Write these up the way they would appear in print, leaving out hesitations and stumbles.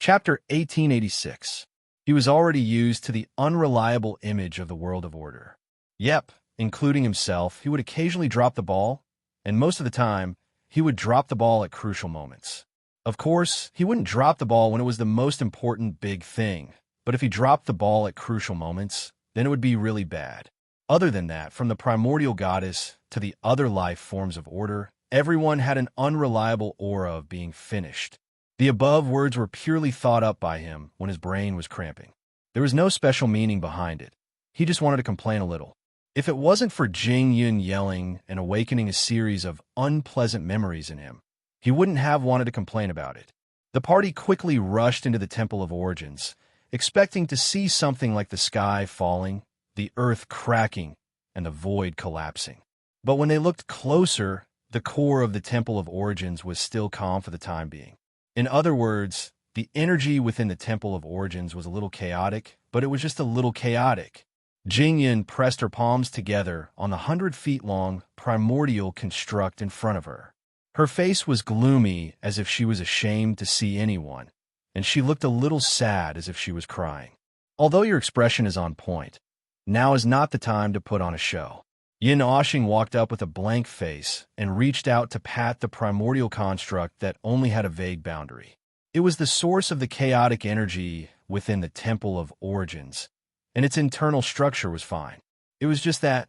Chapter 1886. He was already used to the unreliable image of the world of order. Yep, including himself, he would occasionally drop the ball, and most of the time, he would drop the ball at crucial moments. Of course, he wouldn't drop the ball when it was the most important big thing, but if he dropped the ball at crucial moments, then it would be really bad. Other than that, from the primordial goddess to the other life forms of order, everyone had an unreliable aura of being finished. The above words were purely thought up by him when his brain was cramping. There was no special meaning behind it. He just wanted to complain a little. If it wasn't for Jing Yun yelling and awakening a series of unpleasant memories in him, he wouldn't have wanted to complain about it. The party quickly rushed into the Temple of Origins, expecting to see something like the sky falling, the earth cracking, and the void collapsing. But when they looked closer, the core of the Temple of Origins was still calm for the time being. In other words, the energy within the Temple of Origins was a little chaotic, but it was just a little chaotic. Jingyin pressed her palms together on the 100-feet-long primordial construct in front of her. Her face was gloomy, as if she was ashamed to see anyone, and she looked a little sad, as if she was crying. Although your expression is on point, now is not the time to put on a show. Yin Oshing walked up with a blank face and reached out to pat the primordial construct that only had a vague boundary. It was the source of the chaotic energy within the Temple of Origins, and its internal structure was fine. It was just that,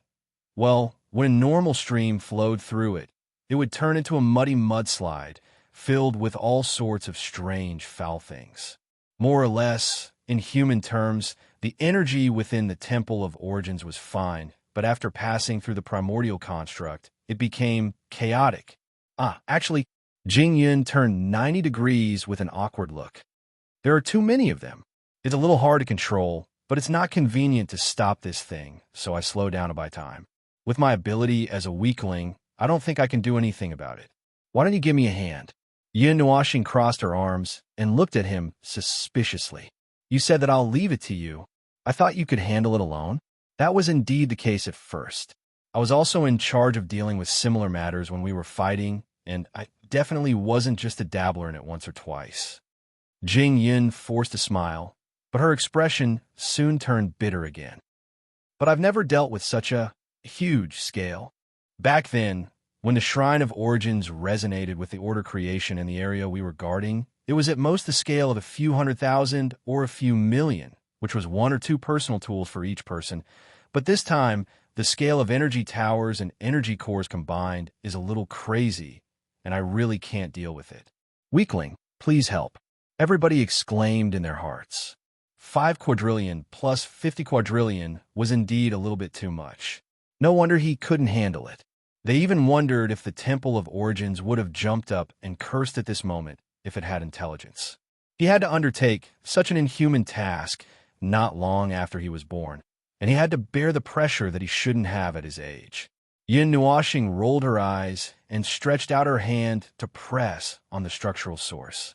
well, when a normal stream flowed through it, it would turn into a muddy mudslide filled with all sorts of strange, foul things. More or less, in human terms, the energy within the Temple of Origins was fine, but after passing through the primordial construct, it became chaotic. Actually, Jing Yun turned 90 degrees with an awkward look. There are too many of them. It's a little hard to control, but it's not convenient to stop this thing, so I slow down to buy time. With my ability as a weakling, I don't think I can do anything about it. Why don't you give me a hand? Yin Nuashing crossed her arms and looked at him suspiciously. You said that I'll leave it to you. I thought you could handle it alone. That was indeed the case at first. I was also in charge of dealing with similar matters when we were fighting, and I definitely wasn't just a dabbler in it once or twice. Jing Yin forced a smile, but her expression soon turned bitter again. But I've never dealt with such a huge scale. Back then, when the Shrine of Origins resonated with the order creation in the area we were guarding, it was at most the scale of a few 100,000 or a few million, which was 1 or 2 personal tools for each person. But this time, the scale of energy towers and energy cores combined is a little crazy, and I really can't deal with it. Weakling, please help. Everybody exclaimed in their hearts. 5 quadrillion plus 50 quadrillion was indeed a little bit too much. No wonder he couldn't handle it. They even wondered if the Temple of Origins would have jumped up and cursed at this moment if it had intelligence. He had to undertake such an inhuman task not long after he was born, and he had to bear the pressure that he shouldn't have at his age. Yin Nuashing rolled her eyes and stretched out her hand to press on the structural source.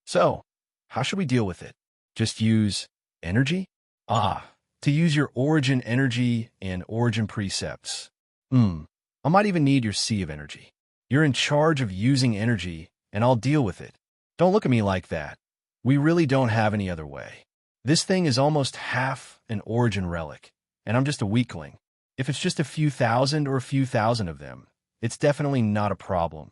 So, how should we deal with it? Just use energy? To use your origin energy and origin precepts. I might even need your sea of energy. You're in charge of using energy, and I'll deal with it. Don't look at me like that. We really don't have any other way. This thing is almost half an origin relic, and I'm just a weakling. If it's just a few thousand or a few thousand of them, it's definitely not a problem.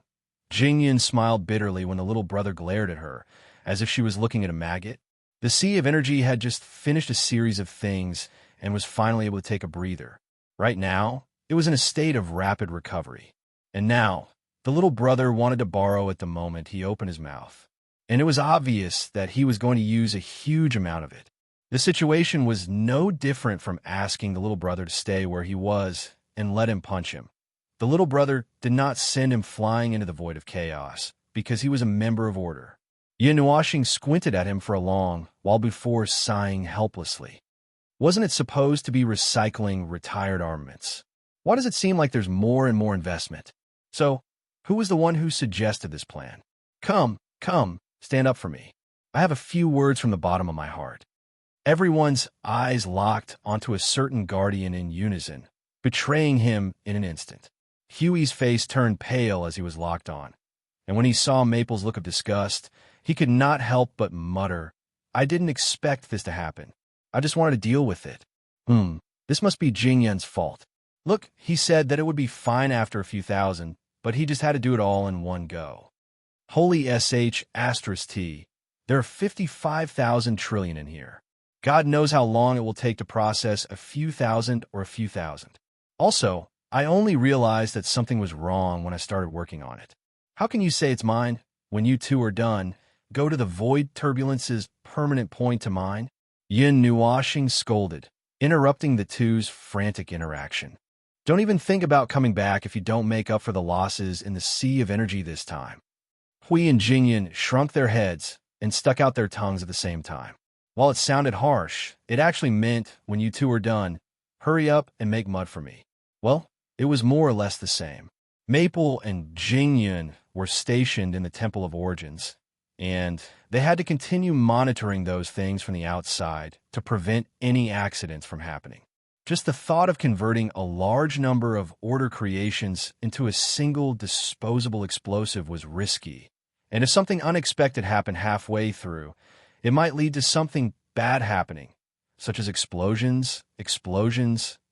Jingyin smiled bitterly when the little brother glared at her, as if she was looking at a maggot. The Sea of Energy had just finished a series of things and was finally able to take a breather. Right now, it was in a state of rapid recovery. And now, the little brother wanted to borrow at the moment he opened his mouth. And it was obvious that he was going to use a huge amount of it. The situation was no different from asking the little brother to stay where he was and let him punch him. The little brother did not send him flying into the void of chaos, because he was a member of order. Yin Nuashing squinted at him for a long while before sighing helplessly. Wasn't it supposed to be recycling retired armaments? Why does it seem like there's more and more investment? So, who was the one who suggested this plan? Come, stand up for me. I have a few words from the bottom of my heart. Everyone's eyes locked onto a certain guardian in unison, betraying him in an instant. Huey's face turned pale as he was locked on, and when he saw Maple's look of disgust, He could not help but mutter, "I didn't expect this to happen. I just wanted to deal with it. This must be Jingyan's fault. Look, he said that it would be fine after a few thousand, but he just had to do it all in one go. Holy sh*t. There are 55,000 trillion in here. God knows how long it will take to process a few thousand or a few thousand. Also, I only realized that something was wrong when I started working on it. How can you say it's mine? When you two are done, go to the void turbulence's permanent point to mine." Yin Nuashing scolded, interrupting the two's frantic interaction. "Don't even think about coming back if you don't make up for the losses in the sea of energy this time." Hui and Jingyan shrunk their heads and stuck out their tongues at the same time. While it sounded harsh, it actually meant, "When you two are done, hurry up and make mud for me." Well, it was more or less the same. Maple and Jingyan were stationed in the Temple of Origins, and they had to continue monitoring those things from the outside to prevent any accidents from happening. Just the thought of converting a large number of order creations into a single disposable explosive was risky, and if something unexpected happened halfway through, it might lead to something bad happening, such as explosions,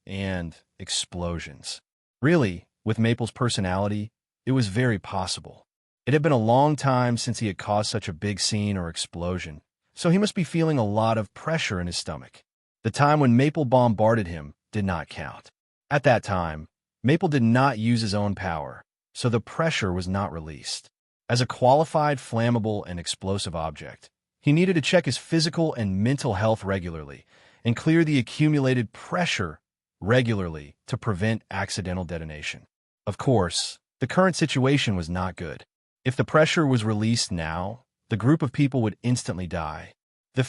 and explosions. Really, with Maple's personality, it was very possible. It had been a long time since he had caused such a big scene or explosion, so he must be feeling a lot of pressure in his stomach. The time when Maple bombarded him did not count. At that time, Maple did not use his own power, so the pressure was not released. As a qualified, flammable, and explosive object, he needed to check his physical and mental health regularly and clear the accumulated pressure regularly to prevent accidental detonation. Of course, the current situation was not good. If the pressure was released now, the group of people would instantly die. The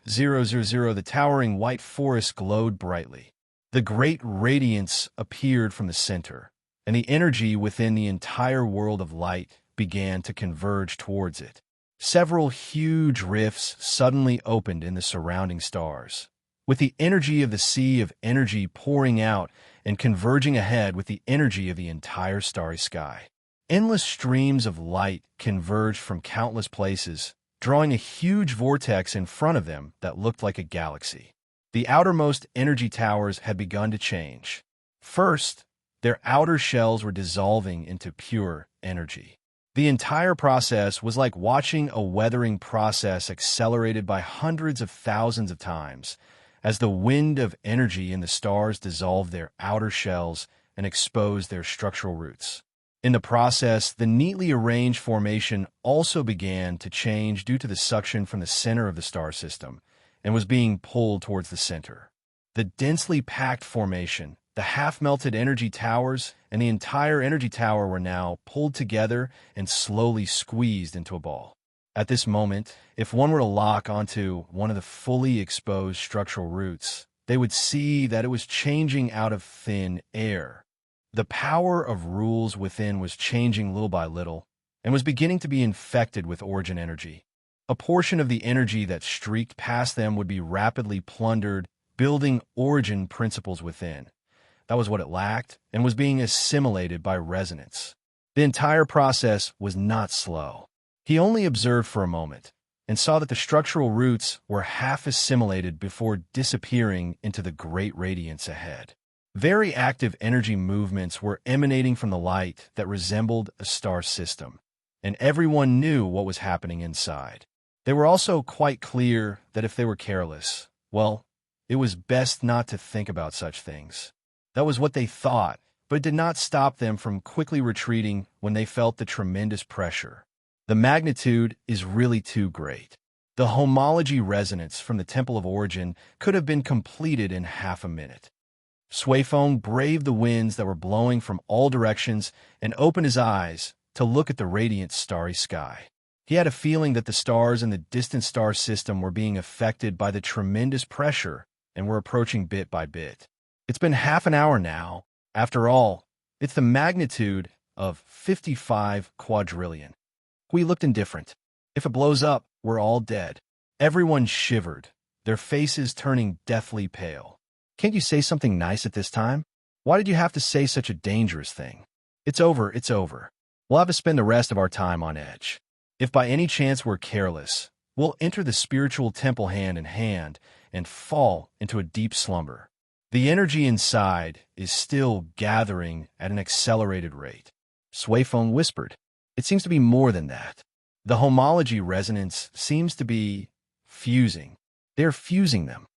000, the towering white forest glowed brightly. The great radiance appeared from the center, and the energy within the entire world of light began to converge towards it. Several huge rifts suddenly opened in the surrounding stars, with the energy of the sea of energy pouring out and converging ahead with the energy of the entire starry sky. Endless streams of light converged from countless places, drawing a huge vortex in front of them that looked like a galaxy. The outermost energy towers had begun to change. First, their outer shells were dissolving into pure energy. The entire process was like watching a weathering process accelerated by hundreds of thousands of times, as the wind of energy in the stars dissolved their outer shells and exposed their structural roots. In the process, the neatly arranged formation also began to change due to the suction from the center of the star system, and was being pulled towards the center. The densely packed formation, the half-melted energy towers, and the entire energy tower were now pulled together and slowly squeezed into a ball. At this moment, if one were to lock onto one of the fully exposed structural roots, they would see that it was changing out of thin air. The power of rules within was changing little by little, and was beginning to be infected with origin energy. A portion of the energy that streaked past them would be rapidly plundered, building origin principles within. That was what it lacked, and was being assimilated by resonance. The entire process was not slow. He only observed for a moment, and saw that the structural roots were half assimilated before disappearing into the great radiance ahead. Very active energy movements were emanating from the light that resembled a star system, and everyone knew what was happening inside. They were also quite clear that if they were careless, well, it was best not to think about such things. That was what they thought, but it did not stop them from quickly retreating when they felt the tremendous pressure. The magnitude is really too great. The homology resonance from the Temple of Origin could have been completed in half a minute. Suifeng braved the winds that were blowing from all directions and opened his eyes to look at the radiant starry sky. He had a feeling that the stars in the distant star system were being affected by the tremendous pressure and were approaching bit by bit. It's been half an hour now. After all, it's the magnitude of 55 quadrillion. We looked indifferent. If it blows up, we're all dead. Everyone shivered, their faces turning deathly pale. Can't you say something nice at this time? Why did you have to say such a dangerous thing? It's over, it's over. We'll have to spend the rest of our time on edge. If by any chance we're careless, we'll enter the spiritual temple hand in hand and fall into a deep slumber. The energy inside is still gathering at an accelerated rate. Suifeng whispered. It seems to be more than that. The homology resonance seems to be fusing. They're fusing them.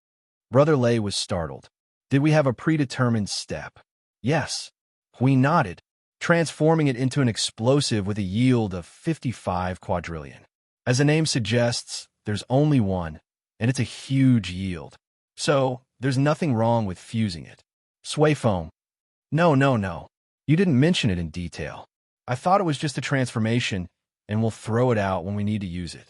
Brother Lei was startled. Did we have a predetermined step? Yes. We nodded, transforming it into an explosive with a yield of 55 quadrillion. As the name suggests, there's only one, and it's a huge yield. So, there's nothing wrong with fusing it. Suifeng. No. You didn't mention it in detail. I thought it was just a transformation, and we'll throw it out when we need to use it.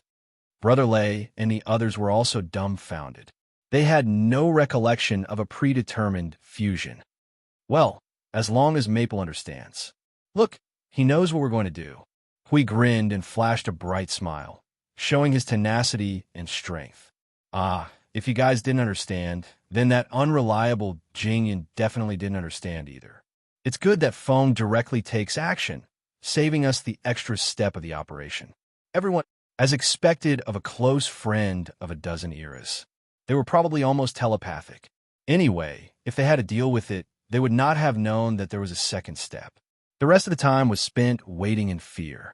Brother Lei and the others were also dumbfounded. They had no recollection of a predetermined fusion. Well, as long as Maple understands. Look, he knows what we're going to do. Hui grinned and flashed a bright smile, showing his tenacity and strength. If you guys didn't understand, then that unreliable Jingyan definitely didn't understand either. It's good that Feng directly takes action, saving us the extra step of the operation. Everyone, as expected of a close friend of a dozen eras. They were probably almost telepathic. Anyway, if they had to deal with it, they would not have known that there was a second step. The rest of the time was spent waiting in fear.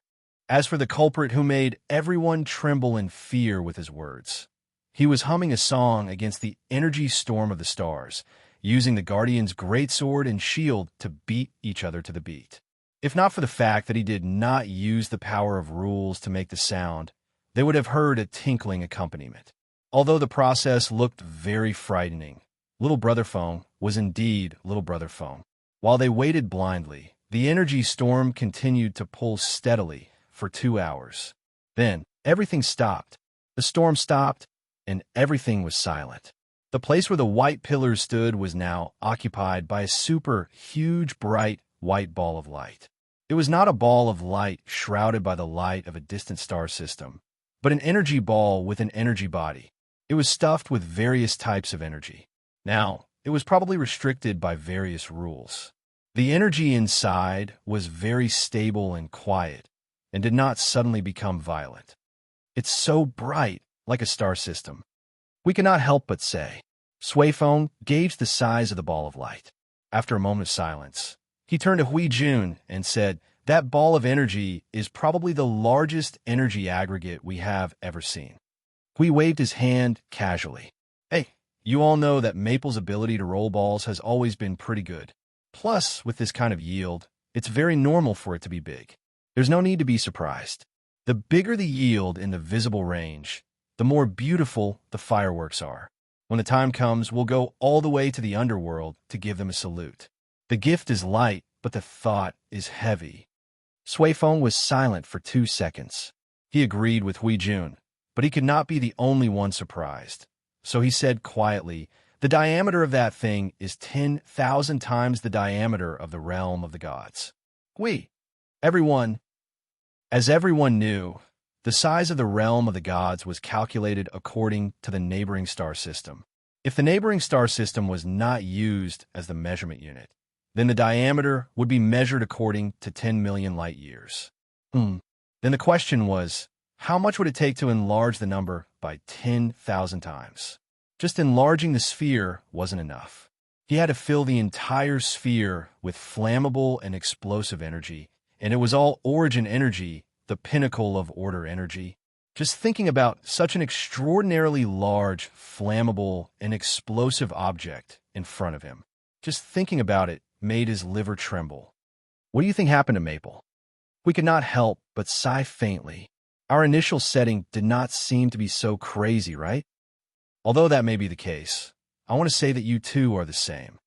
As for the culprit who made everyone tremble in fear with his words, he was humming a song against the energy storm of the stars, using the Guardian's greatsword and shield to beat each other to the beat. If not for the fact that he did not use the power of rules to make the sound, they would have heard a tinkling accompaniment. Although the process looked very frightening, Little Brother Feng was indeed Little Brother Feng. While they waited blindly, the energy storm continued to pull steadily for 2 hours. Then, everything stopped. The storm stopped, and everything was silent. The place where the white pillars stood was now occupied by a super huge bright white ball of light. It was not a ball of light shrouded by the light of a distant star system, but an energy ball with an energy body. It was stuffed with various types of energy. Now, it was probably restricted by various rules. The energy inside was very stable and quiet, and did not suddenly become violent. It's so bright, like a star system. We cannot help but say. Suifeng gauged the size of the ball of light. After a moment of silence, he turned to Hui Jun and said, "That ball of energy is probably the largest energy aggregate we have ever seen." Hui waved his hand casually. "Hey, you all know that Maple's ability to roll balls has always been pretty good. Plus, with this kind of yield, it's very normal for it to be big. There's no need to be surprised. The bigger the yield in the visible range, the more beautiful the fireworks are. When the time comes, we'll go all the way to the underworld to give them a salute. The gift is light, but the thought is heavy." Suifeng was silent for 2 seconds. He agreed with Hui Jun, but he could not be the only one surprised. So he said quietly, "The diameter of that thing is 10,000 times the diameter of the realm of the gods." As everyone knew, the size of the realm of the gods was calculated according to the neighboring star system. If the neighboring star system was not used as the measurement unit, then the diameter would be measured according to 10 million light years. Then the question was, how much would it take to enlarge the number by 10,000 times? Just enlarging the sphere wasn't enough. He had to fill the entire sphere with flammable and explosive energy, and it was all origin energy, the pinnacle of order energy. Just thinking about such an extraordinarily large, flammable, and explosive object in front of him. Just thinking about it made his liver tremble. What do you think happened to Maple? We could not help but sigh faintly. Our initial setting did not seem to be so crazy, right? Although that may be the case, I want to say that you too are the same.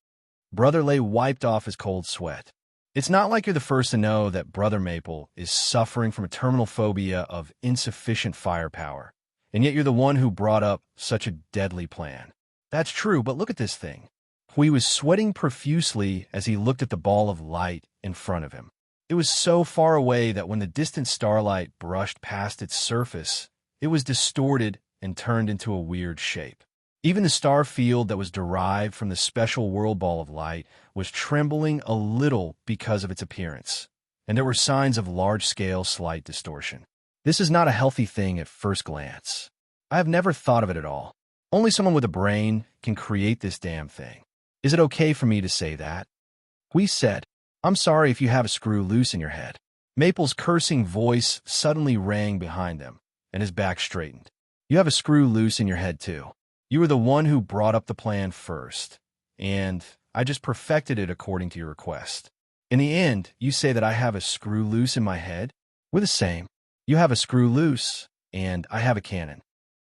Brother Lay wiped off his cold sweat. It's not like you're the first to know that Brother Maple is suffering from a terminal phobia of insufficient firepower, and yet you're the one who brought up such a deadly plan. That's true, but look at this thing. He was sweating profusely as he looked at the ball of light in front of him. It was so far away that when the distant starlight brushed past its surface, it was distorted and turned into a weird shape. Even the star field that was derived from the special world ball of light was trembling a little because of its appearance, and there were signs of large-scale slight distortion. This is not a healthy thing at first glance. I have never thought of it at all. Only someone with a brain can create this damn thing. Is it okay for me to say that? We said, I'm sorry if you have a screw loose in your head. Maple's cursing voice suddenly rang behind them, and his back straightened. You have a screw loose in your head, too. You were the one who brought up the plan first, and I just perfected it according to your request. In the end, you say that I have a screw loose in my head? We're the same. You have a screw loose, and I have a cannon.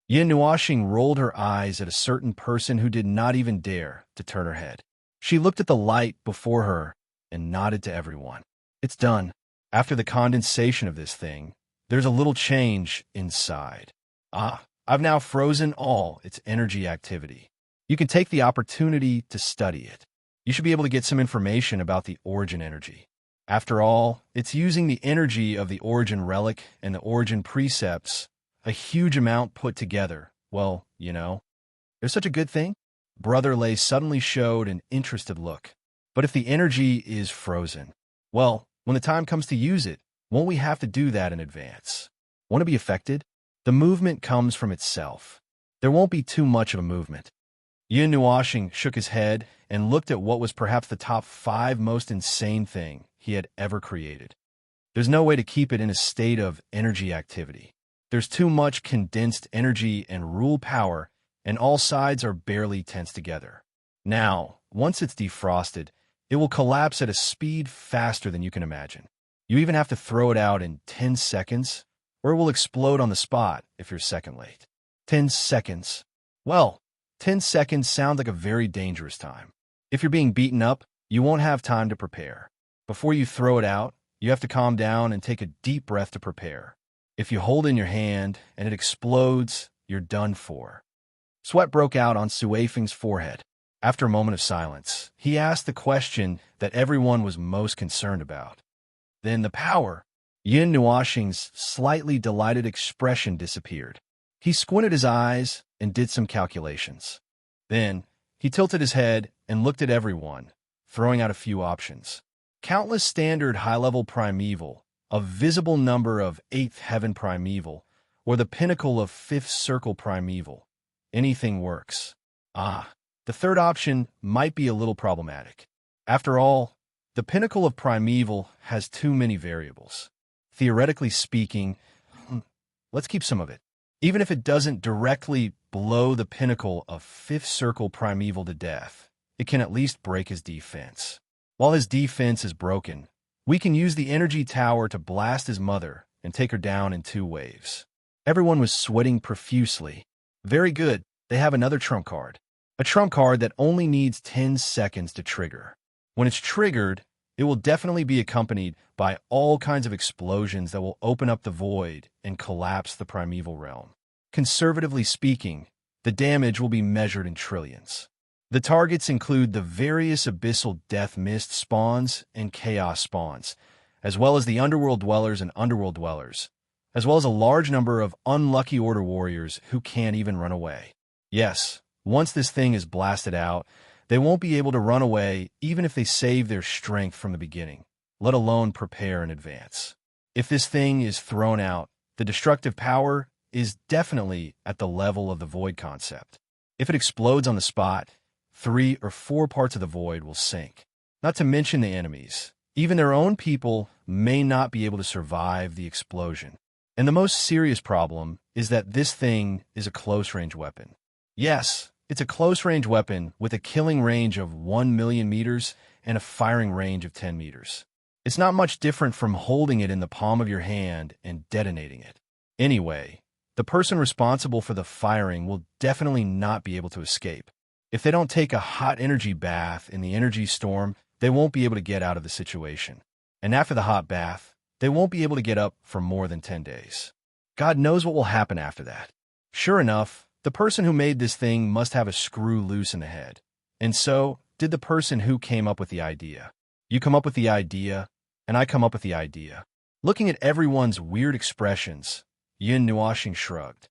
Yin Nuashing rolled her eyes at a certain person who did not even dare to turn her head. She looked at the light before her and nodded to everyone. It's done. After the condensation of this thing, there's a little change inside. I've now frozen all its energy activity. You can take the opportunity to study it. You should be able to get some information about the origin energy. After all, it's using the energy of the origin relic and the origin precepts, a huge amount put together. Well, there's such a good thing. Brother Lay suddenly showed an interested look. But if the energy is frozen, well, when the time comes to use it, won't we have to do that in advance? Want to be affected? The movement comes from itself. There won't be too much of a movement. Yin Nuashing shook his head and looked at what was perhaps the top 5 most insane thing he had ever created. There's no way to keep it in a state of energy activity. There's too much condensed energy and rule power, and all sides are barely tensed together. Now, once it's defrosted, it will collapse at a speed faster than you can imagine. You even have to throw it out in 10 seconds, or it will explode on the spot if you're second late. 10 seconds. Well, 10 seconds sound like a very dangerous time. If you're being beaten up, you won't have time to prepare. Before you throw it out, you have to calm down and take a deep breath to prepare. If you hold in your hand and it explodes, you're done for. Sweat broke out on Suifeng's forehead. After a moment of silence, he asked the question that everyone was most concerned about. Then the power. Yin Nuashing's slightly delighted expression disappeared. He squinted his eyes and did some calculations. Then, he tilted his head and looked at everyone, throwing out a few options. Countless standard high-level primeval, a visible number of 8th heaven primeval, or the pinnacle of 5th circle primeval. Anything works. The third option might be a little problematic. After all, the pinnacle of primeval has too many variables. Theoretically speaking, let's keep some of it. Even if it doesn't directly blow the pinnacle of 5th circle primeval to death, it can at least break his defense. While his defense is broken, we can use the energy tower to blast his mother and take her down in 2 waves. Everyone was sweating profusely. Very good, they have another trump card. A trump card that only needs 10 seconds to trigger. When it's triggered, it will definitely be accompanied by all kinds of explosions that will open up the void and collapse the primeval realm. Conservatively speaking, the damage will be measured in trillions. The targets include the various abyssal death mist spawns and chaos spawns, as well as the underworld dwellers and underworld dwellers, as well as a large number of unlucky order warriors who can't even run away. Yes, once this thing is blasted out, they won't be able to run away even if they save their strength from the beginning, let alone prepare in advance. If this thing is thrown out, the destructive power is definitely at the level of the void concept. If it explodes on the spot, 3 or 4 parts of the void will sink. Not to mention the enemies. Even their own people may not be able to survive the explosion. And the most serious problem is that this thing is a close-range weapon. Yes, It's a close-range weapon with a killing range of 1 million meters and a firing range of 10 meters. It's not much different from holding it in the palm of your hand and detonating it. Anyway, the person responsible for the firing will definitely not be able to escape. If they don't take a hot energy bath in the energy storm, they won't be able to get out of the situation. And after the hot bath, they won't be able to get up for more than 10 days. God knows what will happen after that. Sure enough, the person who made this thing must have a screw loose in the head. And so did the person who came up with the idea. You come up with the idea, and I come up with the idea. Looking at everyone's weird expressions, Yin Nuashing shrugged.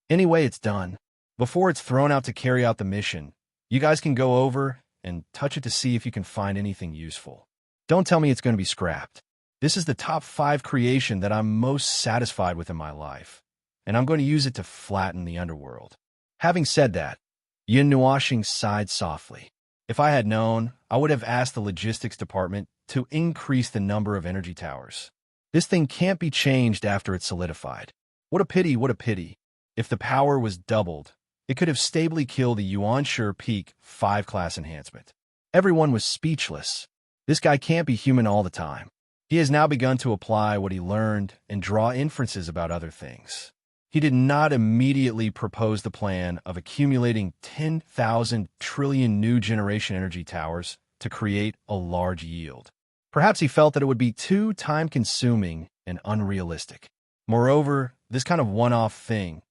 Anyway, it's done. Before it's thrown out to carry out the mission, you guys can go over and touch it to see if you can find anything useful. Don't tell me it's going to be scrapped. This is the top 5 creation that I'm most satisfied with in my life, and I'm going to use it to flatten the underworld. Having said that, Yin Nuashing sighed softly. If I had known, I would have asked the logistics department to increase the number of energy towers. This thing can't be changed after it's solidified. What a pity, what a pity. If the power was doubled, it could have stably killed the Yuanshi Peak 5 class enhancement. Everyone was speechless. This guy can't be human all the time. He has now begun to apply what he learned and draw inferences about other things. He did not immediately propose the plan of accumulating 10,000 trillion new generation energy towers to create a large yield. Perhaps he felt that it would be too time-consuming and unrealistic. Moreover, this kind of one-off thing,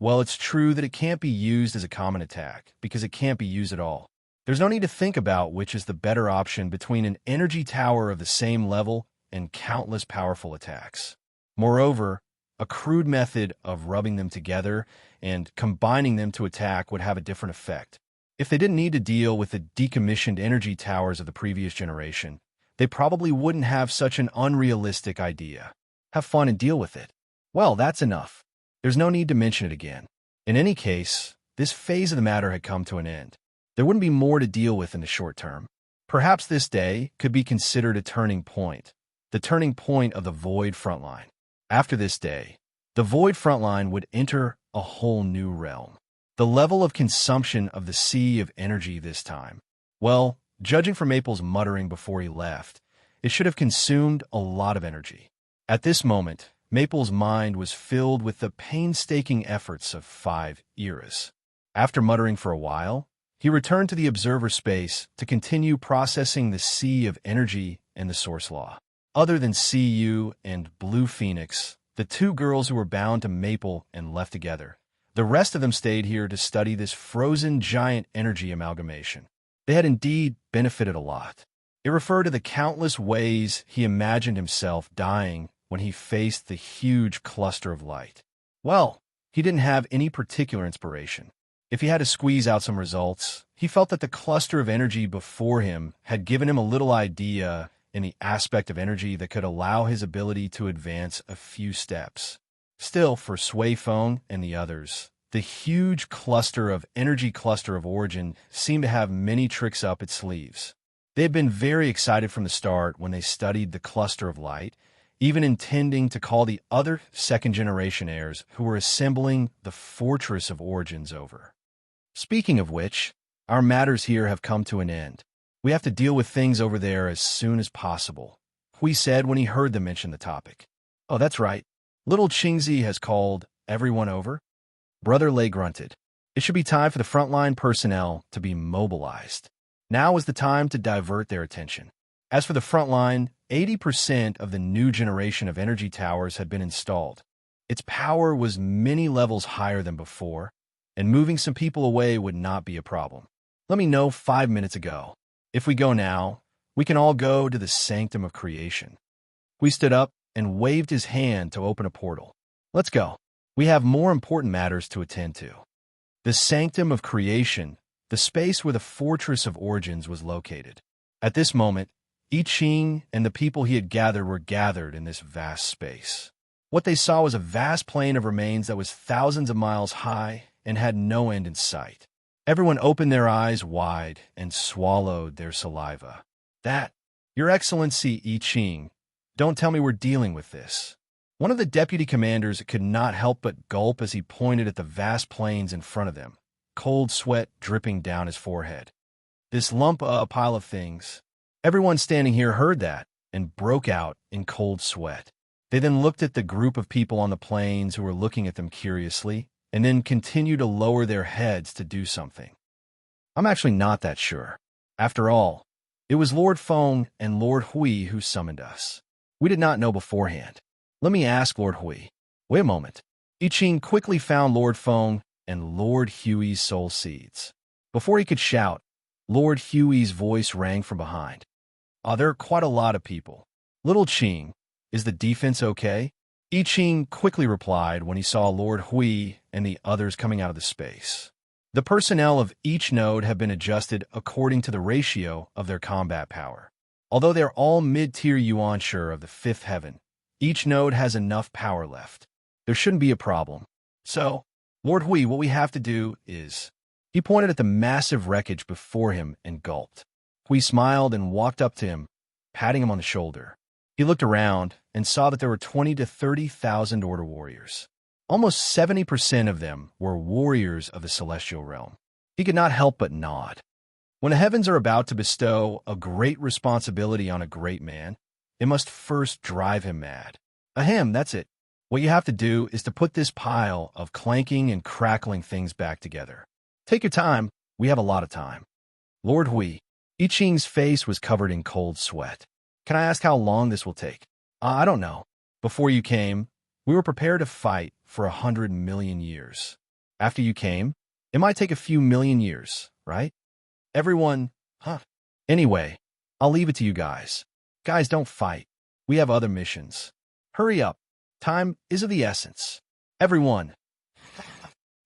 well, it's true that it can't be used as a common attack, because it can't be used at all. There's no need to think about which is the better option between an energy tower of the same level and countless powerful attacks. Moreover, a crude method of rubbing them together and combining them to attack would have a different effect. If they didn't need to deal with the decommissioned energy towers of the previous generation, they probably wouldn't have such an unrealistic idea. Have fun and deal with it. Well, that's enough. There's no need to mention it again. In any case, this phase of the matter had come to an end. There wouldn't be more to deal with in the short term. Perhaps this day could be considered a turning point, the turning point of the Void frontline. After this day, the Void frontline would enter a whole new realm. The level of consumption of the sea of energy this time, well, judging from Maple's muttering before he left, it should have consumed a lot of energy. At this moment, Maple's mind was filled with the painstaking efforts of 5 eras. After muttering for a while, he returned to the observer space to continue processing the sea of energy and the source law. Other than CU and Blue Phoenix, the 2 girls who were bound to Maple and left together, the rest of them stayed here to study this frozen giant energy amalgamation. They had indeed benefited a lot. It referred to the countless ways he imagined himself dying when he faced the huge cluster of light. Well, he didn't have any particular inspiration. If he had to squeeze out some results, he felt that the cluster of energy before him had given him a little idea in the aspect of energy that could allow his ability to advance a few steps. Still, for Sui Feng and the others, the huge energy cluster of origin seemed to have many tricks up its sleeves. They had been very excited from the start when they studied the cluster of light, even intending to call the other second-generation heirs who were assembling the Fortress of Origins over. Speaking of which, our matters here have come to an end. We have to deal with things over there as soon as possible, Hui said when he heard them mention the topic. Oh, that's right. Little Qingzi has called everyone over. Brother Lei grunted. It should be time for the frontline personnel to be mobilized. Now is the time to divert their attention. As for the frontline, 80% of the new generation of energy towers had been installed. Its power was many levels higher than before, and moving some people away would not be a problem. Let me know 5 minutes ago. If we go now, we can all go to the sanctum of creation. We stood up and waved his hand to open a portal. Let's go. We have more important matters to attend to. The sanctum of creation, the space where the Fortress of Origins was located. At this moment, I Ching and the people he had gathered were gathered in this vast space. What they saw was a vast plain of remains that was thousands of miles high and had no end in sight. Everyone opened their eyes wide and swallowed their saliva. That, Your Excellency I Ching, don't tell me we're dealing with this. One of the deputy commanders could not help but gulp as he pointed at the vast plains in front of them. cold sweat dripping down his forehead. This lump, a pile of things. Everyone standing here heard that and broke out in cold sweat. They then looked at the group of people on the plains who were looking at them curiously, and then continued to lower their heads to do something. I'm actually not that sure. After all, it was Lord Feng and Lord Hui who summoned us. We did not know beforehand. Let me ask Lord Hui. Wait a moment. I Ching quickly found Lord Feng and Lord Hui's soul seeds. Before he could shout, Lord Hui's voice rang from behind. There are quite a lot of people. Little Ching, is the defense okay? I Ching quickly replied when he saw Lord Hui and the others coming out of the space. The personnel of each node have been adjusted according to the ratio of their combat power. Although they're all mid-tier yuan-sure of the fifth heaven, each node has enough power left. There shouldn't be a problem. So, Lord Hui, what we have to do is... He pointed at the massive wreckage before him and gulped. Hui smiled and walked up to him, patting him on the shoulder. He looked around and saw that there were 20 to 30,000 Order warriors. Almost 70% of them were warriors of the celestial realm. He could not help but nod. When the heavens are about to bestow a great responsibility on a great man, it must first drive him mad. Ahem, that's it. What you have to do is to put this pile of clanking and crackling things back together. Take your time. We have a lot of time. Lord Hui, I Ching's face was covered in cold sweat. Can I ask how long this will take? I don't know. Before you came, we were prepared to fight for 100 million years. After you came, it might take a few million years, right? Everyone, Anyway, I'll leave it to you guys. Guys, don't fight. We have other missions. Hurry up. Time is of the essence. Everyone.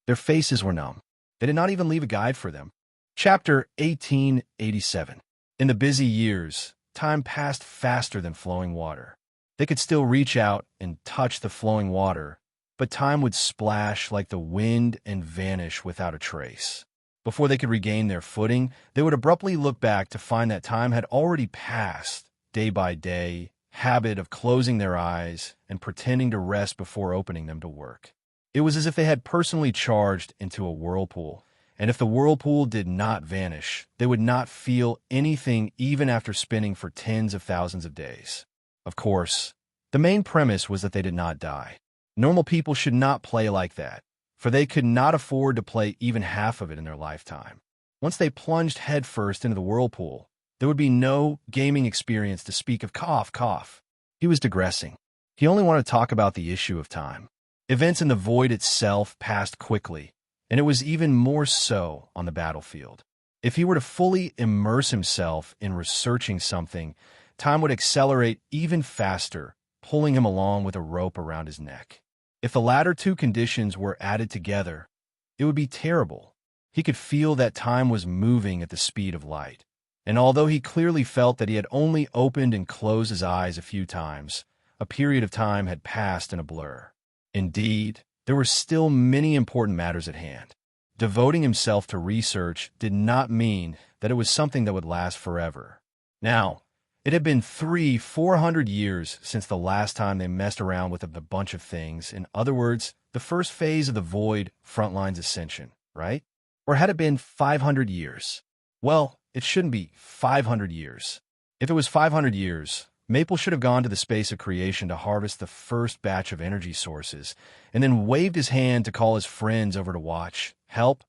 Their faces were numb. They did not even leave a guide for them. Chapter 1887. In the busy years, time passed faster than flowing water. They could still reach out and touch the flowing water, but time would splash like the wind and vanish without a trace. Before they could regain their footing, they would abruptly look back to find that time had already passed, day by day, habit of closing their eyes and pretending to rest before opening them to work. It was as if they had personally charged into a whirlpool, and if the whirlpool did not vanish, they would not feel anything even after spinning for tens of thousands of days. Of course, the main premise was that they did not die. Normal people should not play like that, for they could not afford to play even half of it in their lifetime. Once they plunged headfirst into the whirlpool, there would be no gaming experience to speak of. Cough. He was digressing. He only wanted to talk about the issue of time. Events in the void itself passed quickly, and it was even more so on the battlefield. If he were to fully immerse himself in researching something, time would accelerate even faster, pulling him along with a rope around his neck. If the latter two conditions were added together, it would be terrible. He could feel that time was moving at the speed of light. And although he clearly felt that he had only opened and closed his eyes a few times, a period of time had passed in a blur. Indeed, there were still many important matters at hand. Devoting himself to research did not mean that it was something that would last forever. Now, it had been 400 years since the last time they messed around with a bunch of things. In other words, the first phase of the Void Frontline's ascension, right? Or had it been 500 years? Well, it shouldn't be 500 years. If it was 500 years, Maple should have gone to the space of creation to harvest the first batch of energy sources, and then waved his hand to call his friends over to watch, help,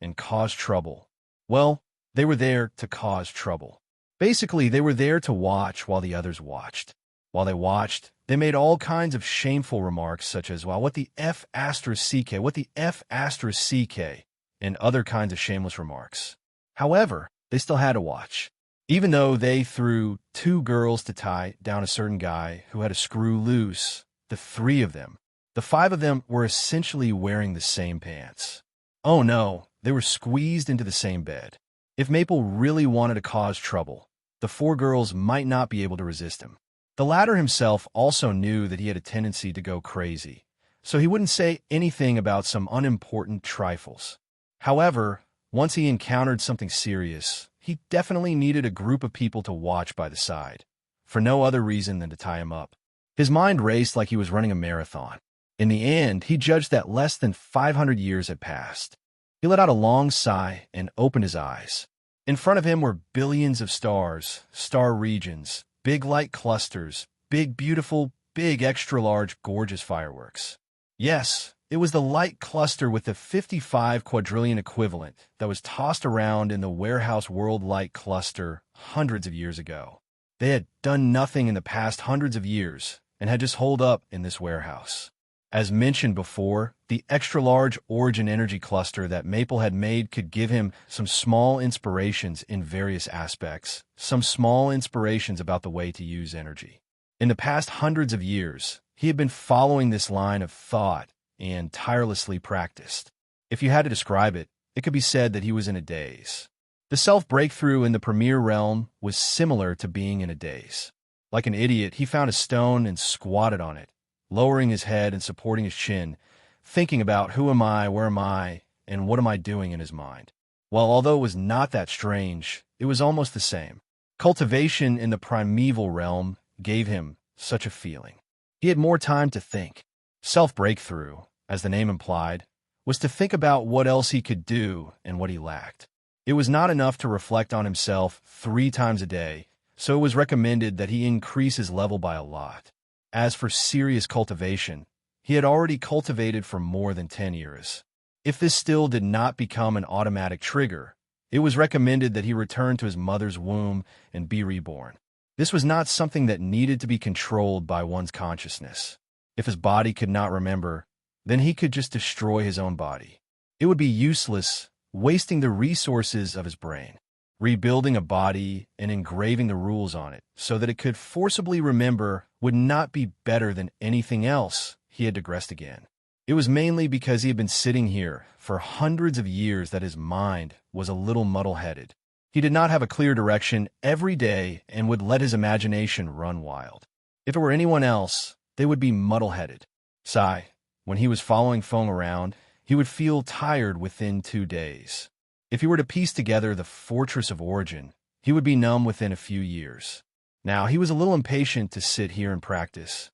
and cause trouble. Well, they were there to cause trouble. Basically, they were there to watch while the others watched. While they watched, they made all kinds of shameful remarks such as, well, what the F asterisk CK, what the F asterisk CK, and other kinds of shameless remarks. However, they still had to watch. Even though they threw 2 girls to tie down a certain guy who had a screw loose, the 3 of them, the 5 of them were essentially wearing the same pants. Oh no, they were squeezed into the same bed. If Maple really wanted to cause trouble, the 4 girls might not be able to resist him. The latter himself also knew that he had a tendency to go crazy, so he wouldn't say anything about some unimportant trifles. However, once he encountered something serious, he definitely needed a group of people to watch by the side, for no other reason than to tie him up. His mind raced like he was running a marathon. In the end, he judged that less than 500 years had passed. He let out a long sigh and opened his eyes. In front of him were billions of stars, star regions, big light clusters, big, beautiful, big, extra-large, gorgeous fireworks. Yes, it was the light cluster with the 55 quadrillion equivalent that was tossed around in the warehouse world light cluster hundreds of years ago. They had done nothing in the past hundreds of years and had just holed up in this warehouse. As mentioned before, the extra-large origin energy cluster that Maple had made could give him some small inspirations in various aspects, some small inspirations about the way to use energy. In the past hundreds of years, he had been following this line of thought and tirelessly practiced. If you had to describe it, it could be said that he was in a daze. The self-breakthrough in the premier realm was similar to being in a daze. Like an idiot, he found a stone and squatted on it, lowering his head and supporting his chin, thinking about who am I, where am I, and what am I doing in his mind. Well, although it was not that strange, it was almost the same. Cultivation in the primeval realm gave him such a feeling. He had more time to think. Self-breakthrough, as the name implied, was to think about what else he could do and what he lacked. It was not enough to reflect on himself 3 times a day, so it was recommended that he increase his level by a lot. As for serious cultivation, he had already cultivated for more than 10 years. If this still did not become an automatic trigger, it was recommended that he return to his mother's womb and be reborn. This was not something that needed to be controlled by one's consciousness. If his body could not remember, then he could just destroy his own body. It would be useless, wasting the resources of his brain. Rebuilding a body and engraving the rules on it so that it could forcibly remember would not be better than anything else he had digressed again. It was mainly because he had been sitting here for hundreds of years that his mind was a little muddle-headed. He did not have a clear direction every day and would let his imagination run wild. If it were anyone else, they would be muddle-headed. Sigh, when he was following Feng around, he would feel tired within 2 days. If he were to piece together the Fortress of Origin, he would be numb within a few years. Now, he was a little impatient to sit here and practice.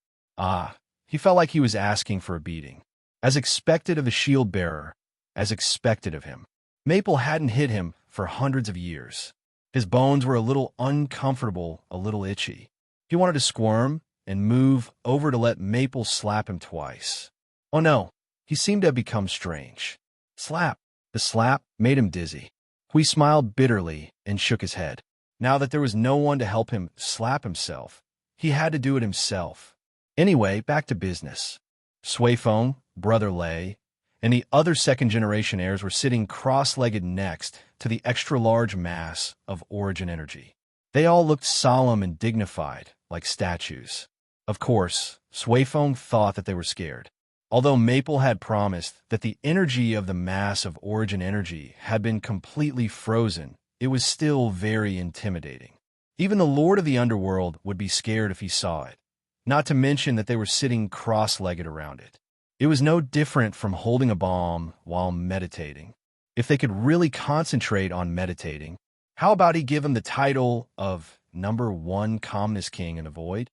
He felt like he was asking for a beating. As expected of the shield-bearer, as expected of him. Maple hadn't hit him for hundreds of years. His bones were a little uncomfortable, a little itchy. He wanted to squirm and move over to let Maple slap him twice. Oh no, he seemed to have become strange. Slap. The slap made him dizzy. Hui smiled bitterly and shook his head. Now that there was no one to help him slap himself, he had to do it himself. Anyway, back to business. Sui Feng, Brother Lei, and the other second-generation heirs were sitting cross-legged next to the extra-large mass of origin energy. They all looked solemn and dignified, like statues. Of course, Sui Feng thought that they were scared. Although Maple had promised that the energy of the mass of origin energy had been completely frozen, it was still very intimidating. Even the Lord of the Underworld would be scared if he saw it, not to mention that they were sitting cross-legged around it. It was no different from holding a bomb while meditating. If they could really concentrate on meditating, how about he give him the title of #1 Calmness King and Avoid?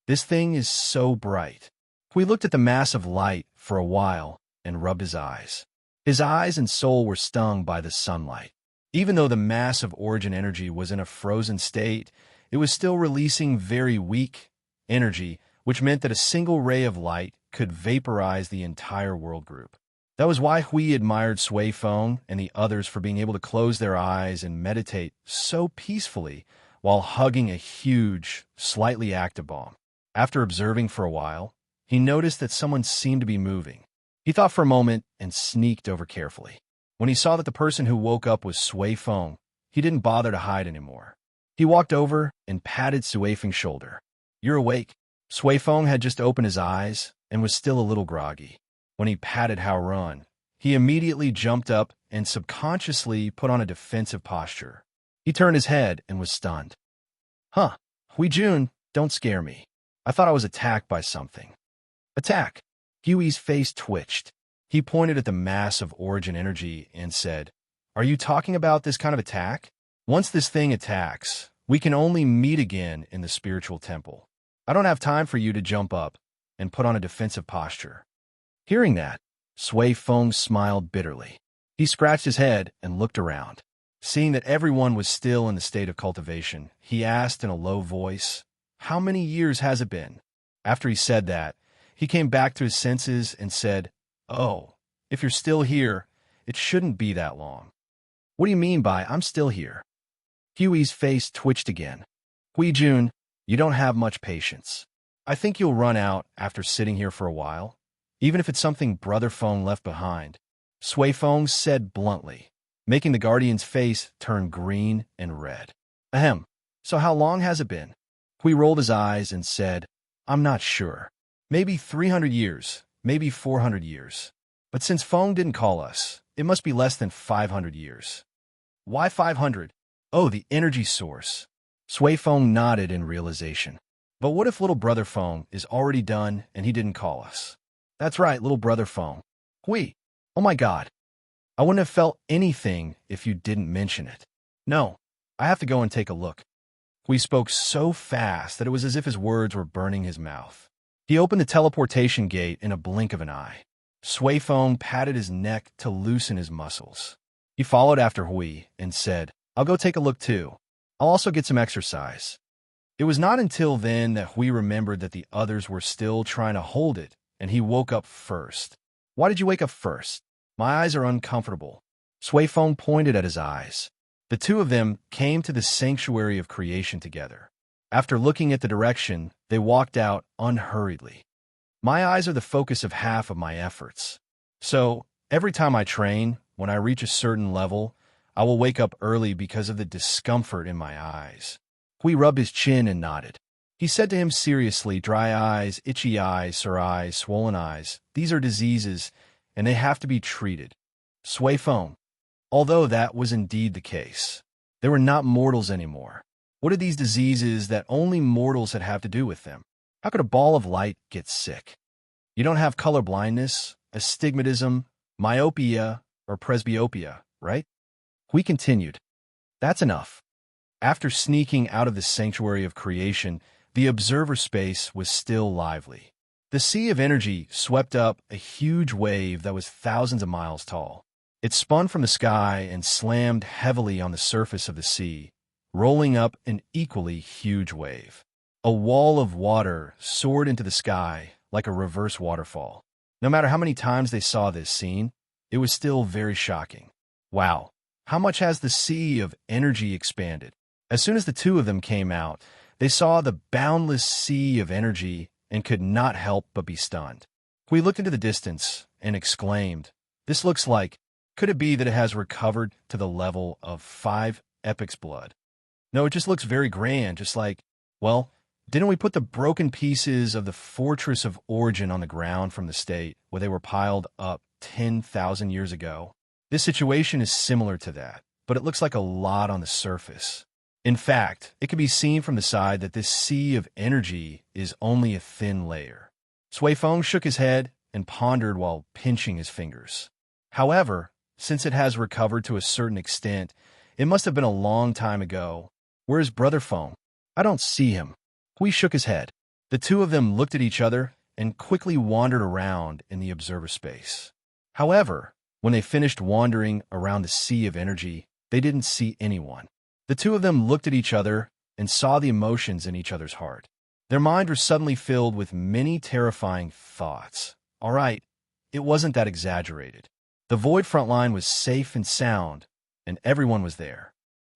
This thing is so bright. We looked at the mass of light for a while and rubbed his eyes. His eyes and soul were stung by the sunlight. Even though the mass of origin energy was in a frozen state, it was still releasing very weak energy, which meant that a single ray of light could vaporize the entire world group. That was why Hui admired Sui Feng and the others for being able to close their eyes and meditate so peacefully while hugging a huge, slightly active bomb. After observing for a while, he noticed that someone seemed to be moving. He thought for a moment and sneaked over carefully. When he saw that the person who woke up was Sui Feng, he didn't bother to hide anymore. He walked over and patted Sui Feng's shoulder. "You're awake." Sui Feng had just opened his eyes and was still a little groggy. When he patted Hao Run, he immediately jumped up and subconsciously put on a defensive posture. He turned his head and was stunned. "Huh, Hui Jun, don't scare me. I thought I was attacked by something." "Attack?" Huey's face twitched. He pointed at the mass of origin energy and said, "Are you talking about this kind of attack? Once this thing attacks, we can only meet again in the spiritual temple. I don't have time for you to jump up and put on a defensive posture." Hearing that, Sui Feng smiled bitterly. He scratched his head and looked around. Seeing that everyone was still in the state of cultivation, he asked in a low voice, "How many years has it been?" After he said that, he came back to his senses and said, "Oh, if you're still here, it shouldn't be that long." "What do you mean by I'm still here?" Huey's face twitched again. "Jun, you don't have much patience. I think you'll run out after sitting here for a while, even if it's something Brother Feng left behind," Sui Feng said bluntly, making the Guardian's face turn green and red. "Ahem. So how long has it been?" Hui rolled his eyes and said, "I'm not sure. Maybe 300 years, maybe 400 years. But since Feng didn't call us, it must be less than 500 years." "Why 500? Oh, the energy source." Sui Feng nodded in realization. "But what if little Brother Feng is already done and he didn't call us?" "That's right, little Brother Feng." "Hui, oh my God. I wouldn't have felt anything if you didn't mention it." "No, I have to go and take a look." Hui spoke so fast that it was as if his words were burning his mouth. He opened the teleportation gate in a blink of an eye. Sui Feng patted his neck to loosen his muscles. He followed after Hui and said, "I'll go take a look too. I'll also get some exercise." It was not until then that Hui remembered that the others were still trying to hold it, and he woke up first. "Why did you wake up first?" "My eyes are uncomfortable." Sui Feng pointed at his eyes. The two of them came to the sanctuary of creation together. After looking at the direction, they walked out unhurriedly. "My eyes are the focus of half of my efforts. So, every time I train, when I reach a certain level, I will wake up early because of the discomfort in my eyes." Hui rubbed his chin and nodded. He said to him seriously, "Dry eyes, itchy eyes, sore eyes, swollen eyes, these are diseases, and they have to be treated." Sui Feng. Although that was indeed the case, they were not mortals anymore. What did these diseases that only mortals had have to do with them? How could a ball of light get sick? You don't have color blindness, astigmatism, myopia, or presbyopia, right? Hui continued. "That's enough." After sneaking out of the sanctuary of creation, the observer space was still lively. The sea of energy swept up a huge wave that was thousands of miles tall. It spun from the sky and slammed heavily on the surface of the sea, rolling up an equally huge wave. A wall of water soared into the sky like a reverse waterfall. No matter how many times they saw this scene, it was still very shocking. Wow, how much has the sea of energy expanded? As soon as the two of them came out, they saw the boundless sea of energy and could not help but be stunned. Hui looked into the distance and exclaimed, "This looks like, could it be that it has recovered to the level of 5 epics blood? No, it just looks very grand, just like, well, didn't we put the broken pieces of the Fortress of Origin on the ground from the state where they were piled up 10,000 years ago? This situation is similar to that, but it looks like a lot on the surface. In fact, it can be seen from the side that this sea of energy is only a thin layer." Sui Feng shook his head and pondered while pinching his fingers. "However, since it has recovered to a certain extent, it must have been a long time ago. Where is Brother Feng? I don't see him." Hui shook his head. The two of them looked at each other and quickly wandered around in the observer space. However, when they finished wandering around the sea of energy, they didn't see anyone. The two of them looked at each other and saw the emotions in each other's heart. Their minds were suddenly filled with many terrifying thoughts. All right, it wasn't that exaggerated. The Void Frontline was safe and sound, and everyone was there.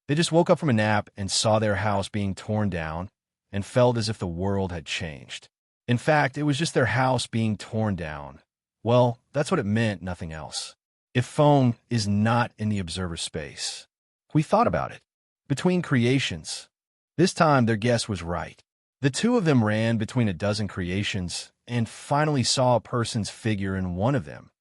They just woke up from a nap and saw their house being torn down and felt as if the world had changed. In fact, it was just their house being torn down. Well, that's what it meant, nothing else. If Feng is not in the observer space. We thought about it. Between creations. This time their guess was right. The two of them ran between a dozen creations and finally saw a person's figure in one of them,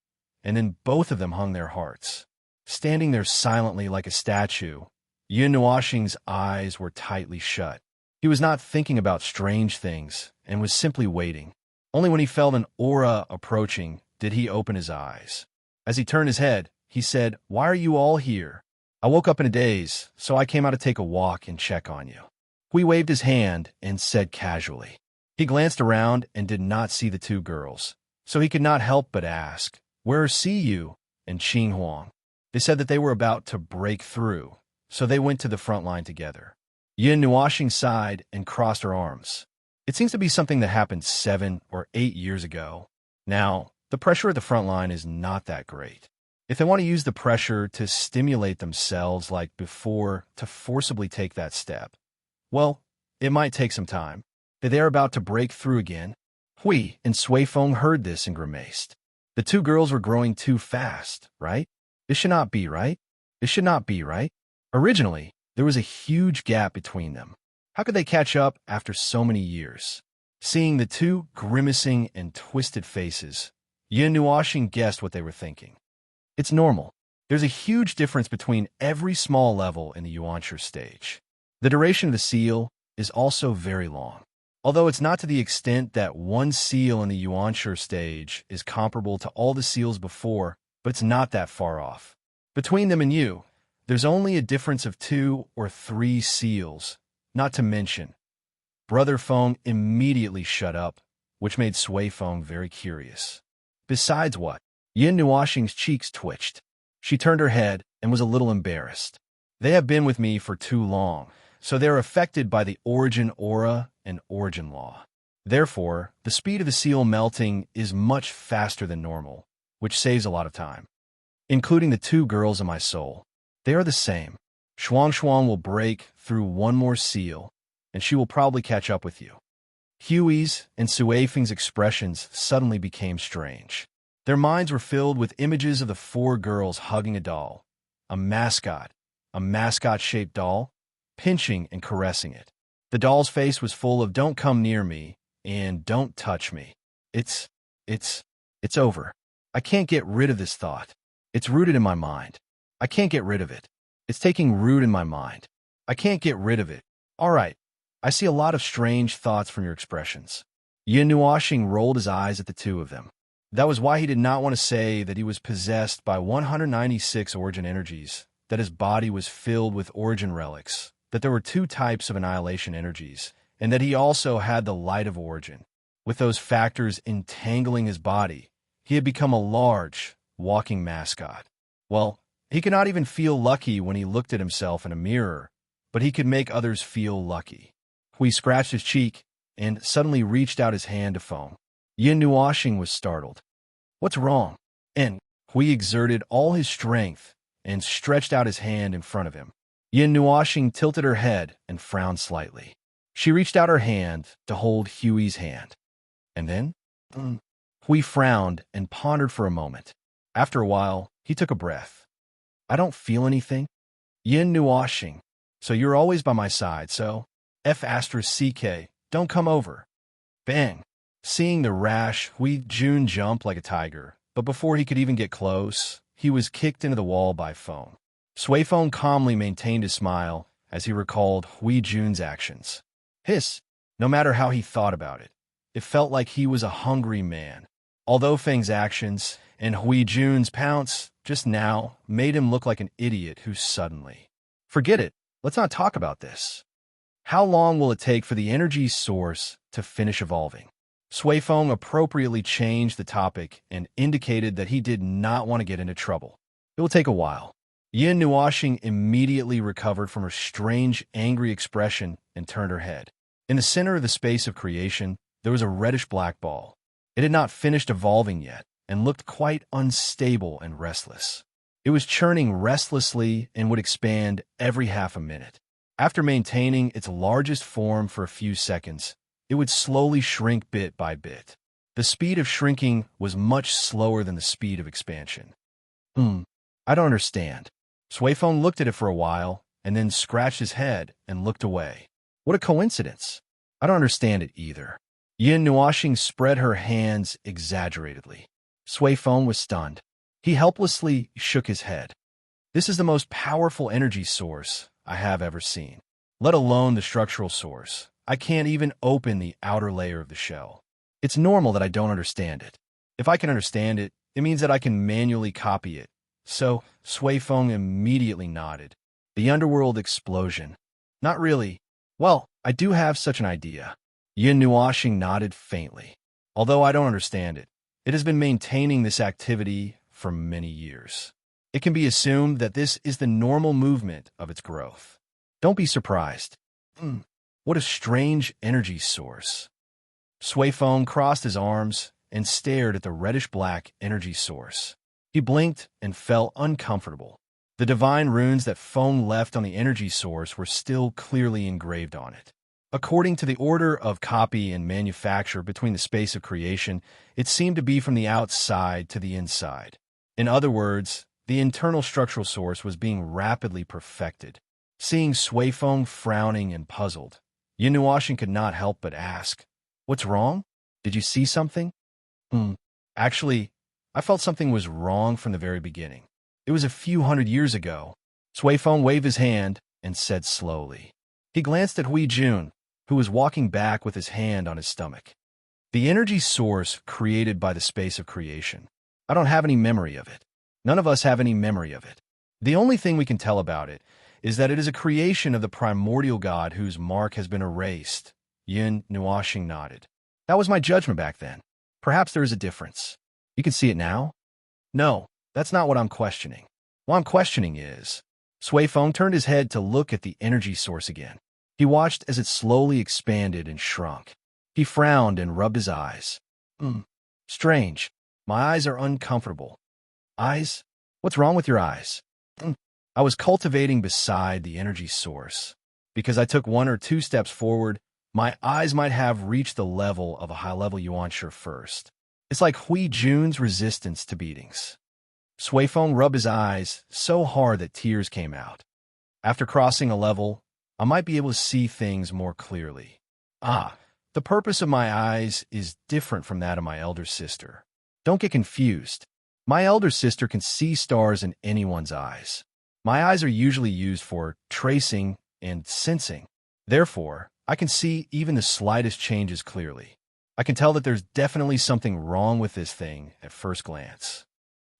and then both of them hung their hearts. Standing there silently like a statue, Yun Nuoxing's eyes were tightly shut. He was not thinking about strange things and was simply waiting. Only when he felt an aura approaching did he open his eyes. As he turned his head, he said, "Why are you all here?" "I woke up in a daze, so I came out to take a walk and check on you." Hui waved his hand and said casually. He glanced around and did not see the two girls, so he could not help but ask, "Where are Si Yu and Qing Huang?" They said that they were about to break through, so they went to the front line together. Yin Nuoxing sighed and crossed her arms. It seems to be something that happened 7 or 8 years ago. Now, the pressure at the front line is not that great. If they want to use the pressure to stimulate themselves like before to forcibly take that step, well, it might take some time. They are about to break through again. Hui and Sui Feng heard this and grimaced. The two girls were growing too fast, right? It should not be, right? It should not be, right? Originally, there was a huge gap between them. How could they catch up after so many years? Seeing the two grimacing and twisted faces, Yin Nuoxing guessed what they were thinking. It's normal. There's a huge difference between every small level in the Yuanshi stage. The duration of the seal is also very long. Although it's not to the extent that one seal in the Yuanshi stage is comparable to all the seals before, but it's not that far off. Between them and you, there's only a difference of 2 or 3 seals, not to mention. Brother Feng immediately shut up, which made Sui Feng very curious. Besides what? Yin Nuoxing's cheeks twitched. She turned her head and was a little embarrassed. They have been with me for too long, so they're affected by the origin aura and origin law. Therefore, the speed of the seal melting is much faster than normal, which saves a lot of time. Including the two girls in my soul. They are the same. Shuang will break through one more seal, and she will probably catch up with you. Hui's and Sui Feng's expressions suddenly became strange. Their minds were filled with images of the 4 girls hugging a doll, a mascot-shaped doll, pinching and caressing it. The doll's face was full of "don't come near me" and "don't touch me." It's over. I can't get rid of this thought. It's rooted in my mind. I can't get rid of it. It's taking root in my mind. I can't get rid of it. All right. I see a lot of strange thoughts from your expressions. Yin Nuoxing rolled his eyes at the two of them. That was why he did not want to say that he was possessed by 196 origin energies, that his body was filled with origin relics, that there were 2 types of annihilation energies, and that he also had the light of origin. With those factors entangling his body, he had become a large, walking mascot. Well, he could not even feel lucky when he looked at himself in a mirror, but he could make others feel lucky. Hui scratched his cheek and suddenly reached out his hand to Feng. Yin Nuoxing was startled. What's wrong? And Hui exerted all his strength and stretched out his hand in front of him. Yin Nuoxing tilted her head and frowned slightly. She reached out her hand to hold Hui's hand. And then? Hui frowned and pondered for a moment. After a while, he took a breath. I don't feel anything. Yin Nuoxing, so you're always by my side, so F*CK, don't come over. Bang. Seeing the rash, Hui Jun jumped like a tiger, but before he could even get close, he was kicked into the wall by Feng. Sui Feng calmly maintained his smile as he recalled Hui Jun's actions. No matter how he thought about it, it felt like he was a hungry man. Although Feng's actions and Hui Jun's pounce just now made him look like an idiot who suddenly... Forget it. Let's not talk about this. How long will it take for the energy source to finish evolving? Sui Feng appropriately changed the topic and indicated that he did not want to get into trouble. It will take a while. Yin Nuoxing immediately recovered from her strange, angry expression and turned her head. In the center of the space of creation, there was a reddish-black ball. It had not finished evolving yet and looked quite unstable and restless. It was churning restlessly and would expand every half a minute. After maintaining its largest form for a few seconds, it would slowly shrink bit by bit. The speed of shrinking was much slower than the speed of expansion. I don't understand. Sui Feng looked at it for a while and then scratched his head and looked away. What a coincidence. I don't understand it either. Yin Nuoxing spread her hands exaggeratedly. Sui Feng was stunned. He helplessly shook his head. This is the most powerful energy source I have ever seen, let alone the structural source. I can't even open the outer layer of the shell. It's normal that I don't understand it. If I can understand it, it means that I can manually copy it. So, Sui Feng immediately nodded. The underworld explosion. Not really. Well, I do have such an idea. Yin Nuoxing nodded faintly. Although I don't understand it, it has been maintaining this activity for many years. It can be assumed that this is the normal movement of its growth. Don't be surprised. What a strange energy source. Sui Feng crossed his arms and stared at the reddish-black energy source. He blinked and felt uncomfortable. The divine runes that Feng left on the energy source were still clearly engraved on it. According to the order of copy and manufacture between the space of creation, it seemed to be from the outside to the inside. In other words, the internal structural source was being rapidly perfected. Seeing Sui Feng frowning and puzzled, Yin Nuoxing could not help but ask, "What's wrong? Did you see something?" Actually, I felt something was wrong from the very beginning. It was a few hundred years ago. Sui Feng waved his hand and said slowly. He glanced at Hui Jun, who was walking back with his hand on his stomach. The energy source created by the space of creation. I don't have any memory of it. None of us have any memory of it. The only thing we can tell about it is that it is a creation of the primordial God whose mark has been erased. Yin Nuoxing nodded. That was my judgment back then. Perhaps there is a difference. You can see it now? No, that's not what I'm questioning. What I'm questioning is... Sui Feng turned his head to look at the energy source again. He watched as it slowly expanded and shrunk. He frowned and rubbed his eyes. Strange. My eyes are uncomfortable. Eyes? What's wrong with your eyes? I was cultivating beside the energy source. Because I took 1 or 2 steps forward, my eyes might have reached the level of a high-level yuanshi first. It's like Hui Jun's resistance to beatings. Sui Feng rubbed his eyes so hard that tears came out. After crossing a level, I might be able to see things more clearly. The purpose of my eyes is different from that of my elder sister. Don't get confused. My elder sister can see stars in anyone's eyes. My eyes are usually used for tracing and sensing. Therefore, I can see even the slightest changes clearly. I can tell that there's definitely something wrong with this thing at first glance.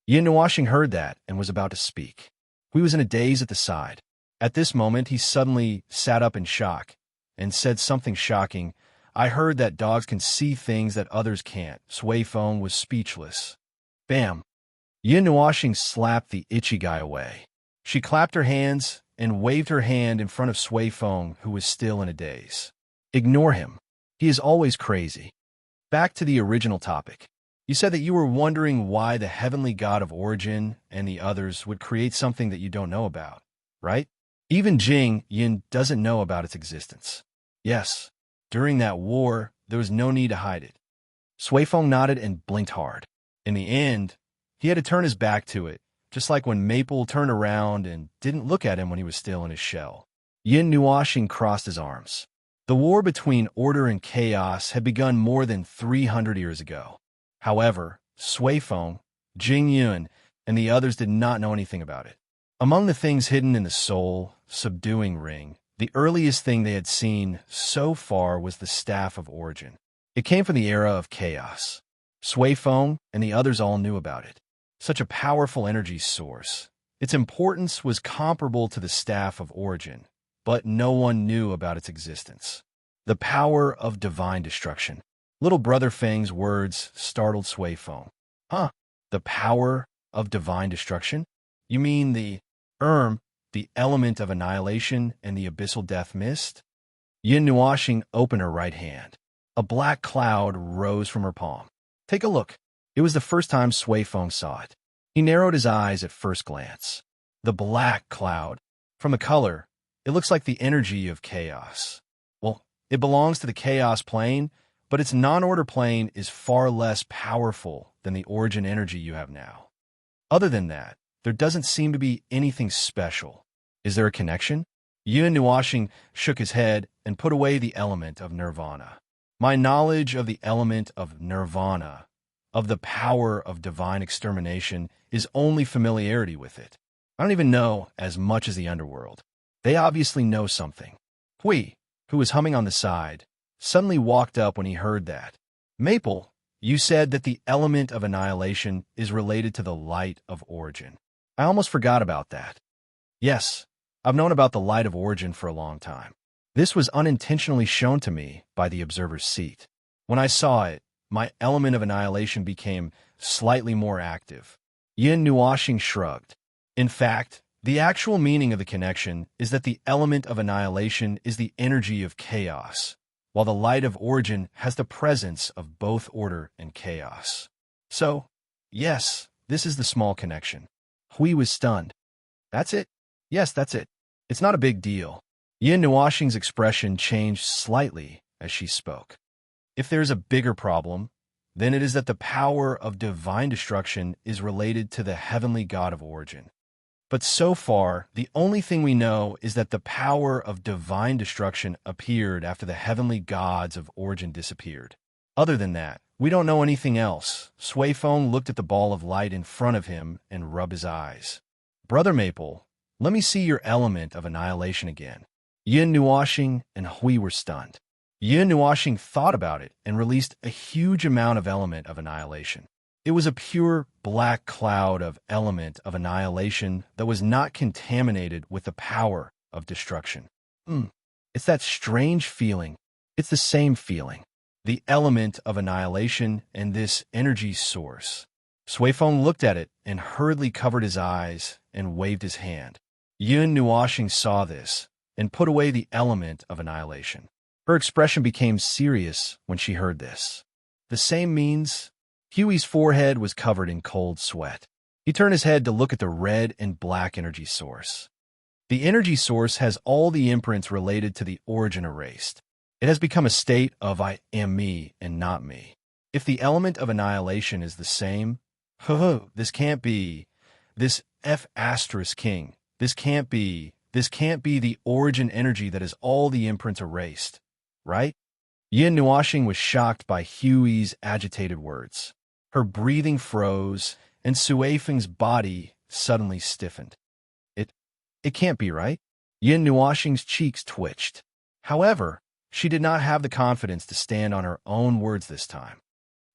Yin Nuoxing heard that and was about to speak. He was in a daze at the side. At this moment, he suddenly sat up in shock and said something shocking. I heard that dogs can see things that others can't. Sui Feng was speechless. Bam! Yin Nuoxing slapped the itchy guy away. She clapped her hands and waved her hand in front of Sui Feng, who was still in a daze. Ignore him. He is always crazy. Back to the original topic. You said that you were wondering why the heavenly god of origin and the others would create something that you don't know about, right? Even Jing Yin doesn't know about its existence. Yes, during that war, there was no need to hide it. Sui Feng nodded and blinked hard. In the end, he had to turn his back to it, just like when Maple turned around and didn't look at him when he was still in his shell. Yin Nuoxing crossed his arms. The war between order and chaos had begun more than 300 years ago. However, Sui Feng, Jing Yun, and the others did not know anything about it. Among the things hidden in the soul, subduing ring, the earliest thing they had seen so far was the Staff of Origin. It came from the era of chaos. Sui Feng and the others all knew about it. Such a powerful energy source. Its importance was comparable to the Staff of Origin, but no one knew about its existence. The power of divine destruction. Little Brother Feng's words startled Sui Feng. The power of divine destruction? You mean the element of annihilation and the abyssal death mist? Yin Nuoxing opened her right hand. A black cloud rose from her palm. Take a look. It was the first time Sui Feng saw it. He narrowed his eyes at first glance. The black cloud. From the color, it looks like the energy of chaos. Well, it belongs to the chaos plane, but its non-order plane is far less powerful than the origin energy you have now. Other than that, there doesn't seem to be anything special. Is there a connection? Yin Nuoxing shook his head and put away the element of nirvana. My knowledge of the element of nirvana, of the power of divine extermination, is only familiarity with it. I don't even know as much as the underworld. They obviously know something. Hui, who was humming on the side, suddenly walked up when he heard that. Maple, you said that the element of annihilation is related to the light of origin. I almost forgot about that. Yes, I've known about the light of origin for a long time. This was unintentionally shown to me by the observer's seat. When I saw it, my element of annihilation became slightly more active. Yin Nuoxing shrugged. In fact, the actual meaning of the connection is that the element of annihilation is the energy of chaos, while the light of origin has the presence of both order and chaos. So, yes, this is the small connection. Hui was stunned. That's it? Yes, that's it. It's not a big deal. Yin Nuoxing's expression changed slightly as she spoke. If there's a bigger problem, then it is that the power of divine destruction is related to the heavenly god of origin. But so far, the only thing we know is that the power of divine destruction appeared after the heavenly gods of origin disappeared. Other than that, we don't know anything else. Sui Feng looked at the ball of light in front of him and rubbed his eyes. Brother Maple, let me see your element of annihilation again. Yin Nuoxing and Hui were stunned. Yin Nuoxing thought about it and released a huge amount of element of annihilation. It was a pure black cloud of element of annihilation that was not contaminated with the power of destruction. It's that strange feeling. It's the same feeling. The element of annihilation and this energy source. Sui Feng looked at it and hurriedly covered his eyes and waved his hand. Yin Nuoxing saw this and put away the element of annihilation. Her expression became serious when she heard this. The same means Huey's forehead was covered in cold sweat. He turned his head to look at the red and black energy source. The energy source has all the imprints related to the origin erased. It has become a state of I am me and not me. If the element of annihilation is the same, this can't be. This F asterisk king. This can't be the origin energy that is all the imprints erased, right? Yin Nuoxing was shocked by Huey's agitated words. Her breathing froze, and Sui Feng's body suddenly stiffened. It can't be right? Yin Nuoxing's cheeks twitched. However, she did not have the confidence to stand on her own words this time.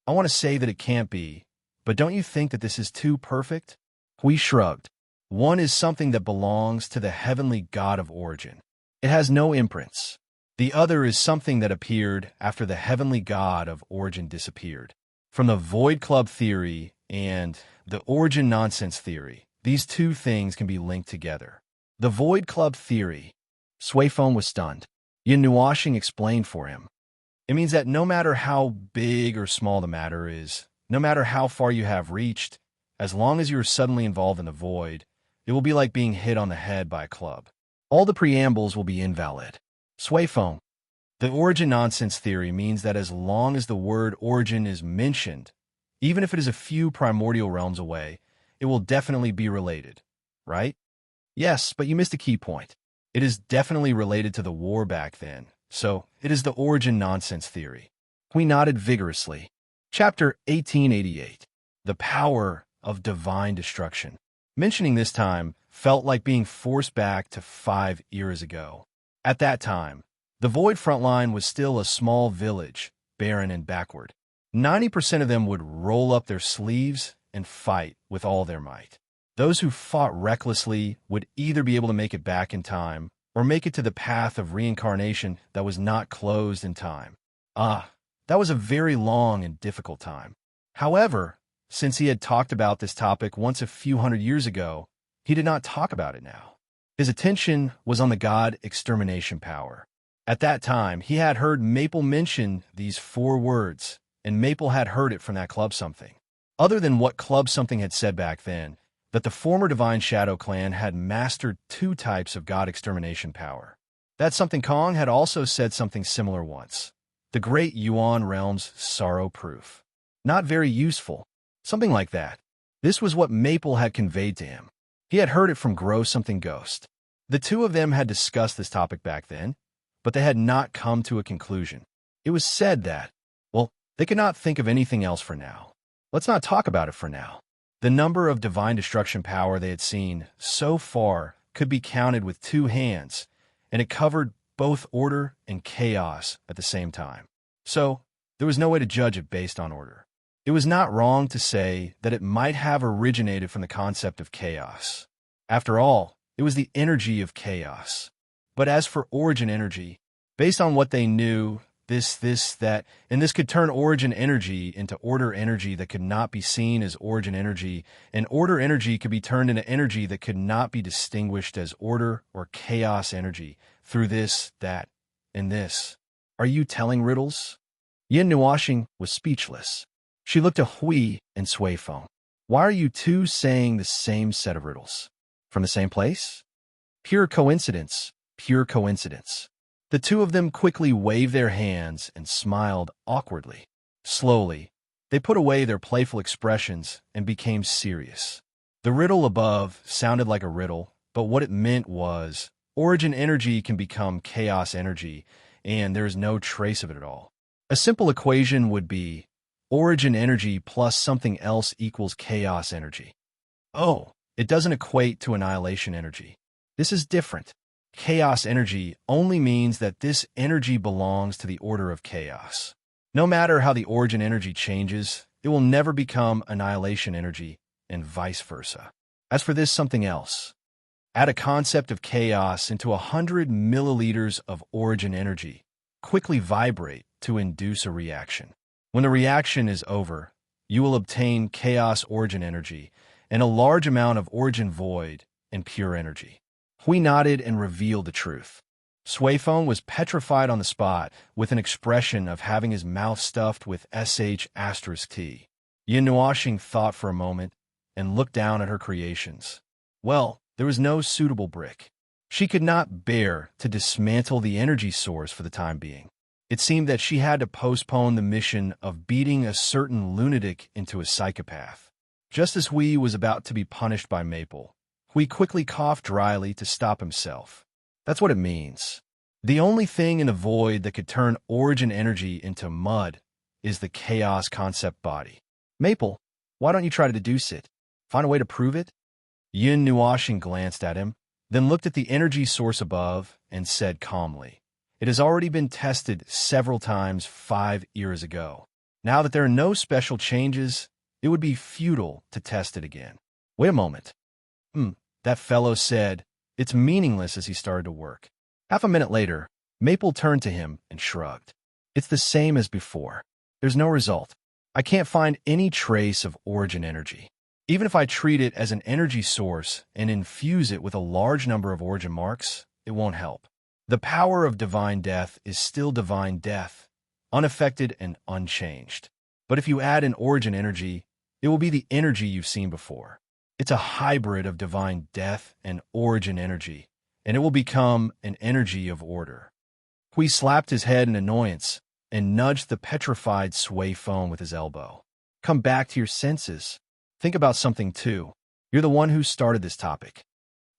I want to say that it can't be, but don't you think that this is too perfect? Hui shrugged. One is something that belongs to the heavenly god of origin. It has no imprints. The other is something that appeared after the heavenly god of origin disappeared. From the Void Club theory and the origin nonsense theory, these two things can be linked together. The Void Club theory. Sui Feng was stunned. Yin Nuoxing explained for him. It means that no matter how big or small the matter is, no matter how far you have reached, as long as you are suddenly involved in the void, it will be like being hit on the head by a club. All the preambles will be invalid. Sui Feng. The origin nonsense theory means that as long as the word origin is mentioned, even if it is a few primordial realms away, it will definitely be related, right? Yes, but you missed a key point. It is definitely related to the war back then, so it is the origin nonsense theory. We nodded vigorously. Chapter 1888. The Power of Divine Destruction. Mentioning this time felt like being forced back to 5 eras ago. At that time, the Void Frontline was still a small village, barren and backward. 90% of them would roll up their sleeves and fight with all their might. Those who fought recklessly would either be able to make it back in time or make it to the path of reincarnation that was not closed in time. That was a very long and difficult time. However, since he had talked about this topic once a few hundred years ago, he did not talk about it now. His attention was on the god extermination power. At that time, he had heard Maple mention these 4 words, and Maple had heard it from that Club Something. Other than what Club Something had said back then, that the former Divine Shadow Clan had mastered 2 types of god extermination power. That Something Kong had also said something similar once. The Great Yuan Realm's Sorrow Proof. Not very useful. Something like that. This was what Maple had conveyed to him. He had heard it from Grow Something Ghost. The 2 of them had discussed this topic back then, but they had not come to a conclusion. It was said that, they could not think of anything else for now. Let's not talk about it for now. The number of divine destruction power they had seen so far could be counted with 2 hands, and it covered both order and chaos at the same time. So, there was no way to judge it based on order. It was not wrong to say that it might have originated from the concept of chaos. After all, it was the energy of chaos. But as for origin energy, based on what they knew, that, and this could turn origin energy into order energy that could not be seen as origin energy, and order energy could be turned into energy that could not be distinguished as order or chaos energy through this, that, and this. Are you telling riddles? Yin Nuashing was speechless. She looked at Hui and Sui Feng. Why are you two saying the same set of riddles? From the same place? Pure coincidence, pure coincidence. The two of them quickly waved their hands and smiled awkwardly. Slowly, they put away their playful expressions and became serious. The riddle above sounded like a riddle, but what it meant was, origin energy can become chaos energy, and there is no trace of it at all. A simple equation would be, origin energy plus something else equals chaos energy. Oh, it doesn't equate to annihilation energy. This is different. Chaos energy only means that this energy belongs to the order of chaos. No matter how the origin energy changes, it will never become annihilation energy, and vice versa. As for this something else, add a concept of chaos into 100 milliliters of origin energy. Quickly vibrate to induce a reaction. When the reaction is over, you will obtain chaos origin energy and a large amount of origin void and pure energy. Hui nodded and revealed the truth. Sui Feng was petrified on the spot with an expression of having his mouth stuffed with sh*t. Yin Nuashing thought for a moment and looked down at her creations. Well, there was no suitable brick. She could not bear to dismantle the energy source for the time being. It seemed that she had to postpone the mission of beating a certain lunatic into a psychopath. Just as Hui was about to be punished by Maple, Hui quickly coughed dryly to stop himself. That's what it means. The only thing in the void that could turn origin energy into mud is the chaos concept body. Maple, why don't you try to deduce it? Find a way to prove it? Yin Nuashing glanced at him, then looked at the energy source above and said calmly, it has already been tested several times 5 years ago. Now that there are no special changes, it would be futile to test it again. Wait a moment. That fellow said, it's meaningless as he started to work. Half a minute later, Maple turned to him and shrugged. It's the same as before. There's no result. I can't find any trace of origin energy. Even if I treat it as an energy source and infuse it with a large number of origin marks, it won't help. The power of divine death is still divine death, unaffected and unchanged. But if you add an origin energy, it will be the energy you've seen before. It's a hybrid of divine death and origin energy, and it will become an energy of order. Hui slapped his head in annoyance and nudged the petrified Sui Feng with his elbow. Come back to your senses. Think about something too. You're the one who started this topic.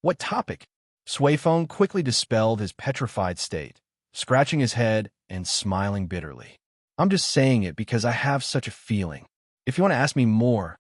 What topic? Sui Feng quickly dispelled his petrified state, scratching his head and smiling bitterly. I'm just saying it because I have such a feeling. If you want to ask me more,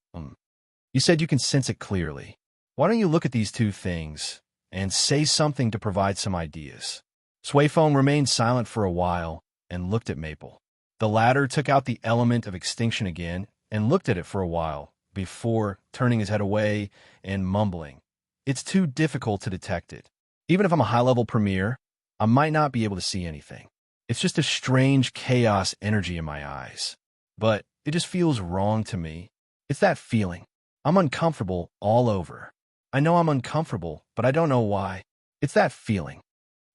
you said you can sense it clearly. Why don't you look at these two things and say something to provide some ideas? Sui Feng remained silent for a while and looked at Maple. The latter took out the element of extinction again and looked at it for a while before turning his head away and mumbling, it's too difficult to detect it. Even if I'm a high-level premier, I might not be able to see anything. It's just a strange chaos energy in my eyes. But it just feels wrong to me. It's that feeling. I'm uncomfortable all over. I know I'm uncomfortable, but I don't know why. It's that feeling.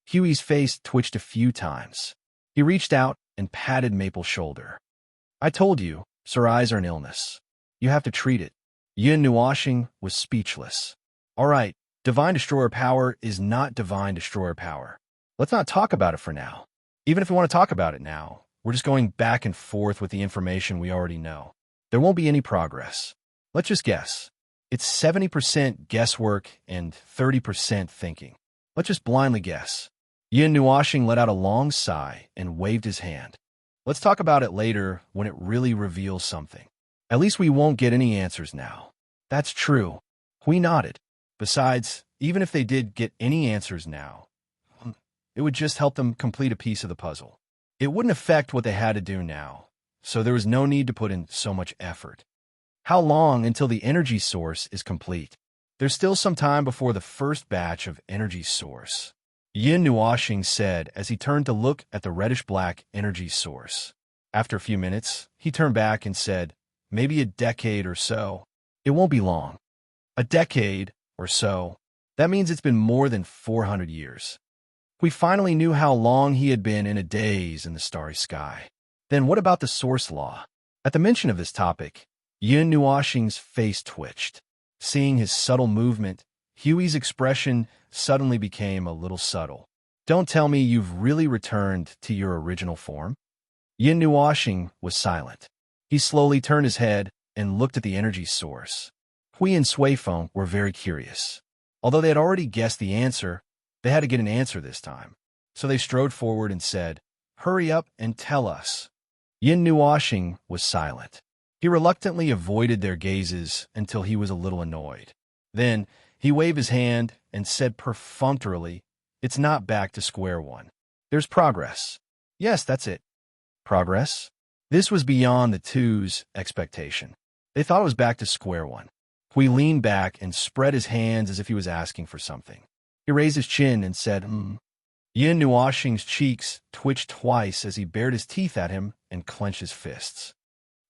Huey's face twitched a few times. He reached out and patted Maple's shoulder. I told you, sore eyes are an illness. You have to treat it. Yin Nuashing was speechless. All right, divine destroyer power is not divine destroyer power. Let's not talk about it for now. Even if we want to talk about it now, we're just going back and forth with the information we already know. There won't be any progress. Let's just guess. It's 70% guesswork and 30% thinking. Let's just blindly guess. Yin Nuashing let out a long sigh and waved his hand. Let's talk about it later when it really reveals something. At least we won't get any answers now. That's true. Hui nodded. Besides, even if they did get any answers now, it would just help them complete a piece of the puzzle. It wouldn't affect what they had to do now, so there was no need to put in so much effort. How long until the energy source is complete? There's still some time before the first batch of energy source. Yin Nuoxing said as he turned to look at the reddish-black energy source. After a few minutes, he turned back and said, maybe a decade or so. It won't be long. A decade or so. That means it's been more than 400 years. We finally knew how long he had been in a daze in the starry sky. Then what about the source law? At the mention of this topic, Yin Nuoxing's face twitched. Seeing his subtle movement, Huey's expression suddenly became a little subtle. Don't tell me you've really returned to your original form? Yin Nuoxing was silent. He slowly turned his head and looked at the energy source. Hui and Suifeng were very curious. Although they had already guessed the answer, they had to get an answer this time. So they strode forward and said, hurry up and tell us. Yin Nuoxing was silent. He reluctantly avoided their gazes until he was a little annoyed. Then he waved his hand and said perfunctorily, it's not back to square one. There's progress. Yes, that's it. Progress? This was beyond the two's expectation. They thought it was back to square one. Hui leaned back and spread his hands as if he was asking for something. He raised his chin and said, Yin Nuoxing's cheeks twitched twice as he bared his teeth at him and clenched his fists.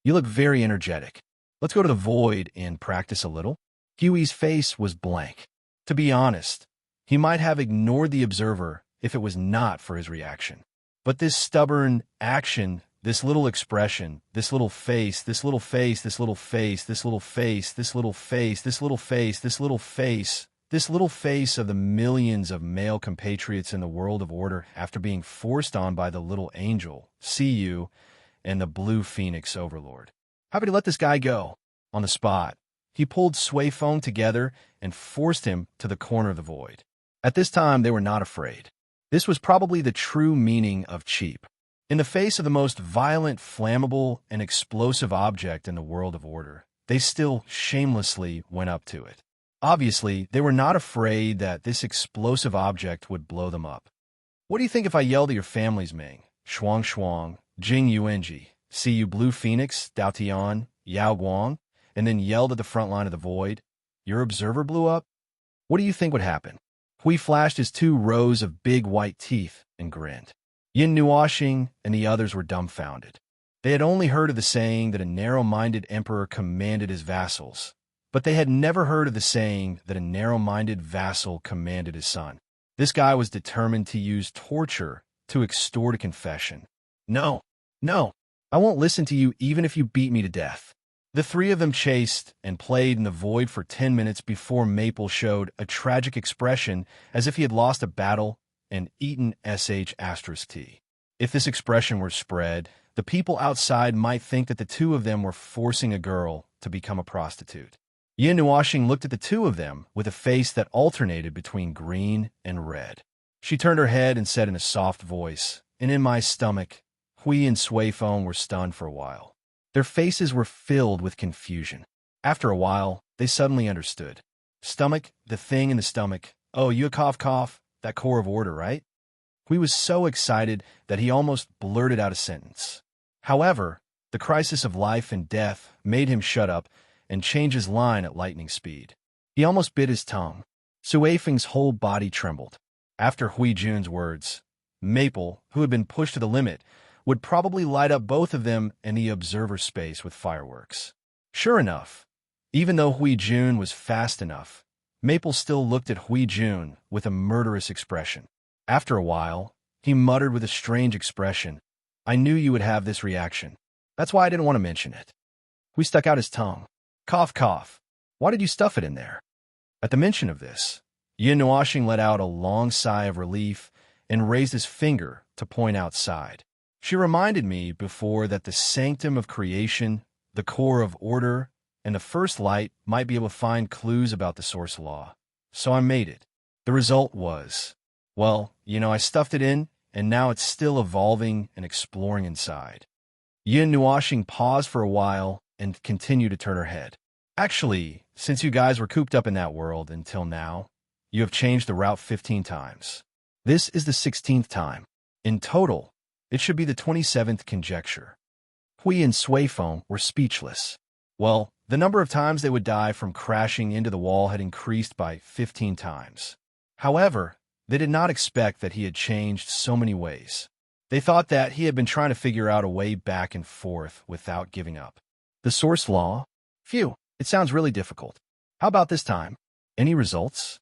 You look very energetic. Let's go to the void and practice a little. Huey's face was blank. To be honest, he might have ignored the observer if it was not for his reaction. But this stubborn action, this little expression, this little face, this little face, this little face, this little face, this little face, this little face, this little face, this little face of the millions of male compatriots in the world of order after being forced on by the little angel, CU, and the blue phoenix overlord. Happy to let this guy go. On the spot, he pulled Suifeng together and forced him to the corner of the void. At this time, they were not afraid. This was probably the true meaning of cheap. In the face of the most violent, flammable, and explosive object in the world of order, they still shamelessly went up to it. Obviously, they were not afraid that this explosive object would blow them up. What do you think if I yelled at your families, Ming? Shuang Shuang, Jing Yuanji, see you Blue Phoenix, Dao Tian, Yao Guang, and then yelled at the front line of the void? Your observer blew up? What do you think would happen? Hui flashed his 2 rows of big white teeth and grinned. Yin Nuoxing and the others were dumbfounded. They had only heard of the saying that a narrow-minded emperor commanded his vassals, but they had never heard of the saying that a narrow-minded vassal commanded his son. This guy was determined to use torture to extort a confession. No, I won't listen to you even if you beat me to death. The 3 of them chased and played in the void for 10 minutes before Maple showed a tragic expression as if he had lost a battle and eaten **T. If this expression were spread, the people outside might think that the 2 of them were forcing a girl to become a prostitute. Yin Nuoxing looked at the 2 of them with a face that alternated between green and red. She turned her head and said in a soft voice, and in my stomach, Hui and Suifeng were stunned for a while. Their faces were filled with confusion. After a while, they suddenly understood. Stomach, the thing in the stomach. Oh, you a cough, that core of order, right? Hui was so excited that he almost blurted out a sentence. However, the crisis of life and death made him shut up and change his line at lightning speed. He almost bit his tongue. Suifeng's whole body trembled. After Hui Jun's words, Maple, who had been pushed to the limit, would probably light up both of them in the observer space with fireworks. Sure enough, even though Hui Jun was fast enough, Maple still looked at Hui Jun with a murderous expression. After a while, he muttered with a strange expression, I knew you would have this reaction. That's why I didn't want to mention it. Hui stuck out his tongue. Cough. Why did you stuff it in there? At the mention of this, Yin Nuoxing let out a long sigh of relief and raised his finger to point outside. She reminded me before that the sanctum of creation, the core of order, and the first light might be able to find clues about the source law. So I made it. The result was, well, I stuffed it in, and now it's still evolving and exploring inside. Yin Nuoxing paused for a while and continued to turn her head. Actually, since you guys were cooped up in that world until now, you have changed the route 15 times. This is the 16th time. In total, it should be the 27th conjecture. Hui and Suifeng were speechless. Well, the number of times they would die from crashing into the wall had increased by 15 times. However, They did not expect that he had changed so many ways. They thought that he had been trying to figure out a way back and forth without giving up. The source law? Phew, it sounds really difficult. How about this time? Any results?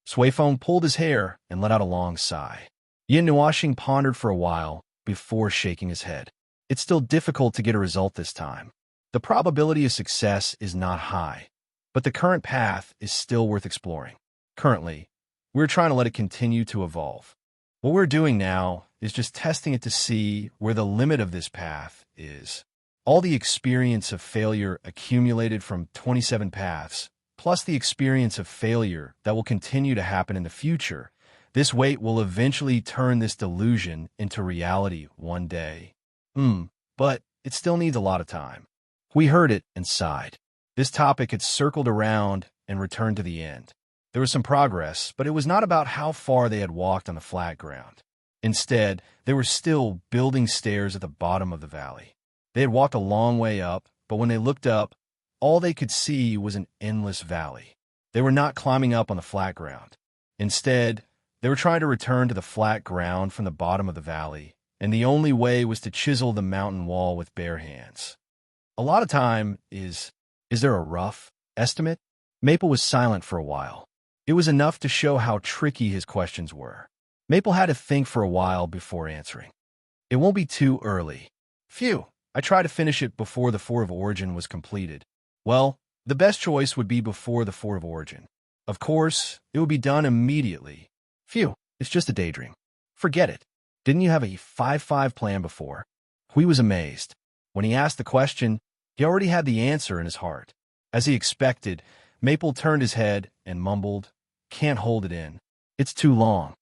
Swayphone pulled his hair and let out a long sigh. Yin Nuashing pondered for a while before shaking his head. It's still difficult to get a result this time. The probability of success is not high, but the current path is still worth exploring. Currently, we're trying to let it continue to evolve. What we're doing now is just testing it to see where the limit of this path is. All the experience of failure accumulated from 27 paths, plus the experience of failure that will continue to happen in the future, this weight will eventually turn this delusion into reality one day. But it still needs a lot of time. We heard it and sighed. This topic had circled around and returned to the end. There was some progress, but it was not about how far they had walked on the flat ground. Instead, they were still building stairs at the bottom of the valley. They had walked a long way up, but when they looked up, all they could see was an endless valley. They were not climbing up on the flat ground. Instead, they were trying to return to the flat ground from the bottom of the valley, and the only way was to chisel the mountain wall with bare hands. A lot of time is there a rough estimate? Maple was silent for a while. It was enough to show how tricky his questions were. Maple had to think for a while before answering. It won't be too early. Phew, I tried to finish it before the Four of Origin was completed. Well, the best choice would be before the Four of Origin. Of course, it would be done immediately. Phew, it's just a daydream. Forget it. Didn't you have a 5-5 plan before? Hui was amazed. When he asked the question, he already had the answer in his heart. As he expected, Maple turned his head and mumbled, "Can't hold it in. It's too long."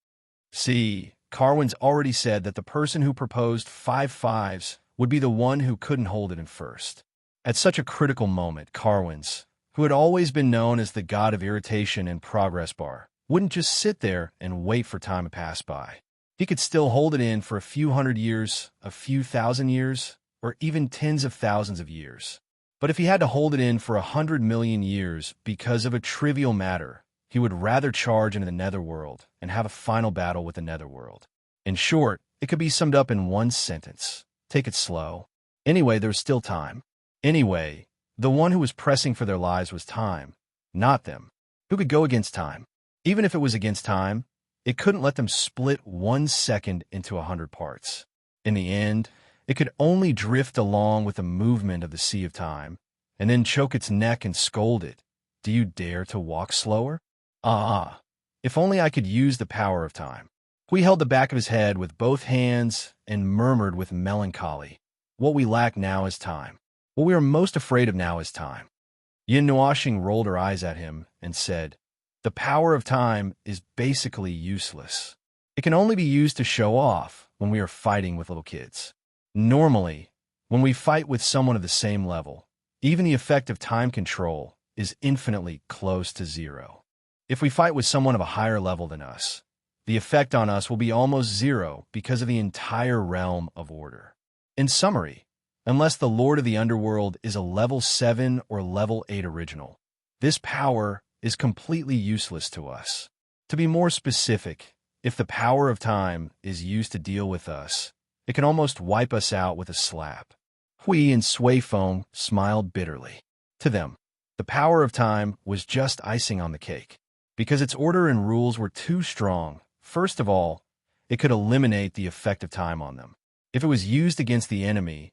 See, Carwin's already said that the person who proposed 5-5s would be the one who couldn't hold it in first. At such a critical moment, Carwin's, who had always been known as the god of irritation and progress bar, wouldn't just sit there and wait for time to pass by. He could still hold it in for a few hundred years, a few thousand years, or even tens of thousands of years. But if he had to hold it in for 100 million years because of a trivial matter, he would rather charge into the Netherworld and have a final battle with the Netherworld. In short, it could be summed up in one sentence. Take it slow. Anyway, there was still time. Anyway, the one who was pressing for their lives was time, not them. Who could go against time? Even if it was against time, it couldn't let them split 1 second into 100 parts. In the end, it could only drift along with the movement of the sea of time, and then choke its neck and scold it. Do you dare to walk slower? If only I could use the power of time. Hui held the back of his head with both hands and murmured with melancholy, "What we lack now is time. What we are most afraid of now is time." Yin Nuashing rolled her eyes at him and said, "The power of time is basically useless. It can only be used to show off when we are fighting with little kids. Normally, when we fight with someone of the same level, even the effect of time control is infinitely close to zero. If we fight with someone of a higher level than us, the effect on us will be almost zero because of the entire realm of order. In summary, unless the Lord of the Underworld is a level 7 or level 8 original, this power is completely useless to us. To be more specific, if the power of time is used to deal with us, it can almost wipe us out with a slap." Hui and Swayphone smiled bitterly. To them, the power of time was just icing on the cake. Because its order and rules were too strong, first of all, it could eliminate the effect of time on them. If it was used against the enemy,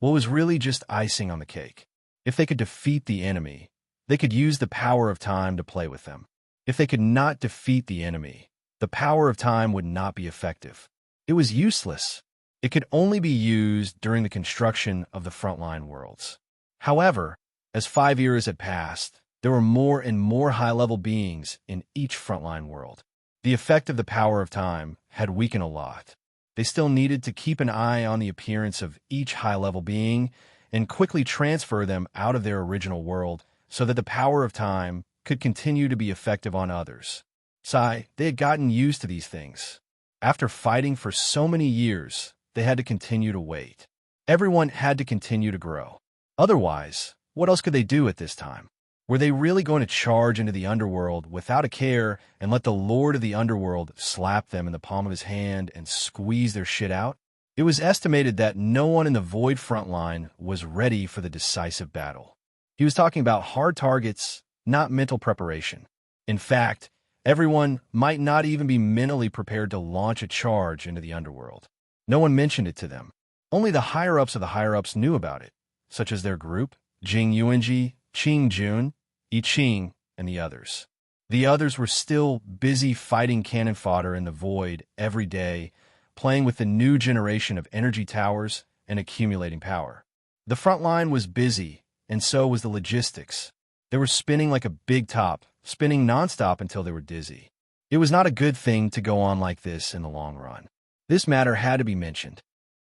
well, it was really just icing on the cake. If they could defeat the enemy, they could use the power of time to play with them. If they could not defeat the enemy, the power of time would not be effective. It was useless. It could only be used during the construction of the frontline worlds. However, as 5 years had passed, there were more and more high-level beings in each frontline world. The effect of the power of time had weakened a lot. They still needed to keep an eye on the appearance of each high-level being and quickly transfer them out of their original world so that the power of time could continue to be effective on others. They had gotten used to these things. After fighting for so many years, they had to continue to wait. Everyone had to continue to grow. Otherwise, what else could they do at this time? Were they really going to charge into the underworld without a care and let the Lord of the Underworld slap them in the palm of his hand and squeeze their shit out? It was estimated that no one in the Void front line was ready for the decisive battle. He was talking about hard targets, not mental preparation. In fact, everyone might not even be mentally prepared to launch a charge into the underworld. No one mentioned it to them. Only the higher-ups of the higher-ups knew about it, such as their group, Jing Yuanji, Qing Jun, I Ching, and the others. The others were still busy fighting cannon fodder in the void every day, playing with the new generation of energy towers and accumulating power. The front line was busy, and so was the logistics. They were spinning like a big top, spinning nonstop until they were dizzy. It was not a good thing to go on like this in the long run. This matter had to be mentioned.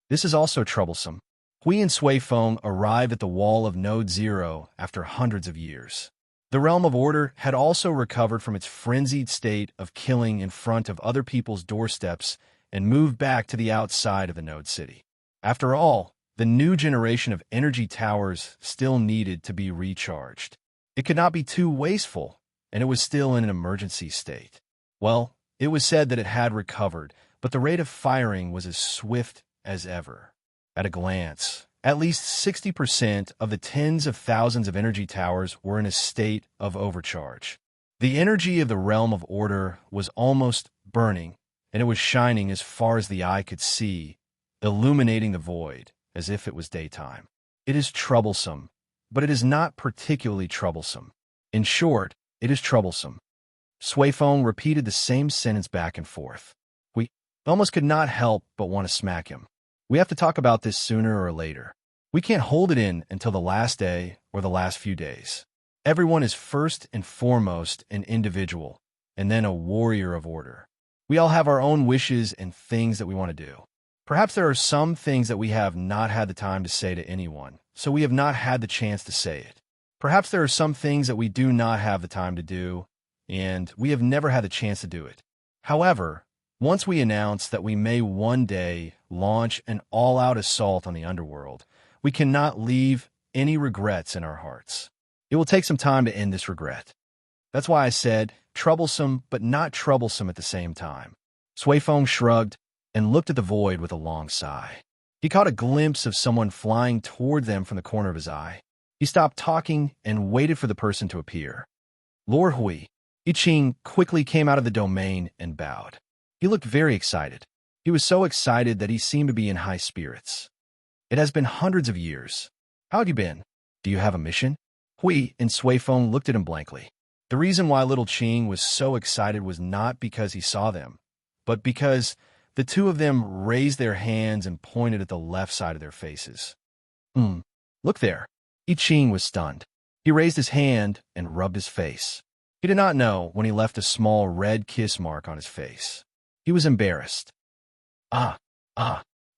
This is also troublesome. Hui and Sui Feng arrived at the wall of Node Zero after hundreds of years. The Realm of Order had also recovered from its frenzied state of killing in front of other people's doorsteps and moved back to the outside of the Node City. After all, the new generation of energy towers still needed to be recharged. It could not be too wasteful, and it was still in an emergency state. Well, it was said that it had recovered, but the rate of firing was as swift as ever. At a glance, at least 60% of the tens of thousands of energy towers were in a state of overcharge. The energy of the Realm of Order was almost burning, and it was shining as far as the eye could see, illuminating the void as if it was daytime. It is troublesome, but it is not particularly troublesome. In short, it is troublesome. Sui Feng repeated the same sentence back and forth. We almost could not help but want to smack him. We have to talk about this sooner or later. We can't hold it in until the last day or the last few days. Everyone is first and foremost an individual, and then a warrior of order. We all have our own wishes and things that we want to do. Perhaps there are some things that we have not had the time to say to anyone, so we have not had the chance to say it. Perhaps there are some things that we do not have the time to do, and we have never had the chance to do it. However, once we announce that we may one day launch an all-out assault on the underworld, we cannot leave any regrets in our hearts. It will take some time to end this regret. That's why I said troublesome, but not troublesome at the same time. Sui Feng shrugged and looked at the void with a long sigh. He caught a glimpse of someone flying toward them from the corner of his eye. He stopped talking and waited for the person to appear. Lord Hui. I Ching quickly came out of the domain and bowed. He looked very excited. He was so excited that he seemed to be in high spirits. It has been hundreds of years. How have you been? Do you have a mission? Hui and Sui Feng looked at him blankly. The reason why little Qing was so excited was not because he saw them, but because the two of them raised their hands and pointed at the left side of their faces. Look there. I Ching was stunned. He raised his hand and rubbed his face. He did not know when he left a small red kiss mark on his face. He was embarrassed.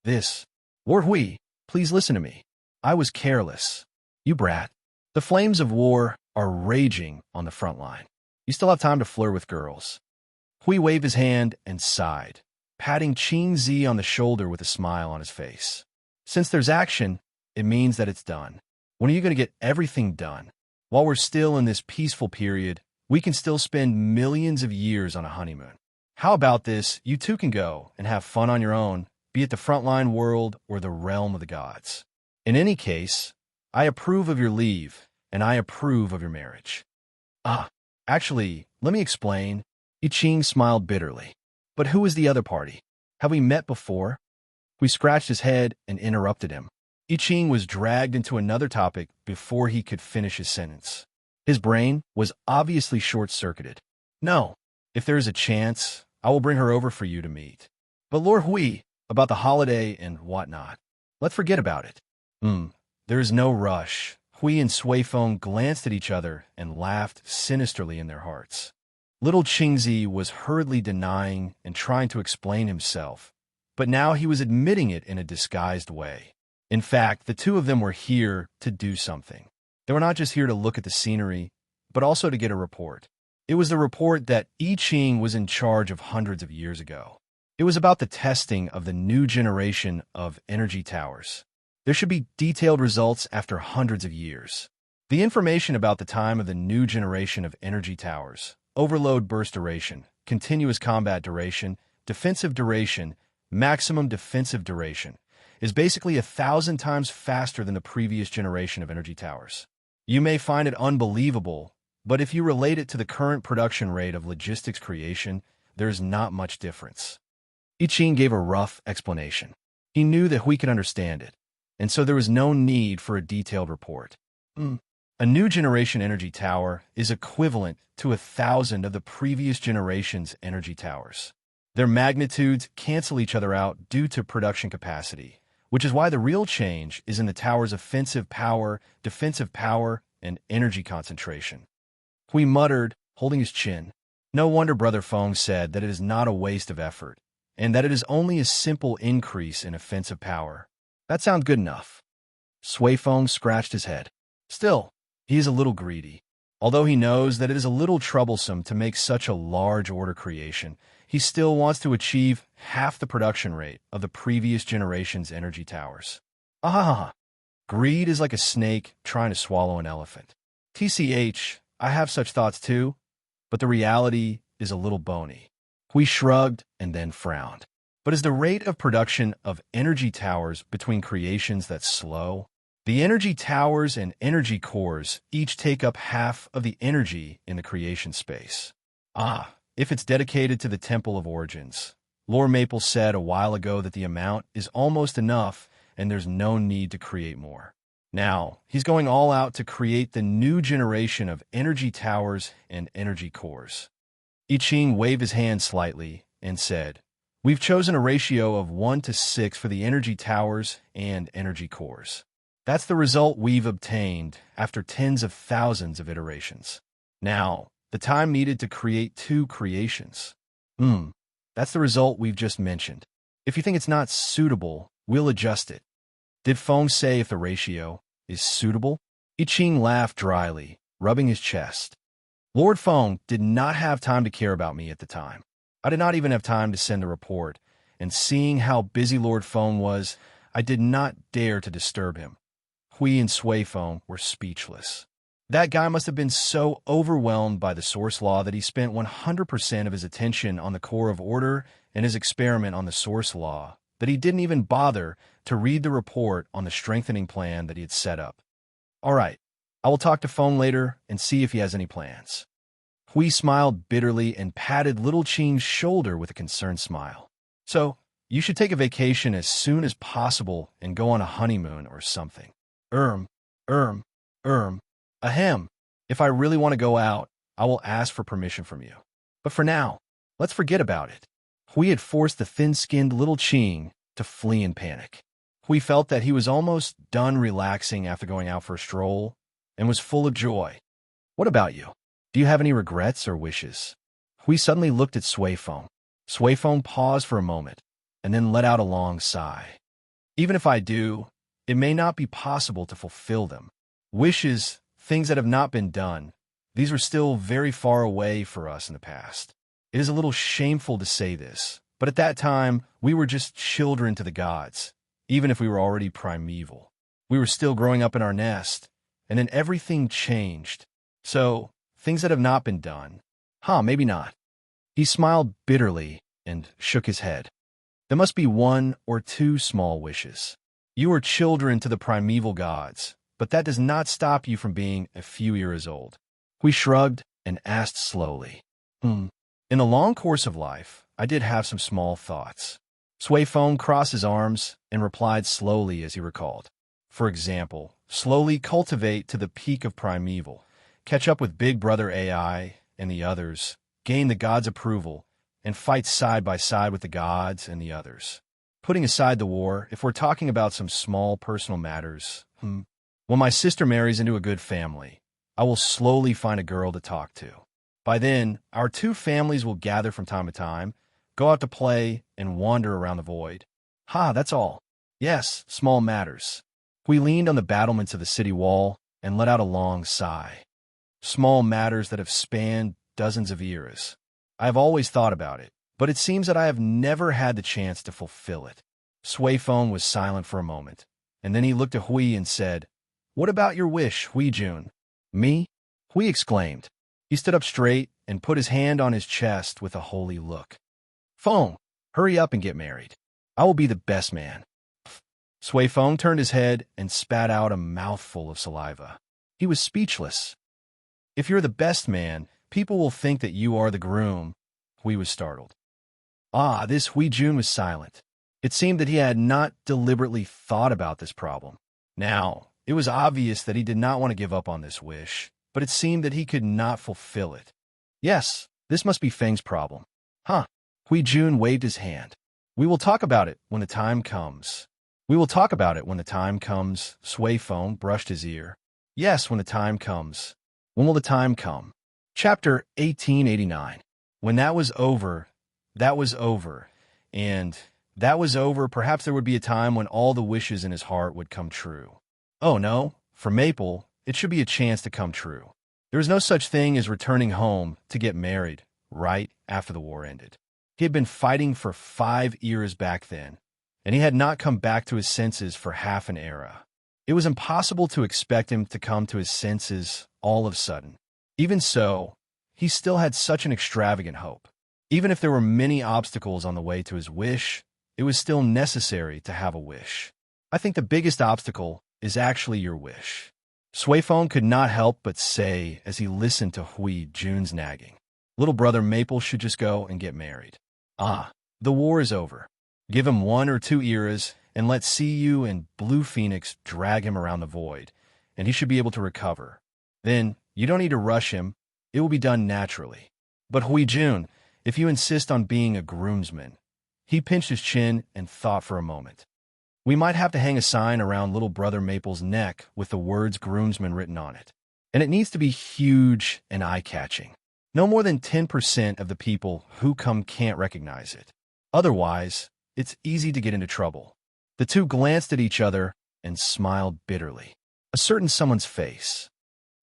This. Lord Hui, please listen to me. I was careless. You brat. The flames of war are raging on the front line. You still have time to flirt with girls. Hui waved his hand and sighed, patting Qing Zi on the shoulder with a smile on his face. Since there's action, it means that it's done. When are you going to get everything done? While we're still in this peaceful period, we can still spend millions of years on a honeymoon. How about this? You two can go and have fun on your own, be it the frontline world or the realm of the gods. In any case, I approve of your leave, and I approve of your marriage. Actually, let me explain. I Ching smiled bitterly. But who is the other party? Have we met before? We scratched his head and interrupted him. I Ching was dragged into another topic before he could finish his sentence. His brain was obviously short-circuited. No, if there is a chance, I will bring her over for you to meet. But Lord Hui, about the holiday and whatnot, let's forget about it. There is no rush. Hui and Sui Feng glanced at each other and laughed sinisterly in their hearts. Little Qingzi was hurriedly denying and trying to explain himself, but now he was admitting it in a disguised way. In fact, the two of them were here to do something. They were not just here to look at the scenery, but also to get a report. It was the report that I Ching was in charge of hundreds of years ago. It was about the testing of the new generation of energy towers. There should be detailed results after hundreds of years. The information about the time of the new generation of energy towers, overload burst duration, continuous combat duration, defensive duration, maximum defensive duration, is basically 1,000 times faster than the previous generation of energy towers. You may find it unbelievable, but if you relate it to the current production rate of logistics creation, there's not much difference. I Ching gave a rough explanation. He knew that we could understand it, and so there was no need for a detailed report. A new generation energy tower is equivalent to 1,000 of the previous generation's energy towers. Their magnitudes cancel each other out due to production capacity, which is why the real change is in the tower's offensive power, defensive power, and energy concentration. Hui muttered, holding his chin. No wonder Brother Feng said that it is not a waste of effort, and that it is only a simple increase in offensive power. That sounds good enough. Sui Feng scratched his head. Still, he is a little greedy. Although he knows that it is a little troublesome to make such a large order creation, he still wants to achieve half the production rate of the previous generation's energy towers. Ah, greed is like a snake trying to swallow an elephant. TCH, I have such thoughts too, but the reality is a little bony. We shrugged and then frowned. But is the rate of production of energy towers between creations that slow? The energy towers and energy cores each take up half of the energy in the creation space. If it's dedicated to the Temple of Origins. Lord Maple said a while ago that the amount is almost enough and there's no need to create more. Now, he's going all out to create the new generation of energy towers and energy cores. I Ching waved his hand slightly and said, "We've chosen a ratio of 1:6 for the energy towers and energy cores. That's the result we've obtained after tens of thousands of iterations. Now, the time needed to create 2 creations. That's the result we've just mentioned. If you think it's not suitable, we'll adjust it." Did Feng say if the ratio is suitable? I Ching laughed dryly, rubbing his chest. Lord Feng did not have time to care about me at the time. I did not even have time to send the report, and seeing how busy Lord Feng was, I did not dare to disturb him. Hui and Sui Feng were speechless. That guy must have been so overwhelmed by the source law that he spent 100% of his attention on the core of order and his experiment on the source law, that he didn't even bother to read the report on the strengthening plan that he had set up. All right, I will talk to Feng later and see if he has any plans. Hui smiled bitterly and patted Little Ching's shoulder with a concerned smile. So, you should take a vacation as soon as possible and go on a honeymoon or something. Ahem. If I really want to go out, I will ask for permission from you. But for now, let's forget about it. Hui had forced the thin-skinned Little Ching to flee in panic. Hui felt that he was almost done relaxing after going out for a stroll and was full of joy. What about you? Do you have any regrets or wishes? Hui suddenly looked at Sui Feng. Sui Feng paused for a moment and then let out a long sigh. Even if I do, it may not be possible to fulfill them. Wishes, things that have not been done, these were still very far away for us in the past. It is a little shameful to say this, but at that time, we were just children to the gods, even if we were already primeval. We were still growing up in our nest, and then everything changed. So, things that have not been done, maybe not. He smiled bitterly and shook his head. There must be 1 or 2 small wishes. You are children to the primeval gods, but that does not stop you from being a few years old. We shrugged and asked slowly. In the long course of life, I did have some small thoughts. Sui Feng crossed his arms and replied slowly as he recalled. For example, slowly cultivate to the peak of primeval, catch up with Big Brother AI and the others, gain the gods' approval, and fight side by side with the gods and the others. Putting aside the war, if we're talking about some small personal matters, when my sister marries into a good family, I will slowly find a girl to talk to. By then, our 2 families will gather from time to time, go out to play, and wander around the void. That's all. Yes, small matters. We leaned on the battlements of the city wall and let out a long sigh. Small matters that have spanned dozens of years. I have always thought about it, but it seems that I have never had the chance to fulfill it. Sui Feng was silent for a moment, and then he looked at Hui and said, "What about your wish, Hui Jun? Me? Hui exclaimed. He stood up straight and put his hand on his chest with a holy look. Feng, hurry up and get married. I will be the best man. Sui Feng turned his head and spat out a mouthful of saliva. He was speechless. If you're the best man, people will think that you are the groom. Hui was startled. This Hui Jun was silent. It seemed that he had not deliberately thought about this problem. Now, it was obvious that he did not want to give up on this wish, but it seemed that he could not fulfill it. Yes, this must be Feng's problem. Hui Jun waved his hand. We will talk about it when the time comes. We will talk about it when the time comes. Sui Feng brushed his ear. Yes, when the time comes. When will the time come? Chapter 1889. When that was over, and that was over, perhaps there would be a time when all the wishes in his heart would come true. Oh no, for Maple, it should be a chance to come true. There was no such thing as returning home to get married right after the war ended. He had been fighting for 5 years back then, and he had not come back to his senses for half an era. It was impossible to expect him to come to his senses all of a sudden. Even so, he still had such an extravagant hope. Even if there were many obstacles on the way to his wish, it was still necessary to have a wish. I think the biggest obstacle is actually your wish. Sui Feng could not help but say as he listened to Hui Jun's nagging. Little brother Maple should just go and get married. The war is over. Give him 1 or 2 eras, and let See-You and Blue Phoenix drag him around the void, and he should be able to recover. Then, you don't need to rush him. It will be done naturally. But Hui Jun, if you insist on being a groomsman. He pinched his chin and thought for a moment. We might have to hang a sign around little brother Maple's neck with the words groomsman written on it. And it needs to be huge and eye-catching. No more than 10% of the people who come can't recognize it. Otherwise, it's easy to get into trouble. The two glanced at each other and smiled bitterly. A certain someone's face.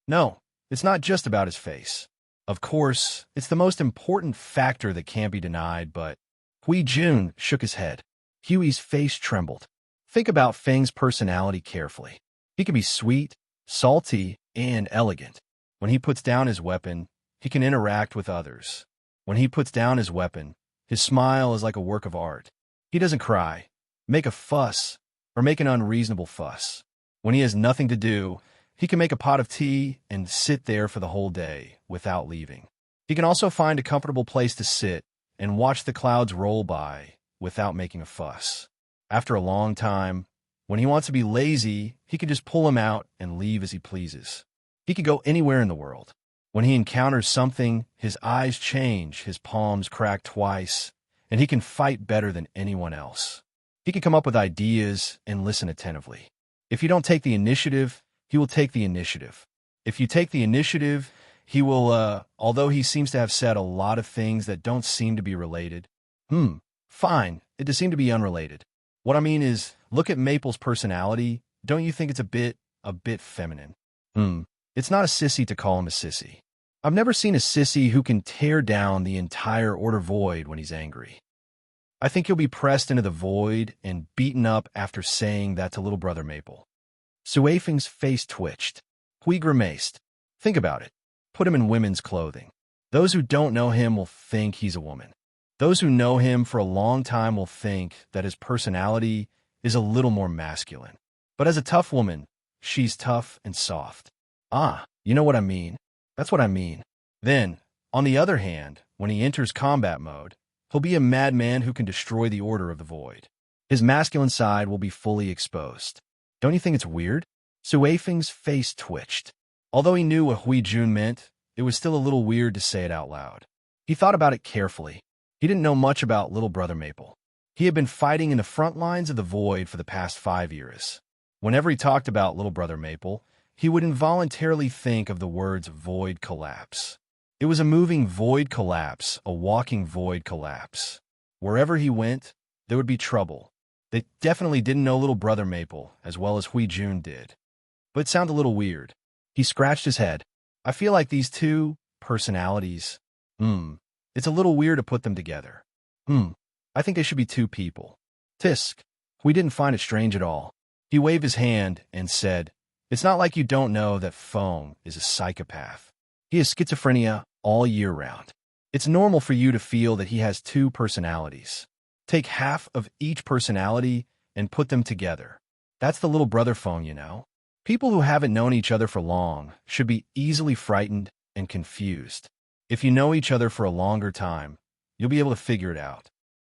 No, it's not just about his face. Of course, it's the most important factor that can't be denied, but Hui Jun shook his head. Huey's face trembled. Think about Feng's personality carefully. He can be sweet, salty, and elegant. When he puts down his weapon, he can interact with others. When he puts down his weapon, his smile is like a work of art. He doesn't cry, make a fuss, or make an unreasonable fuss. When he has nothing to do, he can make a pot of tea and sit there for the whole day without leaving. He can also find a comfortable place to sit and watch the clouds roll by without making a fuss. After a long time, when he wants to be lazy, he can just pull him out and leave as he pleases. He can go anywhere in the world. When he encounters something, his eyes change, his palms crack twice, and he can fight better than anyone else. He can come up with ideas and listen attentively. If you don't take the initiative, he will take the initiative. If you take the initiative, he will, although he seems to have said a lot of things that don't seem to be related. Fine, it does seem to be unrelated. What I mean is, look at Maple's personality. Don't you think it's a bit feminine? It's not a sissy to call him a sissy. I've never seen a sissy who can tear down the entire Order Void when he's angry. I think he'll be pressed into the void and beaten up after saying that to little brother Maple. Sui Feng's face twitched. Hui grimaced. Think about it. Put him in women's clothing. Those who don't know him will think he's a woman. Those who know him for a long time will think that his personality is a little more masculine. But as a tough woman, she's tough and soft. You know what I mean? That's what I mean. Then, on the other hand, when he enters combat mode, he'll be a madman who can destroy the Order of the Void. His masculine side will be fully exposed. Don't you think it's weird? Sui Feng's face twitched. Although he knew what Hui Jun meant, it was still a little weird to say it out loud. He thought about it carefully. He didn't know much about little brother Maple. He had been fighting in the front lines of the Void for the past 5 years. Whenever he talked about little brother Maple, he would involuntarily think of the words void collapse. It was a moving void collapse, a walking void collapse. Wherever he went, there would be trouble. They definitely didn't know little brother Maple as well as Hui Jun did. But it sounded a little weird. He scratched his head. I feel like these two personalities, it's a little weird to put them together. I think they should be 2 people. Tisk. Hui didn't find it strange at all. He waved his hand and said, It's not like you don't know that Feng is a psychopath. He has schizophrenia all year round. It's normal for you to feel that he has two personalities. Take half of each personality and put them together. That's the little brother Feng, you know. People who haven't known each other for long should be easily frightened and confused. If you know each other for a longer time, you'll be able to figure it out.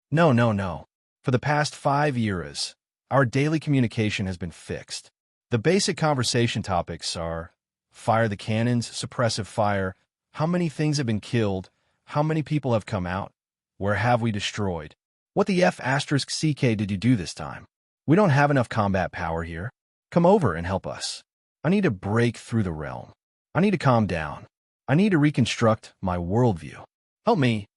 No, no, no. For the past 5 years, our daily communication has been fixed. The basic conversation topics are fire the cannons, suppressive fire, how many things have been killed, how many people have come out, where have we destroyed. What the F***ck did you do this time? We don't have enough combat power here. Come over and help us. I need to break through the realm. I need to calm down. I need to reconstruct my worldview. Help me.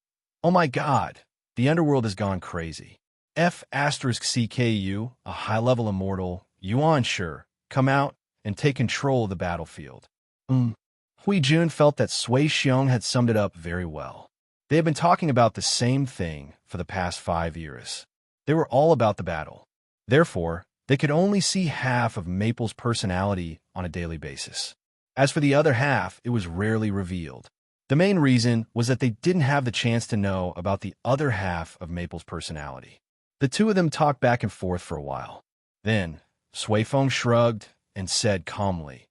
Oh my God, the underworld has gone crazy. F***CKU, a high-level immortal, Yuan sure, come out and take control of the battlefield. Hui Jun felt that Sui Xiong had summed it up very well. They had been talking about the same thing for the past 5 years. They were all about the battle. Therefore, they could only see half of Maple's personality on a daily basis. As for the other half, it was rarely revealed. The main reason was that they didn't have the chance to know about the other half of Maple's personality. The two of them talked back and forth for a while. Then, Sui Feng shrugged and said calmly,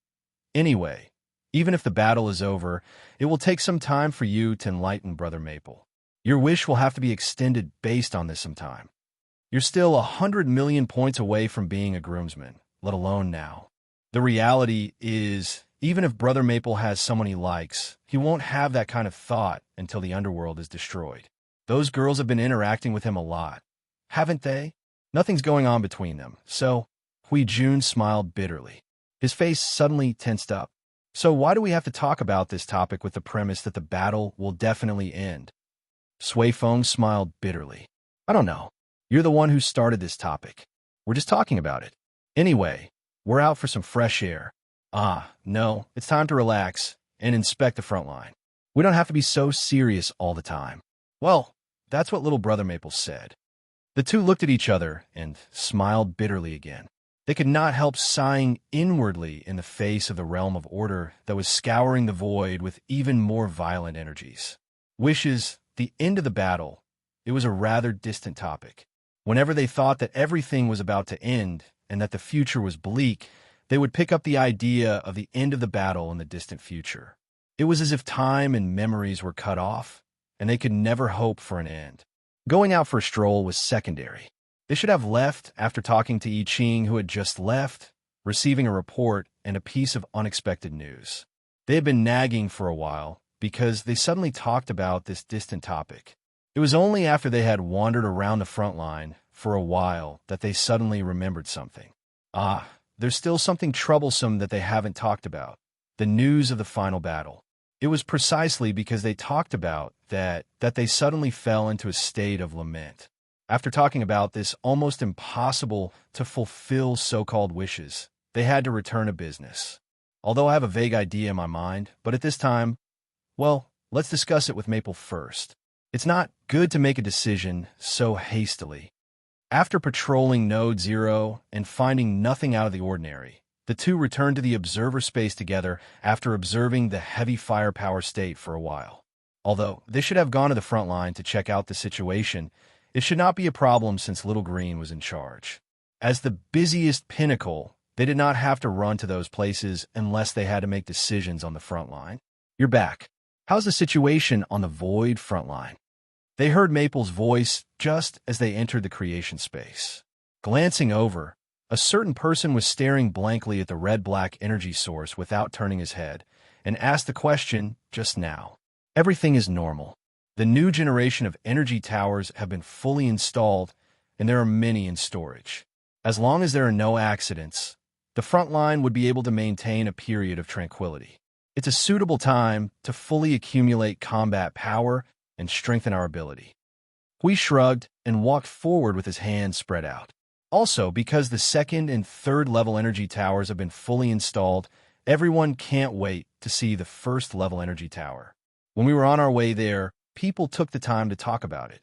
"Anyway, even if the battle is over, it will take some time for you to enlighten Brother Maple. Your wish will have to be extended based on this some time. You're still 100 million points away from being a groomsman, let alone now. The reality is, even if Brother Maple has someone he likes, he won't have that kind of thought until the underworld is destroyed. Those girls have been interacting with him a lot, haven't they? Nothing's going on between them, so..." Hui Jun smiled bitterly. His face suddenly tensed up. "So why do we have to talk about this topic with the premise that the battle will definitely end?" Sui Feng smiled bitterly. "I don't know. You're the one who started this topic. We're just talking about it. Anyway, we're out for some fresh air. No, it's time to relax and inspect the front line. We don't have to be so serious all the time." "Well, that's what little Brother Maple said." The two looked at each other and smiled bitterly again. They could not help sighing inwardly in the face of the realm of order that was scouring the void with even more violent energies. Wishes, the end of the battle, it was a rather distant topic. Whenever they thought that everything was about to end and that the future was bleak, they would pick up the idea of the end of the battle in the distant future. It was as if time and memories were cut off, and they could never hope for an end. Going out for a stroll was secondary. They should have left after talking to I Ching, who had just left, receiving a report and a piece of unexpected news. They had been nagging for a while because they suddenly talked about this distant topic. It was only after they had wandered around the front line for a while that they suddenly remembered something. There's still something troublesome that they haven't talked about. The news of the final battle. It was precisely because they talked about that they suddenly fell into a state of lament. After talking about this almost impossible to fulfill so-called wishes, they had to return to business. Although I have a vague idea in my mind, but at this time, well, let's discuss it with Maple first. It's not good to make a decision so hastily. After patrolling Node 0 and finding nothing out of the ordinary, the two returned to the observer space together after observing the heavy firepower state for a while. Although they should have gone to the front line to check out the situation, it should not be a problem since Little Green was in charge. As the busiest pinnacle, they did not have to run to those places unless they had to make decisions on the front line. "You're back. How's the situation on the Void front line?" They heard Maple's voice just as they entered the creation space. Glancing over, a certain person was staring blankly at the red-black energy source without turning his head, and asked the question just now. "Everything is normal. The new generation of energy towers have been fully installed, and there are many in storage. As long as there are no accidents, the front line would be able to maintain a period of tranquility. It's a suitable time to fully accumulate combat power and strengthen our ability." Hui shrugged and walked forward with his hands spread out. Also, because the second and third level energy towers have been fully installed, everyone can't wait to see the first level energy tower. When we were on our way there, people took the time to talk about it.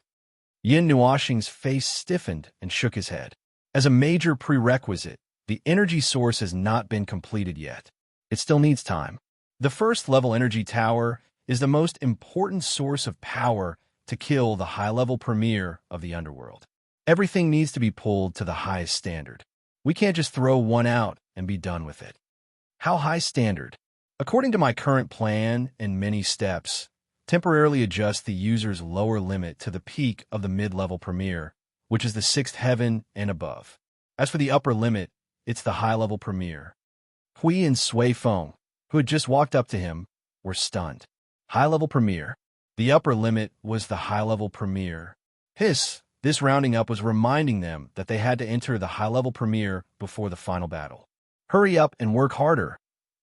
Yin Nuoxing's face stiffened and shook his head. As a major prerequisite, The energy source has not been completed yet. It still needs time. The first level energy tower is the most important source of power to kill the high-level premier of the underworld. Everything needs to be pulled to the highest standard. We can't just throw one out and be done with it. How high standard? According to my current plan and many steps, temporarily adjust the user's lower limit to the peak of the mid-level premier, which is the 6th heaven and above. As for the upper limit, it's the high-level premier. Hui and Sui Feng, who had just walked up to him, were stunned. High-level premier. The upper limit was the high-level premier. This rounding up was reminding them that they had to enter the high-level premier before the final battle. Hurry up and work harder,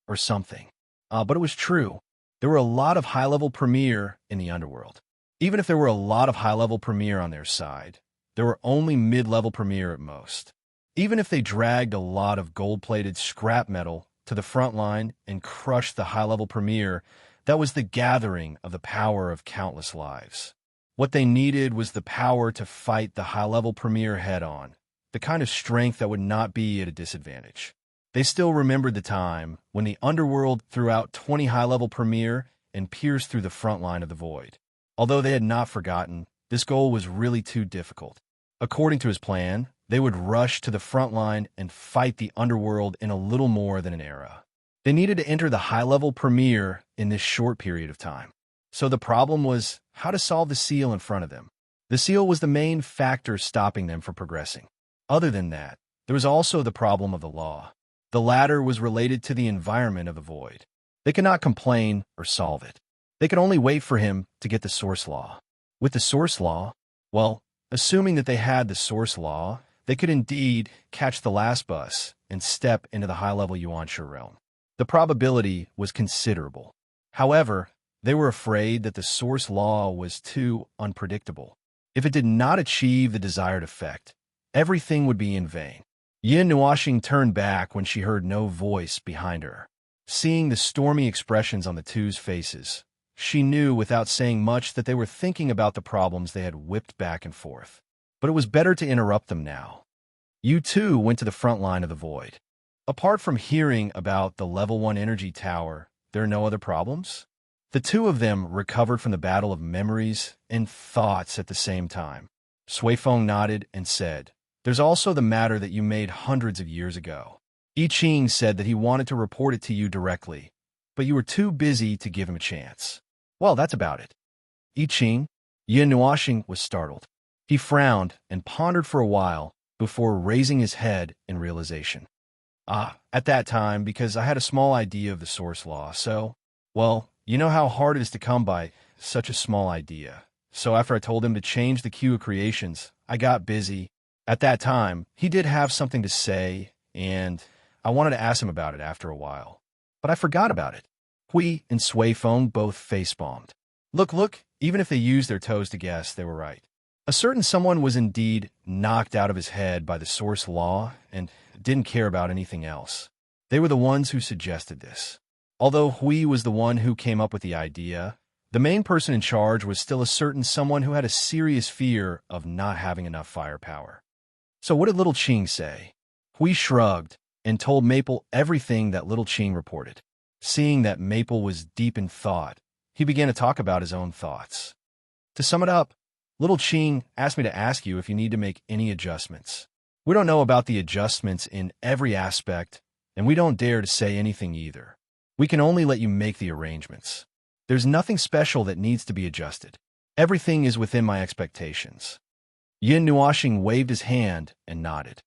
or something. But it was true. There were a lot of high-level premier in the underworld. Even if there were a lot of high-level premier on their side, there were only mid-level premier at most. Even if they dragged a lot of gold-plated scrap metal to the front line and crushed the high-level premier, that was the gathering of the power of countless lives. What they needed was the power to fight the high-level premier head-on, the kind of strength that would not be at a disadvantage. They still remembered the time when the underworld threw out 20 high-level premier and pierced through the front line of the void. Although they had not forgotten, this goal was really too difficult. According to his plan, they would rush to the front line and fight the underworld in a little more than an era. They needed to enter the high-level premier in this short period of time. So the problem was how to solve the seal in front of them. The seal was the main factor stopping them from progressing. Other than that, there was also the problem of the law. The latter was related to the environment of the void. They could not complain or solve it. They could only wait for him to get the source law. With the source law, well, assuming that they had the source law, they could indeed catch the last bus and step into the high-level Yuanshu realm. The probability was considerable. However, they were afraid that the source law was too unpredictable. If it did not achieve the desired effect, everything would be in vain. Yin Nuoxing turned back when she heard no voice behind her. Seeing the stormy expressions on the two's faces, she knew without saying much that they were thinking about the problems they had whipped back and forth. But it was better to interrupt them now. You too went to the front line of the void. Apart from hearing about the level 1 energy tower, there are no other problems? The two of them recovered from the battle of memories and thoughts at the same time. Sui Feng nodded and said, "There's also the matter that you made hundreds of years ago. I Ching said that he wanted to report it to you directly, but you were too busy to give him a chance. Well, that's about it." I Ching? Yin Nuoxing was startled. He frowned and pondered for a while before raising his head in realization. At that time, because I had a small idea of the source law, so, well, you know how hard it is to come by such a small idea. So after I told him to change the queue of creations, I got busy. At that time, he did have something to say, and I wanted to ask him about it after a while. But I forgot about it. Hui and Sui Feng both face-bombed. Look, even if they used their toes to guess, they were right. A certain someone was indeed knocked out of his head by the source law and didn't care about anything else. They were the ones who suggested this. Although Hui was the one who came up with the idea, the main person in charge was still a certain someone who had a serious fear of not having enough firepower. So what did Little Ching say? Hui shrugged and told Maple everything that Little Ching reported. Seeing that Maple was deep in thought, he began to talk about his own thoughts. To sum it up, Little Ching asked me to ask you if you need to make any adjustments. We don't know about the adjustments in every aspect, and we don't dare to say anything either. We can only let you make the arrangements. There's nothing special that needs to be adjusted. Everything is within my expectations. Yin Nuoxing waved his hand and nodded.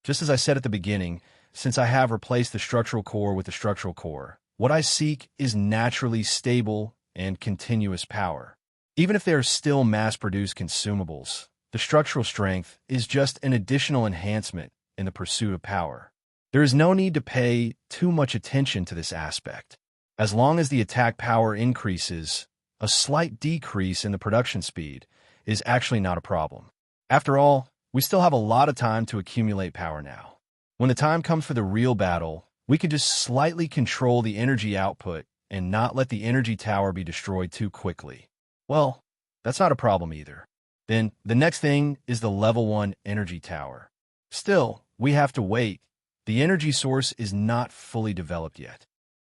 Just as I said at the beginning, since I have replaced the structural core with the structural core, what I seek is naturally stable and continuous power. Even if they are still mass-produced consumables, the structural strength is just an additional enhancement in the pursuit of power. There is no need to pay too much attention to this aspect. As long as the attack power increases, a slight decrease in the production speed is actually not a problem. After all, we still have a lot of time to accumulate power now. When the time comes for the real battle, we can just slightly control the energy output and not let the energy tower be destroyed too quickly. Well, that's not a problem either. Then the next thing is the level 1 energy tower. Still, we have to wait, the energy source is not fully developed yet.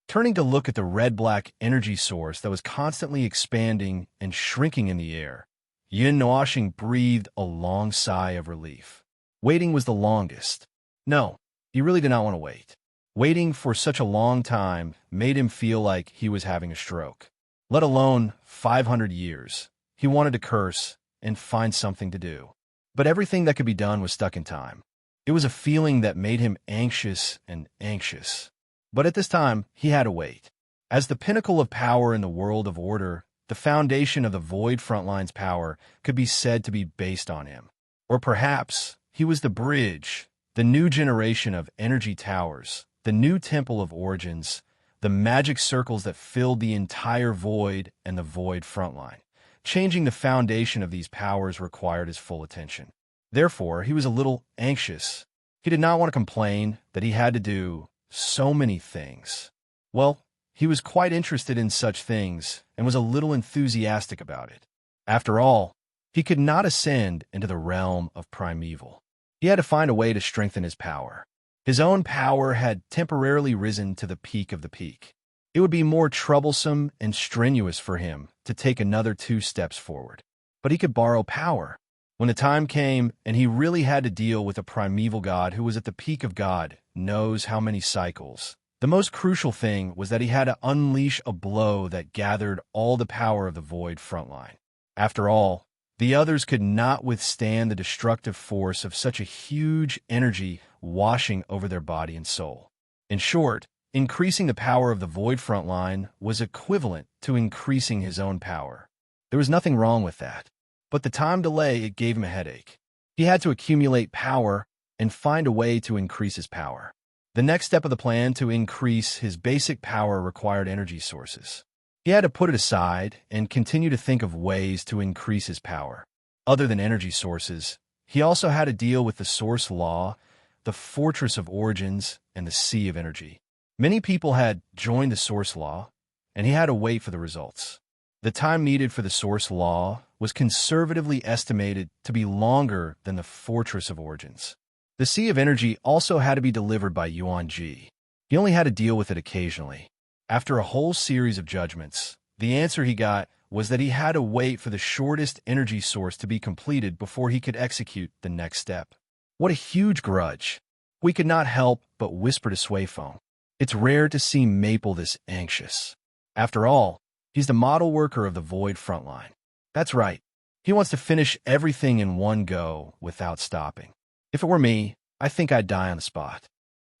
Turning to look at the red-black energy source that was constantly expanding and shrinking in the air, Yin Noashing breathed a long sigh of relief. Waiting was the longest. No, he really did not want to wait. Waiting for such a long time made him feel like he was having a stroke. Let alone 500 years. He wanted to curse and find something to do. But everything that could be done was stuck in time. It was a feeling that made him anxious and anxious. But at this time, he had to wait. As the pinnacle of power in the world of order, the foundation of the Void Frontline's power could be said to be based on him. Or perhaps he was the bridge, the new generation of energy towers, the new temple of origins, the magic circles that filled the entire Void and the Void Frontline. Changing the foundation of these powers required his full attention. Therefore, he was a little anxious. He did not want to complain that he had to do so many things. Well, he was quite interested in such things and was a little enthusiastic about it. After all, he could not ascend into the realm of primeval. He had to find a way to strengthen his power. His own power had temporarily risen to the peak of the peak. It would be more troublesome and strenuous for him to take another 2 steps forward. But he could borrow power. When the time came and he really had to deal with a primeval god who was at the peak of God knows how many cycles, the most crucial thing was that he had to unleash a blow that gathered all the power of the Void Frontline. After all, the others could not withstand the destructive force of such a huge energy washing over their body and soul. In short, increasing the power of the Void Frontline was equivalent to increasing his own power. There was nothing wrong with that. But the time delay, it gave him a headache. He had to accumulate power and find a way to increase his power. The next step of the plan to increase his basic power required energy sources. He had to put it aside and continue to think of ways to increase his power. Other than energy sources, he also had to deal with the source law, the fortress of origins, and the sea of energy. Many people had joined the source law, and he had to wait for the results. The time needed for the source law was conservatively estimated to be longer than the fortress of origins. The sea of energy also had to be delivered by Yuan Ji. He only had to deal with it occasionally. After a whole series of judgments, the answer he got was that he had to wait for the shortest energy source to be completed before he could execute the next step. What a huge grudge! We could not help but whisper to Suifeng. It's rare to see Maple this anxious. After all, he's the model worker of the Void Frontline. That's right. He wants to finish everything in one go without stopping. If it were me, I think I'd die on the spot.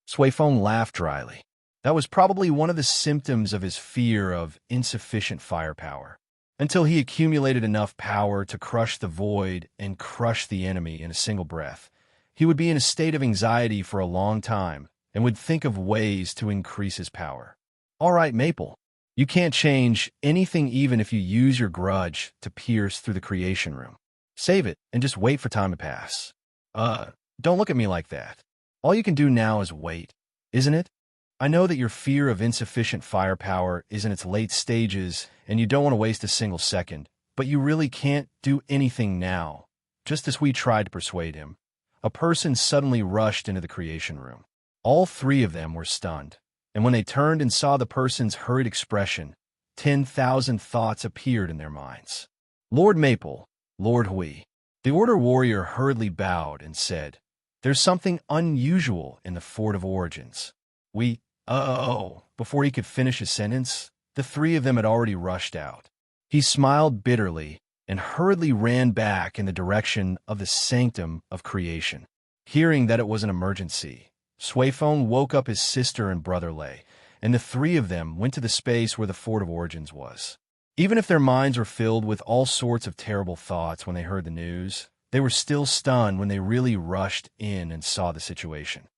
Suifeng laughed dryly. That was probably one of the symptoms of his fear of insufficient firepower. Until he accumulated enough power to crush the void and crush the enemy in a single breath, he would be in a state of anxiety for a long time and would think of ways to increase his power. All right, Maple. You can't change anything even if you use your grudge to pierce through the creation room. Save it and just wait for time to pass. Don't look at me like that. All you can do now is wait, isn't it? I know that your fear of insufficient firepower is in its late stages and you don't want to waste a single second, but you really can't do anything now. Just as we tried to persuade him, a person suddenly rushed into the creation room. All 3 of them were stunned. And when they turned and saw the person's hurried expression, 10,000 thoughts appeared in their minds. Lord Maple, Lord Hui. The Order warrior hurriedly bowed and said, "There's something unusual in the Fort of Origins. Before he could finish his sentence, the 3 of them had already rushed out. He smiled bitterly and hurriedly ran back in the direction of the sanctum of creation. Hearing that it was an emergency, Suifeng woke up his sister and brother Lei, and the 3 of them went to the space where the Fort of Origins was. Even if their minds were filled with all sorts of terrible thoughts when they heard the news, they were still stunned when they really rushed in and saw the situation.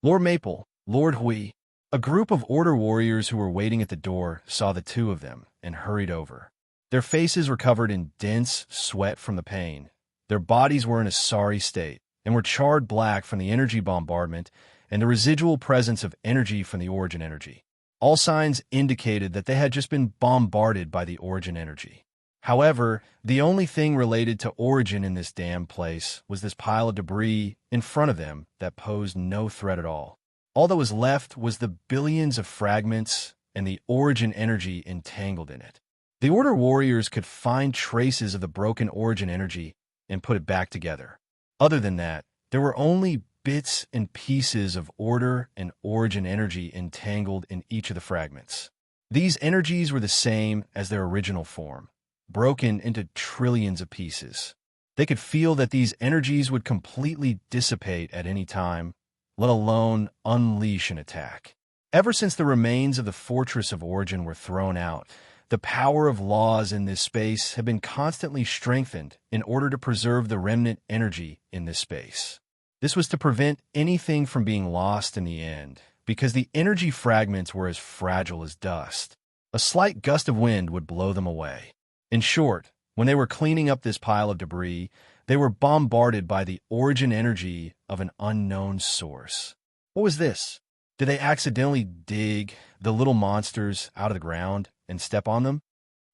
Lord Maple, Lord Hui, a group of Order warriors who were waiting at the door saw the 2 of them and hurried over. Their faces were covered in dense sweat from the pain. Their bodies were in a sorry state and were charred black from the energy bombardment and the residual presence of energy from the origin energy. All signs indicated that they had just been bombarded by the origin energy. However, the only thing related to origin in this damn place was this pile of debris in front of them that posed no threat at all. All that was left was the billions of fragments and the origin energy entangled in it. The Order warriors could find traces of the broken origin energy and put it back together. Other than that, there were only bits and pieces of Order and origin energy entangled in each of the fragments. These energies were the same as their original form, broken into trillions of pieces. They could feel that these energies would completely dissipate at any time, let alone unleash an attack. Ever since the remains of the Fortress of Origin were thrown out, the power of laws in this space have been constantly strengthened in order to preserve the remnant energy in this space. This was to prevent anything from being lost in the end, because the energy fragments were as fragile as dust. A slight gust of wind would blow them away. In short, when they were cleaning up this pile of debris, they were bombarded by the origin energy of an unknown source. What was this? Did they accidentally dig the little monsters out of the ground and step on them?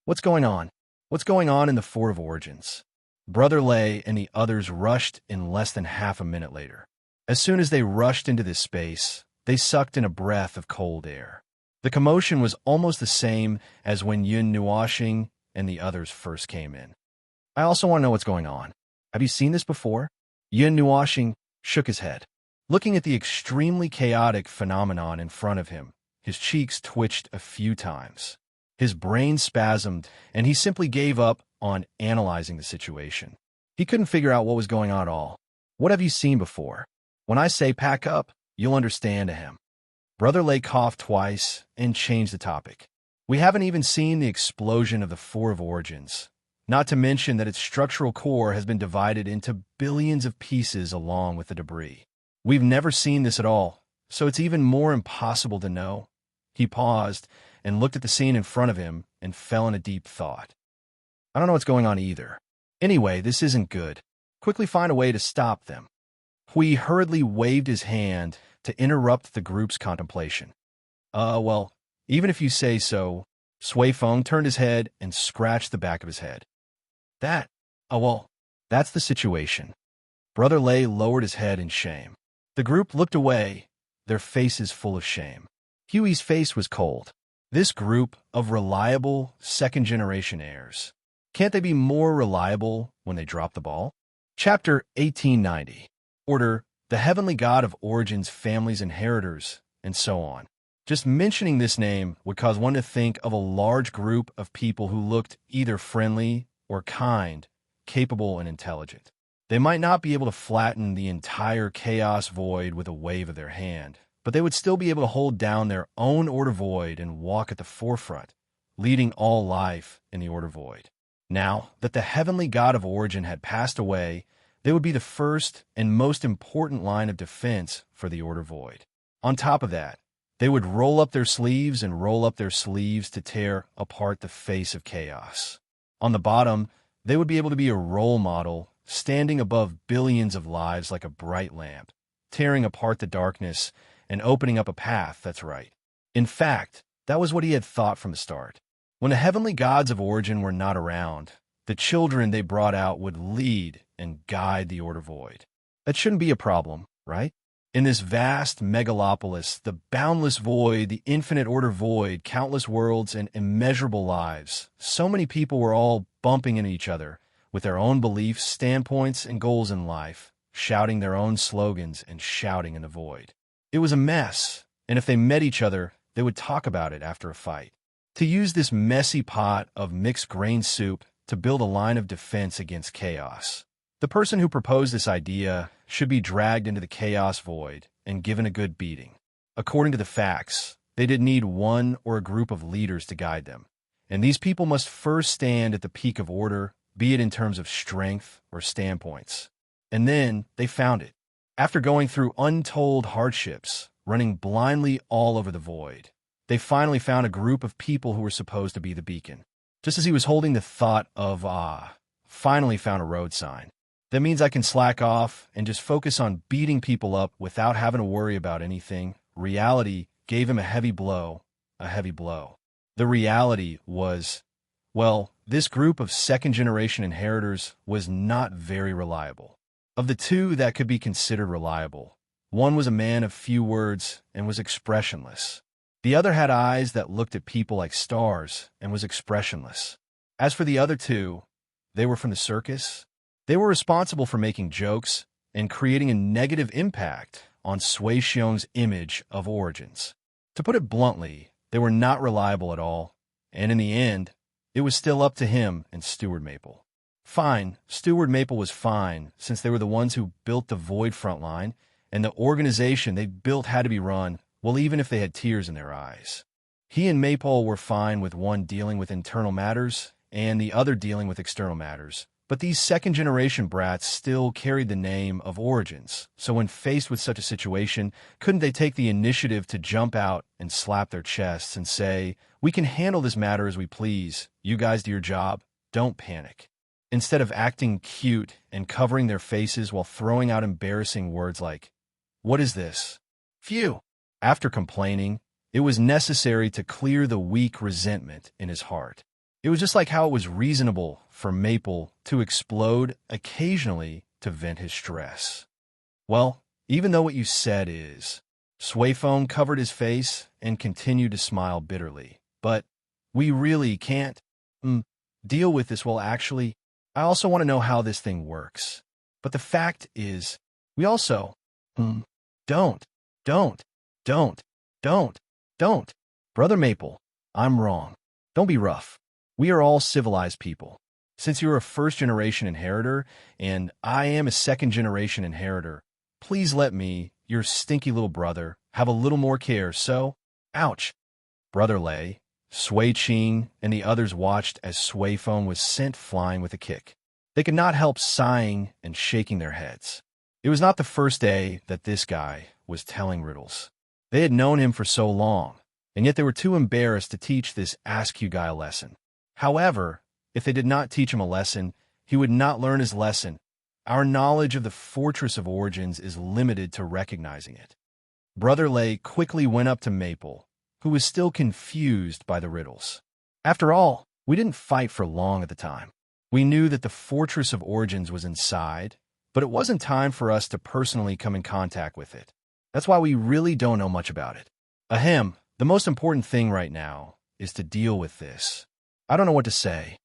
What's going on? What's going on in the Fort of Origins? Brother Lay and the others rushed in less than half a minute later. As soon as they rushed into this space, they sucked in a breath of cold air. The commotion was almost the same as when Yun Nuashing and the others first came in. I also want to know what's going on. Have you seen this before? Yun Nuashing shook his head. Looking at the extremely chaotic phenomenon in front of him, his cheeks twitched a few times. His brain spasmed, and he simply gave up on analyzing the situation. He couldn't figure out what was going on at all. What have you seen before? When I say pack up, you'll understand to him. Brother Lay coughed twice and changed the topic. We haven't even seen the explosion of the Fort of Origins, not to mention that its structural core has been divided into billions of pieces along with the debris. We've never seen this at all, so it's even more impossible to know. He paused and looked at the scene in front of him and fell in a deep thought. I don't know what's going on either. Anyway, this isn't good. Quickly find a way to stop them. Hui hurriedly waved his hand to interrupt the group's contemplation. Well, even if you say so, Sui Feng turned his head and scratched the back of his head. That's the situation. Brother Lay lowered his head in shame. The group looked away, their faces full of shame. Huey's face was cold. This group of reliable second-generation heirs. Can't they be more reliable when they drop the ball? Chapter 1890. Order, the heavenly god of origins, families, inheritors, and so on. Just mentioning this name would cause one to think of a large group of people who looked either friendly or kind, capable and intelligent. They might not be able to flatten the entire chaos void with a wave of their hand, but they would still be able to hold down their own order void and walk at the forefront, leading all life in the order void. Now that the heavenly god of origin had passed away, they would be the first and most important line of defense for the order void. On top of that, they would roll up their sleeves and roll up their sleeves to tear apart the face of chaos. On the bottom, they would be able to be a role model, standing above billions of lives like a bright lamp, tearing apart the darkness and opening up a path that's right. In fact, that was what he had thought from the start. When the heavenly gods of origin were not around, the children they brought out would lead and guide the order void. That shouldn't be a problem, right? In this vast megalopolis, the boundless void, the infinite order void, countless worlds, and immeasurable lives, so many people were all bumping into each other with their own beliefs, standpoints, and goals in life, shouting their own slogans and shouting in the void. It was a mess, and if they met each other, they would talk about it after a fight. To use this messy pot of mixed grain soup to build a line of defense against chaos. The person who proposed this idea should be dragged into the chaos void and given a good beating. According to the facts, they did need one or a group of leaders to guide them, and these people must first stand at the peak of order, be it in terms of strength or standpoints. And then they found it. After going through untold hardships, running blindly all over the void, they finally found a group of people who were supposed to be the beacon. Just as he was holding the thought of, finally found a road sign. That means I can slack off and just focus on beating people up without having to worry about anything. Reality gave him a heavy blow. The reality was, this group of second-generation inheritors was not very reliable. Of the two that could be considered reliable, One was a man of few words and was expressionless. The other had eyes that looked at people like stars and was expressionless. As for the other two, they were from the circus. They were responsible for making jokes and creating a negative impact on Sui Xiong's image of origins. To put it bluntly, they were not reliable at all, and in the end, it was still up to him and Steward Maple. Fine, Steward Maple was fine, since they were the ones who built the Void Frontline, and the organization they built had to be run, well, even if they had tears in their eyes. He and Maypole were fine with one dealing with internal matters and the other dealing with external matters, but these second-generation brats still carried the name of Origins, so when faced with such a situation, couldn't they take the initiative to jump out and slap their chests and say, "We can handle this matter as we please, you guys do your job, don't panic," instead of acting cute and covering their faces while throwing out embarrassing words like, "What is this? Phew." After complaining, it was necessary to clear the weak resentment in his heart. It was just like how it was reasonable for Maple to explode occasionally to vent his stress. Well, even though what you said is, Swayphone covered his face and continued to smile bitterly. But we really can't deal with this. Well, actually, I also want to know how this thing works. But the fact is, we also don't. Brother Maple, I'm wrong. Don't be rough. We are all civilized people. Since you're a first-generation inheritor, and I am a second-generation inheritor, please let me, your stinky little brother, have a little more care, so... Ouch! Brother Lei, Sui Qing, and the others watched as Swayphone was sent flying with a kick. They could not help sighing and shaking their heads. It was not the first day that this guy was telling riddles. They had known him for so long, and yet they were too embarrassed to teach this Ask You guy a lesson. However, if they did not teach him a lesson, he would not learn his lesson. Our knowledge of the Fortress of Origins is limited to recognizing it. Brother Lei quickly went up to Maple, who was still confused by the riddles. After all, we didn't fight for long at the time. We knew that the Fortress of Origins was inside, but it wasn't time for us to personally come in contact with it. That's why we really don't know much about it. Ahem, the most important thing right now is to deal with this. I don't know what to say.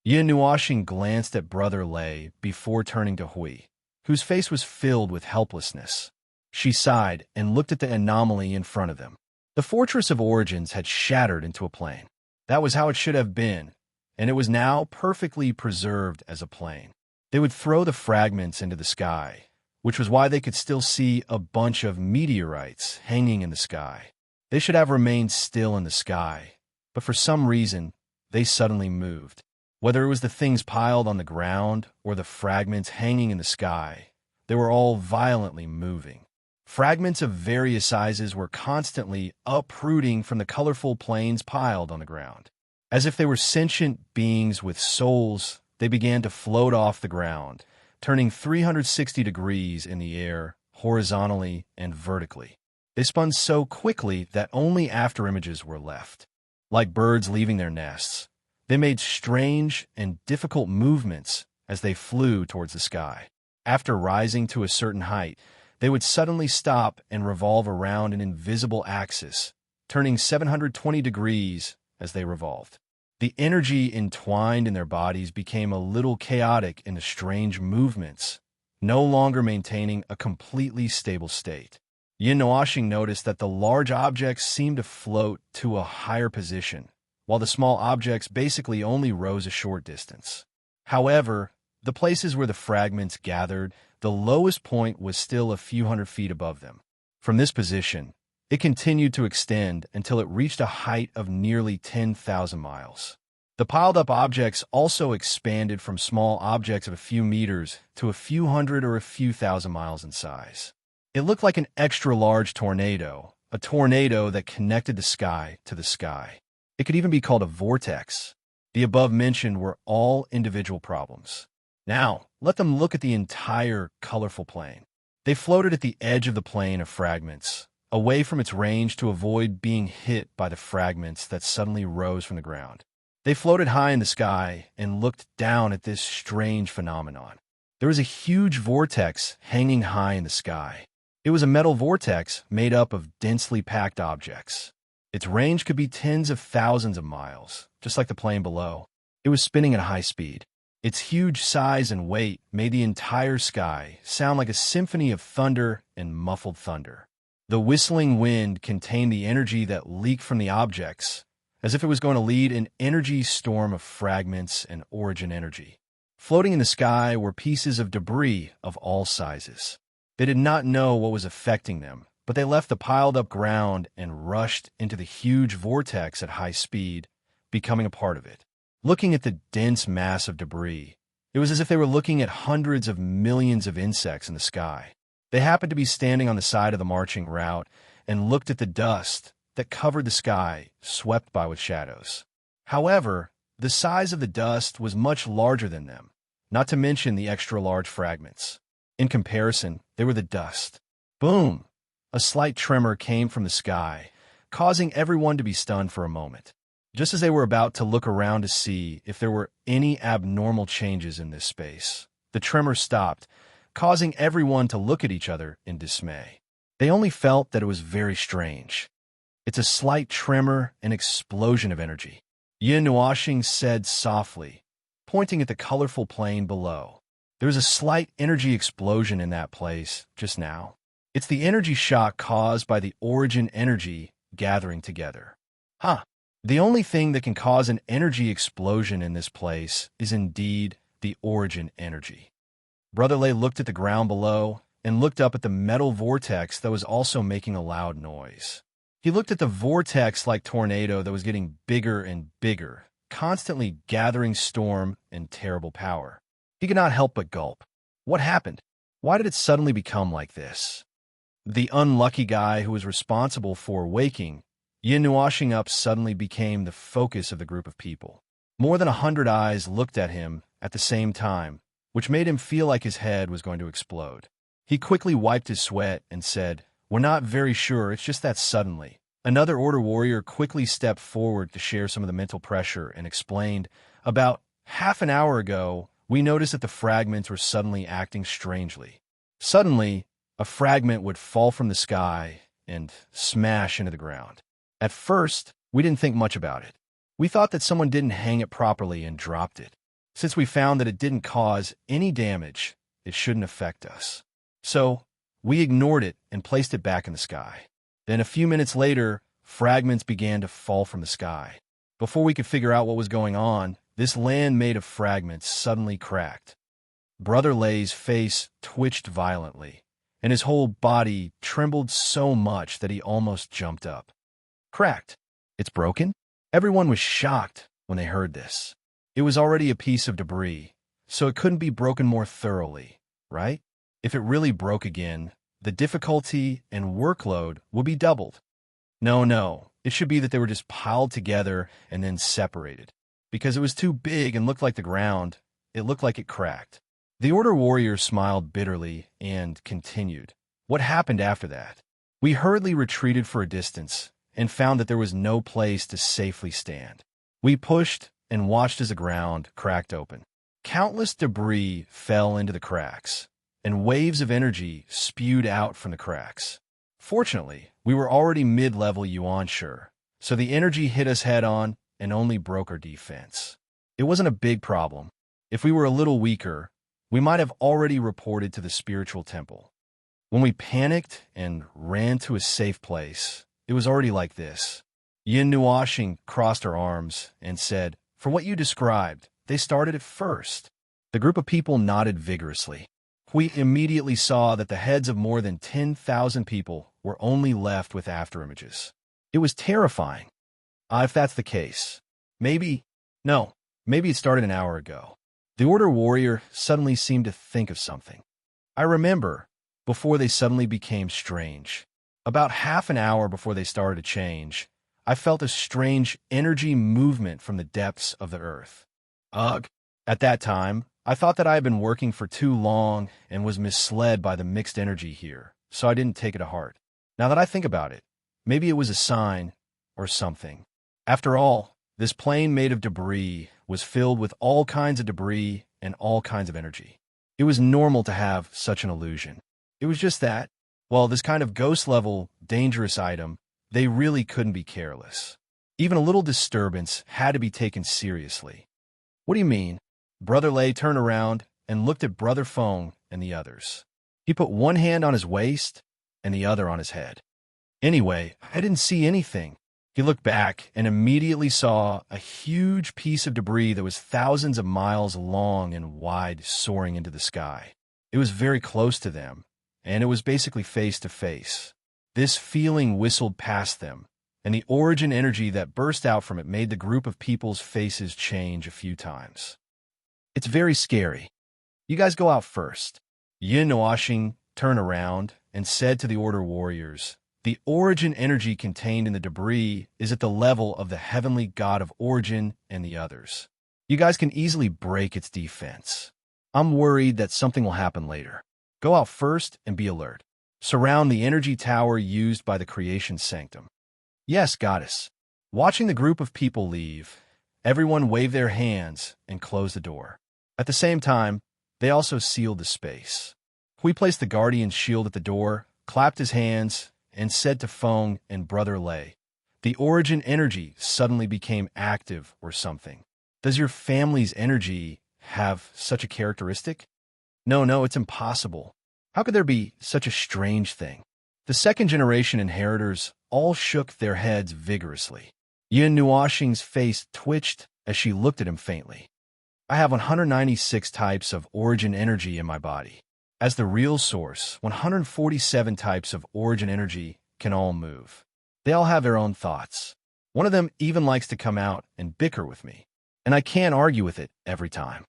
Yin Nuoxing glanced at Brother Lei before turning to Hui, whose face was filled with helplessness. She sighed and looked at the anomaly in front of them. The Fortress of Origins had shattered into a plane. That was how it should have been, and it was now perfectly preserved as a plane. They would throw the fragments into the sky, which was why they could still see a bunch of meteorites hanging in the sky. They should have remained still in the sky, but for some reason, they suddenly moved. Whether it was the things piled on the ground or the fragments hanging in the sky, they were all violently moving. Fragments of various sizes were constantly uprooting from the colorful planes piled on the ground. As if they were sentient beings with souls, they began to float off the ground, turning 360 degrees in the air, horizontally and vertically. They spun so quickly that only afterimages were left. Like birds leaving their nests, they made strange and difficult movements as they flew towards the sky. After rising to a certain height, they would suddenly stop and revolve around an invisible axis, turning 720 degrees as they revolved. The energy entwined in their bodies became a little chaotic in the strange movements, no longer maintaining a completely stable state. Yin Nuoxing noticed that the large objects seemed to float to a higher position, while the small objects basically only rose a short distance. However, the places where the fragments gathered, the lowest point was still a few hundred feet above them. From this position, it continued to extend until it reached a height of nearly 10,000 miles. The piled-up objects also expanded from small objects of a few meters to a few hundred or a few thousand miles in size. It looked like an extra-large tornado, a tornado that connected the sky to the sky. It could even be called a vortex. The above-mentioned were all individual problems. Now, let them look at the entire colorful plane. They floated at the edge of the plane of fragments, away from its range to avoid being hit by the fragments that suddenly rose from the ground. They floated high in the sky and looked down at this strange phenomenon. There was a huge vortex hanging high in the sky. It was a metal vortex made up of densely packed objects. Its range could be tens of thousands of miles, just like the plane below. It was spinning at high speed. Its huge size and weight made the entire sky sound like a symphony of thunder and muffled thunder. The whistling wind contained the energy that leaked from the objects, as if it was going to lead an energy storm of fragments and origin energy. Floating in the sky were pieces of debris of all sizes. They did not know what was affecting them, but they left the piled-up ground and rushed into the huge vortex at high speed, becoming a part of it. Looking at the dense mass of debris, it was as if they were looking at hundreds of millions of insects in the sky. They happened to be standing on the side of the marching route and looked at the dust that covered the sky, swept by with shadows. However, the size of the dust was much larger than them, not to mention the extra-large fragments. In comparison, they were the dust. Boom! A slight tremor came from the sky, causing everyone to be stunned for a moment. Just as they were about to look around to see if there were any abnormal changes in this space, the tremor stopped, causing everyone to look at each other in dismay. They only felt that it was very strange. It's a slight tremor, an explosion of energy. Yin Nuashing said softly, pointing at the colorful plane below. There was a slight energy explosion in that place just now. It's the energy shock caused by the origin energy gathering together. The only thing that can cause an energy explosion in this place is indeed the origin energy. Brother Lei looked at the ground below and looked up at the metal vortex that was also making a loud noise. He looked at the vortex-like tornado that was getting bigger and bigger, constantly gathering storm and terrible power. He could not help but gulp. What happened? Why did it suddenly become like this? The unlucky guy who was responsible for waking Yin Nuashing up suddenly became the focus of the group of people. More than 100 eyes looked at him at the same time, which made him feel like his head was going to explode. He quickly wiped his sweat and said, "We're not very sure, it's just that suddenly." Another Order warrior quickly stepped forward to share some of the mental pressure and explained, "About half an hour ago, we noticed that the fragments were suddenly acting strangely. Suddenly, a fragment would fall from the sky and smash into the ground. At first, we didn't think much about it. We thought that someone didn't hang it properly and dropped it. Since we found that it didn't cause any damage, it shouldn't affect us. So, we ignored it and placed it back in the sky. Then a few minutes later, fragments began to fall from the sky. Before we could figure out what was going on, this land made of fragments suddenly cracked. Brother Lei's face twitched violently, and his whole body trembled so much that he almost jumped up. Cracked. It's broken? Everyone was shocked when they heard this. It was already a piece of debris, so it couldn't be broken more thoroughly, right? If it really broke again, the difficulty and workload would be doubled. No, it should be that they were just piled together and then separated. Because it was too big and looked like the ground, it looked like it cracked. The Order warrior smiled bitterly and continued. What happened after that? We hurriedly retreated for a distance and found that there was no place to safely stand. We pushed and watched as the ground cracked open. Countless debris fell into the cracks, and waves of energy spewed out from the cracks. Fortunately, we were already mid-level Yuan Shi, so the energy hit us head-on and only broke our defense. It wasn't a big problem. If we were a little weaker, we might have already reported to the spiritual temple. When we panicked and ran to a safe place, it was already like this. Yin Nuashing crossed her arms and said, "For what you described, they started at first." The group of people nodded vigorously. We immediately saw that the heads of more than 10,000 people were only left with afterimages. It was terrifying. If that's the case, maybe it started an hour ago. The Order warrior suddenly seemed to think of something. I remember, before they suddenly became strange. About half an hour before they started to change, I felt a strange energy movement from the depths of the earth. Ugh. At that time, I thought that I had been working for too long and was misled by the mixed energy here, so I didn't take it to heart. Now that I think about it, maybe it was a sign or something. After all, this plane made of debris was filled with all kinds of debris and all kinds of energy. It was normal to have such an illusion. It was just that Well, this kind of ghost-level, dangerous item, they really couldn't be careless. Even a little disturbance had to be taken seriously. What do you mean? Brother Lei turned around and looked at Brother Feng and the others. He put one hand on his waist and the other on his head. Anyway, I didn't see anything. He looked back and immediately saw a huge piece of debris that was thousands of miles long and wide soaring into the sky. It was very close to them, and it was basically face to face. This feeling whistled past them, and the origin energy that burst out from it made the group of people's faces change a few times. It's very scary. You guys go out first. Yin Nuoxing turned around and said to the Order warriors, "The origin energy contained in the debris is at the level of the heavenly god of origin and the others. You guys can easily break its defense. I'm worried that something will happen later. Go out first and be alert. Surround the energy tower used by the creation sanctum." "Yes, goddess." Watching the group of people leave, everyone waved their hands and closed the door. At the same time, they also sealed the space. Hui placed the guardian's shield at the door, clapped his hands, and said to Feng and Brother Lei, "The origin energy suddenly became active or something. Does your family's energy have such a characteristic?" No, it's impossible. How could there be such a strange thing?" The second-generation inheritors all shook their heads vigorously. Yin Nuoxing's face twitched as she looked at him faintly. "I have 196 types of origin energy in my body. As the real source, 147 types of origin energy can all move. They all have their own thoughts. One of them even likes to come out and bicker with me, and I can't argue with it every time.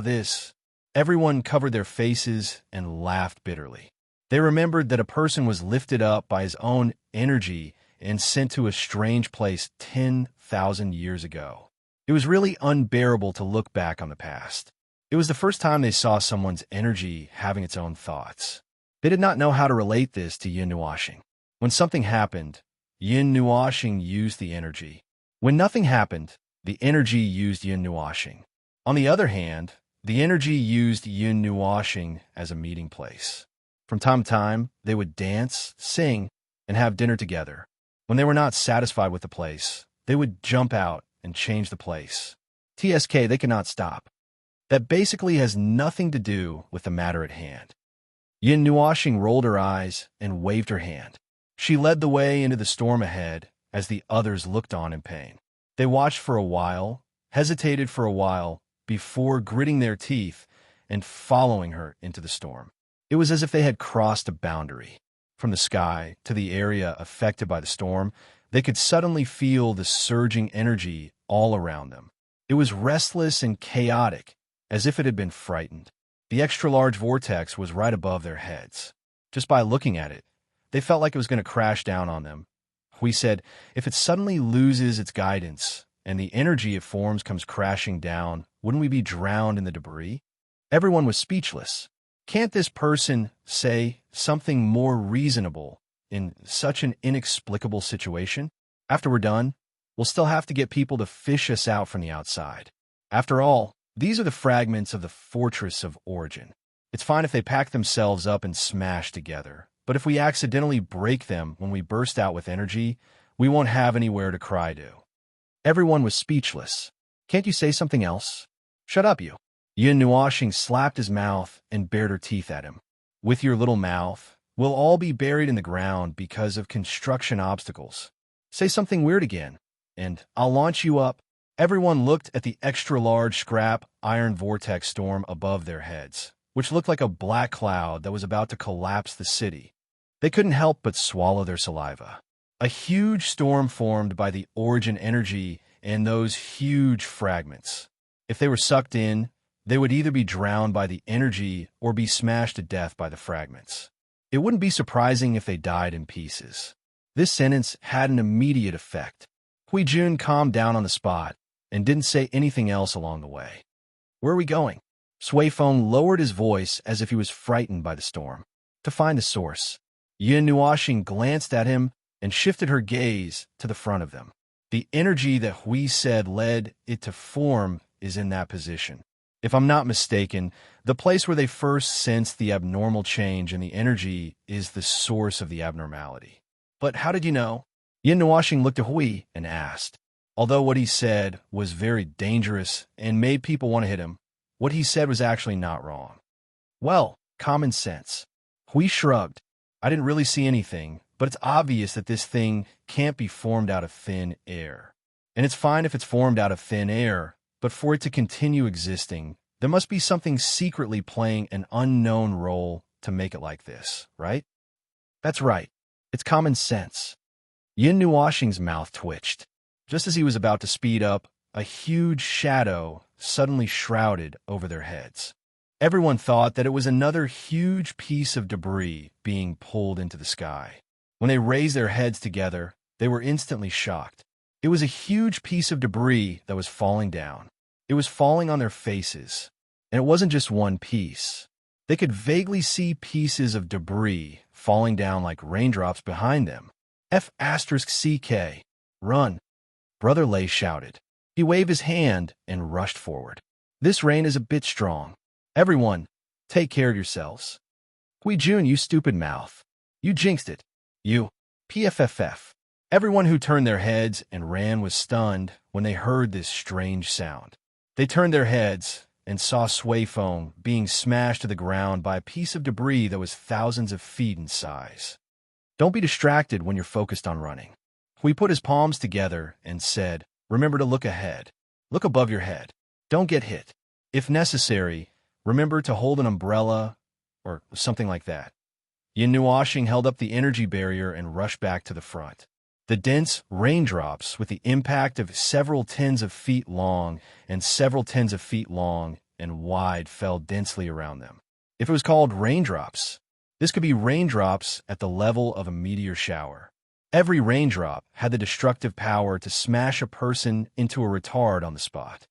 This." Everyone covered their faces and laughed bitterly. They remembered that a person was lifted up by his own energy and sent to a strange place 10,000 years ago. It was really unbearable to look back on the past. It was the first time they saw someone's energy having its own thoughts. They did not know how to relate this to Yin Nuoxing. When something happened, Yin Nuoxing used the energy. When nothing happened, the energy used Yin Nuoxing. On the other hand, the energy used Yin Nuoxing as a meeting place. From time to time, they would dance, sing, and have dinner together. When they were not satisfied with the place, they would jump out and change the place. TSK, they cannot stop. That basically has nothing to do with the matter at hand. Yin Nuoxing rolled her eyes and waved her hand. She led the way into the storm ahead as the others looked on in pain. They watched for a while, hesitated for a while, before gritting their teeth and following her into the storm. It was as if they had crossed a boundary. From the sky to the area affected by the storm, they could suddenly feel the surging energy all around them. It was restless and chaotic, as if it had been frightened. The extra-large vortex was right above their heads. Just by looking at it, they felt like it was going to crash down on them. Hui said, "If it suddenly loses its guidance and the energy it forms comes crashing down, wouldn't we be drowned in the debris?" Everyone was speechless. Can't this person say something more reasonable in such an inexplicable situation? "After we're done, we'll still have to get people to fish us out from the outside. After all, these are the fragments of the Fortress of Origin. It's fine if they pack themselves up and smash together, but if we accidentally break them when we burst out with energy, we won't have anywhere to cry to." Everyone was speechless. "Can't you say something else?" "Shut up, you." Yin Nuoxing slapped his mouth and bared her teeth at him. "With your little mouth, we'll all be buried in the ground because of construction obstacles. Say something weird again, and I'll launch you up." Everyone looked at the extra-large scrap iron vortex storm above their heads, which looked like a black cloud that was about to collapse the city. They couldn't help but swallow their saliva. A huge storm formed by the origin energy and those huge fragments. If they were sucked in, they would either be drowned by the energy or be smashed to death by the fragments. It wouldn't be surprising if they died in pieces. This sentence had an immediate effect. Hui Jun calmed down on the spot and didn't say anything else along the way. "Where are we going?" Sui Feng lowered his voice as if he was frightened by the storm. "To find the source." Yin Nuoxing glanced at him and shifted her gaze to the front of them. "The energy that Hui said led it to form is in that position. If I'm not mistaken, the place where they first sensed the abnormal change in the energy is the source of the abnormality. But how did you know? Yin Nuashing looked at Hui and asked. Although what he said was very dangerous and made people want to hit him, what he said was actually not wrong. Well, common sense. Hui shrugged. I didn't really see anything, but it's obvious that this thing can't be formed out of thin air. And it's fine if it's formed out of thin air, but for it to continue existing, there must be something secretly playing an unknown role to make it like this, right? That's right. It's common sense. Yin Nuashing's mouth twitched. Just as he was about to speed up, a huge shadow suddenly shrouded over their heads. Everyone thought that it was another huge piece of debris being pulled into the sky. When they raised their heads together, they were instantly shocked. It was a huge piece of debris that was falling down. It was falling on their faces, and it wasn't just one piece. They could vaguely see pieces of debris falling down like raindrops behind them. F*CK. Run! Brother Lei shouted. He waved his hand and rushed forward. This rain is a bit strong. Everyone, take care of yourselves. Hui Jun, you stupid mouth. You jinxed it. You. PFFF. Everyone who turned their heads and ran was stunned when they heard this strange sound. They turned their heads and saw Sui Feng being smashed to the ground by a piece of debris that was thousands of feet in size. Don't be distracted when you're focused on running. Hui put his palms together and said, remember to look ahead. Look above your head. Don't get hit. If necessary, remember to hold an umbrella or something like that. Yin Nuashing held up the energy barrier and rushed back to the front. The dense raindrops, with the impact of several tens of feet long and several tens of feet long and wide, fell densely around them. If it was called raindrops, this could be raindrops at the level of a meteor shower. Every raindrop had the destructive power to smash a person into a retard on the spot.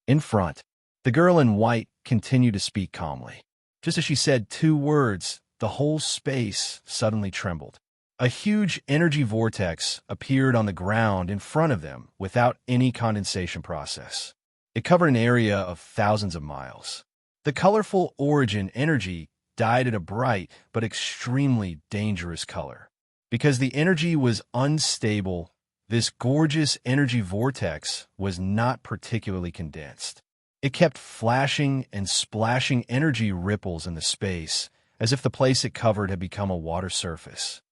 In front, the girl in white continued to speak calmly. Just as she said 2 words, the whole space suddenly trembled. A huge energy vortex appeared on the ground in front of them without any condensation process. It covered an area of thousands of miles. The colorful origin energy died at a bright but extremely dangerous color. Because the energy was unstable, this gorgeous energy vortex was not particularly condensed. It kept flashing and splashing energy ripples in the space, as if the place it covered had become a water surface.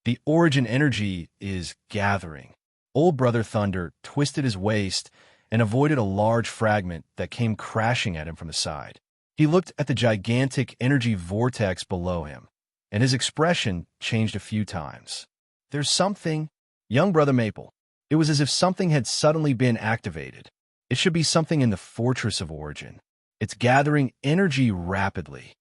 The origin energy is gathering. Old Brother Thunder twisted his waist and avoided a large fragment that came crashing at him from the side. He looked at the gigantic energy vortex below him, and his expression changed a few times. There's something, young Brother Maple. It was as if something had suddenly been activated. It should be something in the Fortress of Origin. It's gathering energy rapidly.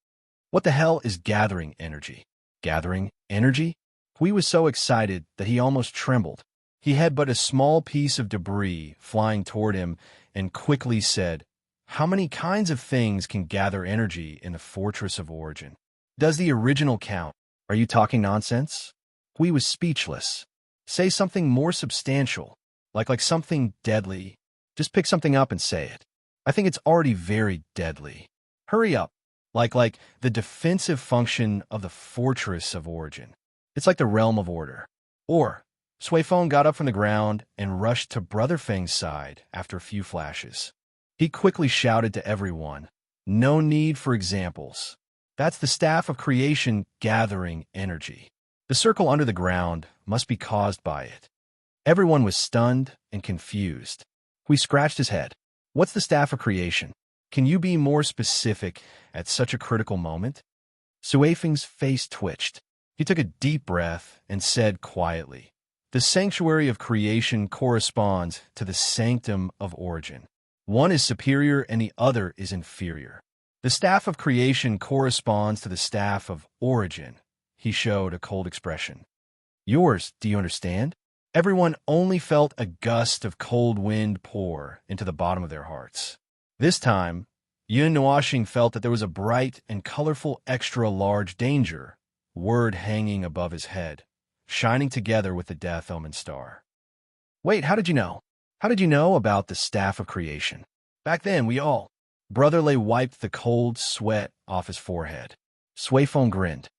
What the hell is gathering energy? Gathering energy? Hui was so excited that he almost trembled. He had but a small piece of debris flying toward him and quickly said, how many kinds of things can gather energy in the Fortress of Origin? Does the original count? Are you talking nonsense? Hui was speechless. Say something more substantial, like something deadly. Just pick something up and say it. I think it's already very deadly. Hurry up. Like the defensive function of the Fortress of Origin. It's like the realm of order. Or, Sui Feng got up from the ground and rushed to Brother Feng's side after a few flashes. He quickly shouted to everyone, no need for examples. That's the staff of creation gathering energy. The circle under the ground must be caused by it. Everyone was stunned and confused. Hui scratched his head. What's the staff of creation? Can you be more specific at such a critical moment? Sui Feng's face twitched. He took a deep breath and said quietly, the sanctuary of creation corresponds to the sanctum of origin. One is superior and the other is inferior. The staff of creation corresponds to the staff of origin. He showed a cold expression. Yours, do you understand? Everyone only felt a gust of cold wind pour into the bottom of their hearts. This time, Yin Nuashing felt that there was a bright and colorful extra-large danger, word hanging above his head, shining together with the death omen star. Wait, how did you know? How did you know about the staff of creation? Back then, we all... Brotherley wiped the cold sweat off his forehead. Suifeng grinned.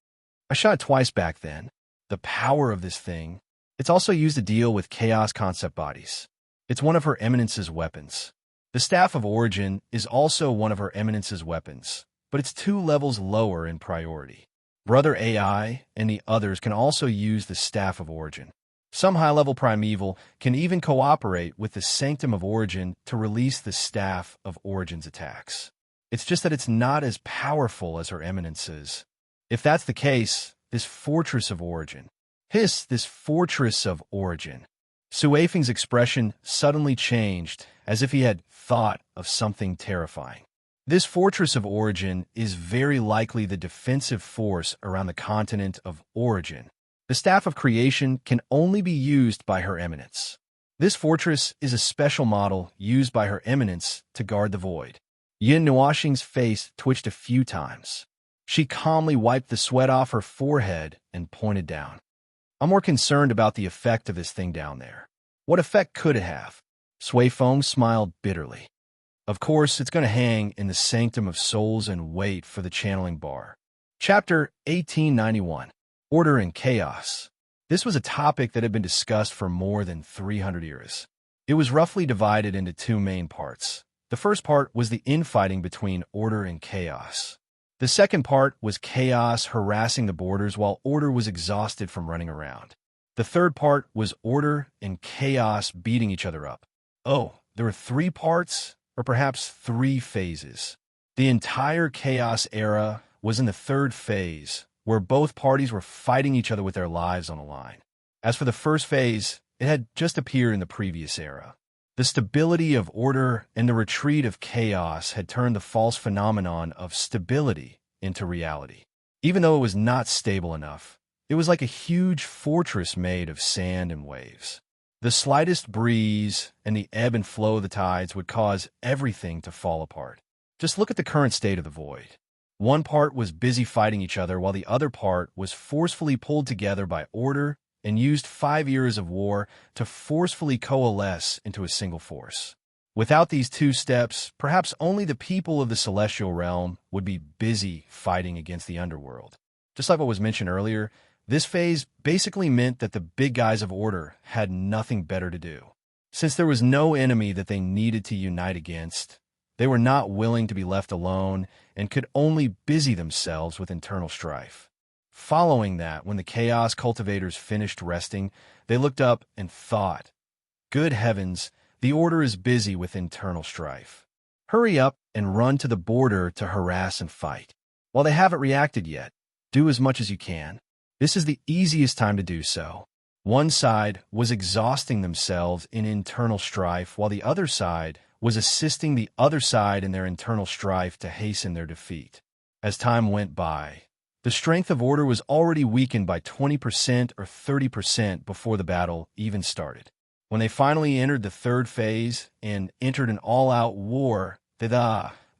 I shot it twice back then. The power of this thing. It's also used to deal with chaos concept bodies. It's one of Her Eminence's weapons. The Staff of Origin is also one of Her Eminence's weapons, but it's 2 levels lower in priority. Brother AI and the others can also use the Staff of Origin. Some high-level primeval can even cooperate with the Sanctum of Origin to release the Staff of Origin's attacks. It's just that it's not as powerful as Her Eminence's. If that's the case, this Fortress of Origin. This Fortress of Origin. Suifeng's expression suddenly changed, as if he had thought of something terrifying. This Fortress of Origin is very likely the defensive force around the continent of Origin. The Staff of Creation can only be used by Her Eminence. This fortress is a special model used by Her Eminence to guard the void. Yin Nuoxing's face twitched a few times. She calmly wiped the sweat off her forehead and pointed down. I'm more concerned about the effect of this thing down there. What effect could it have? Suifeng smiled bitterly. Of course, it's going to hang in the Sanctum of Souls and wait for the channeling bar. Chapter 1891. Order and Chaos. This was a topic that had been discussed for more than 300 years. It was roughly divided into 2 main parts. The first part was the infighting between Order and Chaos. The second part was Chaos harassing the borders while Order was exhausted from running around. The third part was Order and Chaos beating each other up. Oh, there were 3 parts, or perhaps 3 phases. The entire Chaos era was in the 3rd phase, where both parties were fighting each other with their lives on the line. As for the first phase, it had just appeared in the previous era. The stability of Order and the retreat of Chaos had turned the false phenomenon of stability into reality. Even though it was not stable enough, it was like a huge fortress made of sand and waves. The slightest breeze and the ebb and flow of the tides would cause everything to fall apart. Just look at the current state of the void. One part was busy fighting each other while the other part was forcefully pulled together by Order and used 5 years of war to forcefully coalesce into a single force. Without these 2 steps, perhaps only the people of the celestial realm would be busy fighting against the underworld. Just like what was mentioned earlier, this phase basically meant that the big guys of Order had nothing better to do. Since there was no enemy that they needed to unite against, they were not willing to be left alone and could only busy themselves with internal strife. Following that, when the Chaos Cultivators finished resting, they looked up and thought, "Good heavens, the Order is busy with internal strife. Hurry up and run to the border to harass and fight. While they haven't reacted yet, do as much as you can. This is the easiest time to do so." One side was exhausting themselves in internal strife, while the other side was assisting the other side in their internal strife to hasten their defeat. As time went by, the strength of Order was already weakened by 20% or 30% before the battle even started. When they finally entered the 3rd phase and entered an all-out war, they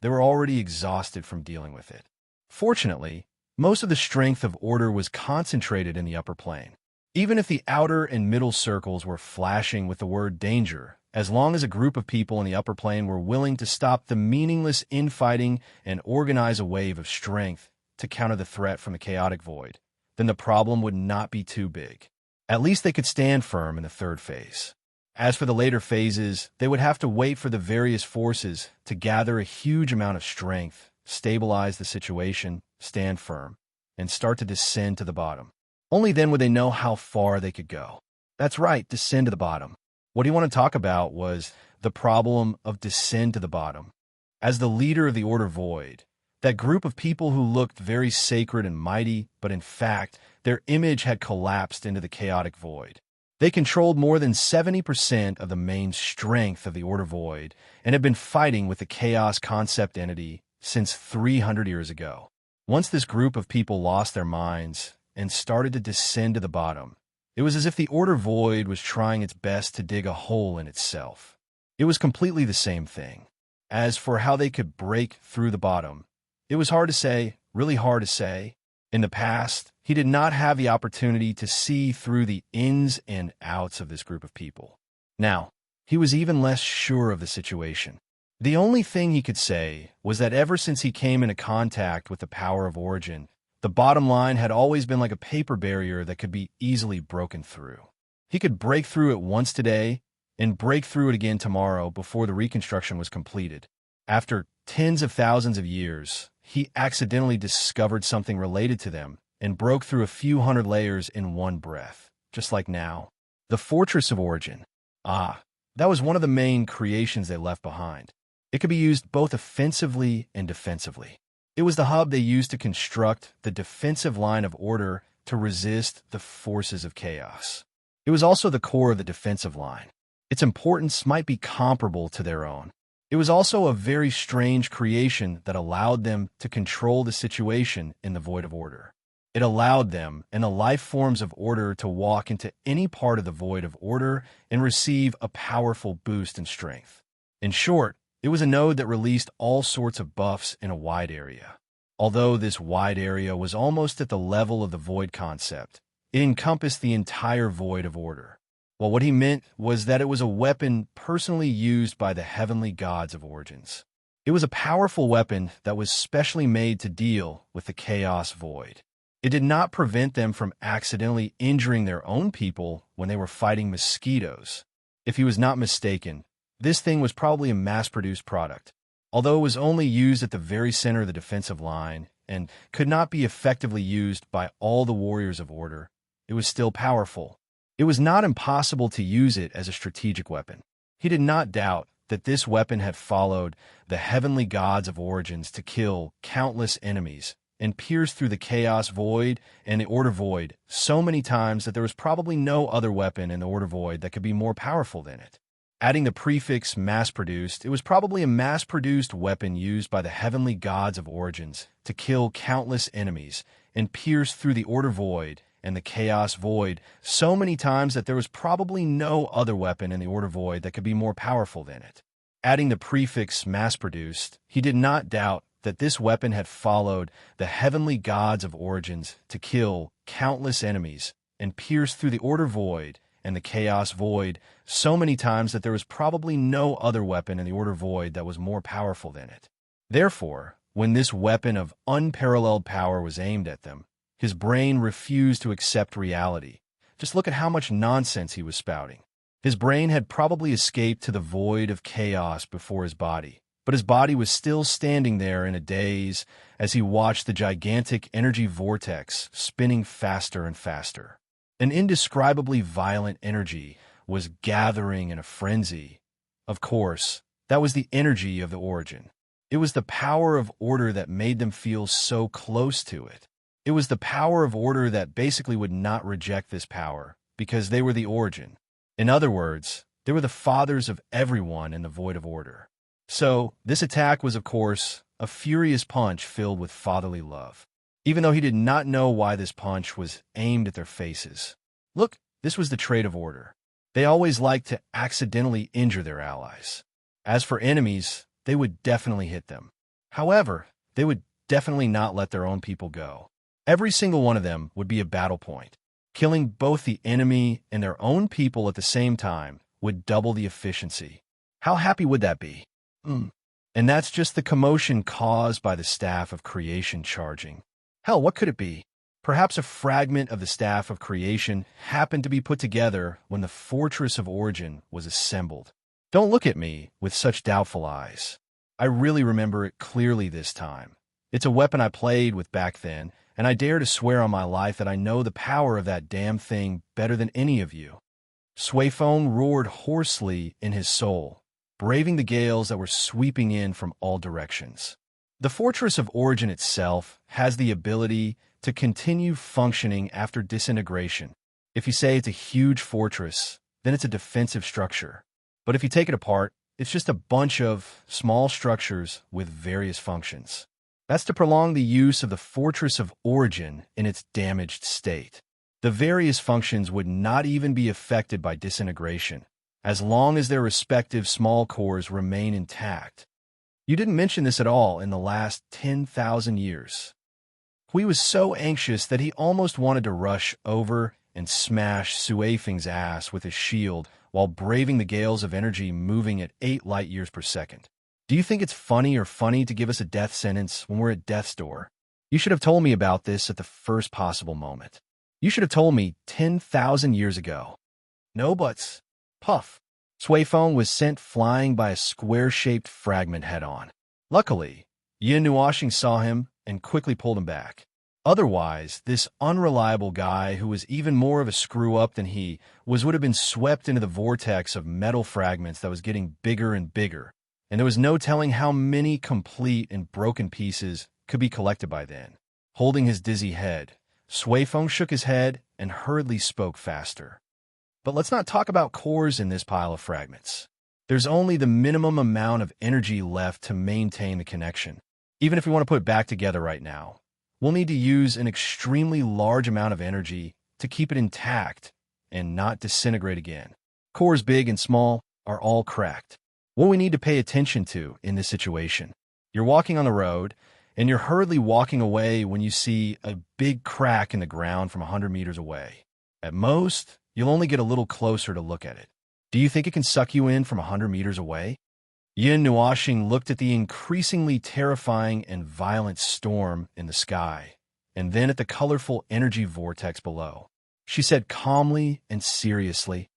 were already exhausted from dealing with it. Fortunately, most of the strength of Order was concentrated in the upper plane. Even if the outer and middle circles were flashing with the word danger, as long as a group of people in the upper plane were willing to stop the meaningless infighting and organize a wave of strength to counter the threat from the chaotic void, then the problem would not be too big. At least they could stand firm in the 3rd phase. As for the later phases, they would have to wait for the various forces to gather a huge amount of strength, stabilize the situation, stand firm, and start to descend to the bottom. Only then would they know how far they could go. That's right, descend to the bottom. What he wanted to talk about was the problem of descend to the bottom. As the leader of the Order Void, that group of people who looked very sacred and mighty, but in fact, their image had collapsed into the chaotic void. They controlled more than 70% of the main strength of the Order Void and had been fighting with the Chaos concept entity since 300 years ago. Once this group of people lost their minds and started to descend to the bottom, it was as if the Order Void was trying its best to dig a hole in itself. It was completely the same thing. As for how they could break through the bottom, it was hard to say, really hard to say. In the past, he did not have the opportunity to see through the ins and outs of this group of people. Now, he was even less sure of the situation. The only thing he could say was that ever since he came into contact with the power of origin, the bottom line had always been like a paper barrier that could be easily broken through. He could break through it once today and break through it again tomorrow before the reconstruction was completed. After tens of thousands of years, he accidentally discovered something related to them and broke through a few hundred layers in one breath, just like now. The Fortress of Origin. That was one of the main creations they left behind. It could be used both offensively and defensively. It was the hub they used to construct the defensive line of order to resist the forces of chaos. It was also the core of the defensive line. Its importance might be comparable to their own. It was also a very strange creation that allowed them to control the situation in the void of order. It allowed them and the life forms of order to walk into any part of the void of order and receive a powerful boost in strength. In short, it was a node that released all sorts of buffs in a wide area. Although this wide area was almost at the level of the void concept, it encompassed the entire void of order. Well, what he meant was that it was a weapon personally used by the heavenly gods of origins. It was a powerful weapon that was specially made to deal with the chaos void. It did not prevent them from accidentally injuring their own people when they were fighting mosquitoes. If he was not mistaken, this thing was probably a mass-produced product. Although it was only used at the very center of the defensive line and could not be effectively used by all the warriors of order, it was still powerful. It was not impossible to use it as a strategic weapon. He did not doubt that this weapon had followed the heavenly gods of origins to kill countless enemies and pierce through the chaos void and the order void so many times that there was probably no other weapon in the order void that could be more powerful than it. Adding the prefix mass-produced, it was probably a mass-produced weapon used by the heavenly gods of origins to kill countless enemies and pierce through the order void and the chaos void so many times that there was probably no other weapon in the order void that could be more powerful than it. Adding the prefix mass-produced, he did not doubt that this weapon had followed the heavenly gods of origins to kill countless enemies and pierce through the order void and the chaos void so many times that there was probably no other weapon in the order void that was more powerful than it. Therefore, when this weapon of unparalleled power was aimed at them, his brain refused to accept reality. Just look at how much nonsense he was spouting. His brain had probably escaped to the void of chaos before his body, but his body was still standing there in a daze as he watched the gigantic energy vortex spinning faster and faster. An indescribably violent energy was gathering in a frenzy. Of course, that was the energy of the origin. It was the power of order that made them feel so close to it. It was the power of order that basically would not reject this power because they were the origin. In other words, they were the fathers of everyone in the void of order. So, this attack was, of course, a furious punch filled with fatherly love, even though he did not know why this punch was aimed at their faces. Look, this was the trait of order. They always liked to accidentally injure their allies. As for enemies, they would definitely hit them. However, they would definitely not let their own people go. Every single one of them would be a battle point. Killing both the enemy and their own people at the same time would double the efficiency. How happy would that be? And that's just the commotion caused by the staff of creation charging. Hell, what could it be? Perhaps a fragment of the staff of creation happened to be put together when the fortress of origin was assembled. Don't look at me with such doubtful eyes. I really remember it clearly this time. It's a weapon I played with back then, and I dare to swear on my life that I know the power of that damn thing better than any of you. Swayphone roared hoarsely in his soul, braving the gales that were sweeping in from all directions. The Fortress of Origin itself has the ability to continue functioning after disintegration. If you say it's a huge fortress, then it's a defensive structure. But if you take it apart, it's just a bunch of small structures with various functions. That's to prolong the use of the Fortress of Origin in its damaged state. The various functions would not even be affected by disintegration, as long as their respective small cores remain intact. You didn't mention this at all in the last 10,000 years. Hui was so anxious that he almost wanted to rush over and smash Suifeng's ass with his shield while braving the gales of energy moving at 8 light years per second. Do you think it's funny to give us a death sentence when we're at death's door? You should have told me about this at the first possible moment. You should have told me 10,000 years ago. No buts. Puff. Suifeng was sent flying by a square-shaped fragment head-on. Luckily, Yin Nuoxing saw him and quickly pulled him back. Otherwise, this unreliable guy, who was even more of a screw-up than he was, would have been swept into the vortex of metal fragments that was getting bigger and bigger, and there was no telling how many complete and broken pieces could be collected by then. Holding his dizzy head, Suifeng shook his head and hurriedly spoke faster. But let's not talk about cores in this pile of fragments. There's only the minimum amount of energy left to maintain the connection. Even if we want to put it back together right now, we'll need to use an extremely large amount of energy to keep it intact and not disintegrate again. Cores big and small are all cracked. What we need to pay attention to in this situation: you're walking on the road, and you're hurriedly walking away when you see a big crack in the ground from 100 meters away. At most, you'll only get a little closer to look at it. Do you think it can suck you in from 100 meters away? Yin Nuoxing looked at the increasingly terrifying and violent storm in the sky, and then at the colorful energy vortex below. She said calmly and seriously,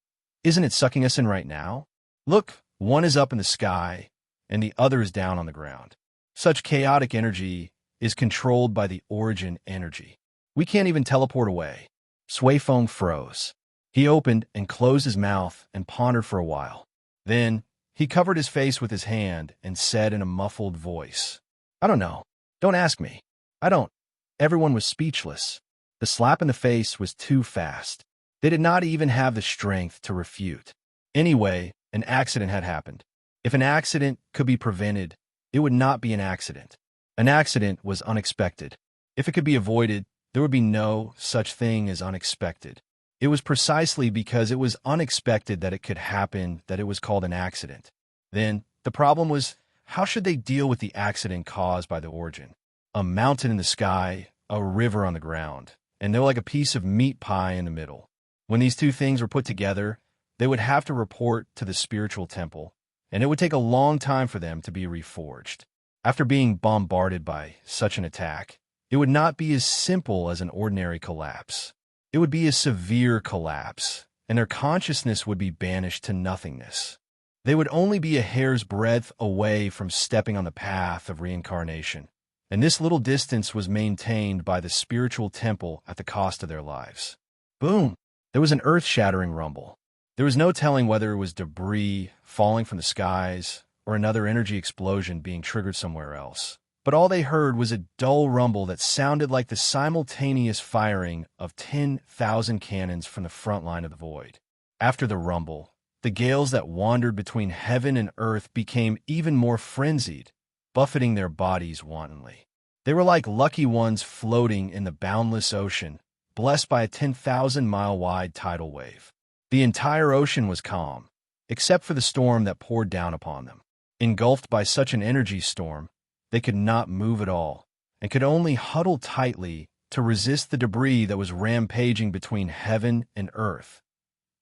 "Isn't it sucking us in right now? Look, one is up in the sky, and the other is down on the ground. Such chaotic energy is controlled by the origin energy. We can't even teleport away." Suifeng froze. He opened and closed his mouth and pondered for a while. Then, he covered his face with his hand and said in a muffled voice, "I don't know. Don't ask me. I don't." Everyone was speechless. The slap in the face was too fast. They did not even have the strength to refute. Anyway, an accident had happened. If an accident could be prevented, it would not be an accident. An accident was unexpected. If it could be avoided, there would be no such thing as unexpected. It was precisely because it was unexpected that it could happen that it was called an accident. Then, the problem was, how should they deal with the accident caused by the origin? A mountain in the sky, a river on the ground, and they were like a piece of meat pie in the middle. When these two things were put together, they would have to report to the spiritual temple, and it would take a long time for them to be reforged. After being bombarded by such an attack, it would not be as simple as an ordinary collapse. It would be a severe collapse, and their consciousness would be banished to nothingness. They would only be a hair's breadth away from stepping on the path of reincarnation, and this little distance was maintained by the spiritual temple at the cost of their lives. Boom! There was an earth-shattering rumble. There was no telling whether it was debris falling from the skies or another energy explosion being triggered somewhere else. But all they heard was a dull rumble that sounded like the simultaneous firing of 10,000 cannons from the front line of the void. After the rumble, the gales that wandered between heaven and earth became even more frenzied, buffeting their bodies wantonly. They were like lucky ones floating in the boundless ocean, blessed by a 10,000-mile-wide tidal wave. The entire ocean was calm, except for the storm that poured down upon them. Engulfed by such an energy storm, they could not move at all, and could only huddle tightly to resist the debris that was rampaging between heaven and earth,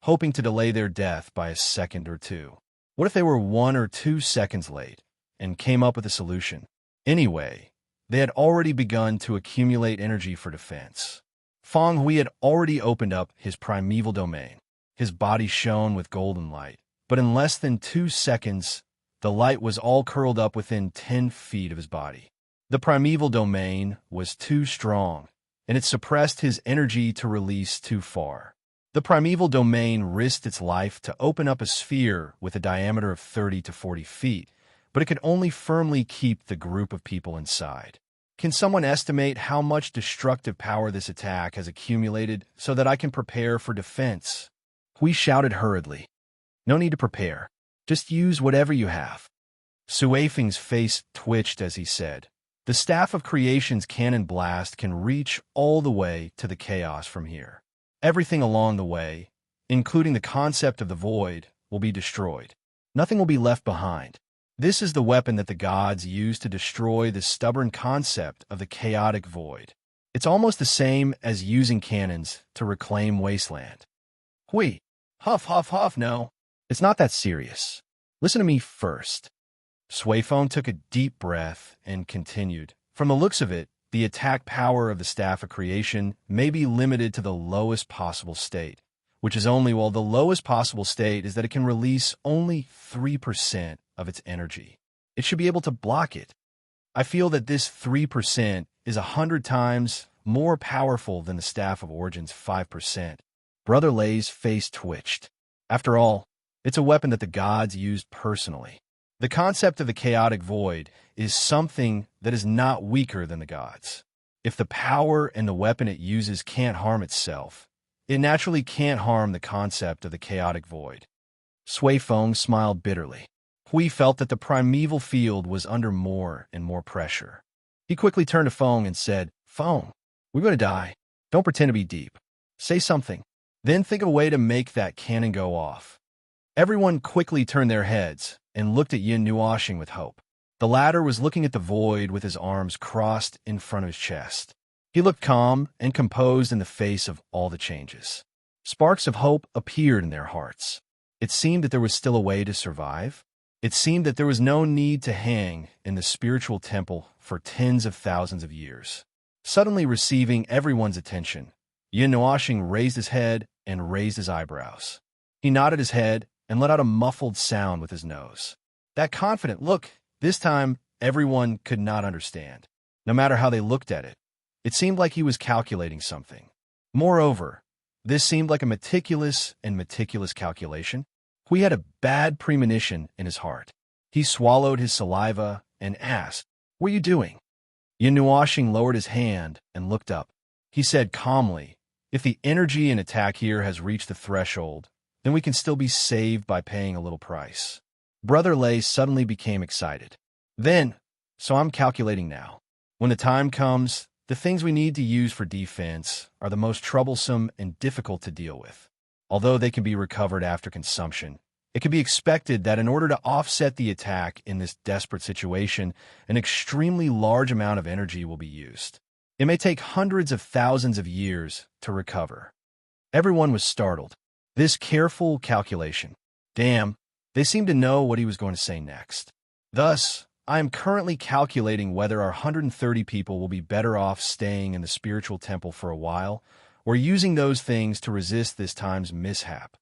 hoping to delay their death by a second or two. What if they were 1 or 2 seconds late and came up with a solution? Anyway, they had already begun to accumulate energy for defense. Feng Hui had already opened up his primeval domain. His body shone with golden light, but in less than 2 seconds, the light was all curled up within 10 feet of his body. The primeval domain was too strong, and it suppressed his energy to release too far. The primeval domain risked its life to open up a sphere with a diameter of 30 to 40 feet, but it could only firmly keep the group of people inside. Can someone estimate how much destructive power this attack has accumulated so that I can prepare for defense? Hui shouted hurriedly. No need to prepare. Just use whatever you have. Suifeng's face twitched as he said, "The Staff of Creation's cannon blast can reach all the way to the chaos from here. Everything along the way, including the concept of the void, will be destroyed. Nothing will be left behind. This is the weapon that the gods use to destroy the stubborn concept of the chaotic void. It's almost the same as using cannons to reclaim wasteland." Hui, huff, huff, huff, no. It's not that serious. Listen to me first. Suifeng took a deep breath and continued. From the looks of it, the attack power of the Staff of Creation may be limited to the lowest possible state, which is only, well, the lowest possible state is that it can release only 3% of its energy. It should be able to block it. I feel that this 3% is 100 times more powerful than the Staff of Origin's 5%. Brother Lei's face twitched. After all, it's a weapon that the gods used personally. The concept of the chaotic void is something that is not weaker than the gods. If the power and the weapon it uses can't harm itself, it naturally can't harm the concept of the chaotic void. Suifeng smiled bitterly. Hui felt that the primeval field was under more and more pressure. He quickly turned to Feng and said, "Feng, we're going to die. Don't pretend to be deep. Say something. Then think of a way to make that cannon go off." Everyone quickly turned their heads and looked at Yin Nuoxing with hope. The latter was looking at the void with his arms crossed in front of his chest. He looked calm and composed in the face of all the changes. Sparks of hope appeared in their hearts. It seemed that there was still a way to survive. It seemed that there was no need to hang in the spiritual temple for tens of thousands of years. Suddenly receiving everyone's attention, Yin Nuoxing raised his head and raised his eyebrows. He nodded his head and let out a muffled sound with his nose. That confident look, this time everyone could not understand, no matter how they looked at it. It seemed like he was calculating something. Moreover, this seemed like a meticulous calculation. Hui had a bad premonition in his heart. He swallowed his saliva and asked, "What are you doing?" Yin Nuoxing lowered his hand and looked up. He said calmly, "If the energy and attack here has reached the threshold, then we can still be saved by paying a little price." Brother Lei suddenly became excited. So I'm calculating now. When the time comes, the things we need to use for defense are the most troublesome and difficult to deal with. Although they can be recovered after consumption, it can be expected that in order to offset the attack in this desperate situation, an extremely large amount of energy will be used. It may take hundreds of thousands of years to recover. Everyone was startled. This careful calculation. Damn, they seemed to know what he was going to say next. Thus, I am currently calculating whether our 130 people will be better off staying in the spiritual temple for a while, or using those things to resist this time's mishap.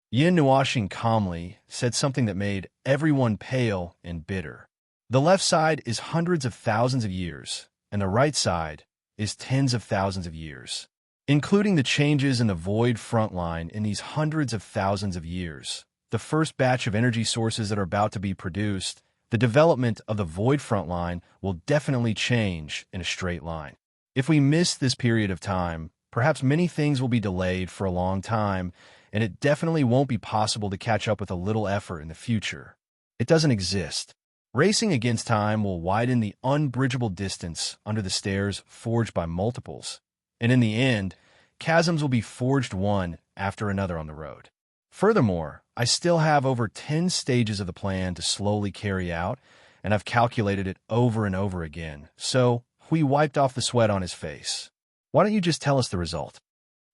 Yin Nuoxing calmly said something that made everyone pale and bitter. The left side is hundreds of thousands of years, and the right side is tens of thousands of years. Including the changes in the void front line in these hundreds of thousands of years, the first batch of energy sources that are about to be produced, the development of the void front line will definitely change in a straight line. If we miss this period of time, perhaps many things will be delayed for a long time, and it definitely won't be possible to catch up with a little effort in the future. It doesn't exist. Racing against time will widen the unbridgeable distance under the stairs forged by multiples, and in the end, chasms will be forged one after another on the road. Furthermore, I still have over 10 stages of the plan to slowly carry out, and I've calculated it over and over again. So, Hui wiped off the sweat on his face. "Why don't you just tell us the result?"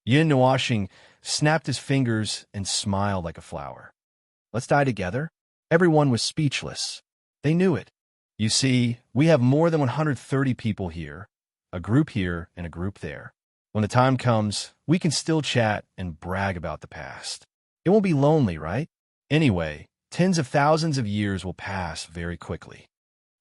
Yin Nuoxing snapped his fingers and smiled like a flower. "Let's die together?" Everyone was speechless. They knew it. You see, we have more than 130 people here, a group here and a group there. When the time comes, we can still chat and brag about the past. It won't be lonely, right? Anyway, tens of thousands of years will pass very quickly.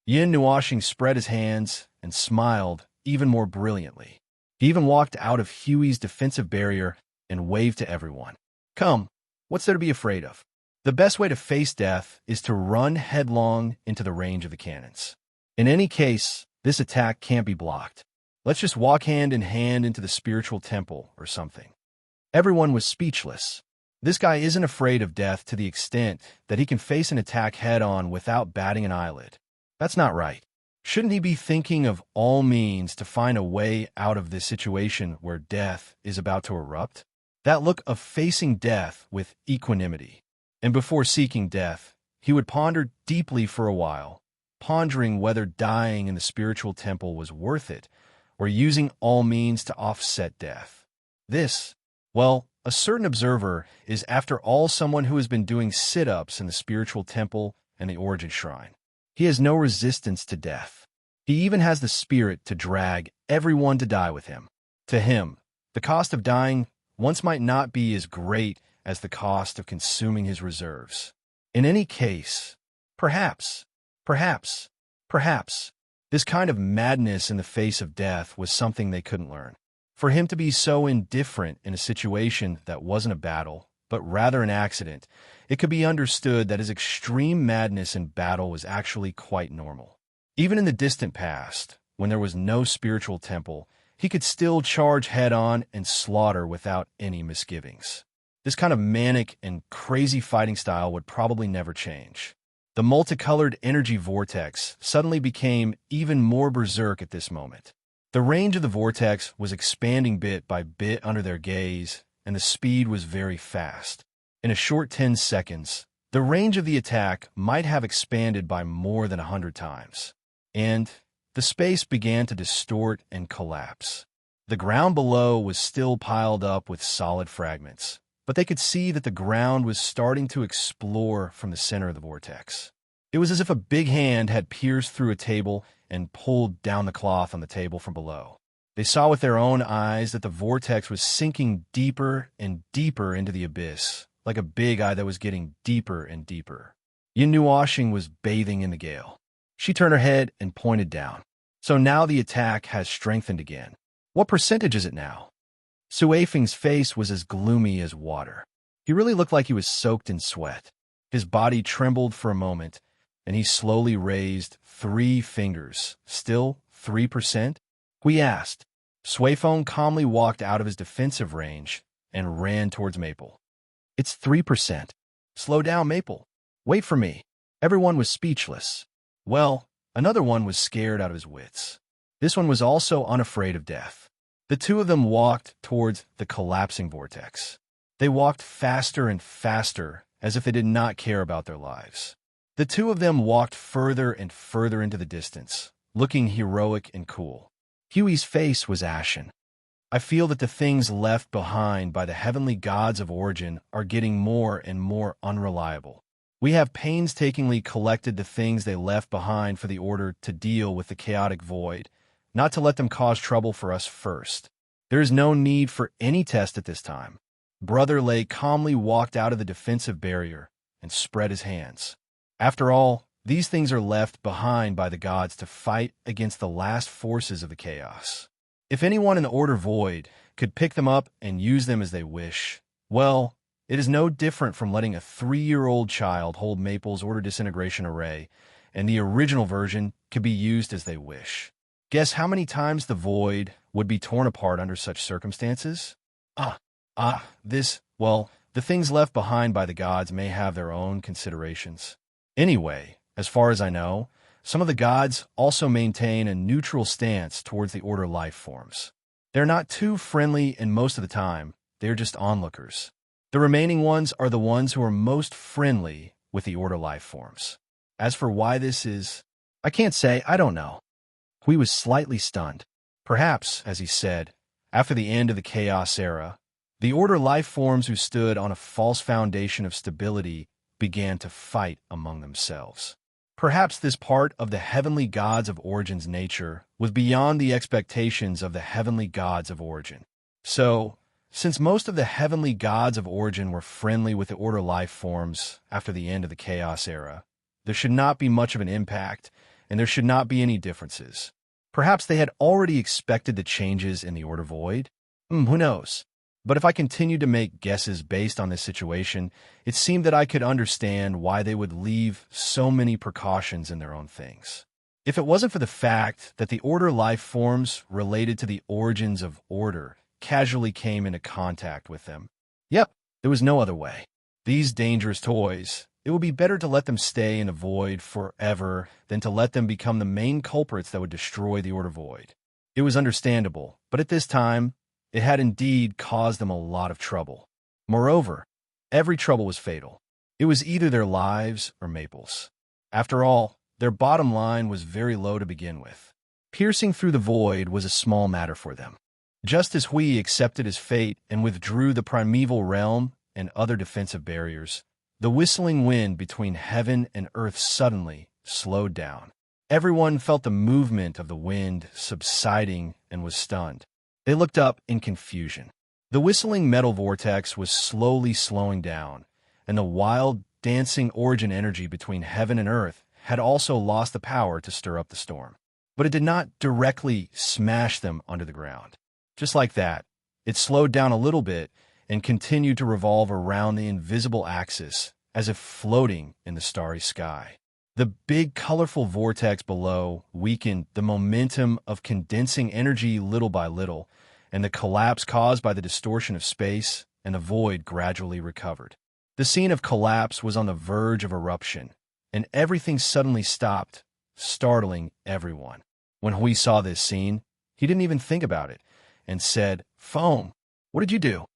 Yin Nuoxing spread his hands and smiled even more brilliantly. He even walked out of Huey's defensive barrier and waved to everyone. "Come, what's there to be afraid of? The best way to face death is to run headlong into the range of the cannons. In any case, this attack can't be blocked. Let's just walk hand in hand into the spiritual temple or something." Everyone was speechless. This guy isn't afraid of death to the extent that he can face an attack head-on without batting an eyelid. That's not right. Shouldn't he be thinking of all means to find a way out of this situation where death is about to erupt? That look of facing death with equanimity. And before seeking death, he would ponder deeply for a while, pondering whether dying in the spiritual temple was worth it, or using all means to offset death. A certain observer is after all someone who has been doing sit-ups in the spiritual temple and the origin shrine. He has no resistance to death. He even has the spirit to drag everyone to die with him. To him, the cost of dying once might not be as great as the cost of consuming his reserves. In any case, perhaps, perhaps, this kind of madness in the face of death was something they couldn't learn. For him to be so indifferent in a situation that wasn't a battle, but rather an accident, it could be understood that his extreme madness in battle was actually quite normal. Even in the distant past, when there was no spiritual temple, he could still charge head-on and slaughter without any misgivings. This kind of manic and crazy fighting style would probably never change. The multicolored energy vortex suddenly became even more berserk at this moment. The range of the vortex was expanding bit by bit under their gaze, and the speed was very fast. In a short 10 seconds, the range of the attack might have expanded by more than 100 times. And the space began to distort and collapse. The ground below was still piled up with solid fragments, but they could see that the ground was starting to explore from the center of the vortex. It was as if a big hand had pierced through a table and pulled down the cloth on the table from below. They saw with their own eyes that the vortex was sinking deeper and deeper into the abyss, like a big eye that was getting deeper and deeper. Yin was bathing in the gale. She turned her head and pointed down. So now the attack has strengthened again. What percentage is it now? Suifeng's face was as gloomy as water. He really looked like he was soaked in sweat. His body trembled for a moment, and he slowly raised 3 fingers. Still 3%? We asked. Suifeng calmly walked out of his defensive range and ran towards Maple. It's 3%. Slow down, Maple. Wait for me. Everyone was speechless. Well, another one was scared out of his wits. This one was also unafraid of death. The two of them walked towards the collapsing vortex. They walked faster and faster, as if they did not care about their lives. The two of them walked further and further into the distance, looking heroic and cool. Huey's face was ashen. I feel that the things left behind by the heavenly gods of origin are getting more and more unreliable. We have painstakingly collected the things they left behind for the Order to deal with the chaotic void, not to let them cause trouble for us first. There is no need for any test at this time. Brother Lei calmly walked out of the defensive barrier and spread his hands. After all, these things are left behind by the gods to fight against the last forces of the chaos. If anyone in the Order Void could pick them up and use them as they wish, well, it is no different from letting a 3-year-old child hold Maple's Order Disintegration Array, and the original version could be used as they wish. Guess how many times the Void would be torn apart under such circumstances? The things left behind by the gods may have their own considerations. Anyway, as far as I know, some of the gods also maintain a neutral stance towards the Order life forms. They're not too friendly, and most of the time, they're just onlookers. The remaining ones are the ones who are most friendly with the Order life forms. As for why this is, I can't say. I don't know. Hui was slightly stunned. Perhaps, as he said, after the end of the Chaos Era, the Order life forms who stood on a false foundation of stability began to fight among themselves. Perhaps this part of the heavenly gods of Origin's nature was beyond the expectations of the heavenly gods of Origin. So, since most of the heavenly gods of Origin were friendly with the Order life forms after the end of the Chaos Era, there should not be much of an impact, and there should not be any differences. Perhaps they had already expected the changes in the Order Void? Who knows? But if I continued to make guesses based on this situation, it seemed that I could understand why they would leave so many precautions in their own things. If it wasn't for the fact that the Order life forms related to the origins of Order casually came into contact with them. Yep, there was no other way. These dangerous toys, it would be better to let them stay in the Void forever than to let them become the main culprits that would destroy the Order Void. It was understandable, but at this time, it had indeed caused them a lot of trouble. Moreover, every trouble was fatal. It was either their lives or Maple's. After all, their bottom line was very low to begin with. Piercing through the void was a small matter for them. Just as Hui accepted his fate and withdrew the primeval realm and other defensive barriers, the whistling wind between heaven and earth suddenly slowed down. Everyone felt the movement of the wind subsiding and was stunned. They looked up in confusion. The whistling metal vortex was slowly slowing down, and the wild, dancing origin energy between heaven and earth had also lost the power to stir up the storm. But it did not directly smash them under the ground. Just like that, it slowed down a little bit and continued to revolve around the invisible axis, as if floating in the starry sky. The big, colorful vortex below weakened the momentum of condensing energy little by little, and the collapse caused by the distortion of space and the void gradually recovered. The scene of collapse was on the verge of eruption, and everything suddenly stopped, startling everyone. When Hui saw this scene, he didn't even think about it, and said, "Foam, what did you do?"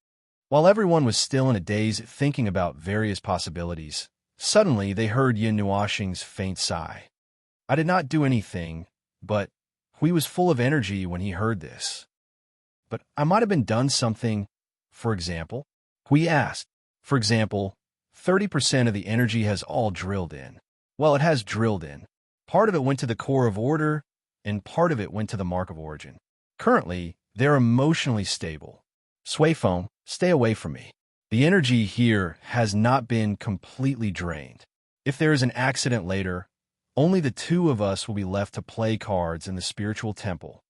While everyone was still in a daze thinking about various possibilities, suddenly they heard Yin Nuoxing's faint sigh. "I did not do anything, but..." Hui was full of energy when he heard this. "But I might have been done something, for example?" Hui asked. "For example, 30% of the energy has all drilled in." Well, it has drilled in. Part of it went to the core of order, and part of it went to the mark of origin. Currently, they're emotionally stable. Sway foam, stay away from me. The energy here has not been completely drained. If there is an accident later, only the two of us will be left to play cards in the spiritual temple.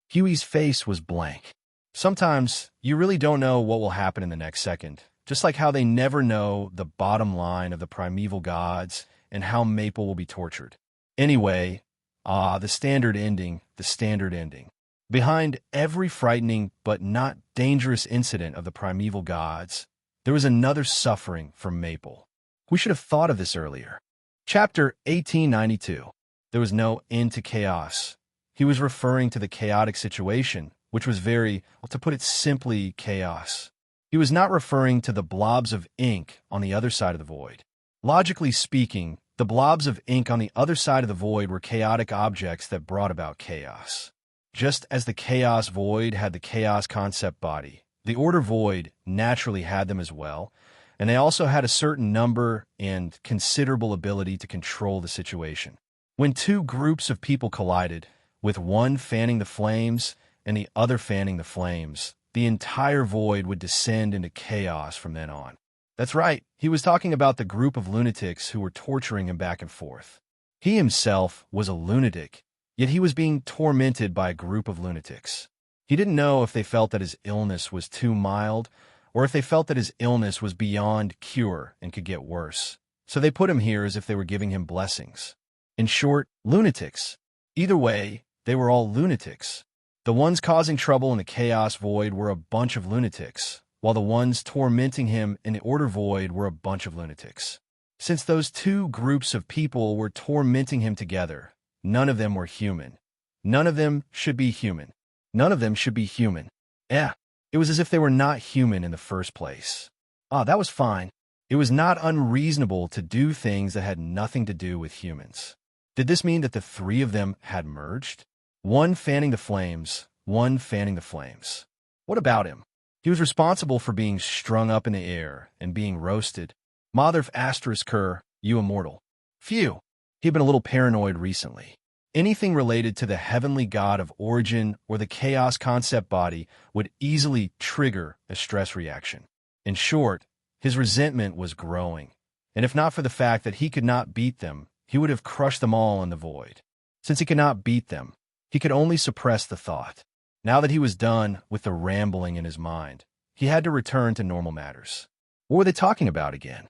Huey's face was blank. Sometimes, you really don't know what will happen in the next second, just like how they never know the bottom line of the primeval gods and how Maple will be tortured. Anyway, the standard ending, the standard ending. Behind every frightening but not dangerous incident of the primeval gods, there was another suffering for Maple. We should have thought of this earlier. Chapter 1892. There was no end to chaos. He was referring to the chaotic situation, which was very, well, to put it simply, chaos. He was not referring to the blobs of ink on the other side of the void. Logically speaking, the blobs of ink on the other side of the void were chaotic objects that brought about chaos. Just as the chaos void had the chaos concept body, the order void naturally had them as well, and they also had a certain number and considerable ability to control the situation. When two groups of people collided, with one fanning the flames and the other fanning the flames, the entire void would descend into chaos from then on. That's right, he was talking about the group of lunatics who were torturing him back and forth. He himself was a lunatic, yet he was being tormented by a group of lunatics. He didn't know if they felt that his illness was too mild, or if they felt that his illness was beyond cure and could get worse. So they put him here as if they were giving him blessings. In short, lunatics. Either way, they were all lunatics. The ones causing trouble in the chaos void were a bunch of lunatics, while the ones tormenting him in the order void were a bunch of lunatics. Since those two groups of people were tormenting him together, none of them were human. None of them should be human. None of them should be human. It was as if they were not human in the first place. That was fine. It was not unreasonable to do things that had nothing to do with humans. Did this mean that the three of them had merged? One fanning the flames, one fanning the flames. What about him? He was responsible for being strung up in the air and being roasted. Mother asterisk her, you immortal. Phew. He had been a little paranoid recently. Anything related to the heavenly god of origin or the chaos concept body would easily trigger a stress reaction. In short, his resentment was growing, and if not for the fact that he could not beat them, he would have crushed them all in the void. Since he could not beat them, he could only suppress the thought. Now that he was done with the rambling in his mind, he had to return to normal matters. What were they talking about again?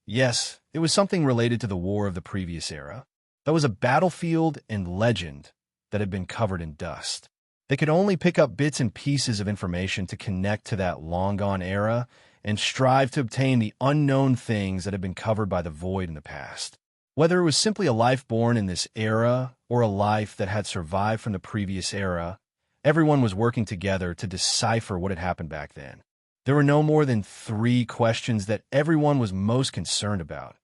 Yes, it was something related to the war of the previous era. That was a battlefield and legend that had been covered in dust. They could only pick up bits and pieces of information to connect to that long-gone era and strive to obtain the unknown things that had been covered by the void in the past. Whether it was simply a life born in this era or a life that had survived from the previous era, everyone was working together to decipher what had happened back then. There were no more than 3 questions that everyone was most concerned about.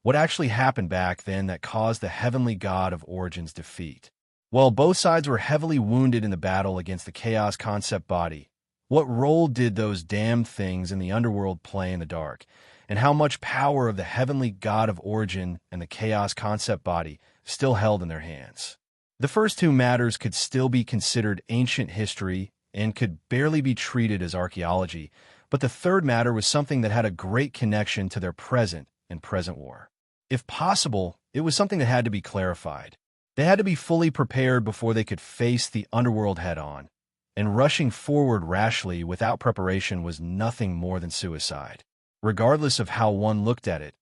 What actually happened back then that caused the heavenly god of Origin's defeat? Well, both sides were heavily wounded in the battle against the chaos concept body. What role did those damned things in the underworld play in the dark? and how much power of the heavenly god of origin and the chaos concept body still held in their hands. The first two matters could still be considered ancient history and could barely be treated as archaeology, but the third matter was something that had a great connection to their present and present war. If possible, it was something that had to be clarified. They had to be fully prepared before they could face the underworld head-on, and rushing forward rashly without preparation was nothing more than suicide. Regardless of how one looked at it,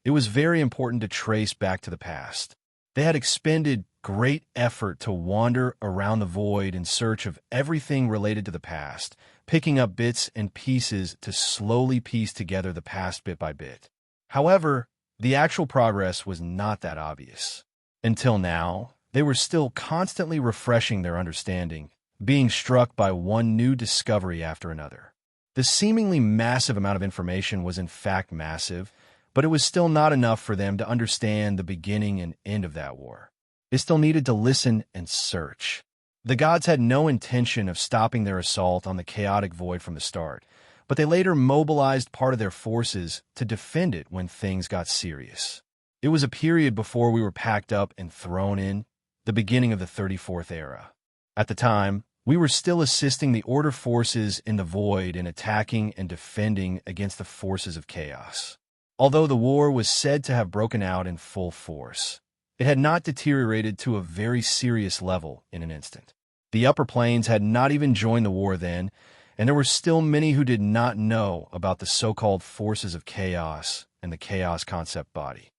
it was very important to trace back to the past. They had expended great effort to wander around the void in search of everything related to the past, picking up bits and pieces to slowly piece together the past bit by bit. However, the actual progress was not that obvious. Until now, they were still constantly refreshing their understanding, being struck by one new discovery after another. The seemingly massive amount of information was in fact massive, but it was still not enough for them to understand the beginning and end of that war. They still needed to listen and search. The gods had no intention of stopping their assault on the chaotic void from the start, but they later mobilized part of their forces to defend it when things got serious. It was a period before we were packed up and thrown in, the beginning of the 34th era. At the time, we were still assisting the Order forces in the void in attacking and defending against the forces of chaos. Although the war was said to have broken out in full force, it had not deteriorated to a very serious level in an instant. The upper planes had not even joined the war then, and there were still many who did not know about the so-called forces of chaos and the chaos concept body.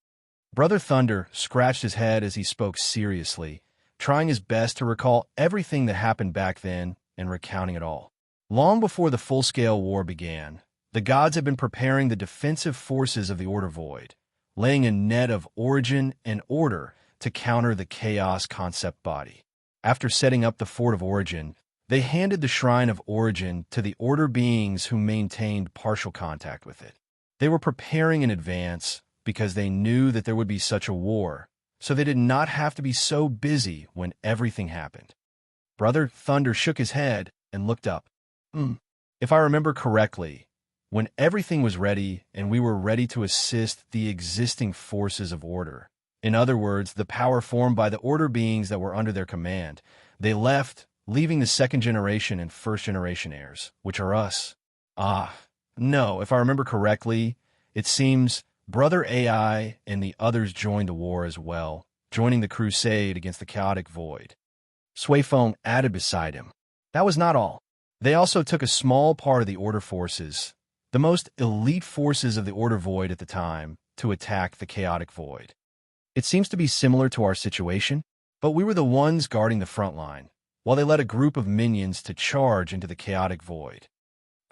Brother Thunder scratched his head as he spoke seriously, trying his best to recall everything that happened back then and recounting it all. Long before the full-scale war began, the gods had been preparing the defensive forces of the Order Void, laying a net of origin and order to counter the chaos concept body. After setting up the Fort of Origin, they handed the Shrine of Origin to the Order beings who maintained partial contact with it. They were preparing in advance because they knew that there would be such a war, so they did not have to be so busy when everything happened. Brother Thunder shook his head and looked up. If I remember correctly, when everything was ready and we were ready to assist the existing forces of Order, in other words, the power formed by the Order beings that were under their command, they left, leaving the second generation and first generation heirs, which are us. No, if I remember correctly, it seems Brother AI and the others joined the war as well, joining the crusade against the chaotic void. Sui Feng added beside him. That was not all. They also took a small part of the Order forces, the most elite forces of the Order Void at the time, to attack the chaotic void. It seems to be similar to our situation, but we were the ones guarding the front line, while they led a group of minions to charge into the chaotic void.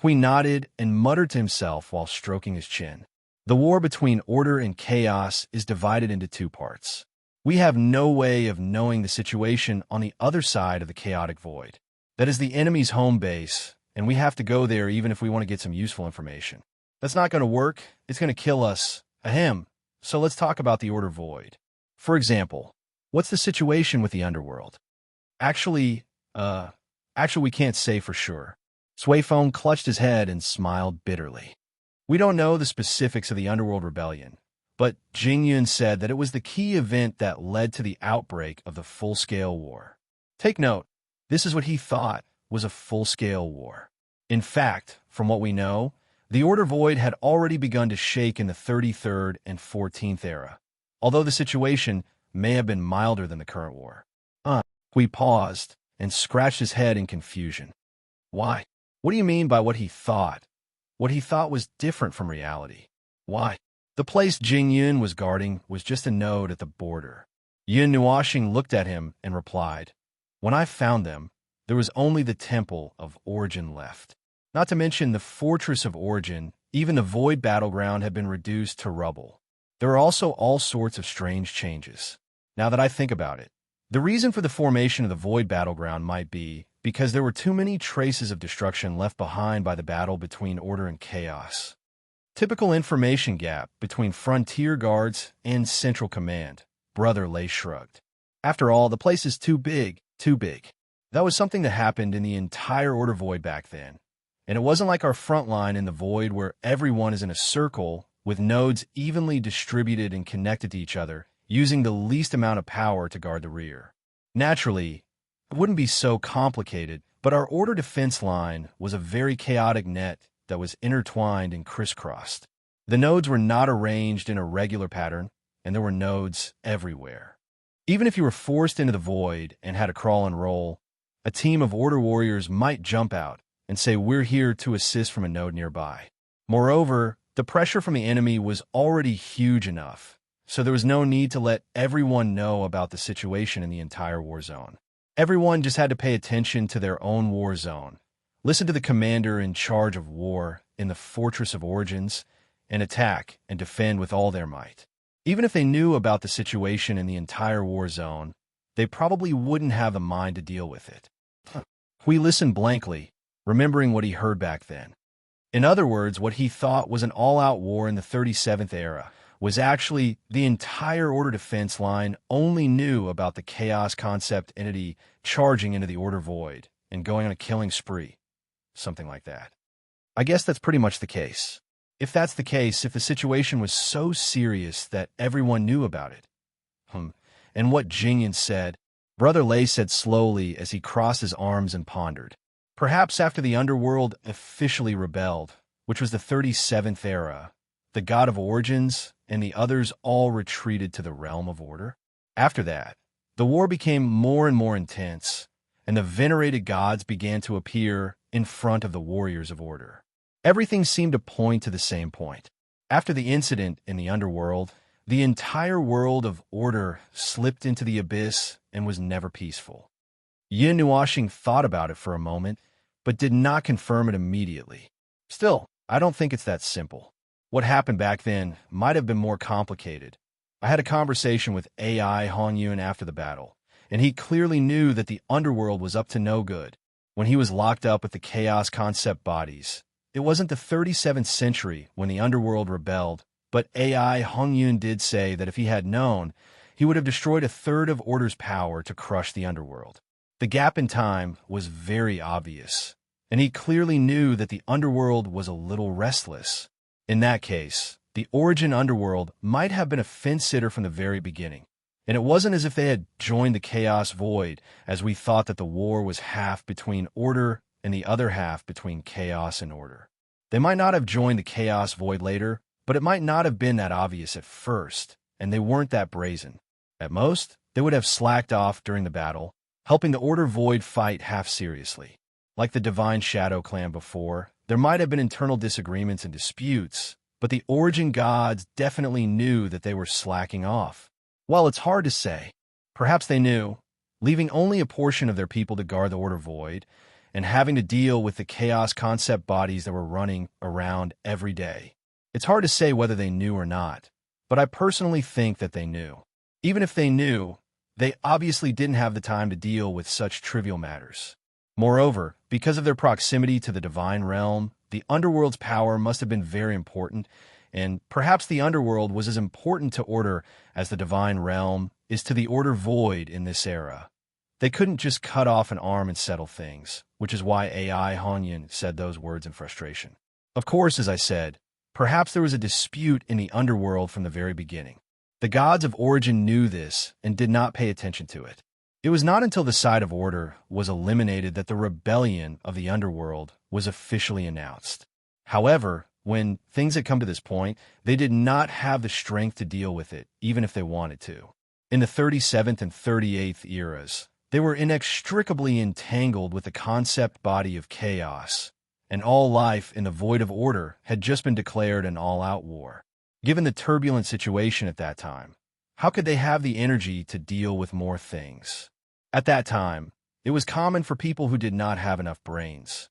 Hui nodded and muttered to himself while stroking his chin. The war between order and chaos is divided into two parts. We have no way of knowing the situation on the other side of the chaotic void. That is the enemy's home base, and we have to go there even if we want to get some useful information. That's not going to work. It's going to kill us. Ahem. So let's talk about the Order Void. For example, what's the situation with the underworld? Actually, we can't say for sure. Sui Feng clutched his head and smiled bitterly. We don't know the specifics of the Underworld Rebellion, but Jing Yun said that it was the key event that led to the outbreak of the full-scale war. Take note, this is what he thought was a full-scale war. In fact, from what we know, the Order Void had already begun to shake in the 33rd and 14th era, although the situation may have been milder than the current war. He paused and scratched his head in confusion. Why? What do you mean by what he thought? What he thought was different from reality. Why? The place Jing Yun was guarding was just a node at the border. Yun Nuoxing looked at him and replied, When I found them, there was only the Temple of Origin left. Not to mention the Fortress of Origin, even the Void Battleground had been reduced to rubble. There are also all sorts of strange changes. Now that I think about it, the reason for the formation of the Void Battleground might be because there were too many traces of destruction left behind by the battle between Order and Chaos. Typical information gap between Frontier Guards and Central Command, Brother Lei shrugged. After all, the place is too big, too big. That was something that happened in the entire Order Void back then. And it wasn't like our front line in the Void where everyone is in a circle with nodes evenly distributed and connected to each other, using the least amount of power to guard the rear. Naturally, it wouldn't be so complicated, but our order defense line was a very chaotic net that was intertwined and crisscrossed. The nodes were not arranged in a regular pattern, and there were nodes everywhere. Even if you were forced into the void and had to crawl and roll, a team of order warriors might jump out and say, "We're here to assist," from a node nearby. Moreover, the pressure from the enemy was already huge enough, so there was no need to let everyone know about the situation in the entire war zone. Everyone just had to pay attention to their own war zone, listen to the commander in charge of war in the Fortress of Origins, and attack and defend with all their might. Even if they knew about the situation in the entire war zone, they probably wouldn't have the mind to deal with it. We listened blankly, remembering what he heard back then. In other words, what he thought was an all-out war in the 37th era was actually the entire order defense line only knew about the chaos concept entity charging into the order void and going on a killing spree. Something like that. I guess that's pretty much the case. If that's the case, if the situation was so serious that everyone knew about it. And what Jingyan said, Brother Lei said slowly as he crossed his arms and pondered. Perhaps after the underworld officially rebelled, which was the 37th era, the god of origins and the others all retreated to the realm of order. After that, the war became more and more intense, and the venerated gods began to appear in front of the warriors of order. Everything seemed to point to the same point. After the incident in the underworld, the entire world of order slipped into the abyss and was never peaceful. Yin Nuashing thought about it for a moment, but did not confirm it immediately. Still, I don't think it's that simple. What happened back then might have been more complicated. I had a conversation with AI Hongyun after the battle, and he clearly knew that the underworld was up to no good. When he was locked up with the chaos concept bodies, it wasn't the 37th century when the underworld rebelled, but AI Hongyun did say that if he had known, he would have destroyed a third of Order's power to crush the underworld. The gap in time was very obvious, and he clearly knew that the underworld was a little restless. In that case, the Origin underworld might have been a fence-sitter from the very beginning, and it wasn't as if they had joined the Chaos Void, as we thought that the war was half between Order and the other half between Chaos and Order. They might not have joined the Chaos Void later, but it might not have been that obvious at first, and they weren't that brazen. At most, they would have slacked off during the battle, helping the Order Void fight half-seriously. Like the Divine Shadow Clan before, there might have been internal disagreements and disputes, but the Origin gods definitely knew that they were slacking off. While it's hard to say, perhaps they knew, leaving only a portion of their people to guard the Order Void, and having to deal with the chaos concept bodies that were running around every day. It's hard to say whether they knew or not, but I personally think that they knew. Even if they knew, they obviously didn't have the time to deal with such trivial matters. Moreover, because of their proximity to the divine realm, the underworld's power must have been very important, and perhaps the underworld was as important to Order as the divine realm is to the Order Void in this era. They couldn't just cut off an arm and settle things, which is why AI Hongyun said those words in frustration. Of course, as I said, perhaps there was a dispute in the underworld from the very beginning. The gods of Origin knew this and did not pay attention to it. It was not until the side of Order was eliminated that the rebellion of the underworld was officially announced. However, when things had come to this point, they did not have the strength to deal with it, even if they wanted to. In the 37th and 38th eras, they were inextricably entangled with the concept body of chaos, and all life in the void of Order had just been declared an all-out war. Given the turbulent situation at that time, how could they have the energy to deal with more things? At that time, it was common for people who did not have enough brains.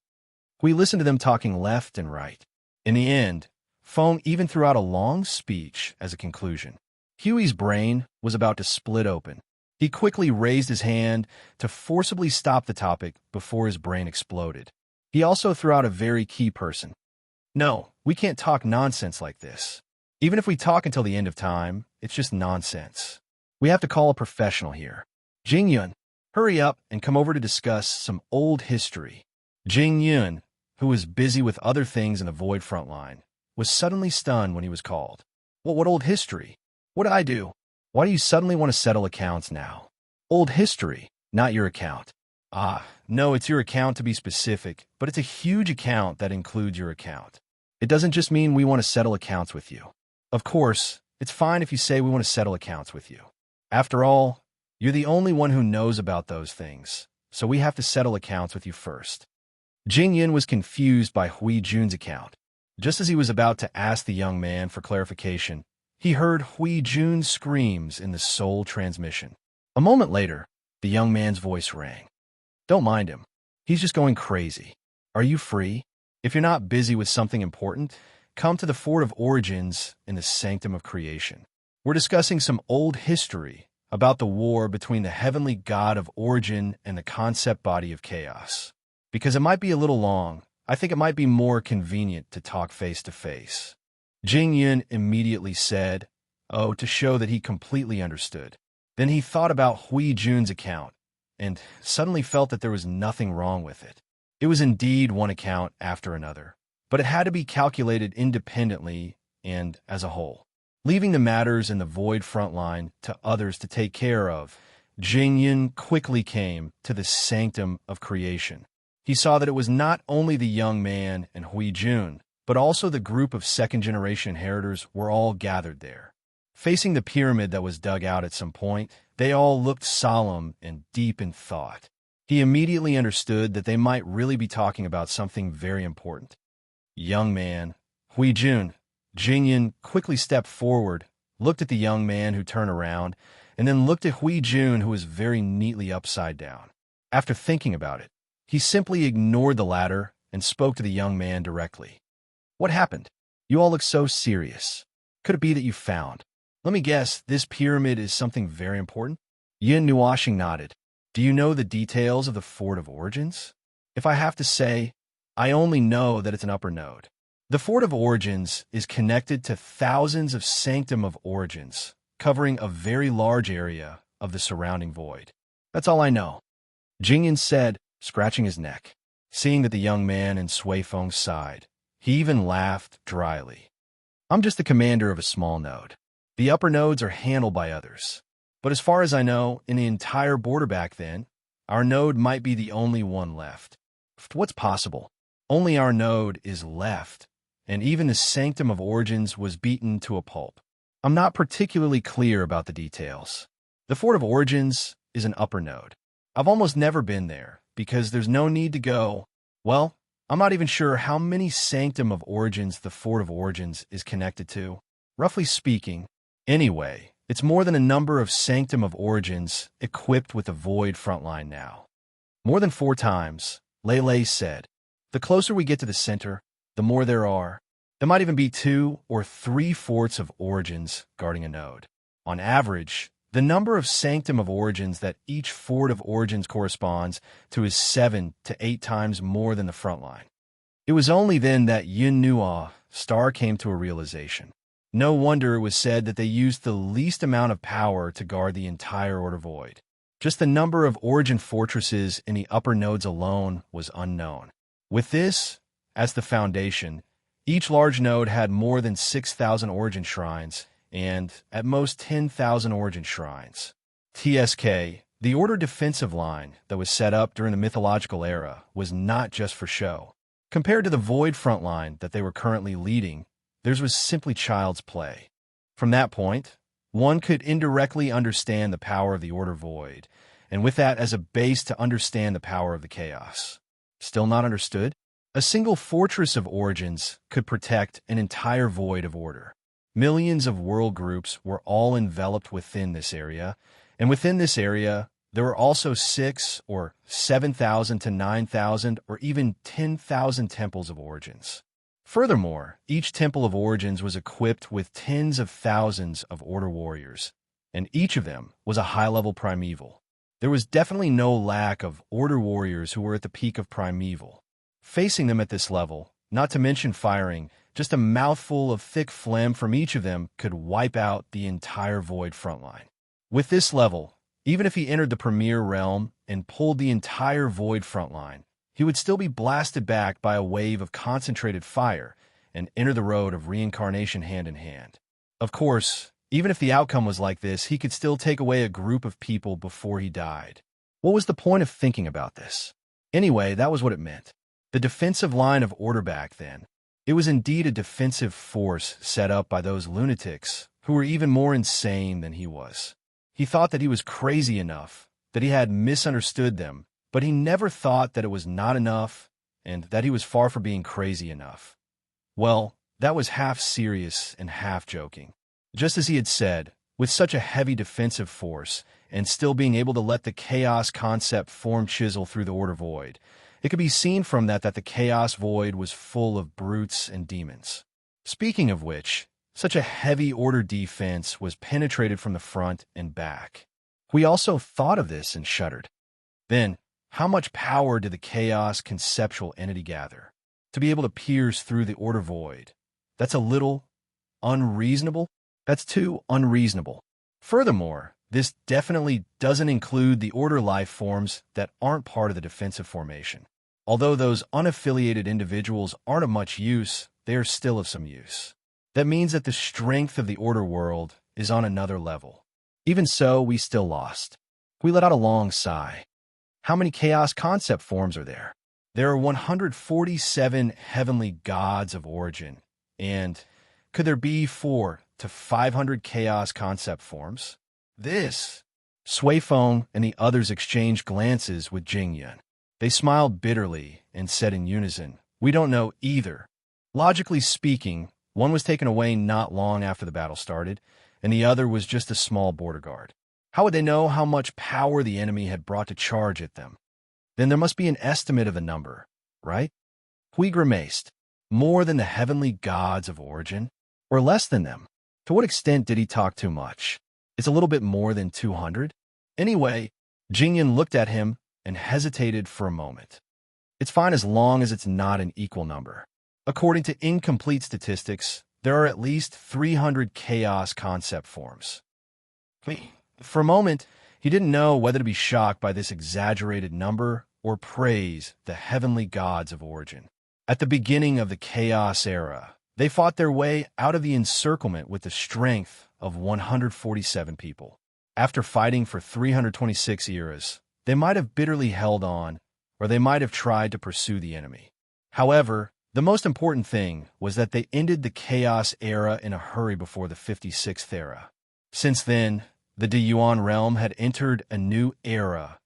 We listened to them talking left and right. In the end, Feng even threw out a long speech as a conclusion. Huey's brain was about to split open. He quickly raised his hand to forcibly stop the topic before his brain exploded. He also threw out a very key person. No, we can't talk nonsense like this. Even if we talk until the end of time, it's just nonsense. We have to call a professional here. Jing Yun, hurry up and come over to discuss some old history. Jing Yun, who was busy with other things in the Void front line, was suddenly stunned when he was called. What old history? What did I do? Why do you suddenly want to settle accounts now? Old history, not your account. Ah, no, it's your account to be specific, but it's a huge account that includes your account. It doesn't just mean we want to settle accounts with you. Of course, it's fine if you say we want to settle accounts with you. After all, you're the only one who knows about those things, so we have to settle accounts with you first. Jing Yin was confused by Hui Jun's account. Just as he was about to ask the young man for clarification, he heard Hui Jun's screams in the soul transmission. A moment later, the young man's voice rang. Don't mind him. He's just going crazy. Are you free? If you're not busy with something important, come to the Fort of Origins in the Sanctum of Creation. We're discussing some old history about the war between the heavenly god of origin and the concept body of chaos. Because it might be a little long, I think it might be more convenient to talk face to face. Jing Yun immediately said, to show that he completely understood. Then he thought about Hui Jun's account, and suddenly felt that there was nothing wrong with it. It was indeed one account after another, but it had to be calculated independently and as a whole. Leaving the matters in the void front line to others to take care of, Jing Yun quickly came to the Sanctum of Creation. He saw that it was not only the young man and Hui Jun, but also the group of second-generation inheritors were all gathered there. Facing the pyramid that was dug out at some point, they all looked solemn and deep in thought. He immediately understood that they might really be talking about something very important. Young man, Hui Jun. Jing Yun quickly stepped forward, looked at the young man who turned around, and then looked at Hui Jun, who was very neatly upside down. After thinking about it, he simply ignored the latter and spoke to the young man directly. What happened? You all look so serious. Could it be that you found? Let me guess, this pyramid is something very important? Yin Nuashing nodded. Do you know the details of the Fort of Origins? If I have to say, I only know that it's an upper node. The Fort of Origins is connected to thousands of Sanctum of Origins, covering a very large area of the surrounding void. That's all I know. Jingyan said, scratching his neck. Seeing that the young man in Sui Feng sighed, he even laughed dryly. I'm just the commander of a small node. The upper nodes are handled by others. But as far as I know, in the entire border back then, our node might be the only one left. What's possible? Only our node is left, and even the Sanctum of Origins was beaten to a pulp. I'm not particularly clear about the details. The Fort of Origins is an upper node. I've almost never been there, because there's no need to go. Well, I'm not even sure how many Sanctum of Origins the Fort of Origins is connected to. Roughly speaking, anyway, it's more than a number of Sanctum of Origins equipped with the Void frontline now. More than 4 times, Lei said. The closer we get to the center, the more there are. There might even be 2 or 3 forts of Origins guarding a node. On average, the number of Sanctum of Origins that each Fort of Origins corresponds to is 7 to 8 times more than the front line. It was only then that Yun Nua Star came to a realization. No wonder it was said that they used the least amount of power to guard the entire Order Void. Just the number of Origin fortresses in the upper nodes alone was unknown. With this as the foundation, each large node had more than 6,000 Origin shrines, and at most 10,000 Origin shrines. TSK, the Order defensive line that was set up during the mythological era, was not just for show. Compared to the Void front line that they were currently leading, theirs was simply child's play. From that point, one could indirectly understand the power of the Order Void, and with that as a base to understand the power of the Chaos. Still not understood? A single fortress of Origins could protect an entire void of order. Millions of world groups were all enveloped within this area, and within this area, there were also 6 or 7,000 to 9,000 or even 10,000 temples of Origins. Furthermore, each temple of Origins was equipped with tens of thousands of Order warriors, and each of them was a high-level primeval. There was definitely no lack of Order warriors who were at the peak of primeval. Facing them at this level, not to mention firing, just a mouthful of thick phlegm from each of them could wipe out the entire Void frontline. With this level, even if he entered the Premier Realm and pulled the entire Void frontline, he would still be blasted back by a wave of concentrated fire, and enter the road of reincarnation hand in hand. Of course, even if the outcome was like this, he could still take away a group of people before he died. What was the point of thinking about this? Anyway, that was what it meant. The defensive line of order back then. It was indeed a defensive force set up by those lunatics who were even more insane than he was. He thought that he was crazy enough, that he had misunderstood them, but he never thought that it was not enough and that he was far from being crazy enough. Well, that was half serious and half joking. Just as he had said, with such a heavy defensive force and still being able to let the chaos concept form chisel through the order void, it could be seen from that the chaos void was full of brutes and demons. Speaking of which, such a heavy order defense was penetrated from the front and back. We also thought of this and shuddered. Then, how much power did the chaos conceptual entity gather? To be able to pierce through the order void. That's a little unreasonable. That's too unreasonable. Furthermore, this definitely doesn't include the order life forms that aren't part of the defensive formation. Although those unaffiliated individuals aren't of much use, they are still of some use. That means that the strength of the order world is on another level. Even so, we still lost. We let out a long sigh. How many chaos concept forms are there? There are 147 heavenly gods of origin, and could there be 400 to 500 chaos concept forms? Sui Feng and the others exchanged glances with Jingyan. They smiled bitterly and said in unison, "We don't know either." Logically speaking, one was taken away not long after the battle started, and the other was just a small border guard. How would they know how much power the enemy had brought to charge at them? Then there must be an estimate of the number, right? Hui grimaced. More than the heavenly gods of origin? Or less than them? To what extent did he talk too much? It's a little bit more than 200? Anyway, Jingyan looked at him and hesitated for a moment. It's fine as long as it's not an equal number. According to incomplete statistics, there are at least 300 chaos concept forms. For a moment, he didn't know whether to be shocked by this exaggerated number or praise the heavenly gods of origin. At the beginning of the chaos era, they fought their way out of the encirclement with the strength of 147 people. After fighting for 326 eras, they might have bitterly held on, or they might have tried to pursue the enemy. However, the most important thing was that they ended the chaos era in a hurry before the 56th era. Since then, the De Yuan realm had entered a new era,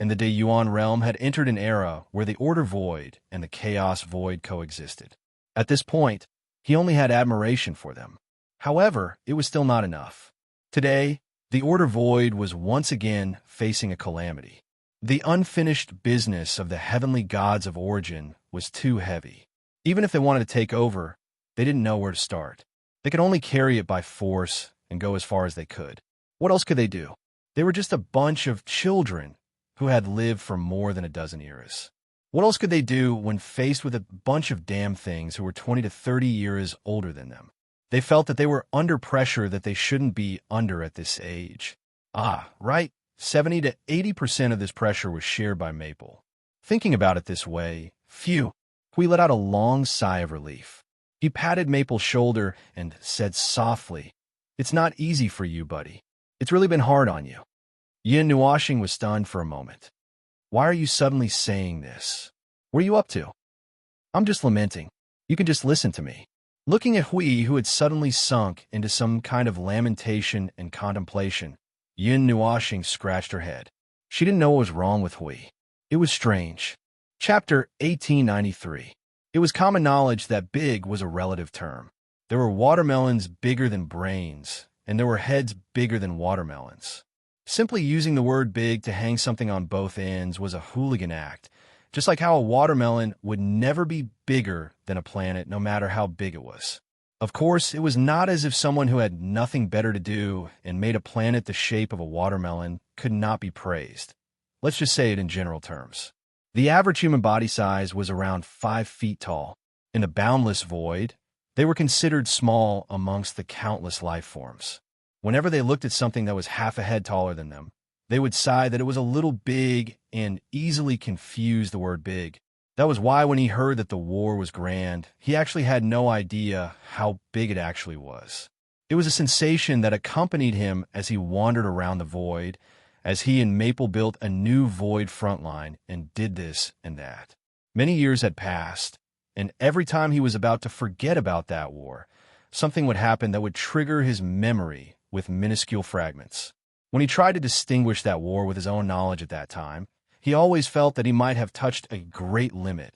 and the De Yuan realm had entered an era where the order void and the chaos void coexisted. At this point, he only had admiration for them. However, it was still not enough. Today, the order void was once again facing a calamity. The unfinished business of the heavenly gods of origin was too heavy. Even if they wanted to take over, they didn't know where to start. They could only carry it by force and go as far as they could. What else could they do? They were just a bunch of children who had lived for more than a dozen eras. What else could they do when faced with a bunch of damn things who were 20 to 30 years older than them? They felt that they were under pressure that they shouldn't be under at this age. Right? 70 to 80% of this pressure was shared by Maple. Thinking about it this way, phew, we let out a long sigh of relief. He patted Maple's shoulder and said softly, "It's not easy for you, buddy. It's really been hard on you." Yin Nuashing was stunned for a moment. "Why are you suddenly saying this? What are you up to?" "I'm just lamenting. You can just listen to me." Looking at Hui, who had suddenly sunk into some kind of lamentation and contemplation, Yin Nuashing scratched her head. She didn't know what was wrong with Hui. It was strange. Chapter 1893. It was common knowledge that big was a relative term. There were watermelons bigger than brains, and there were heads bigger than watermelons. Simply using the word big to hang something on both ends was a hooligan act, just like how a watermelon would never be bigger than a planet no matter how big it was. Of course, it was not as if someone who had nothing better to do and made a planet the shape of a watermelon could not be praised. Let's just say it in general terms. The average human body size was around 5 feet tall. In the boundless void, they were considered small amongst the countless life forms. Whenever they looked at something that was half a head taller than them, they would sigh that it was a little big and easily confuse the word big That was why when he heard that the war was grand, he actually had no idea how big it actually was. It was a sensation that accompanied him as he wandered around the void, as he and Maple built a new void frontline and did this and that. Many years had passed, and every time he was about to forget about that war, something would happen that would trigger his memory with minuscule fragments. When he tried to distinguish that war with his own knowledge at that time, he always felt that he might have touched a great limit.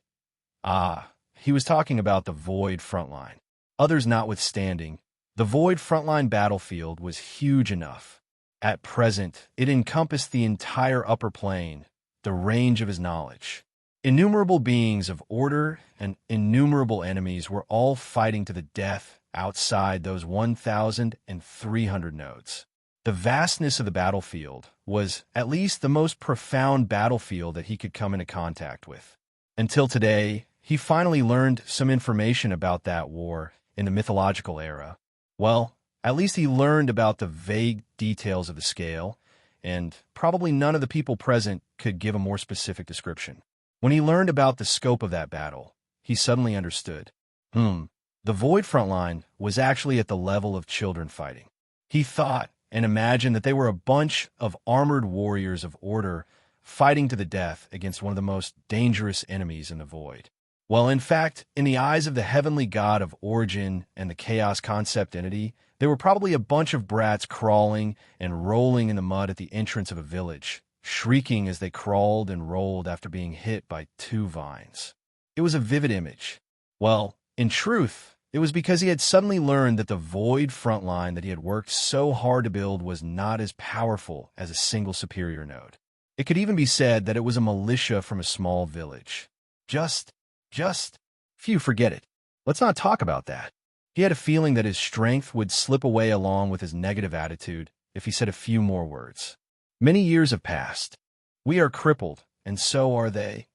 He was talking about the void frontline. Others notwithstanding, the void frontline battlefield was huge enough. At present, it encompassed the entire upper plane, the range of his knowledge. Innumerable beings of order and innumerable enemies were all fighting to the death outside those 1,300 nodes. The vastness of the battlefield was at least the most profound battlefield that he could come into contact with. Until today, he finally learned some information about that war in the mythological era. Well, at least he learned about the vague details of the scale, and probably none of the people present could give a more specific description. When he learned about the scope of that battle, he suddenly understood. The void frontline was actually at the level of children fighting. He thought and imagined that they were a bunch of armored warriors of order fighting to the death against one of the most dangerous enemies in the void. Well, in fact, in the eyes of the heavenly god of origin and the chaos concept entity, they were probably a bunch of brats crawling and rolling in the mud at the entrance of a village, shrieking as they crawled and rolled after being hit by 2 vines. It was a vivid image. Well, in truth, it was because he had suddenly learned that the void frontline that he had worked so hard to build was not as powerful as a single superior node. It could even be said that it was a militia from a small village. Few forget it. Let's not talk about that. He had a feeling that his strength would slip away along with his negative attitude if he said a few more words. Many years have passed. We are crippled, and so are they.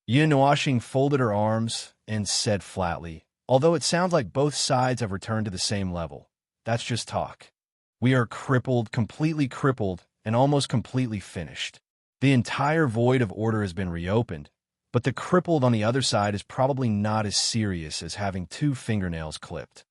Yin Nuashing folded her arms and said flatly, although it sounds like both sides have returned to the same level. That's just talk. We are crippled, completely crippled, and almost completely finished. The entire void of order has been reopened, but the crippled on the other side is probably not as serious as having 2 fingernails clipped.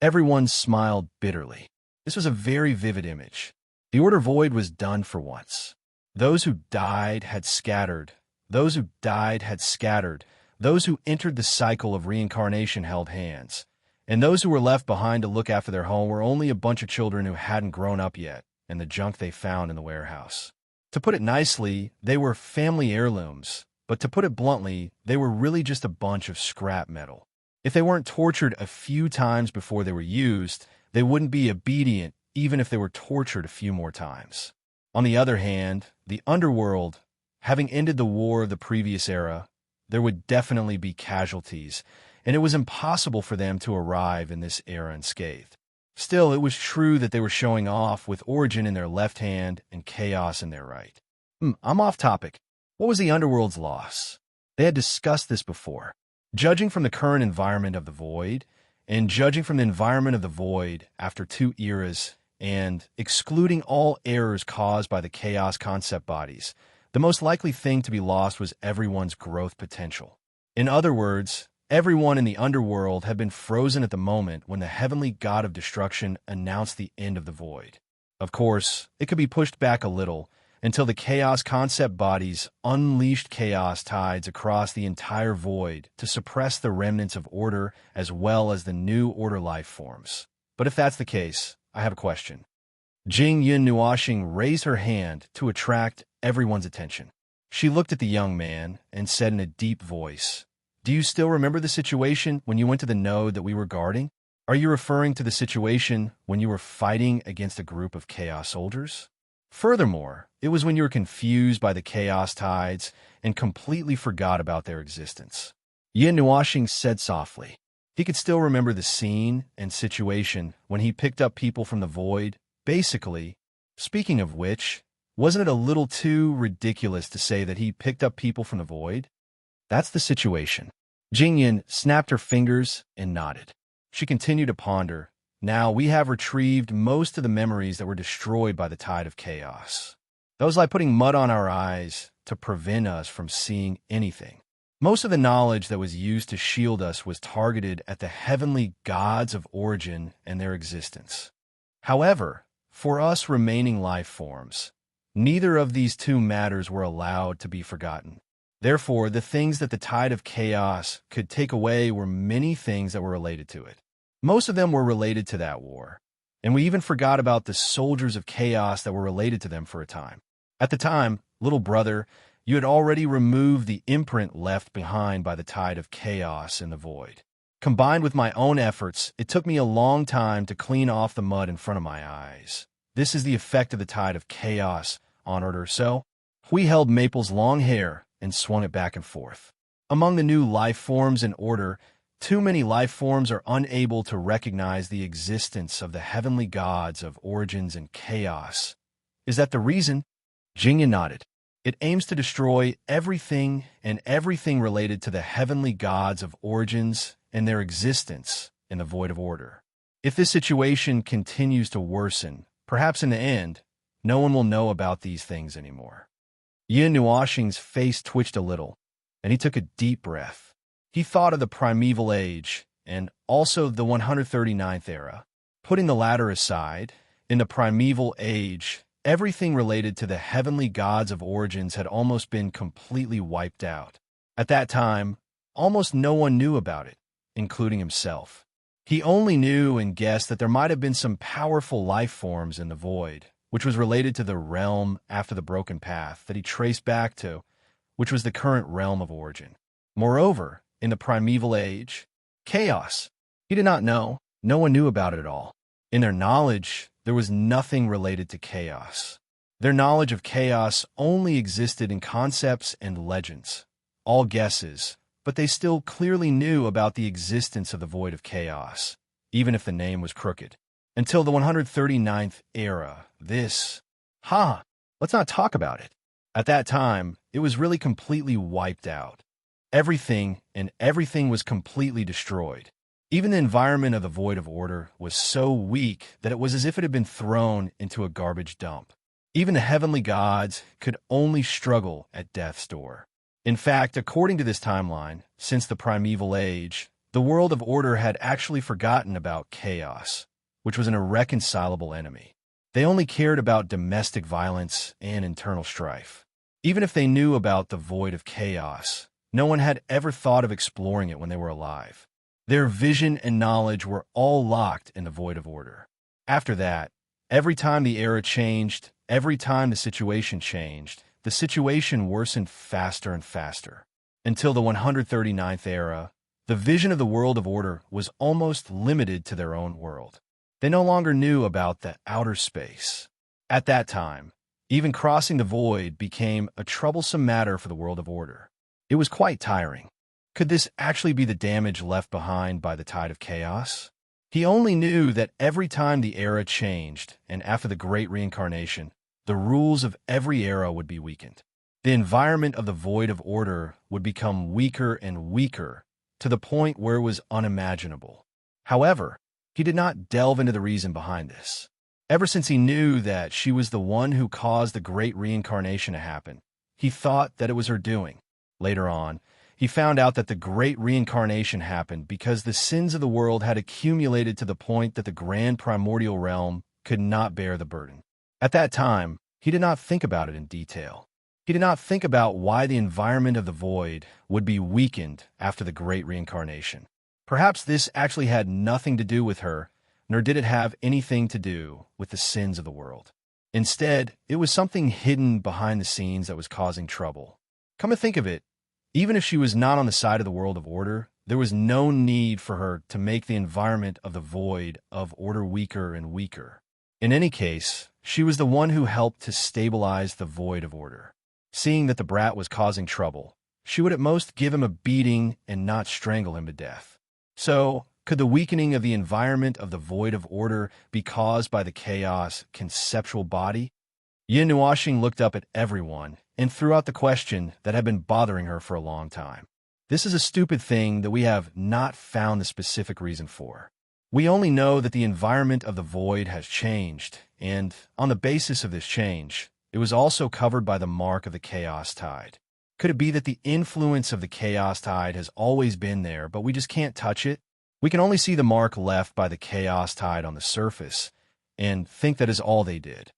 Everyone smiled bitterly. This was a very vivid image. The order void was done for once. Those who died had scattered. Those who died had scattered. Those who entered the cycle of reincarnation held hands. And those who were left behind to look after their home were only a bunch of children who hadn't grown up yet, and the junk they found in the warehouse. To put it nicely, they were family heirlooms, but to put it bluntly, they were really just a bunch of scrap metal. If they weren't tortured a few times before they were used, they wouldn't be obedient even if they were tortured a few more times. On the other hand, the Underworld, having ended the war of the previous era, there would definitely be casualties, and it was impossible for them to arrive in this era unscathed. Still, it was true that they were showing off with origin in their left hand and chaos in their right. I'm off topic. What was the Underworld's loss? They had discussed this before. Judging from the current environment of the Void, and judging from the environment of the Void after 2 eras, and excluding all errors caused by the chaos concept bodies, the most likely thing to be lost was everyone's growth potential. In other words, everyone in the Underworld had been frozen at the moment when the heavenly god of destruction announced the end of the Void. Of course, it could be pushed back a little, until the chaos concept bodies unleashed chaos tides across the entire void to suppress the remnants of order as well as the new order life forms. But if that's the case, I have a question. Jing Yun Nuashing raised her hand to attract everyone's attention. She looked at the young man and said in a deep voice, "Do you still remember the situation when you went to the node that we were guarding? Are you referring to the situation when you were fighting against a group of chaos soldiers? Furthermore, it was when you were confused by the chaos tides and completely forgot about their existence." Yin Nuashing said softly. He could still remember the scene and situation when he picked up people from the void. Basically, speaking of which, wasn't it a little too ridiculous to say that he picked up people from the void? That's the situation. Jingyin snapped her fingers and nodded. She continued to ponder. Now we have retrieved most of the memories that were destroyed by the tide of chaos. That was like putting mud on our eyes to prevent us from seeing anything. Most of the knowledge that was used to shield us was targeted at the heavenly gods of origin and their existence. However, for us remaining life forms, neither of these two matters were allowed to be forgotten. Therefore, the things that the tide of chaos could take away were many things that were related to it. Most of them were related to that war, and we even forgot about the soldiers of chaos that were related to them for a time. At the time, little brother, you had already removed the imprint left behind by the tide of chaos in the void. Combined with my own efforts, it took me a long time to clean off the mud in front of my eyes. This is the effect of the tide of chaos on Order. So, we held Maple's long hair and swung it back and forth. Among the new life forms in Order, too many life forms are unable to recognize the existence of the heavenly gods of origins and chaos. Is that the reason? Jingya nodded. It aims to destroy everything and everything related to the heavenly gods of origins and their existence in the void of order. If this situation continues to worsen, perhaps in the end, no one will know about these things anymore. Yin Nuashing's face twitched a little, and he took a deep breath. He thought of the primeval age and also the 139th era. Putting the latter aside, in the primeval age, everything related to the heavenly gods of origins had almost been completely wiped out. At that time, almost no one knew about it, including himself. He only knew and guessed that there might have been some powerful life forms in the void, which was related to the realm after the broken path that he traced back to, which was the current realm of origin. Moreover, in the primeval age, chaos. He did not know. No one knew about it at all. In their knowledge, there was nothing related to chaos. Their knowledge of chaos only existed in concepts and legends, all guesses, but they still clearly knew about the existence of the void of chaos, even if the name was crooked. Until the 139th era, let's not talk about it. At that time, it was really completely wiped out. Everything was completely destroyed. Even the environment of the void of order was so weak that it was as if it had been thrown into a garbage dump. Even the heavenly gods could only struggle at death's door. In fact, according to this timeline, since the primeval age, the world of order had actually forgotten about chaos, which was an irreconcilable enemy. They only cared about domestic violence and internal strife. Even if they knew about the void of chaos, no one had ever thought of exploring it when they were alive. Their vision and knowledge were all locked in the void of order. After that, every time the era changed, every time the situation changed, the situation worsened faster and faster. Until the 139th era, the vision of the world of order was almost limited to their own world. They no longer knew about the outer space. At that time, even crossing the void became a troublesome matter for the world of order. It was quite tiring. Could this actually be the damage left behind by the tide of chaos? He only knew that every time the era changed, and after the Great Reincarnation, the rules of every era would be weakened. The environment of the void of order would become weaker and weaker, to the point where it was unimaginable. However, he did not delve into the reason behind this. Ever since he knew that she was the one who caused the Great Reincarnation to happen, he thought that it was her doing. Later on, he found out that the Great Reincarnation happened because the sins of the world had accumulated to the point that the grand primordial realm could not bear the burden. At that time, he did not think about it in detail. He did not think about why the environment of the void would be weakened after the Great Reincarnation. Perhaps this actually had nothing to do with her, nor did it have anything to do with the sins of the world. Instead, it was something hidden behind the scenes that was causing trouble. Come to think of it, even if she was not on the side of the world of order, there was no need for her to make the environment of the void of order weaker and weaker. In any case, she was the one who helped to stabilize the void of order. Seeing that the brat was causing trouble, she would at most give him a beating and not strangle him to death. So, could the weakening of the environment of the void of order be caused by the chaos conceptual body? Yin Nuashing looked up at everyone and threw out the question that had been bothering her for a long time. This is a stupid thing that we have not found the specific reason for. We only know that the environment of the void has changed, and on the basis of this change, it was also covered by the mark of the chaos tide. Could it be that the influence of the chaos tide has always been there, but we just can't touch it? We can only see the mark left by the chaos tide on the surface and think that is all they did.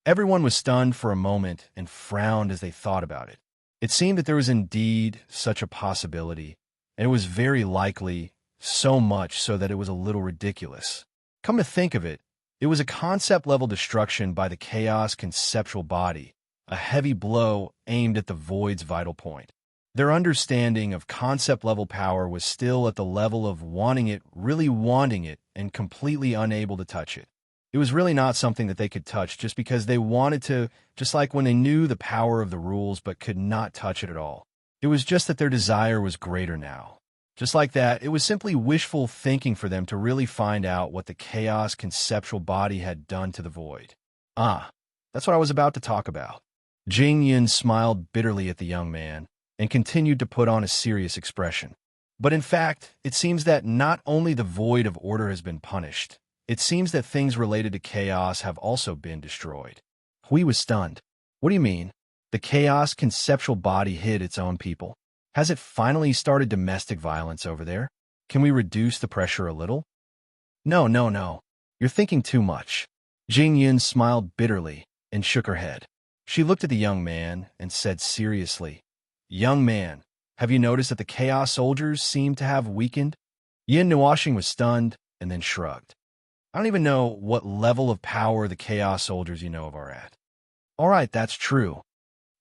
Everyone was stunned for a moment and frowned as they thought about it. It seemed that there was indeed such a possibility, and it was very likely, so much so that it was a little ridiculous. Come to think of it, it was a concept-level destruction by the chaos conceptual body, a heavy blow aimed at the void's vital point. Their understanding of concept-level power was still at the level of wanting it, really wanting it, and completely unable to touch it. It was really not something that they could touch just because they wanted to, just like when they knew the power of the rules but could not touch it at all. It was just that their desire was greater now. Just like that, it was simply wishful thinking for them to really find out what the chaos conceptual body had done to the void. That's what I was about to talk about. Jing Yun smiled bitterly at the young man and continued to put on a serious expression. But in fact, it seems that not only the void of order has been punished, it seems that things related to chaos have also been destroyed. Hui was stunned. What do you mean? The chaos conceptual body hid its own people. Has it finally started domestic violence over there? Can we reduce the pressure a little? No. You're thinking too much. Jing Yun smiled bitterly and shook her head. She looked at the young man and said seriously, "Young man, have you noticed that the chaos soldiers seem to have weakened?" Yin Nuashing was stunned and then shrugged. "I don't even know what level of power the chaos soldiers you know of are at." "All right, that's true."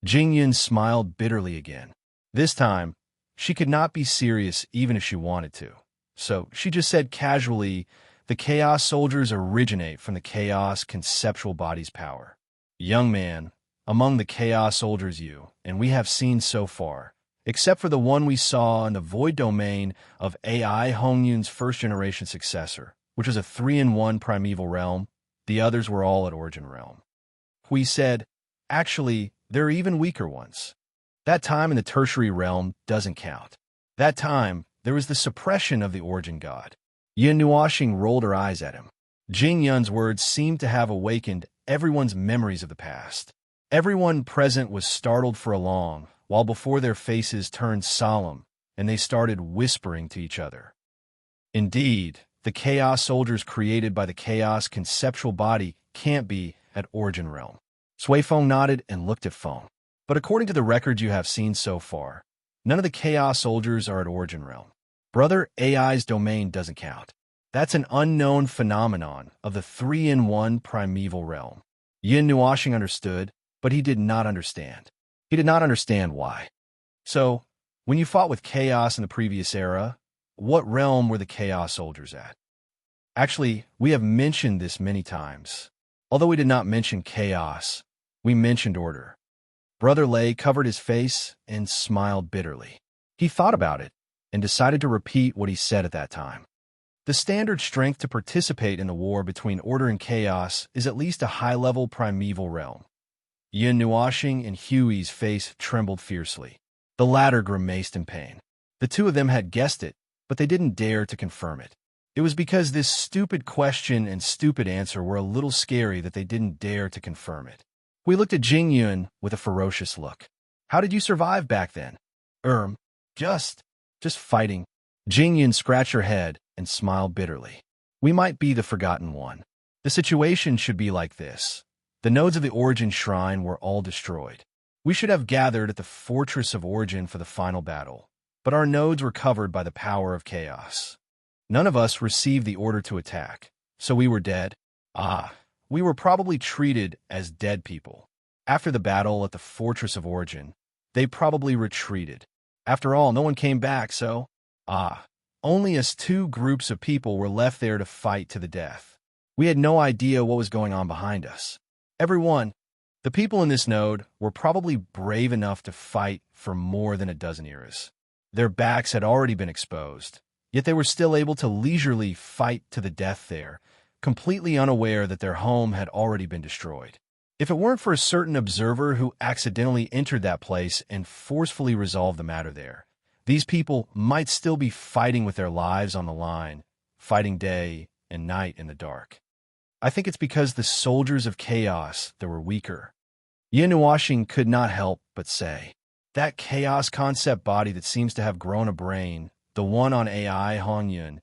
Jing Yun smiled bitterly again. This time, she could not be serious even if she wanted to. So she just said casually, "The chaos soldiers originate from the chaos conceptual body's power." "Young man, among the chaos soldiers you, and we have seen so far, except for the one we saw in the void domain of AI Hongyun's first-generation successor, which was a 3-in-1 primeval realm, the others were all at origin realm." Hui said, "Actually, there are even weaker ones. That time in the tertiary realm doesn't count. That time, there was the suppression of the origin god." Yin Nuashing rolled her eyes at him. Jing Yun's words seemed to have awakened everyone's memories of the past. Everyone present was startled for a long, while before their faces turned solemn, and they started whispering to each other. Indeed, the chaos soldiers created by the chaos conceptual body can't be at origin realm. Sui Feng nodded and looked at Feng. "But according to the records you have seen so far, none of the chaos soldiers are at origin realm. Brother AI's domain doesn't count. That's an unknown phenomenon of the 3-in-1 primeval realm." Yin Nuashing understood, but he did not understand. He did not understand why. "So, when you fought with chaos in the previous era, what realm were the chaos soldiers at?" "Actually, we have mentioned this many times. Although we did not mention chaos, we mentioned order." Brother Lei covered his face and smiled bitterly. He thought about it and decided to repeat what he said at that time. The standard strength to participate in the war between order and chaos is at least a high-level primeval realm. Yin Nuashing and Hui's face trembled fiercely. The latter grimaced in pain. The two of them had guessed it, but they didn't dare to confirm it. It was because this stupid question and stupid answer were a little scary that they didn't dare to confirm it. We looked at Jing Yun with a ferocious look. "How did you survive back then?" Just fighting." Jing Yun scratched her head and smiled bitterly. "We might be the forgotten one. The situation should be like this. The nodes of the Origin Shrine were all destroyed. We should have gathered at the Fortress of Origin for the final battle, but our nodes were covered by the power of chaos. None of us received the order to attack, so we were dead. We were probably treated as dead people. After the battle at the Fortress of Origin, they probably retreated. After all, no one came back, so, only us two groups of people were left there to fight to the death. We had no idea what was going on behind us. Everyone, the people in this node, were probably brave enough to fight for more than a dozen eras. Their backs had already been exposed, yet they were still able to leisurely fight to the death there, completely unaware that their home had already been destroyed. If it weren't for a certain observer who accidentally entered that place and forcefully resolved the matter there, these people might still be fighting with their lives on the line, fighting day and night in the dark. I think it's because the soldiers of chaos that were weaker." Yin Nuashing could not help but say. That chaos concept body that seems to have grown a brain, the one on AI Hongyun,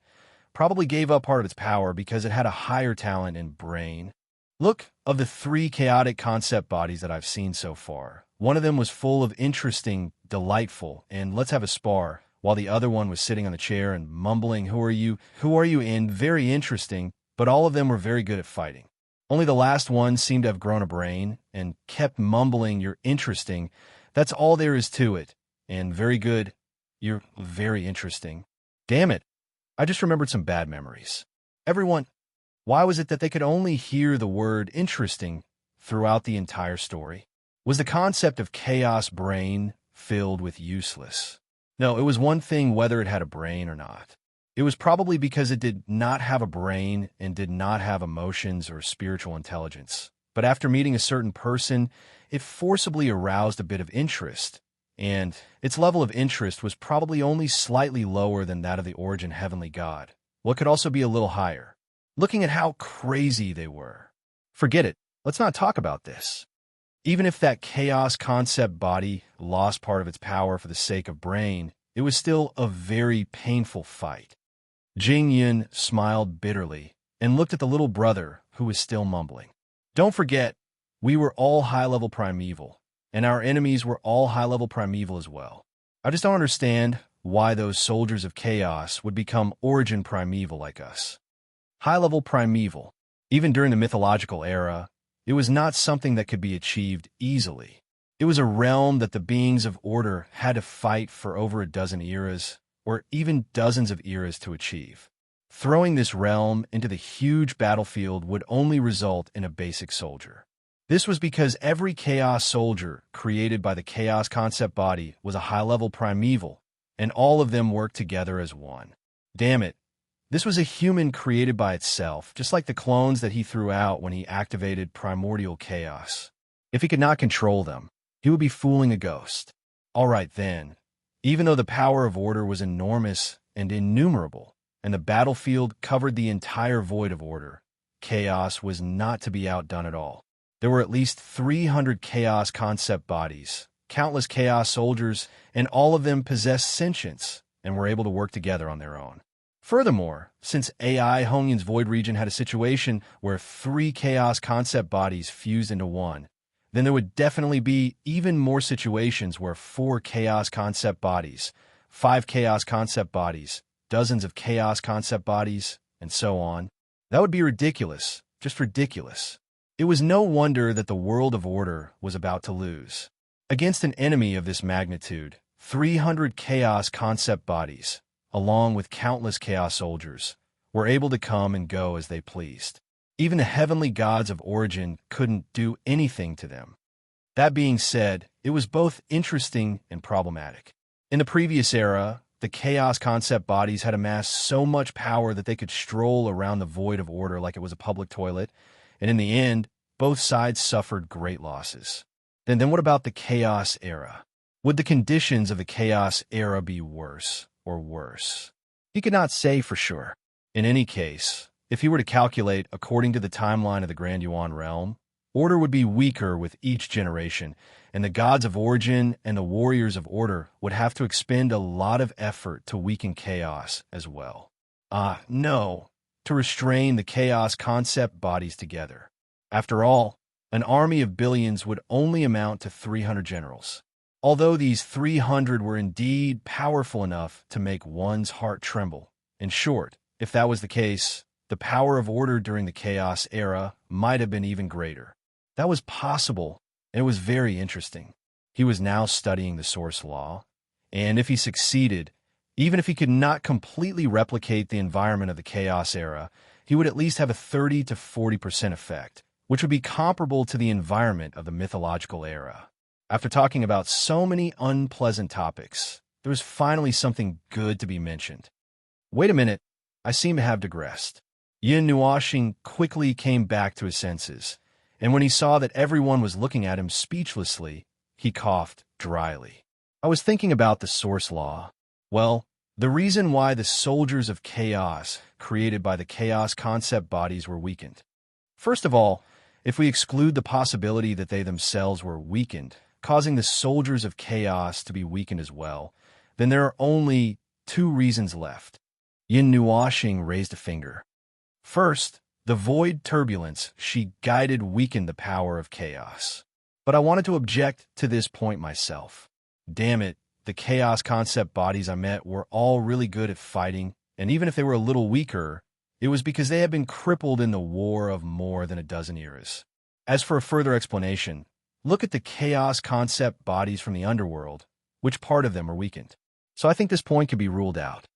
probably gave up part of its power because it had a higher talent in brain. Look, of the 3 chaotic concept bodies that I've seen so far, one of them was full of interesting, delightful, and let's have a spar, while the other one was sitting on the chair and mumbling, "Who are you? Who are you?" and very interesting, but all of them were very good at fighting. Only the last one seemed to have grown a brain and kept mumbling, "You're interesting. That's all there is to it." And very good. "You're very interesting." Damn it. I just remembered some bad memories. Everyone, why was it that they could only hear the word interesting throughout the entire story? Was the concept of chaos brain filled with useless? No, it was one thing whether it had a brain or not. It was probably because it did not have a brain and did not have emotions or spiritual intelligence. But after meeting a certain person, it forcibly aroused a bit of interest, and its level of interest was probably only slightly lower than that of the origin heavenly god. Well, it could also be a little higher. Looking at how crazy they were. Forget it. Let's not talk about this. Even if that chaos concept body lost part of its power for the sake of brain, it was still a very painful fight. Jing Yun smiled bitterly and looked at the little brother who was still mumbling. Don't forget, we were all high-level primeval, and our enemies were all high-level primeval as well. I just don't understand why those soldiers of chaos would become origin primeval like us. High-level primeval, even during the mythological era, it was not something that could be achieved easily. It was a realm that the beings of order had to fight for over a dozen eras, or even dozens of eras to achieve. Throwing this realm into the huge battlefield would only result in a basic soldier. This was because every chaos soldier created by the chaos concept body was a high-level primeval, and all of them worked together as one. Damn it. This was a human created by itself, just like the clones that he threw out when he activated primordial chaos. If he could not control them, he would be fooling a ghost. All right then. Even though the power of order was enormous and innumerable, and the battlefield covered the entire void of order, chaos was not to be outdone at all. There were at least 300 chaos concept bodies, countless chaos soldiers, and all of them possessed sentience and were able to work together on their own. Furthermore, since AI Hongyun's void region had a situation where 3 chaos concept bodies fused into one, then there would definitely be even more situations where 4 chaos concept bodies, 5 chaos concept bodies, dozens of chaos concept bodies, and so on. That would be ridiculous, just ridiculous. It was no wonder that the world of order was about to lose. Against an enemy of this magnitude, 300 chaos concept bodies, along with countless chaos soldiers, were able to come and go as they pleased. Even the heavenly gods of origin couldn't do anything to them. That being said, it was both interesting and problematic. In the previous era, the chaos concept bodies had amassed so much power that they could stroll around the void of order like it was a public toilet, and in the end, both sides suffered great losses. Then what about the chaos era? Would the conditions of the chaos era be worse or worse? He could not say for sure. In any case, if he were to calculate according to the timeline of the Grand Yuan realm, order would be weaker with each generation, and the gods of origin and the warriors of order would have to expend a lot of effort to weaken chaos as well. No, to restrain the chaos concept bodies together. After all, an army of billions would only amount to 300 generals. Although these 300 were indeed powerful enough to make one's heart tremble. In short, if that was the case, the power of order during the chaos era might have been even greater. That was possible, and it was very interesting. He was now studying the source law, and if he succeeded, even if he could not completely replicate the environment of the chaos era, he would at least have a 30 to 40% effect, which would be comparable to the environment of the mythological era. After talking about so many unpleasant topics, there was finally something good to be mentioned. Wait a minute, I seem to have digressed. Yin Nuoxing quickly came back to his senses, and when he saw that everyone was looking at him speechlessly, he coughed dryly. I was thinking about the source law. Well, the reason why the soldiers of chaos created by the chaos concept bodies were weakened. First of all, if we exclude the possibility that they themselves were weakened, causing the soldiers of chaos to be weakened as well, then there are only two reasons left. Yin Nuoxing raised a finger. First, the void turbulence she guided weakened the power of chaos. But I wanted to object to this point myself. Damn it, the chaos concept bodies I met were all really good at fighting, and even if they were a little weaker, it was because they had been crippled in the war of more than a dozen eras. As for a further explanation, look at the chaos concept bodies from the underworld. Which part of them are weakened? So I think this point can be ruled out.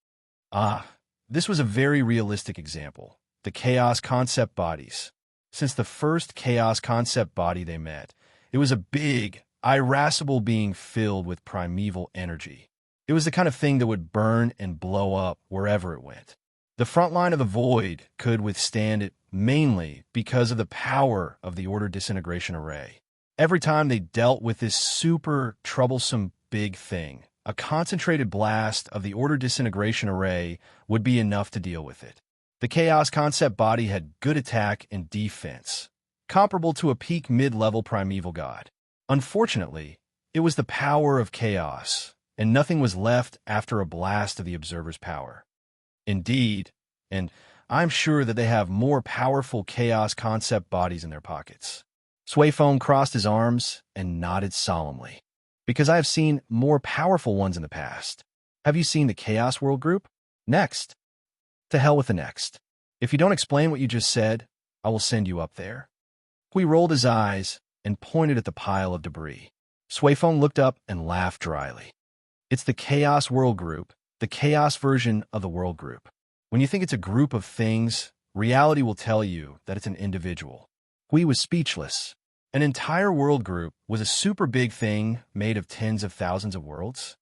This was a very realistic example. The chaos concept bodies. Since the first chaos concept body they met, it was a big, irascible being filled with primeval energy. It was the kind of thing that would burn and blow up wherever it went. The front line of the void could withstand it mainly because of the power of the order disintegration array. Every time they dealt with this super troublesome big thing, a concentrated blast of the order disintegration array would be enough to deal with it. The chaos concept body had good attack and defense, comparable to a peak mid-level primeval god. Unfortunately, it was the power of chaos, and nothing was left after a blast of the observer's power. Indeed, and I'm sure that they have more powerful chaos concept bodies in their pockets. Suifeng crossed his arms and nodded solemnly. Because I have seen more powerful ones in the past. Have you seen the Chaos World group? Next. To hell with the next. If you don't explain what you just said, I will send you up there. Hui rolled his eyes and pointed at the pile of debris. Suifeng looked up and laughed dryly. It's the Chaos World group, the chaos version of the world group. When you think it's a group of things, reality will tell you that it's an individual. Hui was speechless. An entire world group was a super big thing made of tens of thousands of worlds.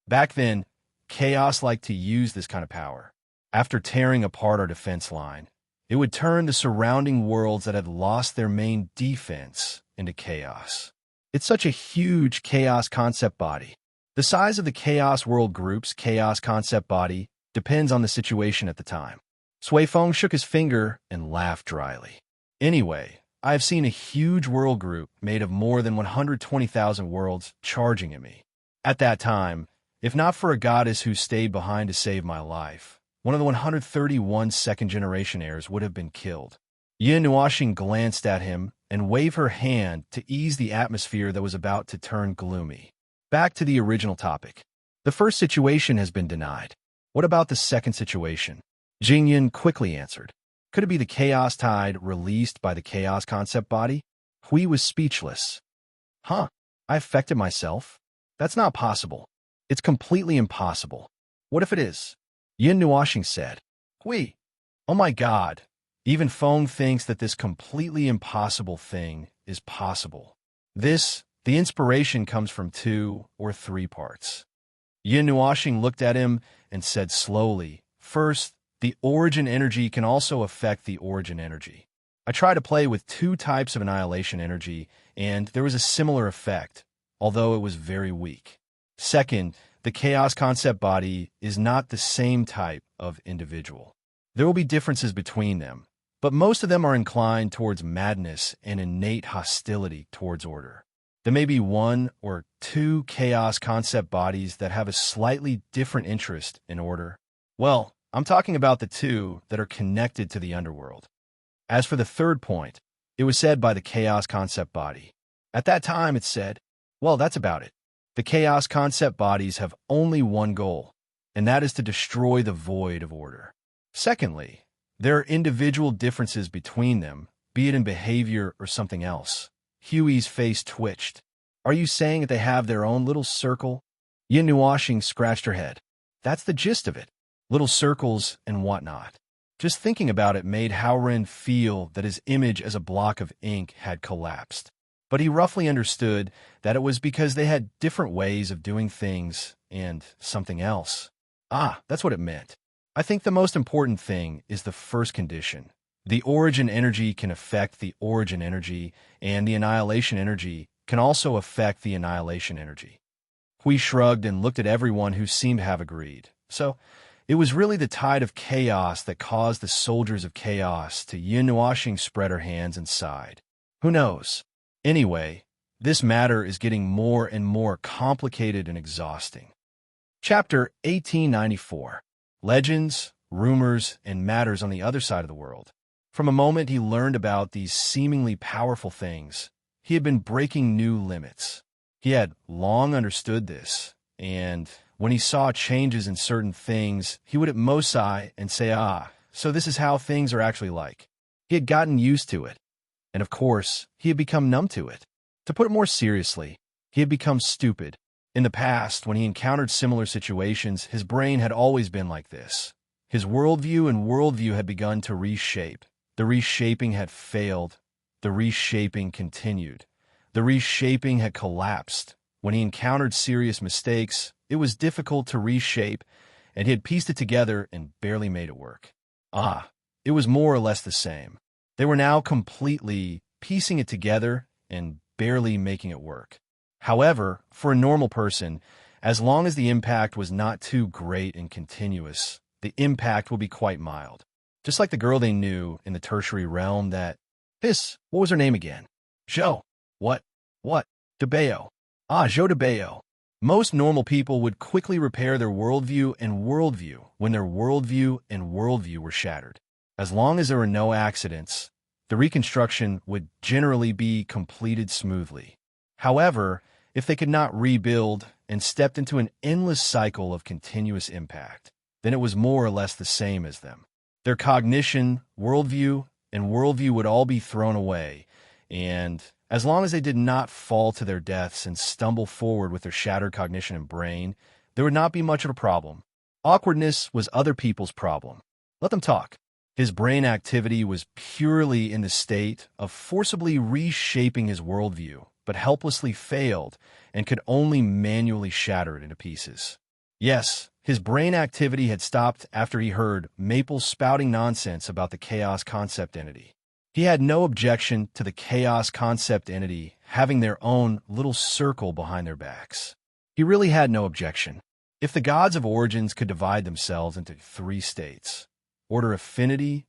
Back then, chaos liked to use this kind of power. After tearing apart our defense line, it would turn the surrounding worlds that had lost their main defense into chaos. It's such a huge chaos concept body. The size of the Chaos World Group's chaos concept body depends on the situation at the time. Suifeng shook his finger and laughed dryly. Anyway, I have seen a huge world group made of more than 120,000 worlds charging at me. At that time, if not for a goddess who stayed behind to save my life, one of the 131 second-generation heirs would have been killed. Yin Nuoxing glanced at him and waved her hand to ease the atmosphere that was about to turn gloomy. Back to the original topic. The first situation has been denied. What about the second situation? Jingyan quickly answered. Could it be the chaos tide released by the chaos concept body? Hui was speechless. I affected myself? That's not possible. It's completely impossible. What if it is? Yin Nuoxing said. Hui, oh my god. Even Feng thinks that this completely impossible thing is possible. The inspiration comes from 2 or 3 parts. Yin Nuoxing looked at him and said slowly, first, the origin energy can also affect the origin energy. I tried to play with 2 types of annihilation energy, and there was a similar effect, although it was very weak. Second, the chaos concept body is not the same type of individual. There will be differences between them, but most of them are inclined towards madness and innate hostility towards order. There may be 1 or 2 chaos concept bodies that have a slightly different interest in order. Well, I'm talking about the 2 that are connected to the underworld. As for the third point, it was said by the chaos concept body. At that time, it said, well, that's about it. The chaos concept bodies have only one goal, and that is to destroy the void of order. Secondly, there are individual differences between them, be it in behavior or something else. Huey's face twitched. Are you saying that they have their own little circle? Yin Nuoxing scratched her head. That's the gist of it. Little circles and whatnot. Just thinking about it made Haoren feel that his image as a block of ink had collapsed. But he roughly understood that it was because they had different ways of doing things and something else. That's what it meant. I think the most important thing is the first condition. The origin energy can affect the origin energy, and the annihilation energy can also affect the annihilation energy. Hui shrugged and looked at everyone who seemed to have agreed. So, it was really the tide of chaos that caused the soldiers of chaos to Yin Nuoxing spread her hands and sighed. Who knows? Anyway, This matter is getting more and more complicated and exhausting. Chapter 1894. Legends, Rumors, and Matters on the Other Side of the World. From a moment he learned about these seemingly powerful things, he had been breaking new limits. He had long understood this, and when he saw changes in certain things, he would at most sigh and say, so this is how things are actually like. He had gotten used to it, and of course, he had become numb to it. To put it more seriously, he had become stupid. In the past, when he encountered similar situations, his brain had always been like this. His worldview had begun to reshape. The reshaping had failed. The reshaping continued. The reshaping had collapsed. When he encountered serious mistakes, it was difficult to reshape, and he had pieced it together and barely made it work. It was more or less the same. They were now completely piecing it together and barely making it work. However, for a normal person, as long as the impact was not too great and continuous, the impact will be quite mild. Just like the girl they knew in the tertiary realm that, what was her name again? Jo. What? DeBayo. Jo DeBayo. Most normal people would quickly repair their worldview when their worldview were shattered. As long as there were no accidents, the reconstruction would generally be completed smoothly. However, if they could not rebuild and stepped into an endless cycle of continuous impact, then it was more or less the same as them. Their cognition, worldview would all be thrown away, and as long as they did not fall to their deaths and stumble forward with their shattered cognition and brain, there would not be much of a problem. Awkwardness was other people's problem. Let them talk. His brain activity was purely in the state of forcibly reshaping his worldview, but helplessly failed and could only manually shatter it into pieces. Yes, his brain activity had stopped after he heard Maple spouting nonsense about the chaos concept entity. He had no objection to the chaos concept entity having their own little circle behind their backs. He really had no objection. If the gods of origins could divide themselves into 3 states, order affinity,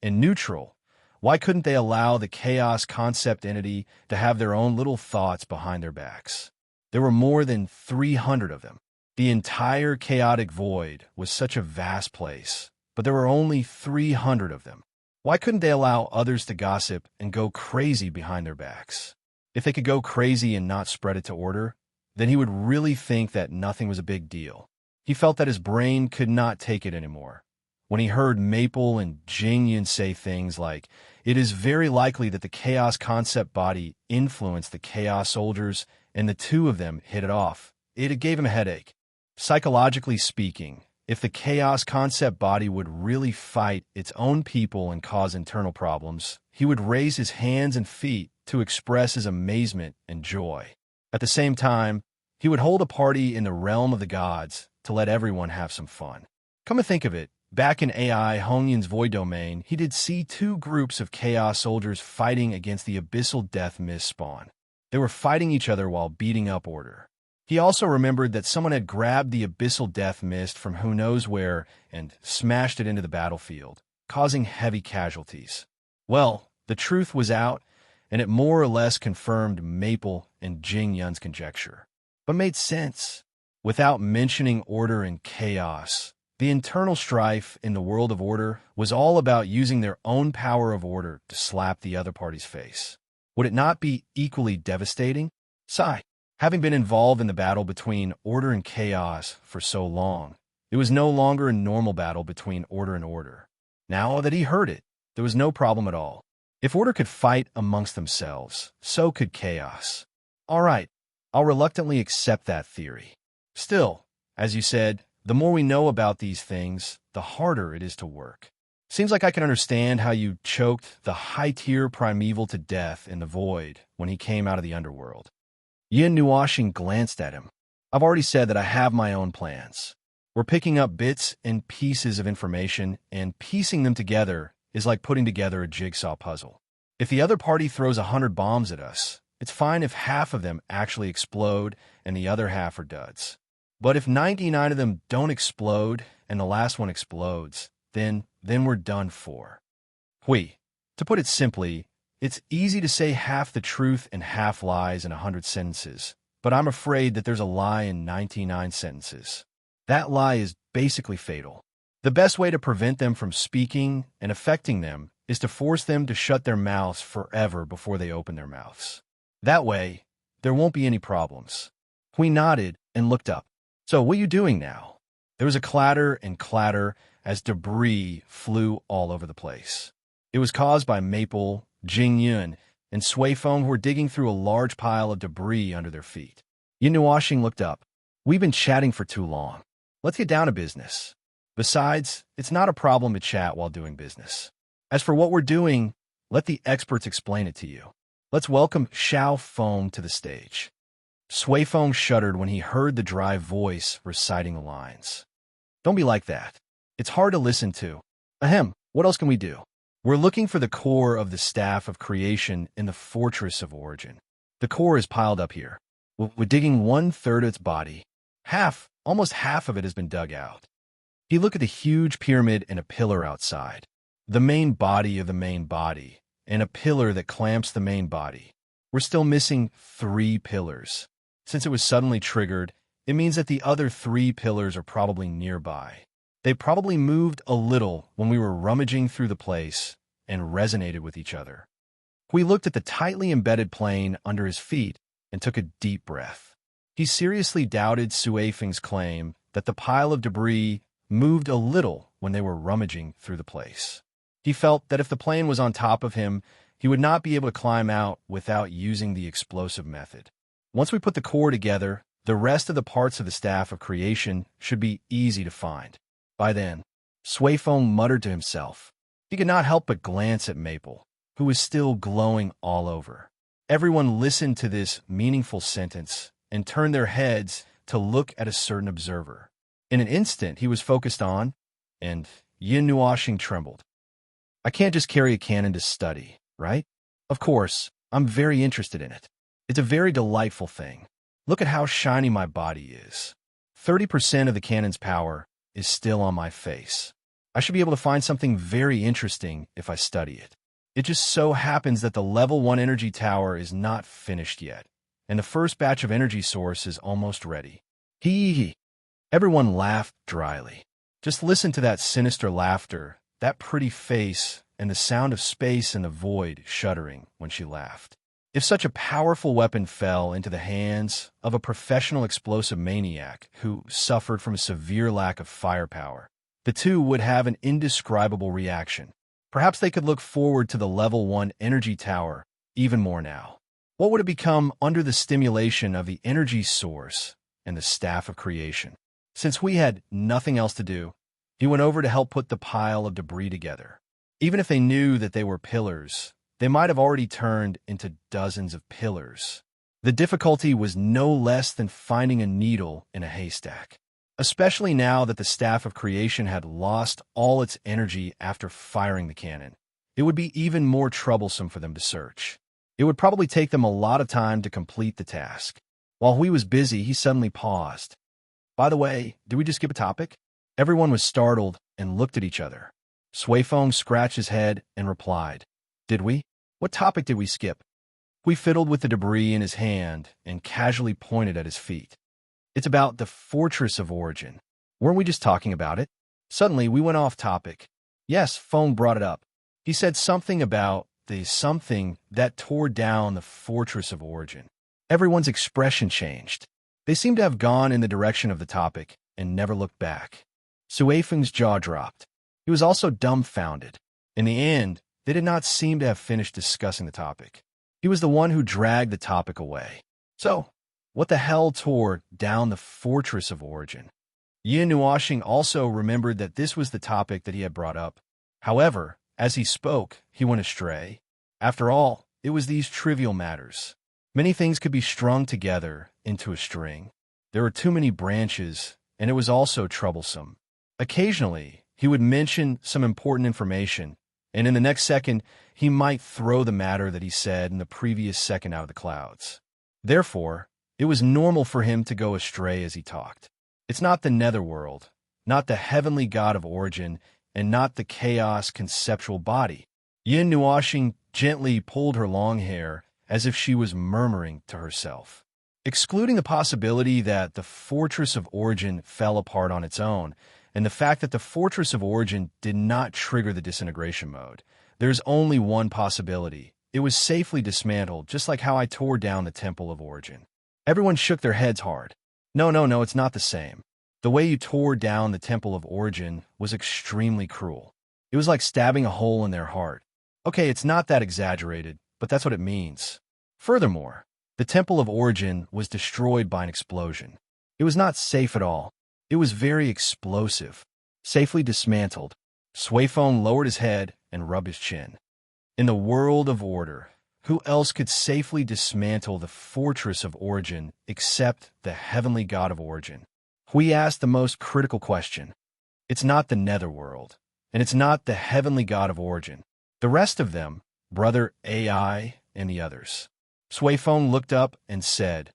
and neutral, why couldn't they allow the chaos concept entity to have their own little thoughts behind their backs? There were more than 300 of them. The entire chaotic void was such a vast place, but there were only 300 of them. Why couldn't they allow others to gossip and go crazy behind their backs? If they could go crazy and not spread it to order, then he would really think that nothing was a big deal. He felt that his brain could not take it anymore. When he heard Maple and Jingyan say things like, it is very likely that the chaos concept body influenced the chaos soldiers and the 2 of them hit it off, it gave him a headache. Psychologically speaking, if the chaos concept body would really fight its own people and cause internal problems, he would raise his hands and feet to express his amazement and joy. At the same time, he would hold a party in the realm of the gods to let everyone have some fun. Come to think of it, back in AI Hongyan's void domain, he did see 2 groups of chaos soldiers fighting against the abyssal death mist spawn. They were fighting each other while beating up order. He also remembered that someone had grabbed the abyssal death mist from who knows where and smashed it into the battlefield, causing heavy casualties. Well, the truth was out, and it more or less confirmed Maple and Jing Yun's conjecture, but made sense. Without mentioning order and chaos, the internal strife in the world of order was all about using their own power of order to slap the other party's face. Would it not be equally devastating? Sigh. Having been involved in the battle between order and chaos for so long, it was no longer a normal battle between order and order. Now that he heard it, there was no problem at all. If order could fight amongst themselves, so could chaos. All right, I'll reluctantly accept that theory. Still, as you said, the more we know about these things, the harder it is to work. Seems like I can understand how you choked the high-tier primeval to death in the void when he came out of the underworld. Yin Nuoxing glanced at him. I've already said that I have my own plans. We're picking up bits and pieces of information, and piecing them together is like putting together a jigsaw puzzle. If the other party throws 100 bombs at us, it's fine if half of them actually explode and the other half are duds. But if 99 of them don't explode and the last one explodes, then we're done for. To put it simply, It's easy to say half the truth and half lies in 100 sentences, but I'm afraid that there's a lie in 99 sentences. That lie is basically fatal. The best way to prevent them from speaking and affecting them is to force them to shut their mouths forever before they open their mouths. That way, there won't be any problems. We nodded and looked up. So what are you doing now? There was a clatter and clatter as debris flew all over the place. It was caused by Maple, Jingyun, and Sui Feng, who were digging through a large pile of debris under their feet. Yin Nuoxing looked up. We've been chatting for too long. Let's get down to business. Besides, it's not a problem to chat while doing business. As for what we're doing, let the experts explain it to you. Let's welcome Xiao Feng to the stage. Sui Feng shuddered when he heard the dry voice reciting the lines. Don't be like that. It's hard to listen to. Ahem, what else can we do? We're looking for the core of the staff of creation in the fortress of origin. The core is piled up here. We're digging 1/3 of its body. Almost half of it has been dug out. He looked at the huge pyramid and a pillar outside. The main body of the main body, and a pillar that clamps the main body. We're still missing 3 pillars. Since it was suddenly triggered, it means that the other 3 pillars are probably nearby. They probably moved a little when we were rummaging through the place and resonated with each other. We looked at the tightly embedded plane under his feet and took a deep breath. He seriously doubted Sui Feng's claim that the pile of debris moved a little when they were rummaging through the place. He felt that if the plane was on top of him, he would not be able to climb out without using the explosive method. Once we put the core together, the rest of the parts of the staff of creation should be easy to find. By then, Sui Feng muttered to himself. He could not help but glance at Maple, who was still glowing all over. Everyone listened to this meaningful sentence and turned their heads to look at a certain observer. In an instant, he was focused on, and Yin Nuoxing trembled. I can't just carry a cannon to study, right? Of course, I'm very interested in it. It's a very delightful thing. Look at how shiny my body is. 30% of the cannon's power is still on my face. I should be able to find something very interesting if I study it. It just so happens that the level 1 energy tower is not finished yet, and the first batch of energy source is almost ready. Hee. Everyone laughed dryly. Just listen to that sinister laughter, that pretty face, and the sound of space and the void shuddering when she laughed. If such a powerful weapon fell into the hands of a professional explosive maniac who suffered from a severe lack of firepower, the two would have an indescribable reaction. Perhaps they could look forward to the level 1 energy tower even more now. What would it become under the stimulation of the energy source and the staff of creation? Since we had nothing else to do, he went over to help put the pile of debris together. Even if they knew that they were pillars, they might have already turned into dozens of pillars. The difficulty was no less than finding a needle in a haystack, especially now that the staff of creation had lost all its energy after firing the cannon. It would be even more troublesome for them to search. It would probably take them a lot of time to complete the task. While he was busy, he suddenly paused. By the way, did we just skip a topic? Everyone was startled and looked at each other. Sui Feng scratched his head and replied, Did we? What topic did we skip? He fiddled with the debris in his hand and casually pointed at his feet. It's about the fortress of origin. Weren't we just talking about it? Suddenly, we went off topic. Yes, Feng brought it up. He said something about the something that tore down the fortress of origin. Everyone's expression changed. They seemed to have gone in the direction of the topic and never looked back. Sui Feng's jaw dropped. He was also dumbfounded. In the end, they did not seem to have finished discussing the topic. He was the one who dragged the topic away. So, what the hell tore down the fortress of origin? Yin Nuoxing also remembered that this was the topic that he had brought up. However, as he spoke, he went astray. After all, it was these trivial matters. Many things could be strung together into a string. There were too many branches, and it was also troublesome. Occasionally, he would mention some important information, and in the next second, he might throw the matter that he said in the previous second out of the clouds. Therefore, it was normal for him to go astray as he talked. It's not the netherworld, not the heavenly god of origin, and not the chaos conceptual body. Yin Nuoxing gently pulled her long hair as if she was murmuring to herself. Excluding the possibility that the Fortress of Origin fell apart on its own, and the fact that the Fortress of Origin did not trigger the disintegration mode, there's only one possibility. It was safely dismantled, just like how I tore down the Temple of Origin. Everyone shook their heads hard. No, it's not the same. The way you tore down the Temple of Origin was extremely cruel. It was like stabbing a hole in their heart. Okay, it's not that exaggerated, but that's what it means. Furthermore, the Temple of Origin was destroyed by an explosion. It was not safe at all. It was very explosive. Safely dismantled. Suifeng lowered his head and rubbed his chin. In the world of order, who else could safely dismantle the Fortress of Origin except the heavenly god of Origin? Hui asked the most critical question. It's not the Netherworld, and it's not the heavenly god of Origin. The rest of them, Brother AI and the others. Suifeng looked up and said,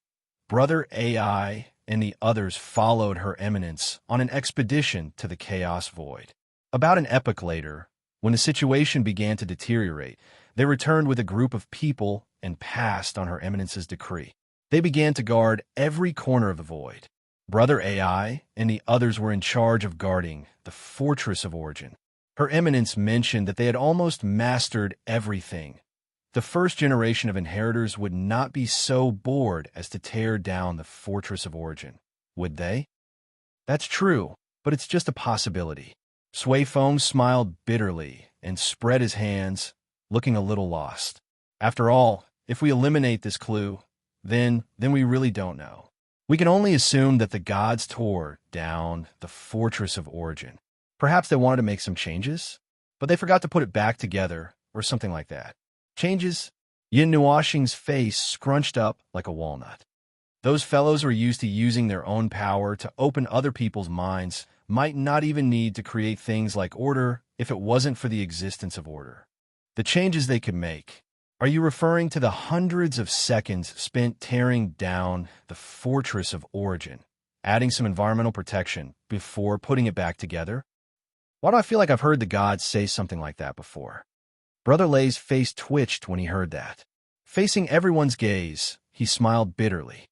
Brother AI and the others followed Her Eminence on an expedition to the Chaos Void. About an epoch later, when the situation began to deteriorate, they returned with a group of people and passed on Her Eminence's decree. They began to guard every corner of the void. Brother AI and the others were in charge of guarding the Fortress of Origin. Her Eminence mentioned that they had almost mastered everything. The first generation of inheritors would not be so bored as to tear down the Fortress of Origin, would they? That's true, but it's just a possibility. Suifeng smiled bitterly and spread his hands, looking a little lost. After all, if we eliminate this clue, then we really don't know. We can only assume that the gods tore down the Fortress of Origin. Perhaps they wanted to make some changes, but they forgot to put it back together or something like that. Changes? Yin Nuoxing's face scrunched up like a walnut. Those fellows were used to using their own power to open other people's minds, might not even need to create things like order if it wasn't for the existence of order. The changes they could make. Are you referring to the hundreds of seconds spent tearing down the Fortress of Origin, adding some environmental protection before putting it back together? Why do I feel like I've heard the gods say something like that before? Brother Lei's face twitched when he heard that. Facing everyone's gaze, he smiled bitterly.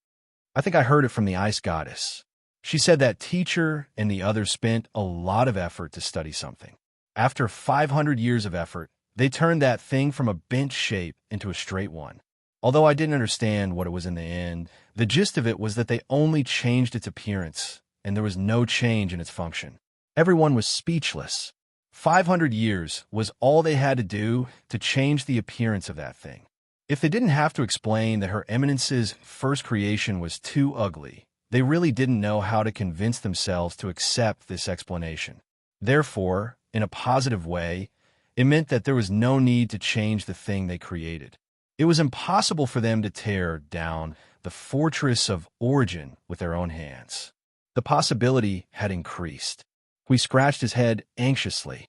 I think I heard it from the Ice Goddess. She said that teacher and the others spent a lot of effort to study something. After 500 years of effort, they turned that thing from a bent shape into a straight one. Although I didn't understand what it was in the end, the gist of it was that they only changed its appearance, and there was no change in its function. Everyone was speechless. 500 years was all they had to do to change the appearance of that thing. If they didn't have to explain that Her Eminence's first creation was too ugly, they really didn't know how to convince themselves to accept this explanation. Therefore, in a positive way, it meant that there was no need to change the thing they created. It was impossible for them to tear down the Fortress of Origin with their own hands. The possibility had increased. He scratched his head anxiously.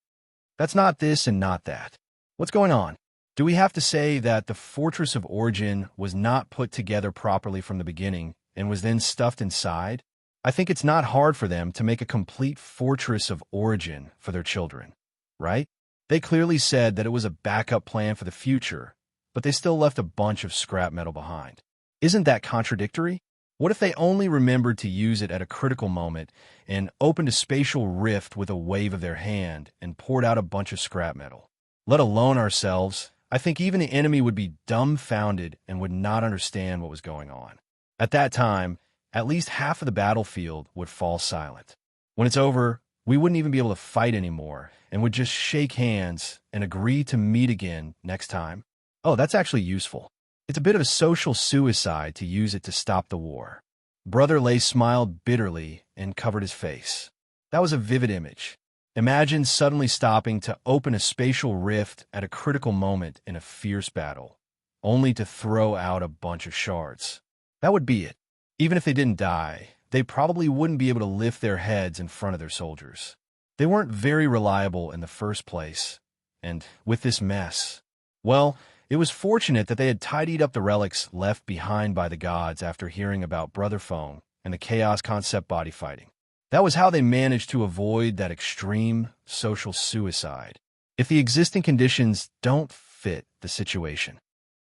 That's not this and not that. What's going on? Do we have to say that the Fortress of Origin was not put together properly from the beginning and was then stuffed inside? I think it's not hard for them to make a complete Fortress of Origin for their children, right? They clearly said that it was a backup plan for the future, but they still left a bunch of scrap metal behind. Isn't that contradictory? What if they only remembered to use it at a critical moment and opened a spatial rift with a wave of their hand and poured out a bunch of scrap metal? Let alone ourselves, I think even the enemy would be dumbfounded and would not understand what was going on. At that time, at least half of the battlefield would fall silent. When it's over, we wouldn't even be able to fight anymore and would just shake hands and agree to meet again next time. Oh, that's actually useful. It's a bit of a social suicide to use it to stop the war. Brother Lei smiled bitterly and covered his face. That was a vivid image. Imagine suddenly stopping to open a spatial rift at a critical moment in a fierce battle, only to throw out a bunch of shards. That would be it. Even if they didn't die, they probably wouldn't be able to lift their heads in front of their soldiers. They weren't very reliable in the first place, and with this mess, well, it was fortunate that they had tidied up the relics left behind by the gods after hearing about Brother Feng and the Chaos Concept body fighting. That was how they managed to avoid that extreme social suicide. If the existing conditions don't fit the situation.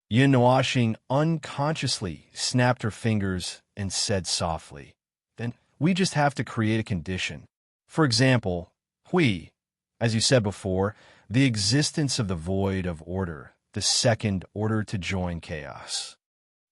Yin unconsciously snapped her fingers and said softly, "Then we just have to create a condition. For example, as you said before, the existence of the void of order, the second order to join chaos."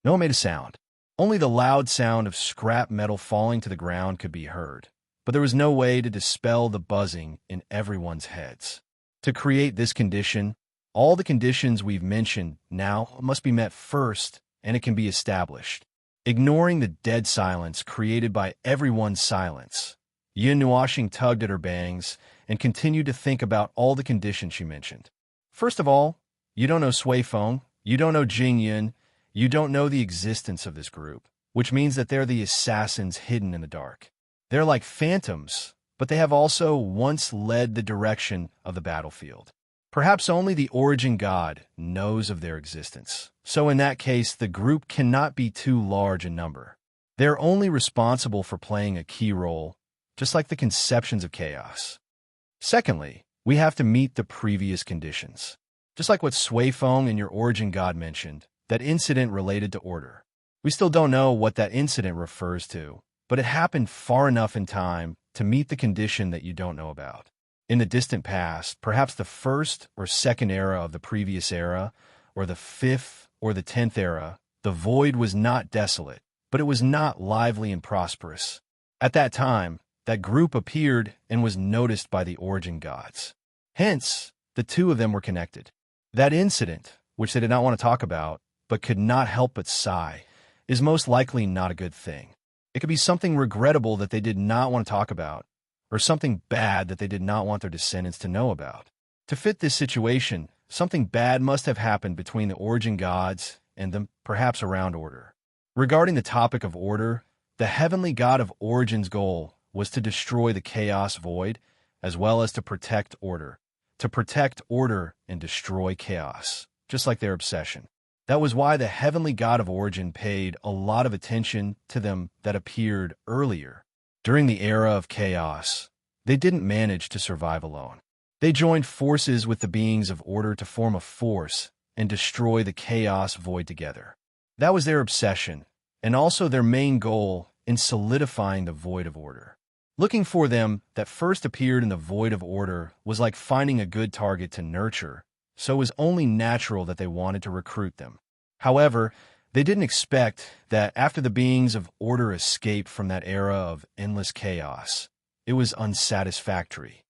No one made a sound. Only the loud sound of scrap metal falling to the ground could be heard, but there was no way to dispel the buzzing in everyone's heads. To create this condition, all the conditions we've mentioned now must be met first, and it can be established. Ignoring the dead silence created by everyone's silence, Yin tugged at her bangs and continued to think about all the conditions she mentioned. First of all, you don't know Sui Feng, you don't know Jing Yun, you don't know the existence of this group, which means that they're the assassins hidden in the dark. They're like phantoms, but they have also once led the direction of the battlefield. Perhaps only the origin god knows of their existence. So in that case, the group cannot be too large in number. They're only responsible for playing a key role, just like the conceptions of chaos. Secondly, we have to meet the previous conditions. Just like what Sui Feng and your origin god mentioned, that incident related to order. We still don't know what that incident refers to, but it happened far enough in time to meet the condition that you don't know about. In the distant past, perhaps the first or second era of the previous era, or the fifth or the 10th era, the void was not desolate, but it was not lively and prosperous. At that time, that group appeared and was noticed by the origin gods. Hence, the two of them were connected. That incident, which they did not want to talk about, but could not help but sigh, is most likely not a good thing. It could be something regrettable that they did not want to talk about, or something bad that they did not want their descendants to know about. To fit this situation, something bad must have happened between the origin gods and them, perhaps around order. Regarding the topic of order, the heavenly god of origin's goal was to destroy the chaos void, as well as to protect order. To protect order and destroy chaos, just like their obsession. That was why the heavenly god of origin paid a lot of attention to them that appeared earlier. During the era of chaos, they didn't manage to survive alone. They joined forces with the beings of order to form a force and destroy the chaos void together. That was their obsession, and also their main goal in solidifying the void of order. Looking for them that first appeared in the void of order was like finding a good target to nurture, so it was only natural that they wanted to recruit them. However, they didn't expect that after the beings of order escaped from that era of endless chaos, it was unsatisfactory.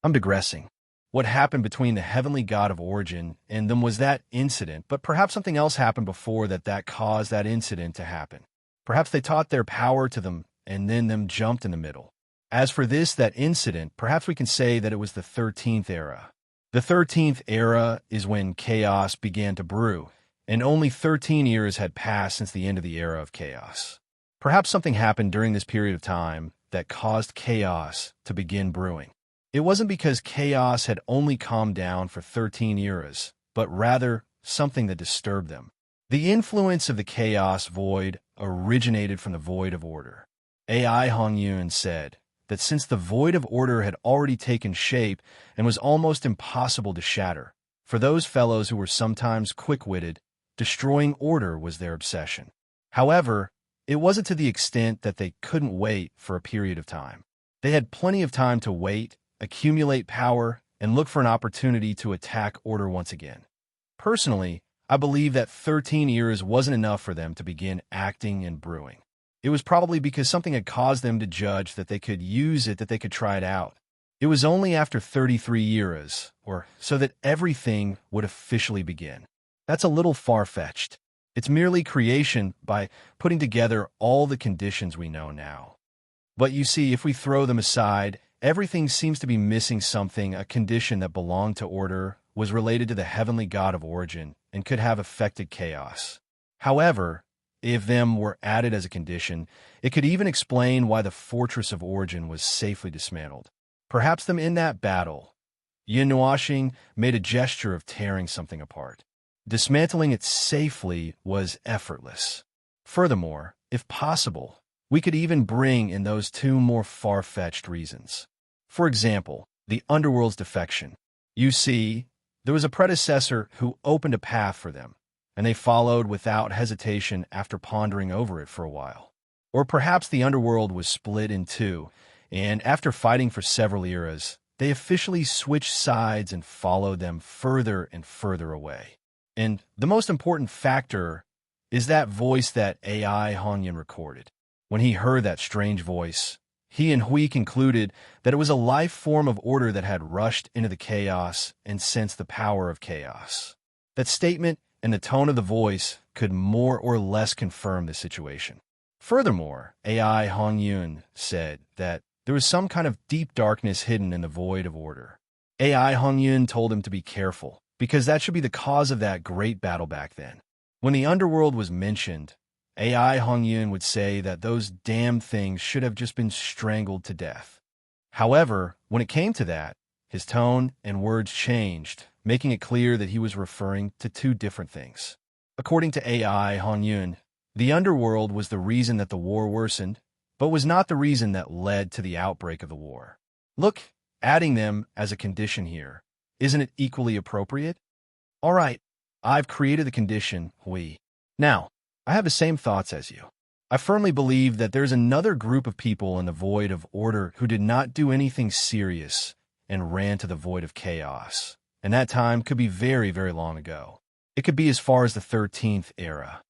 I'm digressing. What happened between the heavenly god of origin and them was that incident, but perhaps something else happened before that caused that incident to happen. Perhaps they taught their power to them and then them jumped in the middle. As for that incident, perhaps we can say that it was the 13th era. The 13th era is when chaos began to brew, and only 13 years had passed since the end of the era of chaos. Perhaps something happened during this period of time that caused chaos to begin brewing. It wasn't because chaos had only calmed down for 13 eras, but rather something that disturbed them. The influence of the chaos void originated from the void of order. AI Hongyun said that since the void of order had already taken shape and was almost impossible to shatter, for those fellows who were sometimes quick-witted, destroying order was their obsession. However, it wasn't to the extent that they couldn't wait for a period of time. They had plenty of time to wait, accumulate power, and look for an opportunity to attack order once again. Personally, I believe that 13 years wasn't enough for them to begin acting and brewing. It was probably because something had caused them to judge that they could use it, that they could try it out. It was only after 33 years, or so that everything would officially begin. That's a little far-fetched. It's merely creation by putting together all the conditions we know now. But you see, if we throw them aside, everything seems to be missing something. A condition that belonged to order was related to the heavenly god of origin and could have affected chaos. However, if them were added as a condition, it could even explain why the fortress of origin was safely dismantled. Perhaps them in that battle, Yin made a gesture of tearing something apart. Dismantling it safely was effortless. Furthermore, if possible, we could even bring in those two more far-fetched reasons. For example, the Underworld's defection. You see, There was a predecessor who opened a path for them, and they followed without hesitation after pondering over it for a while. Or perhaps the underworld was split in two, and after fighting for several eras, they officially switched sides and followed them further and further away. And the most important factor is that voice that AI Hongyan recorded. When he heard that strange voice, he and Hui concluded that it was a life form of order that had rushed into the chaos and sensed the power of chaos. That statement and the tone of the voice could more or less confirm the situation. Furthermore, AI Hongyun said that there was some kind of deep darkness hidden in the void of order. AI Hongyun told him to be careful, because that should be the cause of that great battle back then. When the underworld was mentioned, AI Hongyun would say that those damn things should have just been strangled to death. However, when it came to that, his tone and words changed, making it clear that he was referring to two different things. According to AI Hongyun, the underworld was the reason that the war worsened, but was not the reason that led to the outbreak of the war. Look, adding them as a condition here, isn't it equally appropriate? All right, I've created the condition, Hui. Now, I have the same thoughts as you. I firmly believe that there's another group of people in the void of order who did not do anything serious and ran to the void of chaos. And that time could be very, very long ago. It could be as far as the 13th era.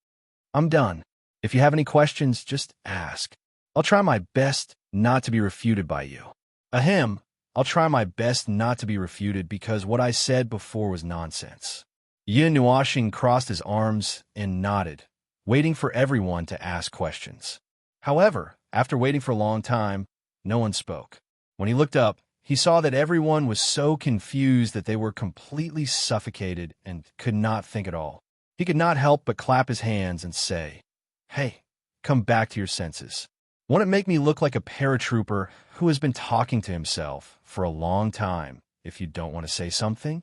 I'm done. If you have any questions, just ask. I'll try my best not to be refuted by you. Ahem, I'll try my best not to be refuted because what I said before was nonsense. Yin Nuoxing crossed his arms and nodded, waiting for everyone to ask questions. However, after waiting for a long time, no one spoke. When he looked up, he saw that everyone was so confused that they were completely suffocated and could not think at all. He could not help but clap his hands and say, "Hey, come back to your senses. Won't it make me look like a paratrooper who has been talking to himself for a long time if you don't want to say something?"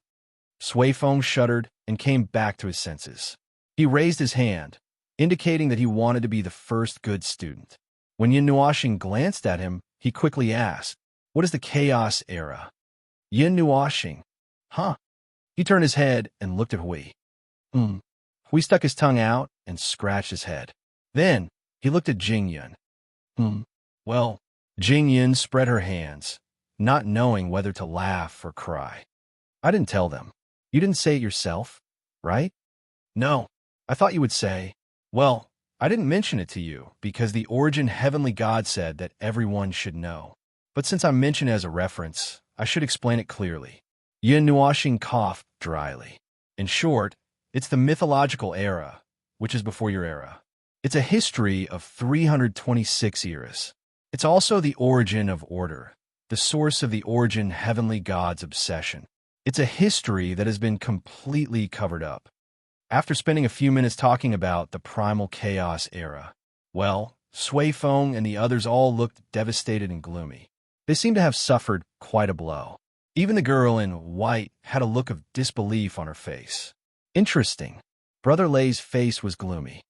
Sui Feng shuddered and came back to his senses. He raised his hand, indicating that he wanted to be the first good student. When Yin Nuoxing glanced at him, he quickly asked, "What is the Chaos Era?" Yin Nuoxing. Huh? He turned his head and looked at Hui. Hui stuck his tongue out and scratched his head. Then he looked at Jing Yun. Well, Jing Yun spread her hands, not knowing whether to laugh or cry. I didn't tell them. You didn't say it yourself, right? No, I thought you would say, well, I didn't mention it to you because the origin heavenly God said that everyone should know. But since I mentioned it as a reference, I should explain it clearly. Yin Nuoxing coughed dryly. In short, it's the mythological era, which is before your era. It's a history of 326 eras. It's also the origin of order, the source of the origin heavenly God's obsession. It's a history that has been completely covered up. After spending a few minutes talking about the primal chaos era, well, Sui Feng and the others all looked devastated and gloomy. They seemed to have suffered quite a blow. Even the girl in white had a look of disbelief on her face. Interesting. Brother Lei's face was gloomy.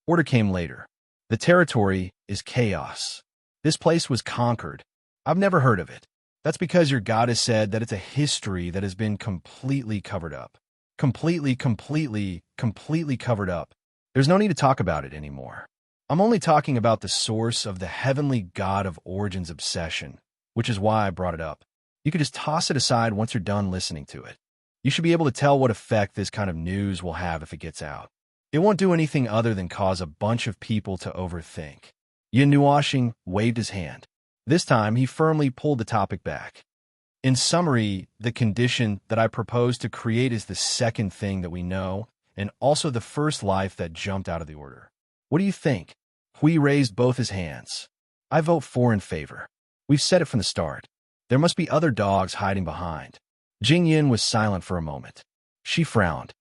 Order came later. The territory is chaos. This place was conquered. I've never heard of it. That's because your goddess said that it's a history that has been completely covered up. Completely covered up. There's no need to talk about it anymore. I'm only talking about the source of the heavenly God of Origin's obsession, which is why I brought it up. You could just toss it aside once you're done listening to it. You should be able to tell what effect this kind of news will have if it gets out. It won't do anything other than cause a bunch of people to overthink. Yin Nuoxing waved his hand. This time, he firmly pulled the topic back. In summary, the condition that I propose to create is the second thing that we know, and also the first life that jumped out of the order. What do you think? Hui raised both his hands. I vote for in favor. We've said it from the start. There must be other dogs hiding behind. Jing Yin was silent for a moment. She frowned.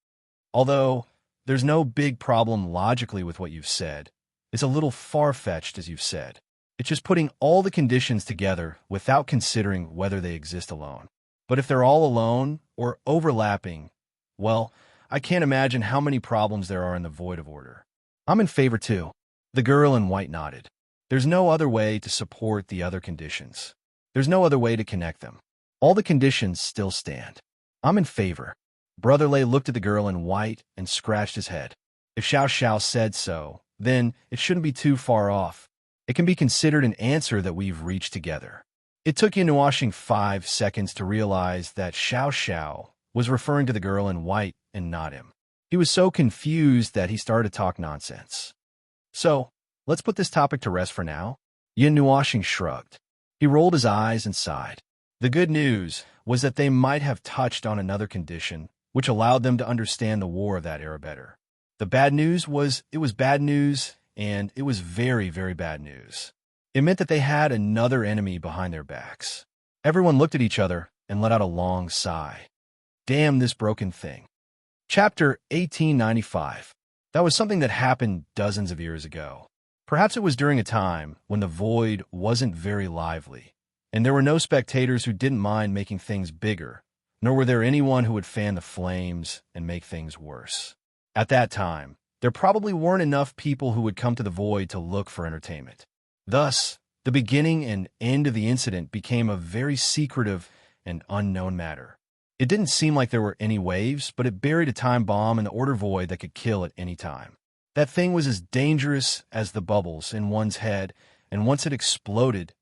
Although there's no big problem logically with what you've said, it's a little far-fetched, as you've said. It's just putting all the conditions together without considering whether they exist alone. But if they're all alone or overlapping, well, I can't imagine how many problems there are in the void of order. I'm in favor too. The girl in white nodded. There's no other way to support the other conditions. There's no other way to connect them. All the conditions still stand. I'm in favor. Brother Lei looked at the girl in white and scratched his head. If Xiao Xiao said so, then it shouldn't be too far off. It can be considered an answer that we've reached together. It took Yinuoxing 5 seconds to realize that Xiao Xiao was referring to the girl in white and not him. He was so confused that he started to talk nonsense. So, let's put this topic to rest for now. Yinuoxing shrugged. He rolled his eyes and sighed. The good news was that they might have touched on another condition, which allowed them to understand the war of that era better. The bad news was it was bad news, and it was very, very bad news. It meant that they had another enemy behind their backs. Everyone looked at each other and let out a long sigh. Damn this broken thing. Chapter 1895. That was something that happened dozens of years ago. Perhaps it was during a time when the void wasn't very lively, and there were no spectators who didn't mind making things bigger, nor were there anyone who would fan the flames and make things worse. At that time, there probably weren't enough people who would come to the void to look for entertainment. Thus, the beginning and end of the incident became a very secretive and unknown matter. It didn't seem like there were any waves, but it buried a time bomb in the order void that could kill at any time. That thing was as dangerous as the bubbles in one's head, and once it exploded,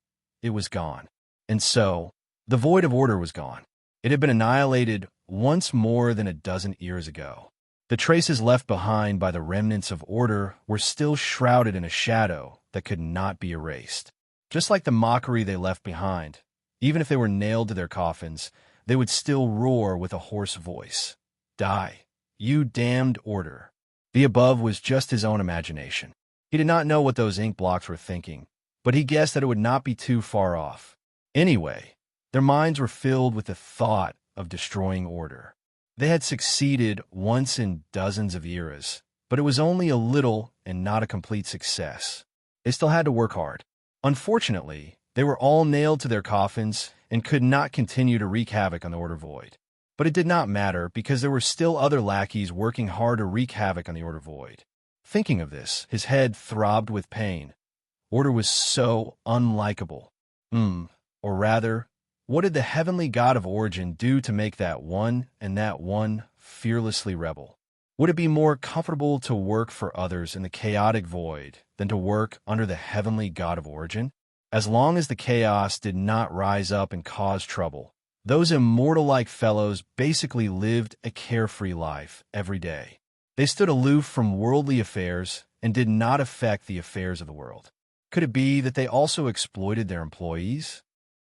it was gone. And so, the void of order was gone. It had been annihilated once more than a dozen years ago. The traces left behind by the remnants of order were still shrouded in a shadow that could not be erased. Just like the mockery they left behind, even if they were nailed to their coffins, they would still roar with a hoarse voice. Die, you damned order. The above was just his own imagination. He did not know what those ink blocks were thinking, but he guessed that it would not be too far off. Anyway, their minds were filled with the thought of destroying order. They had succeeded once in dozens of eras, but it was only a little and not a complete success. They still had to work hard. Unfortunately, they were all nailed to their coffins and could not continue to wreak havoc on the order void. But it did not matter because there were still other lackeys working hard to wreak havoc on the order void. Thinking of this, his head throbbed with pain. Order was so unlikable. Or rather, what did the heavenly god of origin do to make that one fearlessly rebel? Would it be more comfortable to work for others in the chaotic void than to work under the heavenly god of origin? As long as the chaos did not rise up and cause trouble, those immortal-like fellows basically lived a carefree life every day. They stood aloof from worldly affairs and did not affect the affairs of the world. Could it be that they also exploited their employees?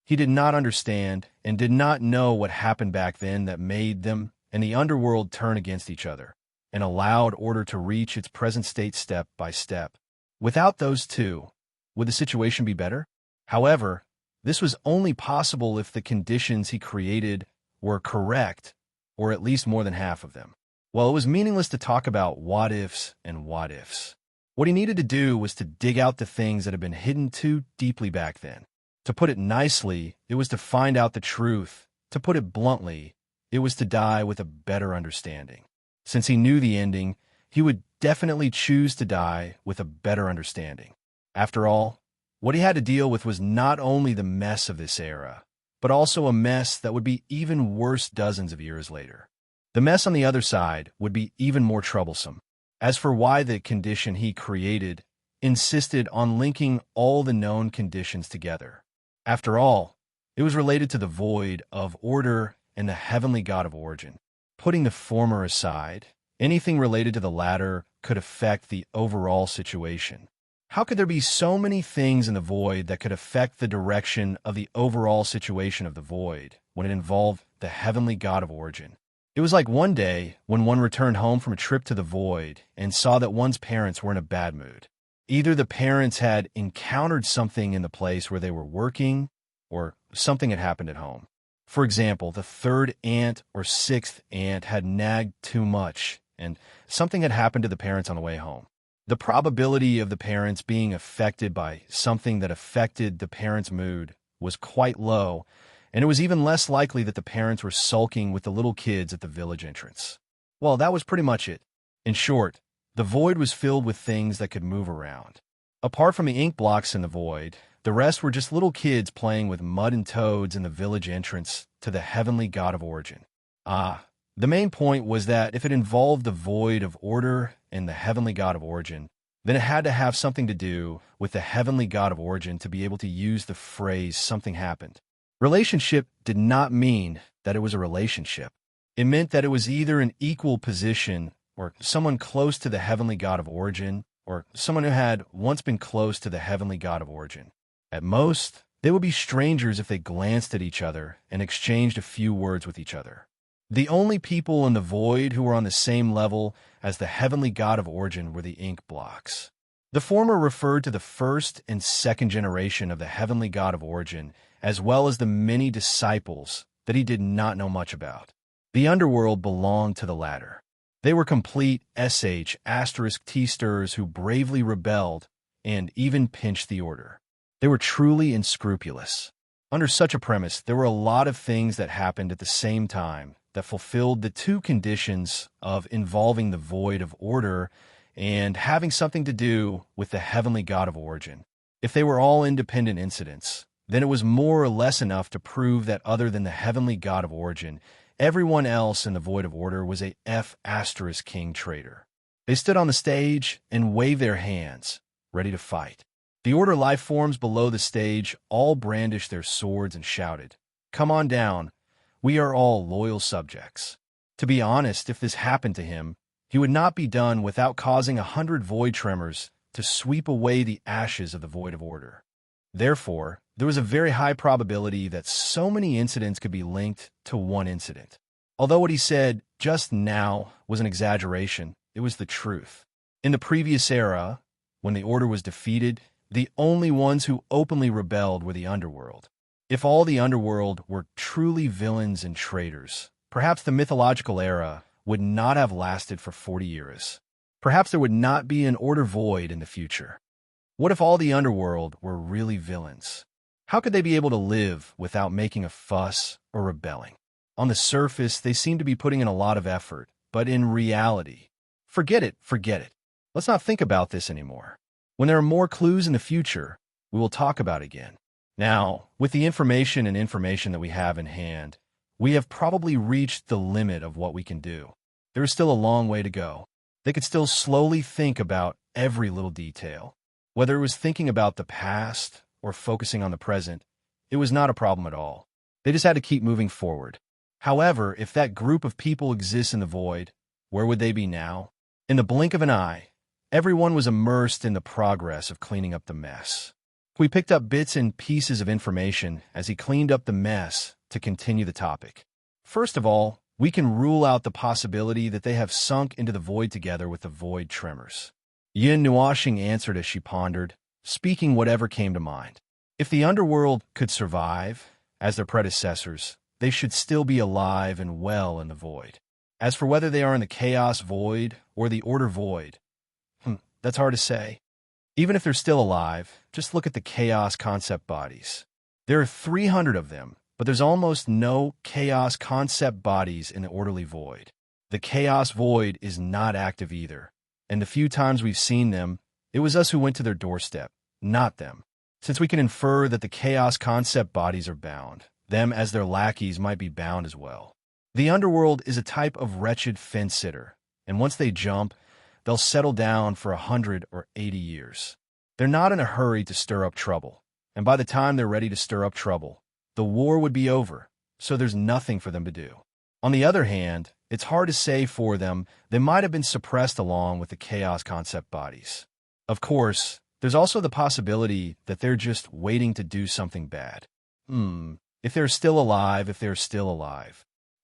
He did not understand and did not know what happened back then that made them and the underworld turn against each other and allowed order to reach its present state step by step. Without those two, would the situation be better? However, this was only possible if the conditions he created were correct, or at least more than half of them. Well, it was meaningless to talk about what-ifs and what-ifs. What he needed to do was to dig out the things that had been hidden too deeply back then. To put it nicely, it was to find out the truth. To put it bluntly, it was to die with a better understanding. Since he knew the ending, he would definitely choose to die with a better understanding. After all, what he had to deal with was not only the mess of this era, but also a mess that would be even worse dozens of years later. The mess on the other side would be even more troublesome. As for why the condition he created insisted on linking all the known conditions together. After all, it was related to the void of order and the heavenly god of origin. Putting the former aside, anything related to the latter could affect the overall situation. How could there be so many things in the void that could affect the direction of the overall situation of the void when it involved the heavenly god of origin? It was like one day when one returned home from a trip to the void and saw that one's parents were in a bad mood. Either the parents had encountered something in the place where they were working, or something had happened at home. For example, the third aunt or sixth aunt had nagged too much, and something had happened to the parents on the way home. The probability of the parents being affected by something that affected the parents' mood was quite low, and it was even less likely that the parents were sulking with the little kids at the village entrance. Well, that was pretty much it. In short, the void was filled with things that could move around. Apart from the ink blocks in the void, the rest were just little kids playing with mud and toads in the village entrance to the heavenly god of origin. Ah, The main point was that if it involved the void of order and the heavenly god of origin, then it had to have something to do with the heavenly god of origin to be able to use the phrase something happened. Relationship did not mean that it was a relationship. It meant that it was either an equal position or someone close to the heavenly god of origin or someone who had once been close to the heavenly god of origin. At most, they would be strangers if they glanced at each other and exchanged a few words with each other. The only people in the void who were on the same level as the heavenly god of origin were the ink blocks. The former referred to the first and second generation of the heavenly god of origin, as well as the many disciples that he did not know much about. The underworld belonged to the latter. They were complete **T-sters who bravely rebelled and even pinched the order. They were truly unscrupulous. Under such a premise, there were a lot of things that happened at the same time that fulfilled the two conditions of involving the void of order and having something to do with the heavenly god of origin. If they were all independent incidents, then it was more or less enough to prove that other than the heavenly god of origin, everyone else in the void of order was a **king traitor. They stood on the stage and waved their hands, ready to fight. The order life forms below the stage all brandished their swords and shouted, "Come on down. We are all loyal subjects." To be honest, if this happened to him, he would not be done without causing 100 void tremors to sweep away the ashes of the void of order. Therefore, there was a very high probability that so many incidents could be linked to one incident. Although what he said just now was an exaggeration, it was the truth. In the previous era, when the order was defeated, the only ones who openly rebelled were the underworld. If all the underworld were truly villains and traitors, perhaps the mythological era would not have lasted for 40 years. Perhaps there would not be an order void in the future. What if all the underworld were really villains? How could they be able to live without making a fuss or rebelling? On the surface, they seem to be putting in a lot of effort, but in reality, forget it. Let's not think about this anymore. When there are more clues in the future, we will talk about it again. Now, with the information that we have in hand, we have probably reached the limit of what we can do. There is still a long way to go. They could still slowly think about every little detail. Whether it was thinking about the past or focusing on the present, it was not a problem at all. They just had to keep moving forward. However, if that group of people exists in the void, where would they be now? In the blink of an eye, everyone was immersed in the progress of cleaning up the mess. We picked up bits and pieces of information as he cleaned up the mess to continue the topic. First of all, we can rule out the possibility that they have sunk into the void together with the void tremors. Yin Nuashing answered as she pondered, speaking whatever came to mind. If the underworld could survive, as their predecessors, they should still be alive and well in the void. As for whether they are in the chaos void or the order void, that's hard to say. Even if they're still alive, just look at the chaos concept bodies. There are 300 of them, but there's almost no chaos concept bodies in the orderly void. The chaos void is not active either, and the few times we've seen them, it was us who went to their doorstep, not them. Since we can infer that the chaos concept bodies are bound, them as their lackeys might be bound as well. The underworld is a type of wretched fence-sitter, and once they jump, they'll settle down for 100 or 80 years. They're not in a hurry to stir up trouble, and by the time they're ready to stir up trouble, the war would be over, so there's nothing for them to do. On the other hand, it's hard to say for them, they might have been suppressed along with the chaos concept bodies. Of course, there's also the possibility that they're just waiting to do something bad. If they're still alive.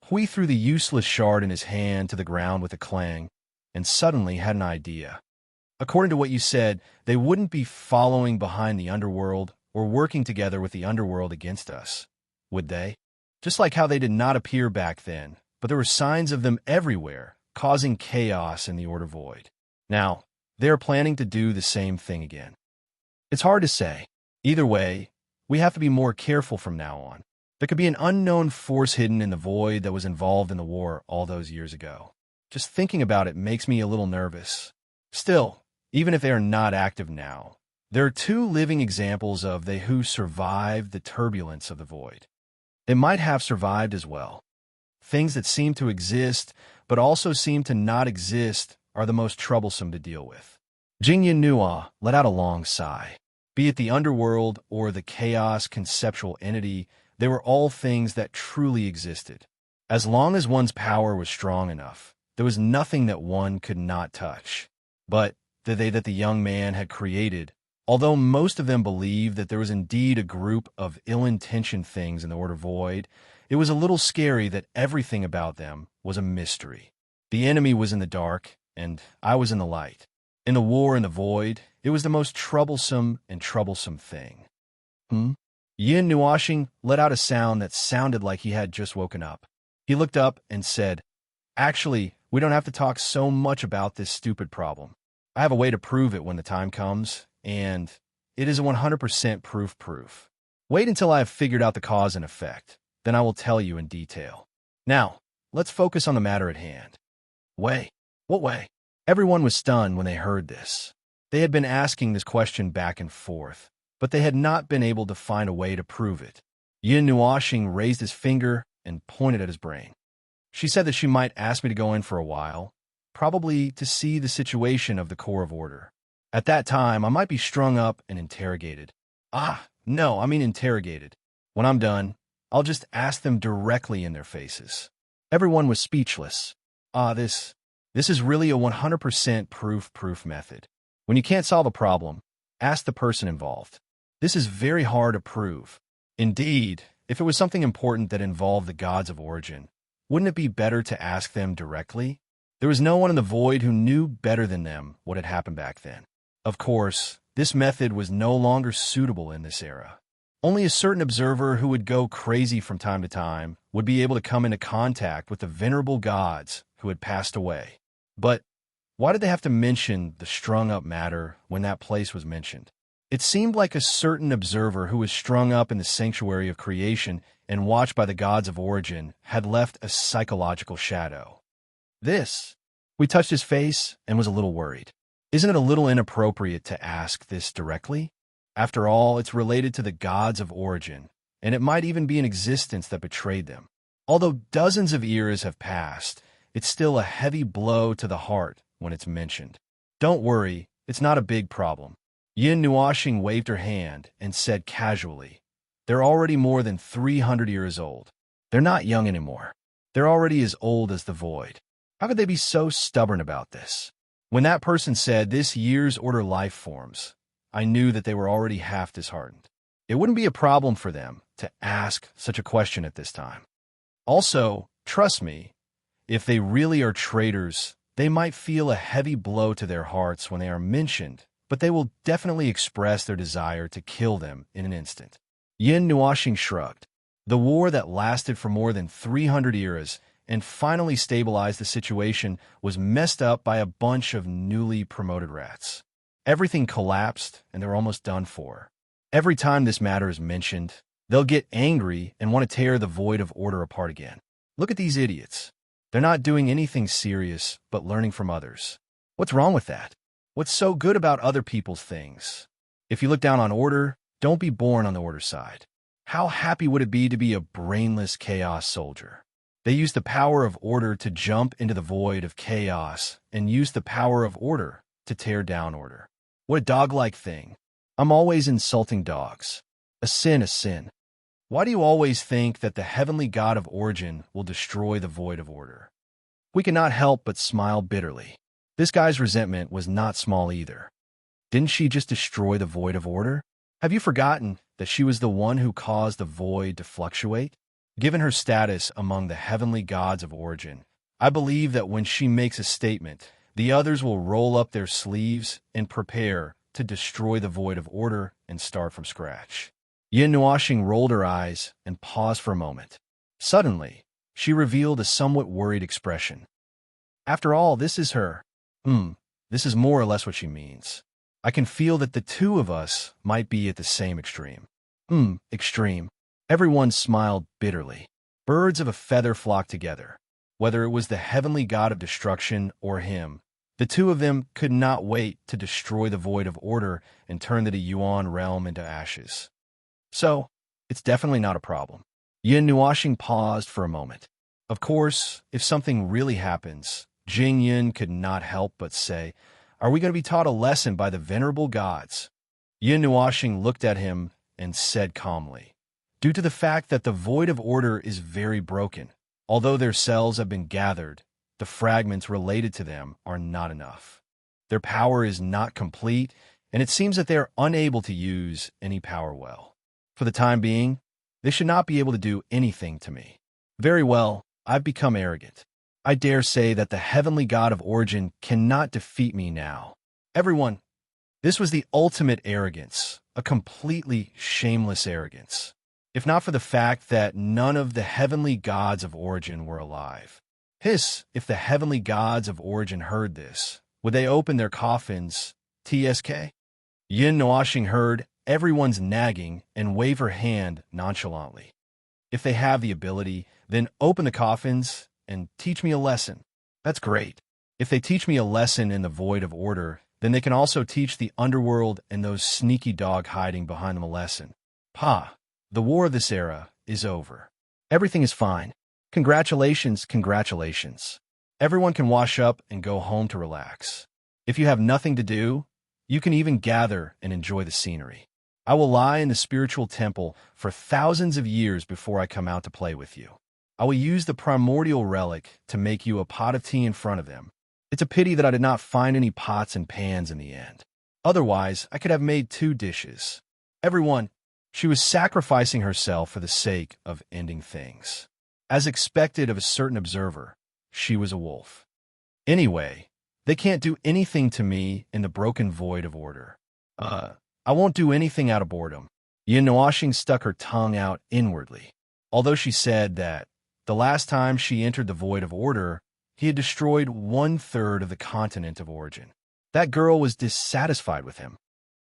Hui threw the useless shard in his hand to the ground with a clang, and suddenly had an idea. According to what you said, they wouldn't be following behind the underworld or working together with the underworld against us, would they? Just like how they did not appear back then, but there were signs of them everywhere, causing chaos in the order void. Now, they are planning to do the same thing again. It's hard to say. Either way, we have to be more careful from now on. There could be an unknown force hidden in the void that was involved in the war all those years ago. Just thinking about it makes me a little nervous. Still, even if they are not active now, there are two living examples of they who survived the turbulence of the void. They might have survived as well. Things that seem to exist, but also seem to not exist, are the most troublesome to deal with. Jingyan Nua let out a long sigh. Be it the underworld or the chaos conceptual entity, they were all things that truly existed. As long as one's power was strong enough, there was nothing that one could not touch. But that the young man had created, although most of them believed that there was indeed a group of ill-intentioned things in the Order Void, it was a little scary that everything about them was a mystery. The enemy was in the dark, and I was in the light. In the war in the void, it was the most troublesome thing. Yin Nuashing let out a sound that sounded like he had just woken up. He looked up and said, "Actually, we don't have to talk so much about this stupid problem. I have a way to prove it when the time comes, and it is a 100% proof. Wait until I have figured out the cause and effect. Then I will tell you in detail. Now, let's focus on the matter at hand." Way? What way? Everyone was stunned when they heard this. They had been asking this question back and forth, but they had not been able to find a way to prove it. Yin Nuashing raised his finger and pointed at his brain. She said that she might ask me to go in for a while, probably to see the situation of the core of order. At that time, I might be strung up and interrogated. Interrogated. When I'm done, I'll just ask them directly in their faces. Everyone was speechless. This is really a 100% proof method. When you can't solve a problem, ask the person involved. This is very hard to prove. Indeed, if it was something important that involved the gods of origin, wouldn't it be better to ask them directly? There was no one in the void who knew better than them what had happened back then. Of course, this method was no longer suitable in this era. Only a certain observer who would go crazy from time to time would be able to come into contact with the venerable gods who had passed away. But why did they have to mention the strung-up matter when that place was mentioned? It seemed like a certain observer who was strung up in the sanctuary of creation and watched by the gods of origin had left a psychological shadow. We touched his face and was a little worried. Isn't it a little inappropriate to ask this directly? After all, it's related to the gods of origin, and it might even be an existence that betrayed them. Although dozens of eras have passed, it's still a heavy blow to the heart when it's mentioned. Don't worry, it's not a big problem. Yin Nuashing waved her hand and said casually, "They're already more than 300 years old. They're not young anymore. They're already as old as the void. How could they be so stubborn about this?" When that person said this year's order life forms, I knew that they were already half disheartened. It wouldn't be a problem for them to ask such a question at this time. Also, trust me, if they really are traitors, they might feel a heavy blow to their hearts when they are mentioned, but they will definitely express their desire to kill them in an instant. Yin Nuashing shrugged. The war that lasted for more than 300 eras and finally stabilized the situation was messed up by a bunch of newly promoted rats. Everything collapsed, and they're almost done for. Every time this matter is mentioned, they'll get angry and want to tear the void of order apart again. Look at these idiots. They're not doing anything serious but learning from others. What's wrong with that? What's so good about other people's things? If you look down on order, don't be born on the order side. How happy would it be to be a brainless chaos soldier? They use the power of order to jump into the void of chaos and use the power of order to tear down order. What a dog-like thing. I'm always insulting dogs. A sin. Why do you always think that the heavenly god of origin will destroy the void of order? We cannot help but smile bitterly. This guy's resentment was not small either. Didn't she just destroy the void of order? Have you forgotten that she was the one who caused the void to fluctuate? Given her status among the heavenly gods of origin, I believe that when she makes a statement, the others will roll up their sleeves and prepare to destroy the void of order and start from scratch. Yin Nuashing rolled her eyes and paused for a moment. Suddenly, she revealed a somewhat worried expression. After all, this is her. This is more or less what she means. I can feel that the two of us might be at the same extreme. Extreme. Everyone smiled bitterly. Birds of a feather flocked together. Whether it was the heavenly god of destruction or him, the two of them could not wait to destroy the void of order and turn the Yuan realm into ashes. So, it's definitely not a problem. Yin Nuashing paused for a moment. Of course, if something really happens, Jing Yin could not help but say, "Are we going to be taught a lesson by the venerable gods?" Yin Nuoxing looked at him and said calmly, "Due to the fact that the void of order is very broken, although their cells have been gathered, the fragments related to them are not enough. Their power is not complete, and it seems that they are unable to use any power well. For the time being, they should not be able to do anything to me. Very well, I've become arrogant. I dare say that the heavenly god of origin cannot defeat me now." Everyone, this was the ultimate arrogance, a completely shameless arrogance. If not for the fact that none of the heavenly gods of origin were alive. If the heavenly gods of origin heard this, would they open their coffins, TSK? Yin Nuoxing heard everyone's nagging and wave her hand nonchalantly. If they have the ability, then open the coffins and teach me a lesson. That's great. If they teach me a lesson in the void of order, then they can also teach the underworld and those sneaky dog hiding behind them a lesson. The war of this era is over. Everything is fine. Congratulations, congratulations. Everyone can wash up and go home to relax. If you have nothing to do, you can even gather and enjoy the scenery. I will lie in the spiritual temple for thousands of years before I come out to play with you. I will use the primordial relic to make you a pot of tea in front of them. It's a pity that I did not find any pots and pans in the end. Otherwise, I could have made 2 dishes. Everyone, she was sacrificing herself for the sake of ending things. As expected of a certain observer, she was a wolf. Anyway, they can't do anything to me in the broken void of order. I won't do anything out of boredom. Yin Nuoxing stuck her tongue out inwardly. Although she said that the last time she entered the void of order, he had destroyed 1/3 of the continent of origin. That girl was dissatisfied with him.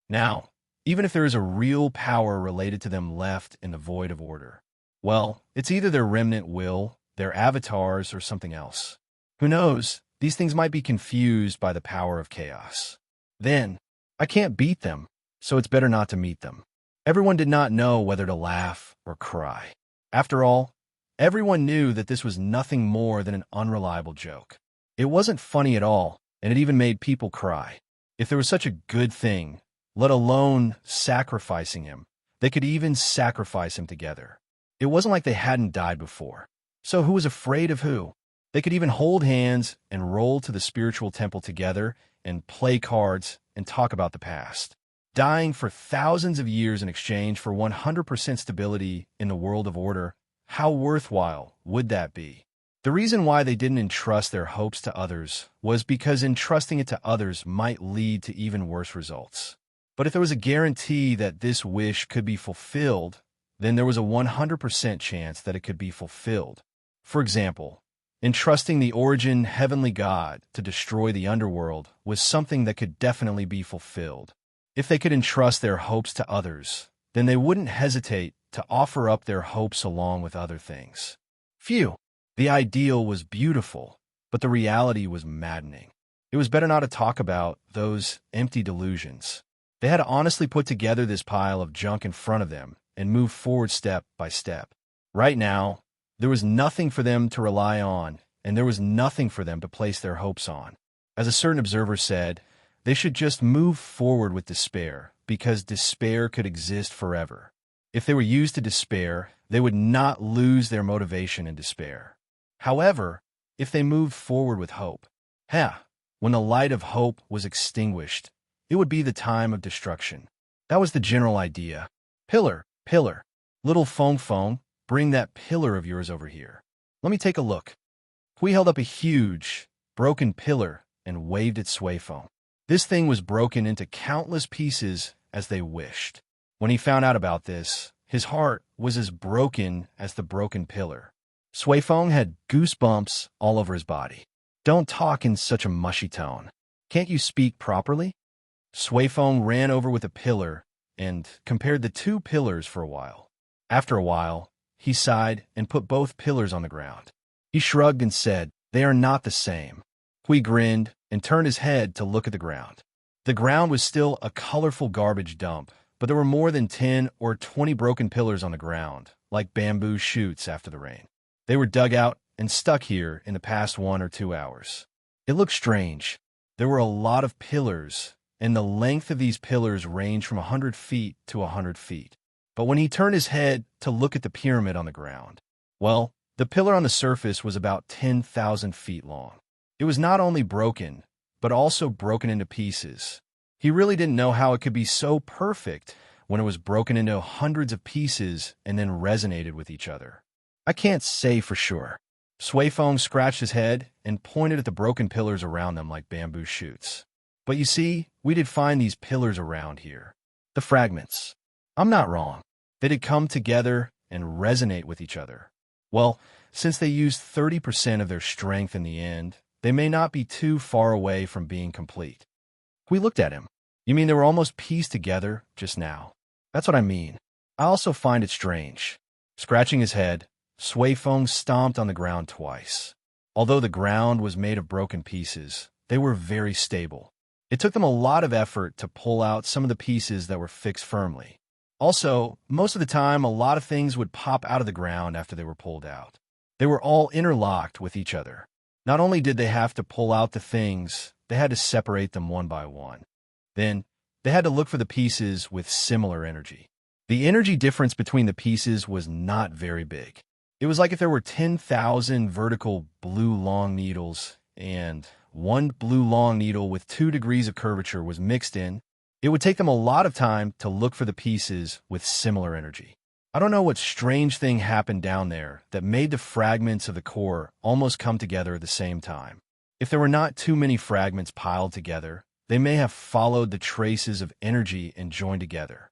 Now, even if there is a real power related to them left in the void of order, well, it's either their remnant will, their avatars, or something else. Who knows? These things might be confused by the power of chaos. Then, I can't beat them, so it's better not to meet them. Everyone did not know whether to laugh or cry. After all, everyone knew that this was nothing more than an unreliable joke. It wasn't funny at all, and it even made people cry. If there was such a good thing, let alone sacrificing him, they could even sacrifice him together. It wasn't like they hadn't died before. So who was afraid of who? They could even hold hands and roll to the spiritual temple together and play cards and talk about the past. Dying for thousands of years in exchange for 100% stability in the world of order, how worthwhile would that be? The reason why they didn't entrust their hopes to others was because entrusting it to others might lead to even worse results. But if there was a guarantee that this wish could be fulfilled, then there was a 100% chance that it could be fulfilled. For example, entrusting the origin heavenly god to destroy the underworld was something that could definitely be fulfilled. If they could entrust their hopes to others, then they wouldn't hesitate to offer up their hopes along with other things. Phew! The ideal was beautiful, but the reality was maddening. It was better not to talk about those empty delusions. They had to honestly put together this pile of junk in front of them and move forward step by step. Right now, there was nothing for them to rely on, and there was nothing for them to place their hopes on. As a certain observer said, they should just move forward with despair, because despair could exist forever. If they were used to despair, they would not lose their motivation in despair. However, if they moved forward with hope, when the light of hope was extinguished, it would be the time of destruction. That was the general idea. Pillar, little Fong, bring that pillar of yours over here. Let me take a look. Hui held up a huge, broken pillar and waved at Sui Fong. This thing was broken into countless pieces as they wished. When he found out about this, his heart was as broken as the broken pillar. Sui Fong had goosebumps all over his body. Don't talk in such a mushy tone. Can't you speak properly? Sui Fong ran over with a pillar and compared the 2 pillars for a while. After a while, he sighed and put both pillars on the ground. He shrugged and said, "They are not the same." Hui grinned and turned his head to look at the ground. The ground was still a colorful garbage dump, but there were more than 10 or 20 broken pillars on the ground, like bamboo shoots after the rain. They were dug out and stuck here in the past 1 or 2 hours. It looked strange. There were a lot of pillars, and the length of these pillars ranged from 100 feet to 100 feet. But when he turned his head to look at the pyramid on the ground, well, the pillar on the surface was about 10,000 feet long. It was not only broken, but also broken into pieces. He really didn't know how it could be so perfect when it was broken into hundreds of pieces and then resonated with each other. I can't say for sure. Sui Feng scratched his head and pointed at the broken pillars around them like bamboo shoots. But you see, we did find these pillars around here. The fragments. I'm not wrong. They did come together and resonate with each other. Well, since they used 30% of their strength in the end, they may not be too far away from being complete. We looked at him. You mean they were almost pieced together just now? That's what I mean. I also find it strange. Scratching his head, Sui Feng stomped on the ground twice. Although the ground was made of broken pieces, they were very stable. It took them a lot of effort to pull out some of the pieces that were fixed firmly. Also, most of the time, a lot of things would pop out of the ground after they were pulled out. They were all interlocked with each other. Not only did they have to pull out the things, they had to separate them one by one. Then, they had to look for the pieces with similar energy. The energy difference between the pieces was not very big. It was like if there were 10,000 vertical blue long needles and one blue long needle with 2 degrees of curvature was mixed in. It would take them a lot of time to look for the pieces with similar energy. I don't know what strange thing happened down there that made the fragments of the core almost come together at the same time. If there were not too many fragments piled together, they may have followed the traces of energy and joined together.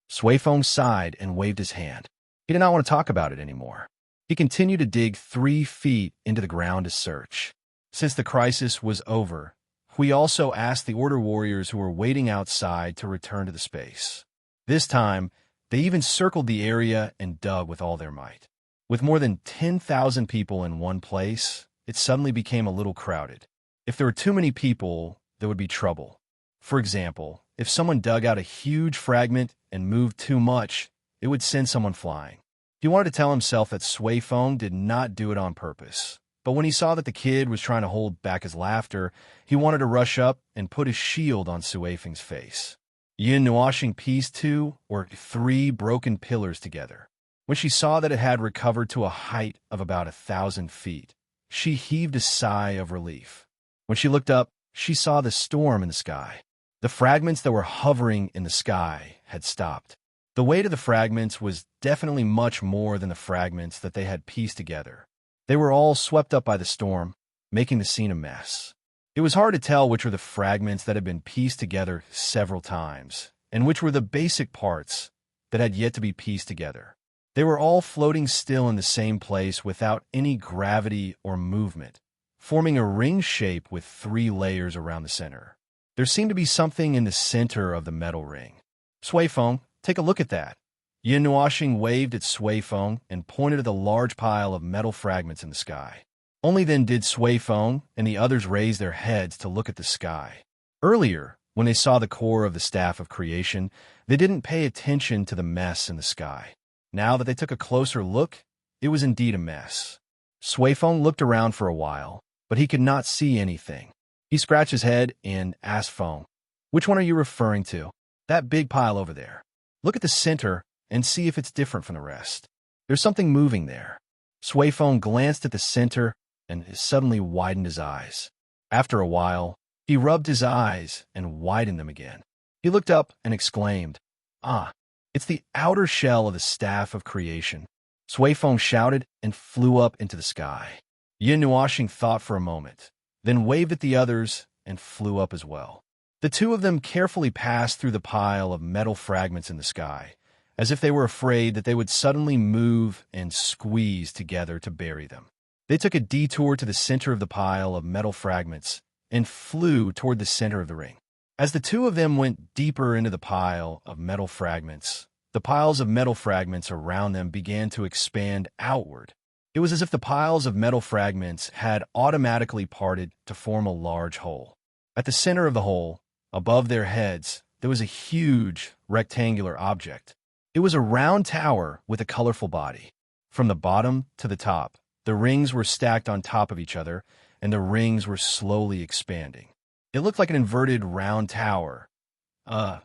Sui Feng sighed and waved his hand. He did not want to talk about it anymore. He continued to dig 3 feet into the ground to search. Since the crisis was over, we also asked the Order warriors who were waiting outside to return to the space. This time, they even circled the area and dug with all their might. With more than 10,000 people in one place, it suddenly became a little crowded. If there were too many people, there would be trouble. For example, if someone dug out a huge fragment and moved too much, it would send someone flying. He wanted to tell himself that Sui Feng did not do it on purpose. But when he saw that the kid was trying to hold back his laughter, he wanted to rush up and put his shield on Sui Feng's face. Yin Nuashing pieced 2 or 3 broken pillars together. When she saw that it had recovered to a height of about 1,000 feet, she heaved a sigh of relief. When she looked up, she saw the storm in the sky. The fragments that were hovering in the sky had stopped. The weight of the fragments was definitely much more than the fragments that they had pieced together. They were all swept up by the storm, making the scene a mess. It was hard to tell which were the fragments that had been pieced together several times, and which were the basic parts that had yet to be pieced together. They were all floating still in the same place without any gravity or movement, forming a ring shape with 3 layers around the center. There seemed to be something in the center of the metal ring. Sui Feng, take a look at that. Yin Nuashing waved at Sui Feng and pointed at the large pile of metal fragments in the sky. Only then did Sui Feng and the others raise their heads to look at the sky. Earlier, when they saw the core of the Staff of Creation, they didn't pay attention to the mess in the sky. Now that they took a closer look, it was indeed a mess. Sui Feng looked around for a while, but he could not see anything. He scratched his head and asked Feng, "Which one are you referring to?" "That big pile over there. Look at the center and see if it's different from the rest. There's something moving there." Sui Feng glanced at the center and suddenly widened his eyes. After a while, he rubbed his eyes and widened them again. He looked up and exclaimed, "Ah, it's the outer shell of the Staff of Creation." Sui Feng shouted and flew up into the sky. Yin Nuashing thought for a moment, then waved at the others and flew up as well. The 2 of them carefully passed through the pile of metal fragments in the sky, as if they were afraid that they would suddenly move and squeeze together to bury them. They took a detour to the center of the pile of metal fragments and flew toward the center of the ring. As the 2 of them went deeper into the pile of metal fragments, the piles of metal fragments around them began to expand outward. It was as if the piles of metal fragments had automatically parted to form a large hole. At the center of the hole, above their heads, there was a huge rectangular object. It was a round tower with a colorful body. From the bottom to the top, The rings were stacked on top of each other, and the rings were slowly expanding. It looked like an inverted round tower.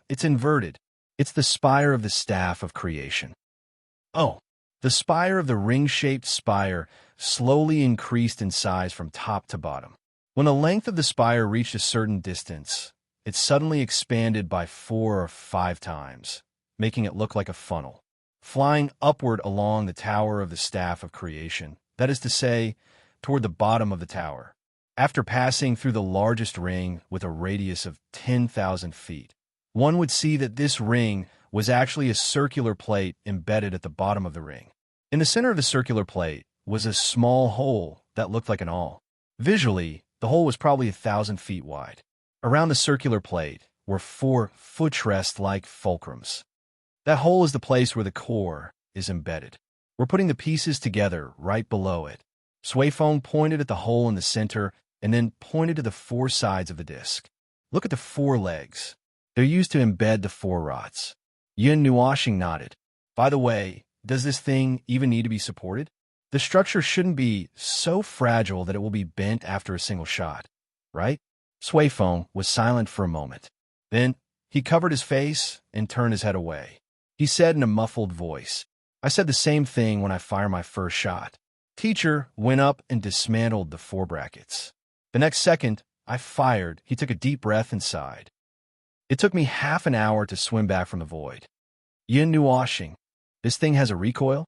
It's inverted. It's the spire of the staff of creation. Oh, the spire of the ring-shaped spire slowly increased in size from top to bottom. When the length of the spire reached a certain distance, it suddenly expanded by 4 or 5 times, making it look like a funnel, flying upward along the tower of the staff of creation, that is to say, toward the bottom of the tower. After passing through the largest ring with a radius of 10,000 feet, one would see that this ring was actually a circular plate embedded at the bottom of the ring. In the center of the circular plate was a small hole that looked like an awl. Visually, the hole was probably 1,000 feet wide. Around the circular plate were 4 footrest-like fulcrums. That hole is the place where the core is embedded. We're putting the pieces together right below it. Sui Feng pointed at the hole in the center and then pointed to the 4 sides of the disc. Look at the 4 legs. They're used to embed the 4 rods. Yun Nuoxing nodded. By the way, does this thing even need to be supported? The structure shouldn't be so fragile that it will be bent after a single shot, right? Sui Feng was silent for a moment. Then he covered his face and turned his head away. He said in a muffled voice, "I said the same thing when I fired my first shot." Teacher went up and dismantled the 4 brackets. The next second, I fired. He took a deep breath and sighed. It took me half an hour to swim back from the void. Yin Nuoxing, this thing has a recoil?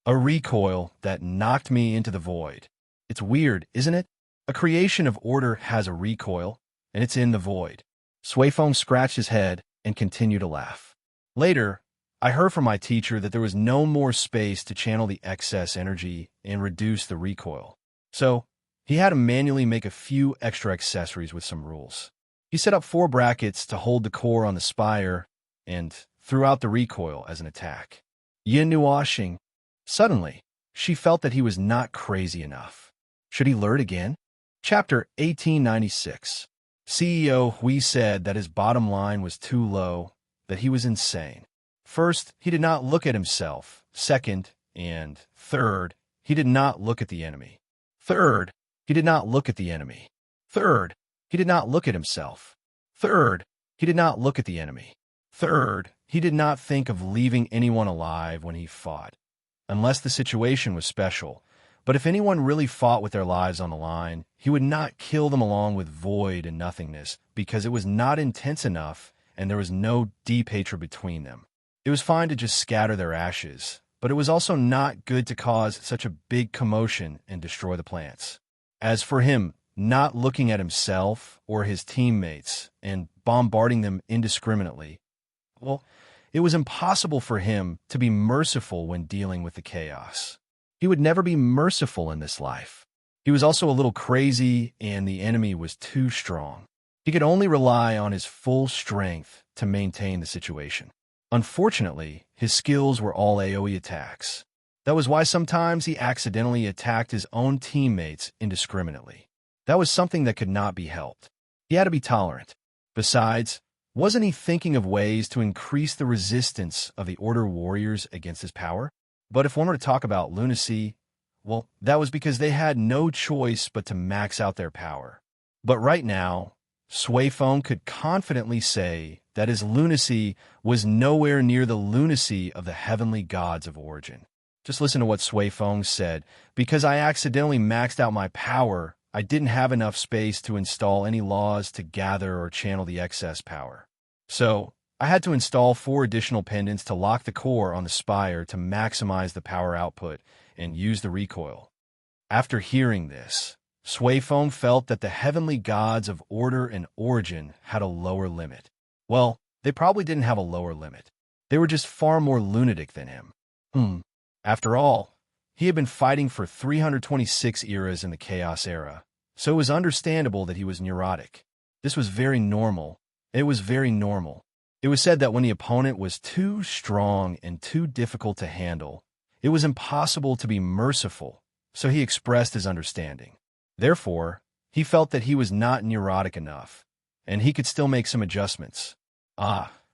A recoil that knocked me into the void. It's weird, isn't it? A creation of order has a recoil, and it's in the void. Sui Feng scratched his head and continued to laugh. Later, I heard from my teacher that there was no more space to channel the excess energy and reduce the recoil. So, he had to manually make a few extra accessories with some rules. He set up 4 brackets to hold the core on the spire and threw out the recoil as an attack. Yin Nuoxing. Suddenly, she felt that he was not crazy enough. Should he lure it again? Chapter 1896. CEO Hui said that his bottom line was too low, that he was insane. First, he did not look at himself. Second, and third, he did not look at the enemy. Third, he did not look at the enemy. Third, he did not look at himself. Third, he did not look at the enemy. Third, he did not think of leaving anyone alive when he fought, unless the situation was special. But if anyone really fought with their lives on the line, he would not kill them along with void and nothingness, because it was not intense enough and there was no deep hatred between them. It was fine to just scatter their ashes, but it was also not good to cause such a big commotion and destroy the plants. As for him, not looking at himself or his teammates and bombarding them indiscriminately, well, it was impossible for him to be merciful when dealing with the chaos. He would never be merciful in this life. He was also a little crazy, and the enemy was too strong. He could only rely on his full strength to maintain the situation. Unfortunately, his skills were all AoE attacks. That was why sometimes he accidentally attacked his own teammates indiscriminately. That was something that could not be helped. He had to be tolerant. Besides, wasn't he thinking of ways to increase the resistance of the Order warriors against his power? But if one were to talk about lunacy, well, that was because they had no choice but to max out their power. But right now, Sui Feng could confidently say that his lunacy was nowhere near the lunacy of the heavenly gods of origin. Just listen to what Sui Feng said. Because I accidentally maxed out my power, I didn't have enough space to install any laws to gather or channel the excess power. So, I had to install 4 additional pendants to lock the core on the spire to maximize the power output and use the recoil. After hearing this, Sui Feng felt that the heavenly gods of order and origin had a lower limit. Well, they probably didn't have a lower limit. They were just far more lunatic than him. After all, he had been fighting for 326 eras in the Chaos Era, so it was understandable that he was neurotic. This was very normal. It was very normal. It was said that when the opponent was too strong and too difficult to handle, it was impossible to be merciful, so he expressed his understanding. Therefore, he felt that he was not neurotic enough, and he could still make some adjustments.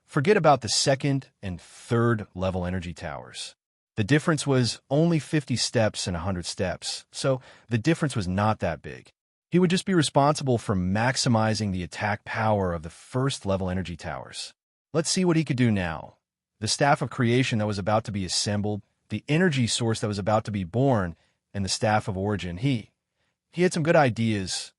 Forget about the 2nd and 3rd level energy towers. The difference was only 50 steps and 100 steps, so the difference was not that big. He would just be responsible for maximizing the attack power of the first-level energy towers. Let's see what he could do now. The Staff of Creation that was about to be assembled, the energy source that was about to be born, and the Staff of Origin. He had some good ideas.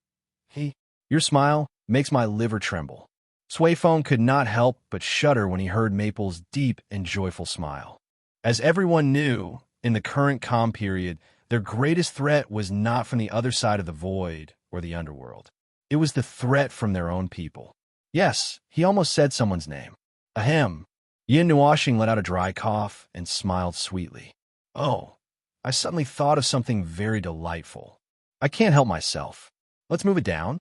Your smile makes my liver tremble. Swayphone could not help but shudder when he heard Maple's deep and joyful smile. As everyone knew, in the current calm period, their greatest threat was not from the other side of the void or the underworld. It was the threat from their own people. Yes, he almost said someone's name. Ahem. Yin Nuashing let out a dry cough and smiled sweetly. Oh, I suddenly thought of something very delightful. I can't help myself. Let's move it down.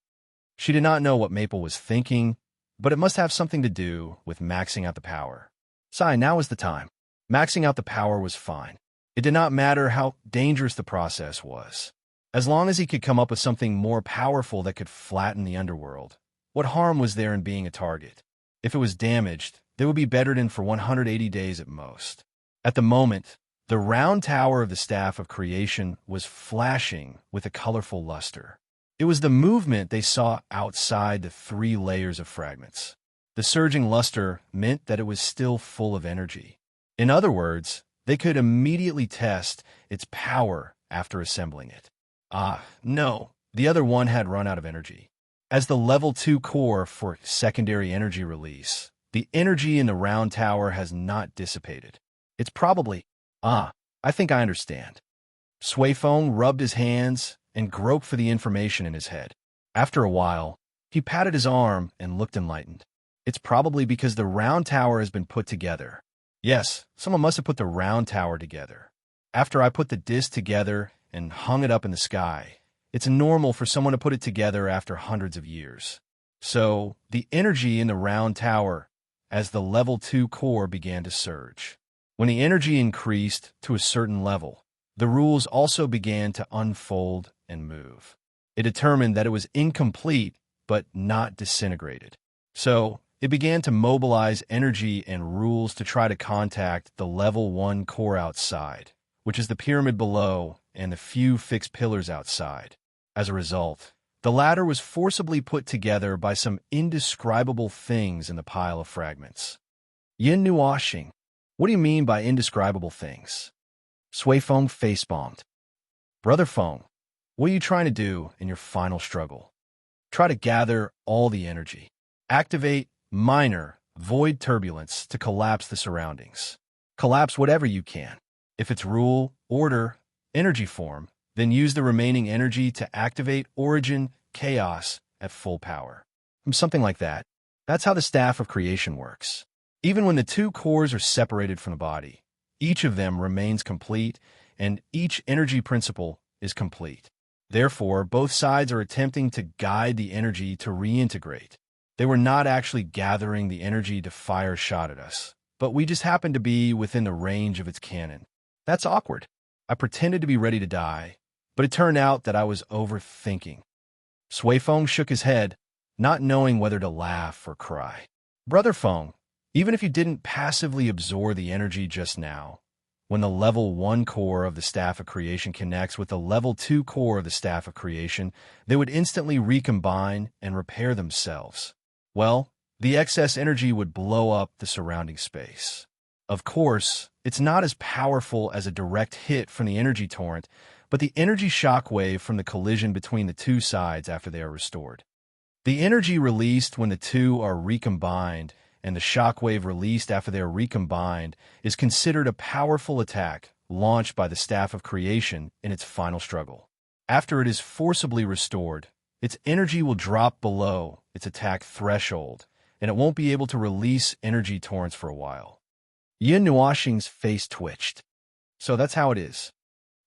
She did not know what Maple was thinking, but it must have something to do with maxing out the power. Sigh, now is the time. Maxing out the power was fine. It did not matter how dangerous the process was. As long as he could come up with something more powerful that could flatten the underworld, what harm was there in being a target? If it was damaged, they would be bettered in for 180 days at most. At the moment, the round tower of the Staff of Creation was flashing with a colorful luster. It was the movement they saw outside the 3 layers of fragments. The surging luster meant that it was still full of energy. In other words, they could immediately test its power after assembling it. No, the other one had run out of energy. As the level 2 core for secondary energy release, the energy in the round tower has not dissipated. It's probably, I think I understand. Swayphone rubbed his hands and groped for the information in his head. After a while, he patted his arm and looked enlightened. It's probably because the round tower has been put together. Yes, someone must have put the round tower together. After I put the disc together and hung it up in the sky, it's normal for someone to put it together after hundreds of years. So, the energy in the round tower as the level 2 core began to surge. When the energy increased to a certain level, the rules also began to unfold and move. It determined that it was incomplete but not disintegrated. So, it began to mobilize energy and rules to try to contact the level 1 core outside, which is the pyramid below and the few fixed pillars outside. As a result, the latter was forcibly put together by some indescribable things in the pile of fragments. Yin Nuashing, what do you mean by indescribable things? Swayphone face-bombed. Brother Feng, what are you trying to do in your final struggle? Try to gather all the energy. Activate minor, void turbulence to collapse the surroundings. Collapse whatever you can. If it's rule, order, energy form, then use the remaining energy to activate origin, chaos at full power. Something like that. That's how the Staff of Creation works. Even when the 2 cores are separated from the body, each of them remains complete, and each energy principle is complete. Therefore, both sides are attempting to guide the energy to reintegrate. They were not actually gathering the energy to fire a shot at us, but we just happened to be within the range of its cannon. That's awkward. I pretended to be ready to die, but it turned out that I was overthinking. Swayphone shook his head, not knowing whether to laugh or cry. Brother Feng, even if you didn't passively absorb the energy just now, when the level 1 core of the Staff of Creation connects with the level 2 core of the Staff of Creation, they would instantly recombine and repair themselves. Well, the excess energy would blow up the surrounding space. Of course, it's not as powerful as a direct hit from the energy torrent, but the energy shockwave from the collision between the 2 sides after they are restored. The energy released when the 2 are recombined and the shockwave released after they are recombined is considered a powerful attack launched by the Staff of Creation in its final struggle. After it is forcibly restored, its energy will drop below its attack threshold, and it won't be able to release energy torrents for a while. Yin Nuashing's face twitched. So that's how it is.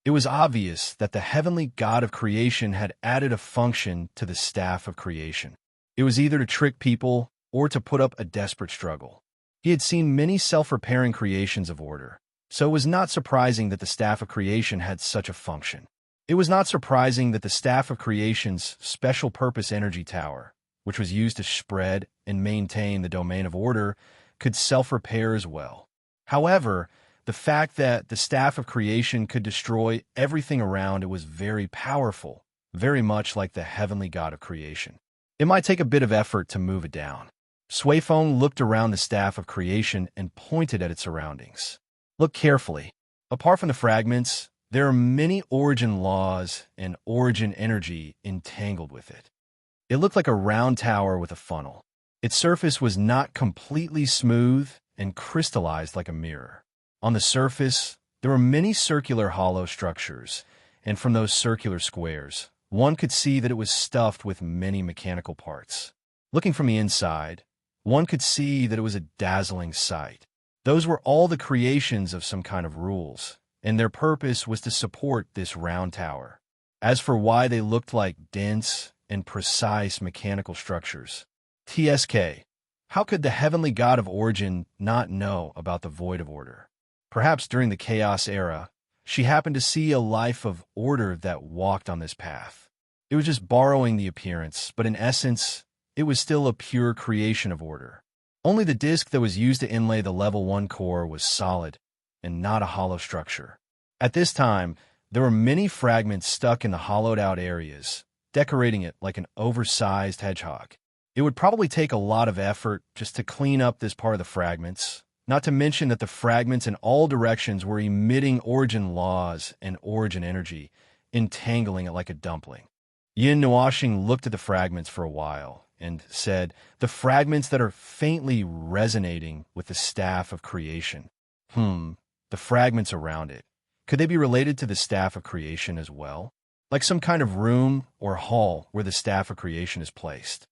It was obvious that the heavenly god of creation had added a function to the Staff of Creation. It was either to trick people or to put up a desperate struggle. He had seen many self-repairing creations of order, so it was not surprising that the Staff of Creation had such a function. It was not surprising that the Staff of Creation's special-purpose energy tower, which was used to spread and maintain the domain of order, could self-repair as well. However, The fact that the staff of creation could destroy everything around it was very powerful, very much like the heavenly god of creation. It might take a bit of effort to move it down. Suifeng looked around the staff of creation and pointed at its surroundings. Look carefully. Apart from the fragments, there are many origin laws and origin energy entangled with it. It looked like a round tower with a funnel. Its surface was not completely smooth and crystallized like a mirror. On the surface, there were many circular hollow structures, and from those circular squares, one could see that it was stuffed with many mechanical parts. Looking from the inside, one could see that it was a dazzling sight. Those were all the creations of some kind of rules, and their purpose was to support this round tower. As for why they looked like dense and precise mechanical structures, TSK, how could the heavenly god of origin not know about the void of order? Perhaps during the chaos era, she happened to see a life of order that walked on this path. It was just borrowing the appearance, but in essence, it was still a pure creation of order. Only the disk that was used to inlay the level 1 core was solid and not a hollow structure. At this time, there were many fragments stuck in the hollowed-out areas, decorating it like an oversized hedgehog. It would probably take a lot of effort just to clean up this part of the fragments, not to mention that the fragments in all directions were emitting origin laws and origin energy, entangling it like a dumpling. Yin Nuoxing looked at the fragments for a while and said, "The fragments that are faintly resonating with the staff of creation. The fragments around it. Could they be related to the staff of creation as well? Like some kind of room or hall where the staff of creation is placed?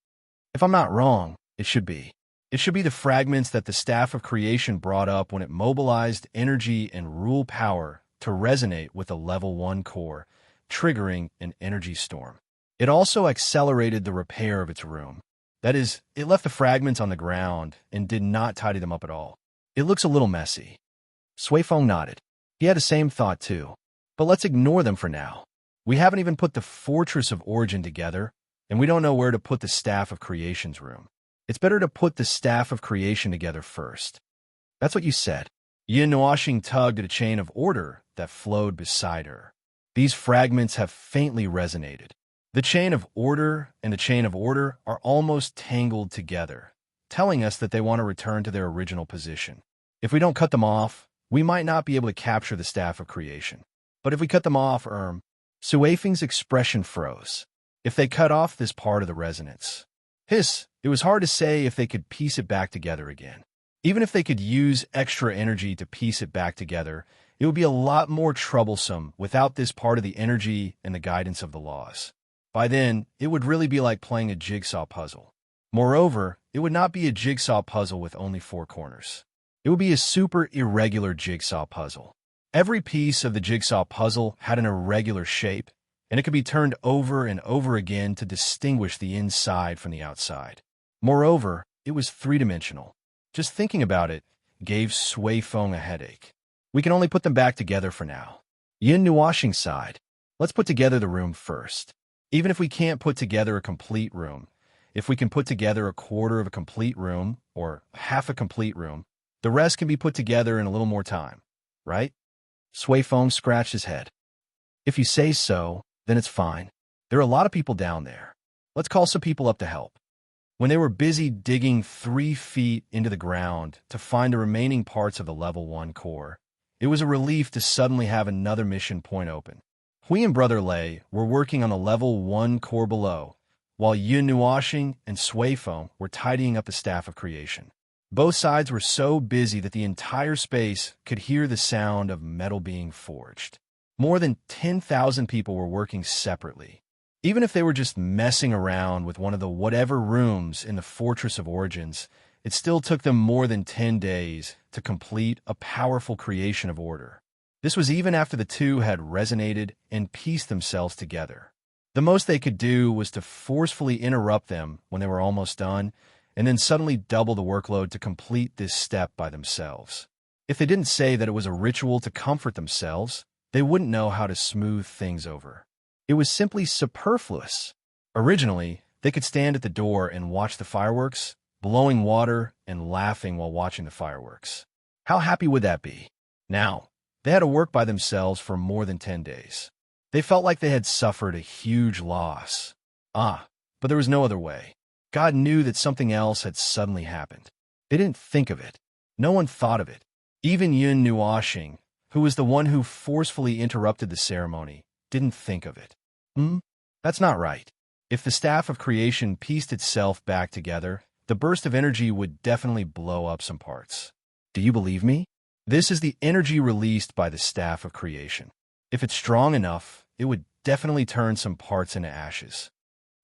If I'm not wrong, it should be. It should be the fragments that the staff of creation brought up when it mobilized energy and rule power to resonate with a level 1 core, triggering an energy storm. It also accelerated the repair of its room. That is, it left the fragments on the ground and did not tidy them up at all. It looks a little messy." Suifeng nodded. He had the same thought too. But let's ignore them for now. We haven't even put the Fortress of Origin together, and we don't know where to put the Staff of Creation's room. It's better to put the Staff of Creation together first. That's what you said. Yin Nuoxing tugged at a chain of order that flowed beside her. These fragments have faintly resonated. The chain of order and the chain of order are almost tangled together, telling us that they want to return to their original position. If we don't cut them off, we might not be able to capture the Staff of Creation. But if we cut them off, Suifeng's expression froze. If they cut off this part of the resonance. It was hard to say if they could piece it back together again. Even if they could use extra energy to piece it back together, it would be a lot more troublesome without this part of the energy and the guidance of the laws. By then, it would really be like playing a jigsaw puzzle. Moreover, it would not be a jigsaw puzzle with only 4 corners. It would be a super irregular jigsaw puzzle. Every piece of the jigsaw puzzle had an irregular shape, and it could be turned over and over again to distinguish the inside from the outside. Moreover, it was 3-dimensional. Just thinking about it gave Suifeng a headache. We can only put them back together for now. Yin Nuoxing sighed. Let's put together the room first. Even if we can't put together a complete room, if we can put together a quarter of a complete room, or half a complete room, the rest can be put together in a little more time, right? Suifeng scratched his head. If you say so, then it's fine. There are a lot of people down there. Let's call some people up to help. When they were busy digging 3 feet into the ground to find the remaining parts of the level 1 core, it was a relief to suddenly have another mission point open. Hui and Brother Lei were working on the level 1 core below, while Yin Nuoxing and Suifeng were tidying up the Staff of Creation. Both sides were so busy that the entire space could hear the sound of metal being forged. More than 10,000 people were working separately. Even if they were just messing around with one of the whatever rooms in the Fortress of Origins, it still took them more than 10 days to complete a powerful creation of order. This was even after the two had resonated and pieced themselves together. The most they could do was to forcefully interrupt them when they were almost done, and then suddenly double the workload to complete this step by themselves. If they didn't say that it was a ritual to comfort themselves, they wouldn't know how to smooth things over. It was simply superfluous. Originally, they could stand at the door and watch the fireworks, blowing water and laughing while watching the fireworks. How happy would that be? Now, they had to work by themselves for more than 10 days. They felt like they had suffered a huge loss. But there was no other way. God knew that something else had suddenly happened. They didn't think of it. No one thought of it. Even Yun Nuoxing, who was the one who forcefully interrupted the ceremony, didn't think of it. That's not right. If the staff of creation pieced itself back together, the burst of energy would definitely blow up some parts. Do you believe me? This is the energy released by the staff of creation. If it's strong enough, it would definitely turn some parts into ashes.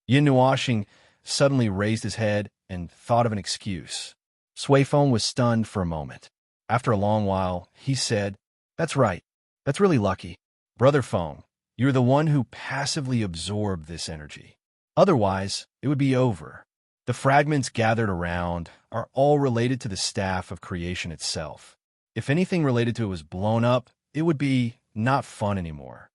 Yin Nuoxing suddenly raised his head and thought of an excuse. Sui Feng was stunned for a moment. After a long while, he said, "That's right. That's really lucky. Brother Feng, you're the one who passively absorbed this energy. Otherwise, it would be over. The fragments gathered around are all related to the staff of creation itself. If anything related to it was blown up, it would be not fun anymore."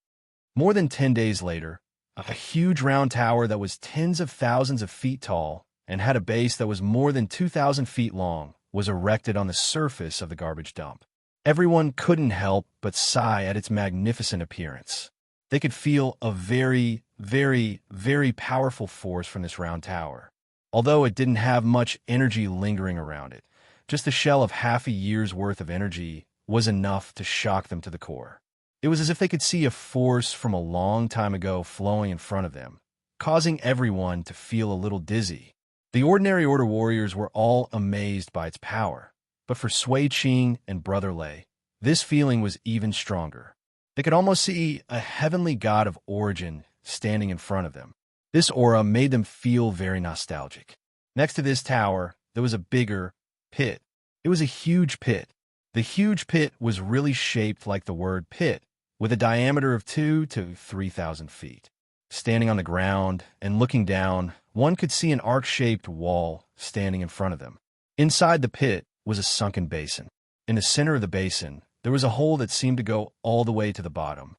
More than 10 days later, a huge round tower that was tens of thousands of feet tall and had a base that was more than 2,000 feet long was erected on the surface of the garbage dump. Everyone couldn't help but sigh at its magnificent appearance. They could feel a very, very, very powerful force from this round tower. Although it didn't have much energy lingering around it, just the shell of half a year's worth of energy was enough to shock them to the core. It was as if they could see a force from a long time ago flowing in front of them, causing everyone to feel a little dizzy. The ordinary Order warriors were all amazed by its power, but for Sui Qing and Brother Lei, this feeling was even stronger. They could almost see a heavenly god of origin standing in front of them. This aura made them feel very nostalgic. Next to this tower, there was a bigger pit. It was a huge pit. The huge pit was really shaped like the word pit, with a diameter of 2,000 to 3,000 feet. Standing on the ground and looking down, one could see an arc-shaped wall standing in front of them. Inside the pit was a sunken basin. In the center of the basin, there was a hole that seemed to go all the way to the bottom.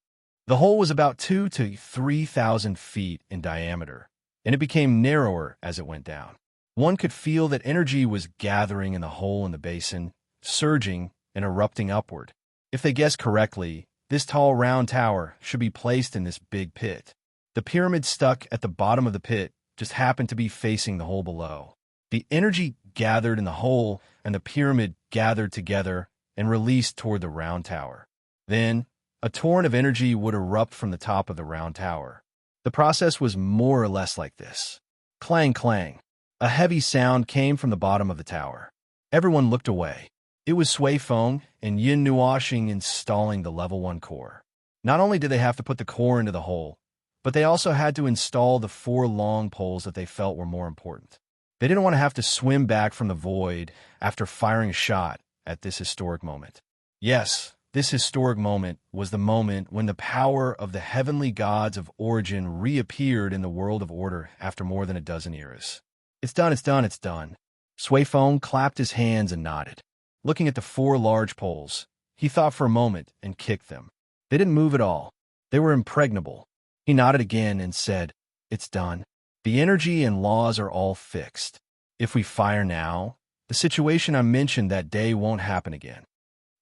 The hole was about 2,000 to 3,000 feet in diameter, and it became narrower as it went down. One could feel that energy was gathering in the hole in the basin, surging and erupting upward. If they guessed correctly, this tall round tower should be placed in this big pit. The pyramid stuck at the bottom of the pit just happened to be facing the hole below. The energy gathered in the hole and the pyramid gathered together and released toward the round tower. Then, a torrent of energy would erupt from the top of the round tower. The process was more or less like this. Clang, clang. A heavy sound came from the bottom of the tower. Everyone looked away. It was Sui Feng and Yin Nuoxing installing the level 1 core. Not only did they have to put the core into the hole, but they also had to install the 4 long poles that they felt were more important. They didn't want to have to swim back from the void after firing a shot at this historic moment. Yes, this historic moment was the moment when the power of the heavenly gods of origin reappeared in the world of order after more than a dozen eras. It's done, it's done, it's done. Sui Feng clapped his hands and nodded. Looking at the 4 large poles, he thought for a moment and kicked them. They didn't move at all. They were impregnable. He nodded again and said, "It's done. The energy and laws are all fixed. If we fire now, the situation I mentioned that day won't happen again."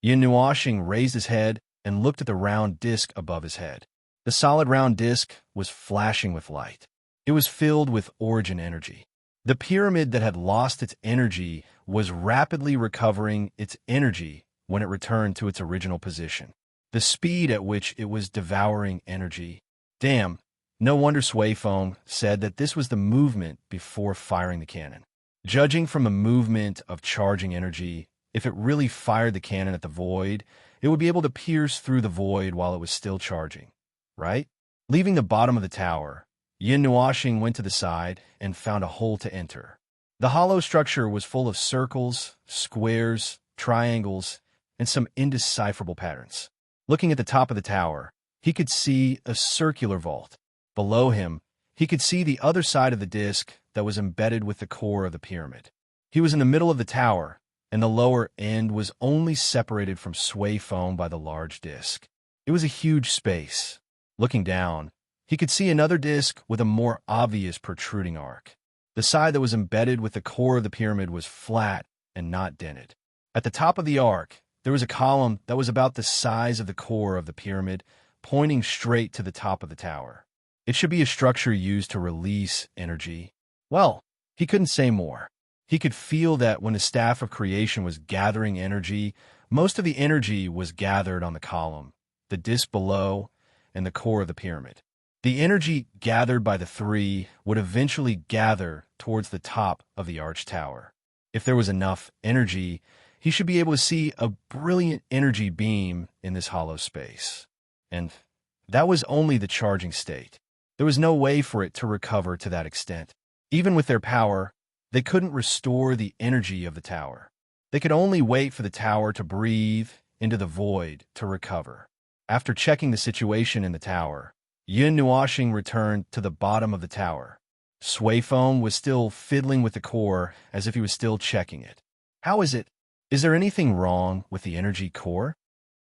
Yin Nuoxing raised his head and looked at the round disc above his head. The solid round disc was flashing with light. It was filled with origin energy. The pyramid that had lost its energy was rapidly recovering its energy when it returned to its original position. The speed at which it was devouring energy. Damn, no wonder Sui Feng said that this was the movement before firing the cannon. Judging from the movement of charging energy, if it really fired the cannon at the void, it would be able to pierce through the void while it was still charging, right? Leaving the bottom of the tower, Yin Nuoxing went to the side and found a hole to enter. The hollow structure was full of circles, squares, triangles, and some indecipherable patterns. Looking at the top of the tower, he could see a circular vault. Below him, he could see the other side of the disc that was embedded with the core of the pyramid. He was in the middle of the tower, and the lower end was only separated from Sui Feng by the large disc. It was a huge space. Looking down, he could see another disc with a more obvious protruding arc. The side that was embedded with the core of the pyramid was flat and not dented. At the top of the arc, There was a column that was about the size of the core of the pyramid, pointing straight to the top of the tower. It should be a structure used to release energy. Well, he couldn't say more. He could feel that when the staff of creation was gathering energy, most of the energy was gathered on the column, the disc below, and the core of the pyramid. The energy gathered by the three would eventually gather towards the top of the arch tower. If there was enough energy, he should be able to see a brilliant energy beam in this hollow space. And that was only the charging state. There was no way for it to recover to that extent. Even with their power, they couldn't restore the energy of the tower. They could only wait for the tower to breathe into the void to recover. After checking the situation in the tower, Yin Nuoxing returned to the bottom of the tower. Sui Feng was still fiddling with the core as if he was still checking it. How is it? Is there anything wrong with the energy core?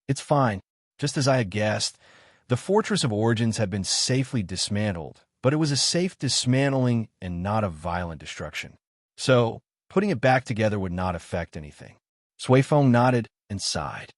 It's fine. Just as I had guessed, the Fortress of Origins had been safely dismantled, but it was a safe dismantling and not a violent destruction. So, putting it back together would not affect anything. Sui Feng nodded and sighed.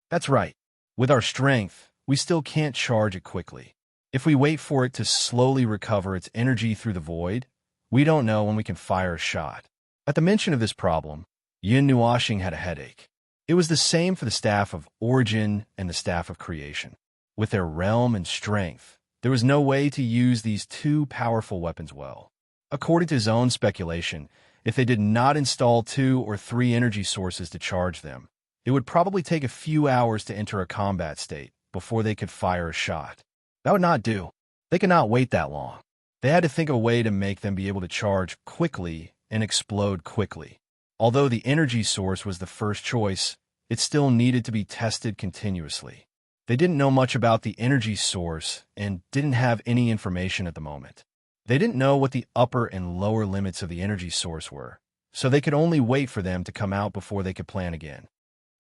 That's right. With our strength, we still can't charge it quickly. If we wait for it to slowly recover its energy through the void, we don't know when we can fire a shot. At the mention of this problem, Yin Nuoxing had a headache. It was the same for the Staff of Origin and the Staff of Creation. With their realm and strength, there was no way to use these two powerful weapons well. According to his own speculation, if they did not install 2 or 3 energy sources to charge them, it would probably take a few hours to enter a combat state before they could fire a shot. That would not do. They could not wait that long. They had to think of a way to make them be able to charge quickly and explode quickly. Although the energy source was the first choice, it still needed to be tested continuously. They didn't know much about the energy source and didn't have any information at the moment. They didn't know what the upper and lower limits of the energy source were, so they could only wait for them to come out before they could plan again.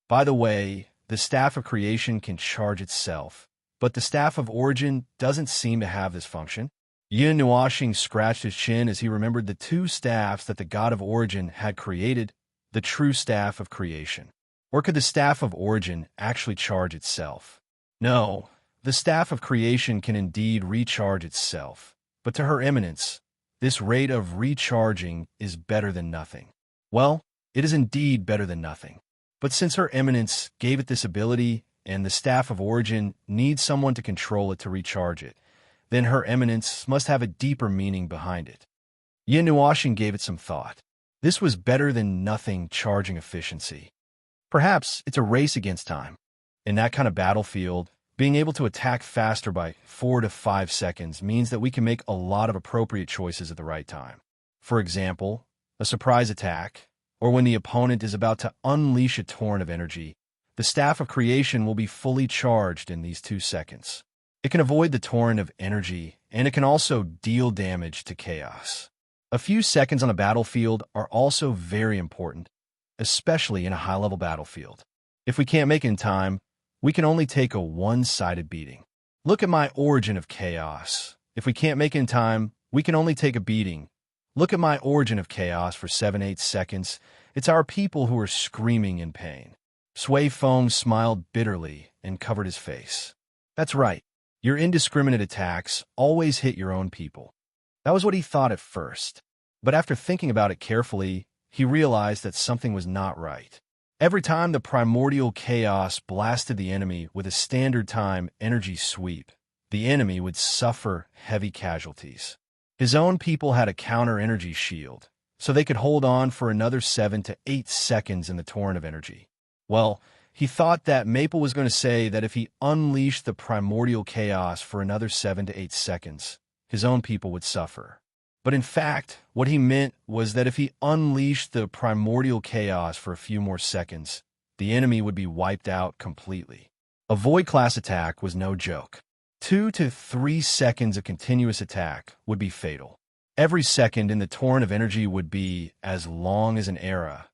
By the way, the Staff of Creation can charge itself, but the Staff of Origin doesn't seem to have this function. Yin Nuoxing scratched his chin as he remembered the 2 staffs that the God of Origin had created, the true Staff of Creation. Or could the Staff of Origin actually charge itself? No, the Staff of Creation can indeed recharge itself, but to Her Eminence, this rate of recharging is better than nothing. Well, it is indeed better than nothing. But since Her Eminence gave it this ability, and the Staff of Origin needs someone to control it to recharge it, then Her Eminence must have a deeper meaning behind it. Yin Nuoxing gave it some thought. This was better than nothing charging efficiency. Perhaps it's a race against time. In that kind of battlefield, being able to attack faster by 4 to 5 seconds means that we can make a lot of appropriate choices at the right time. For example, a surprise attack, or when the opponent is about to unleash a torrent of energy, the Staff of Creation will be fully charged in these 2 seconds. It can avoid the torrent of energy, and it can also deal damage to chaos. A few seconds on a battlefield are also very important, especially in a high-level battlefield. If we can't make it in time, we can only take a one-sided beating. Look at my Origin of Chaos. If we can't make it in time, we can only take a beating. Look at my Origin of Chaos for 7-8 seconds. It's our people who are screaming in pain. Sui Feng smiled bitterly and covered his face. That's right. Your indiscriminate attacks always hit your own people. That was what he thought at first. But after thinking about it carefully, he realized that something was not right. Every time the primordial chaos blasted the enemy with a standard time energy sweep, the enemy would suffer heavy casualties. His own people had a counter-energy shield, so they could hold on for another 7 to 8 seconds in the torrent of energy. Well, he thought that Maple was going to say that if he unleashed the primordial chaos for another 7 to 8 seconds, his own people would suffer. But in fact, what he meant was that if he unleashed the primordial chaos for a few more seconds, the enemy would be wiped out completely. A Void-class attack was no joke. 2 to 3 seconds of continuous attack would be fatal. Every second in the torrent of energy would be as long as an era,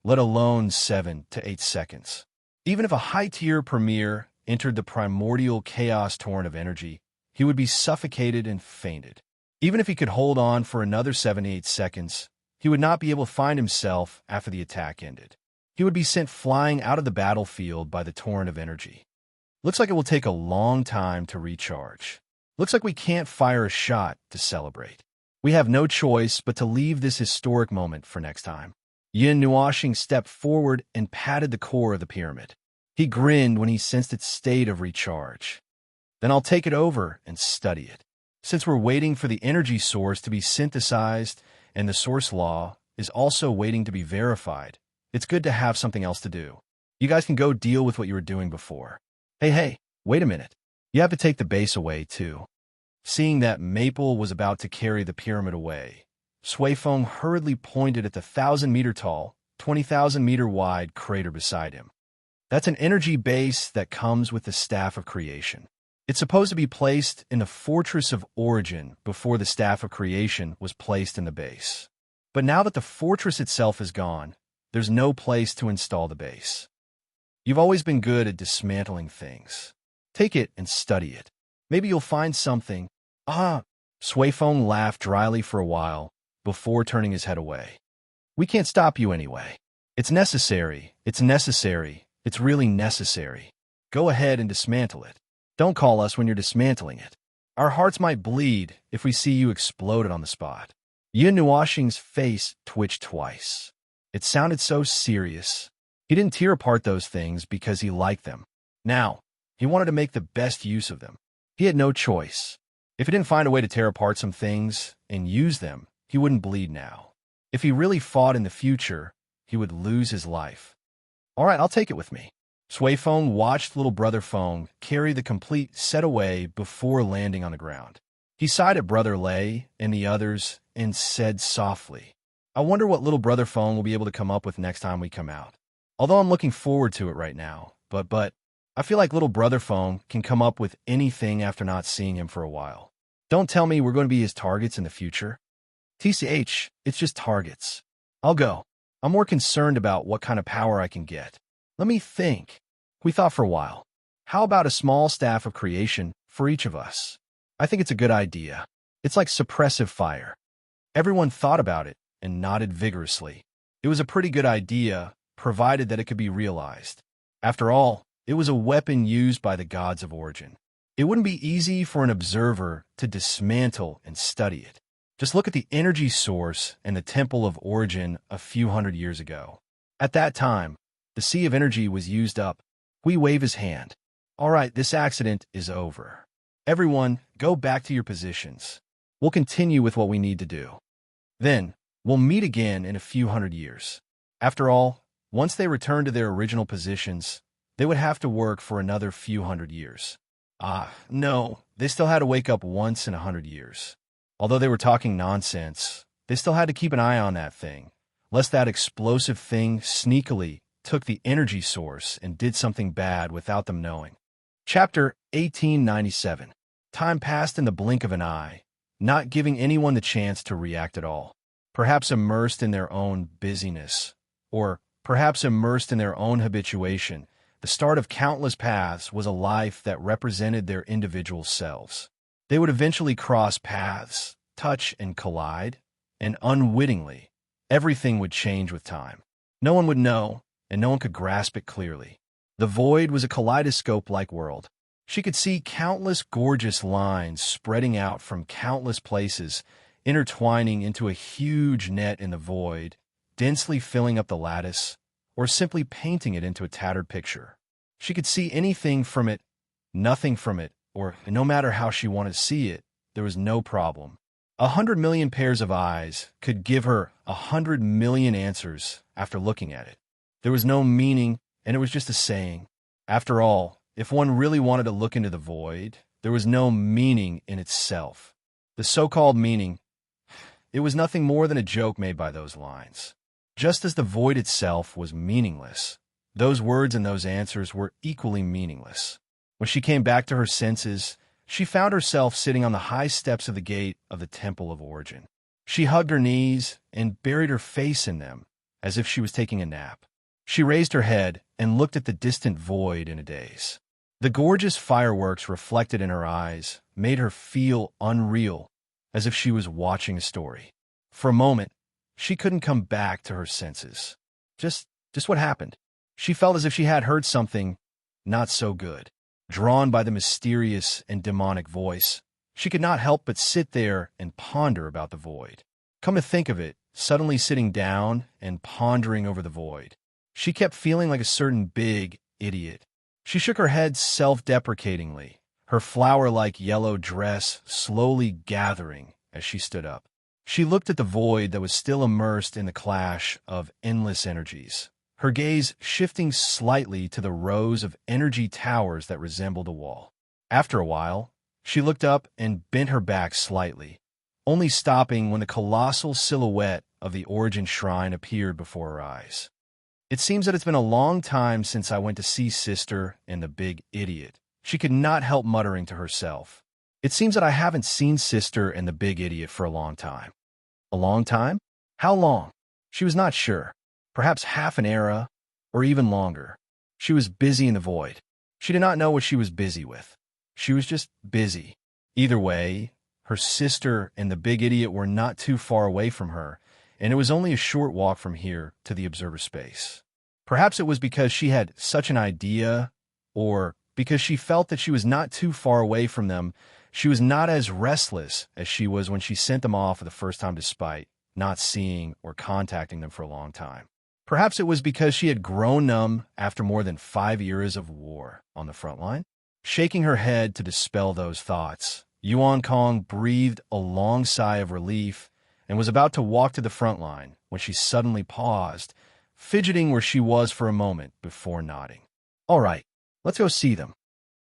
let alone 7 to 8 seconds. Even if a high-tier premier entered the primordial chaos torrent of energy, he would be suffocated and fainted. Even if he could hold on for another 7 to 8 seconds, he would not be able to find himself after the attack ended. he would be sent flying out of the battlefield by the torrent of energy. Looks like it will take a long time to recharge. Looks like we can't fire a shot to celebrate. We have no choice but to leave this historic moment for next time. Yin Nuashing stepped forward and patted the core of the pyramid. He grinned when he sensed its state of recharge. Then I'll take it over and study it. Since we're waiting for the energy source to be synthesized and the source law is also waiting to be verified, it's good to have something else to do. You guys can go deal with what you were doing before. Hey, wait a minute. You have to take the base away, too. Seeing that Maple was about to carry the pyramid away, Suifeng hurriedly pointed at the 1,000-meter-tall, 20,000-meter-wide crater beside him. That's an energy base that comes with the Staff of Creation. It's supposed to be placed in the Fortress of Origin before the Staff of Creation was placed in the base. But now that the fortress itself is gone, there's no place to install the base. You've always been good at dismantling things. Take it and study it. Maybe you'll find something. Suifeng laughed dryly for a while before turning his head away. We can't stop you anyway. It's necessary. It's really necessary. Go ahead and dismantle it. Don't call us when you're dismantling it. Our hearts might bleed if we see you exploded on the spot. Yin Nuashing's face twitched twice. It sounded so serious. He didn't tear apart those things because he liked them. Now, he wanted to make the best use of them. He had no choice. If he didn't find a way to tear apart some things and use them, he wouldn't bleed now. If he really fought in the future, he would lose his life. All right, I'll take it with me. Suifeng watched little brother Feng carry the complete set away before landing on the ground. He sighed at brother Lei and the others and said softly, I wonder what little brother Feng will be able to come up with next time we come out. Although I'm looking forward to it right now, but I feel like little brother Feng can come up with anything after not seeing him for a while. Don't tell me we're going to be his targets in the future. TCH, it's just targets. I'll go. I'm more concerned about what kind of power I can get. Let me think. We thought for a while. How about a small staff of creation for each of us? I think it's a good idea. It's like suppressive fire. Everyone thought about it and nodded vigorously. It was a pretty good idea, provided that it could be realized. After all, it was a weapon used by the gods of origin. It wouldn't be easy for an observer to dismantle and study it. Just look at the energy source and the temple of origin a few hundred years ago. At that time, the sea of energy was used up. We wave his hand. All right, this accident is over. Everyone, go back to your positions. We'll continue with what we need to do. Then, we'll meet again in a few hundred years. After all, once they return to their original positions, they would have to work for another few hundred years. No, they still had to wake up once in 100 years. Although they were talking nonsense, they still had to keep an eye on that thing, lest that explosive thing sneakily took the energy source and did something bad without them knowing. Chapter 1897. Time passed in the blink of an eye, not giving anyone the chance to react at all. Perhaps immersed in their own busyness, or perhaps immersed in their own habituation, the start of countless paths was a life that represented their individual selves. They would eventually cross paths, touch and collide, and unwittingly, everything would change with time. No one would know, and no one could grasp it clearly. The void was a kaleidoscope-like world. She could see countless gorgeous lines spreading out from countless places, intertwining into a huge net in the void, densely filling up the lattice, or simply painting it into a tattered picture. She could see anything from it, nothing from it, or no matter how she wanted to see it, there was no problem. 100 million pairs of eyes could give her 100 million answers after looking at it. There was no meaning, and it was just a saying. After all, if one really wanted to look into the void, there was no meaning in itself. The so-called meaning, it was nothing more than a joke made by those lines. Just as the void itself was meaningless, those words and those answers were equally meaningless. When she came back to her senses, she found herself sitting on the high steps of the gate of the Temple of Origin. She hugged her knees and buried her face in them, as if she was taking a nap. She raised her head and looked at the distant void in a daze. The gorgeous fireworks reflected in her eyes made her feel unreal, as if she was watching a story. For a moment, she couldn't come back to her senses. Just Just what happened? She felt as if she had heard something not so good. Drawn by the mysterious and demonic voice, she could not help but sit there and ponder about the void. Come to think of it, suddenly sitting down and pondering over the void, she kept feeling like a certain big idiot. She shook her head self-deprecatingly, her flower-like yellow dress slowly gathering as she stood up. She looked at the void that was still immersed in the clash of endless energies, her gaze shifting slightly to the rows of energy towers that resembled a wall. After a while, she looked up and bent her back slightly, only stopping when the colossal silhouette of the Origin Shrine appeared before her eyes. It seems that it's been a long time since I went to see Sister and the Big Idiot. She could not help muttering to herself. It seems that I haven't seen Sister and the Big Idiot for a long time. A long time? How long? She was not sure. Perhaps half an era, or even longer. She was busy in the void. She did not know what she was busy with. She was just busy. Either way, her sister and the Big Idiot were not too far away from her, and it was only a short walk from here to the observer space. Perhaps it was because she had such an idea, or because she felt that she was not too far away from them, she was not as restless as she was when she sent them off for the first time despite not seeing or contacting them for a long time. Perhaps it was because she had grown numb after more than 5 years of war on the front line. Shaking her head to dispel those thoughts, Yuan Kong breathed a long sigh of relief and was about to walk to the front line when she suddenly paused, fidgeting where she was for a moment before nodding. All right, let's go see them.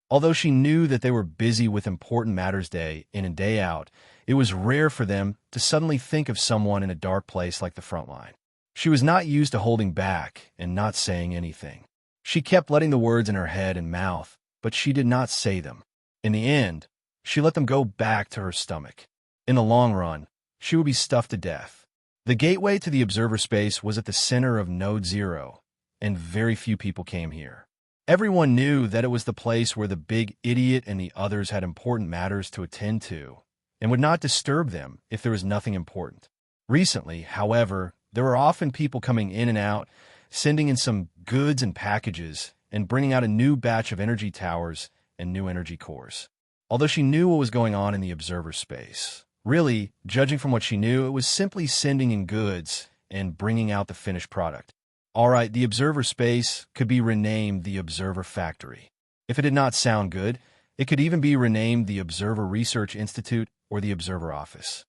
Although she knew that they were busy with important matters day in and day out, it was rare for them to suddenly think of someone in a dark place like the front line. She was not used to holding back and not saying anything. She kept letting the words in her head and mouth, but she did not say them. In the end, she let them go back to her stomach. In the long run, she would be stuffed to death. The gateway to the observer space was at the center of Node 0, and very few people came here. Everyone knew that it was the place where the Big Idiot and the others had important matters to attend to, and would not disturb them if there was nothing important. Recently, however, there were often people coming in and out, sending in some goods and packages, and bringing out a new batch of energy towers and new energy cores. Although she knew what was going on in the observer space, really, judging from what she knew, it was simply sending in goods and bringing out the finished product. All right, the observer space could be renamed the Observer Factory. If it did not sound good, it could even be renamed the Observer Research Institute or the Observer Office.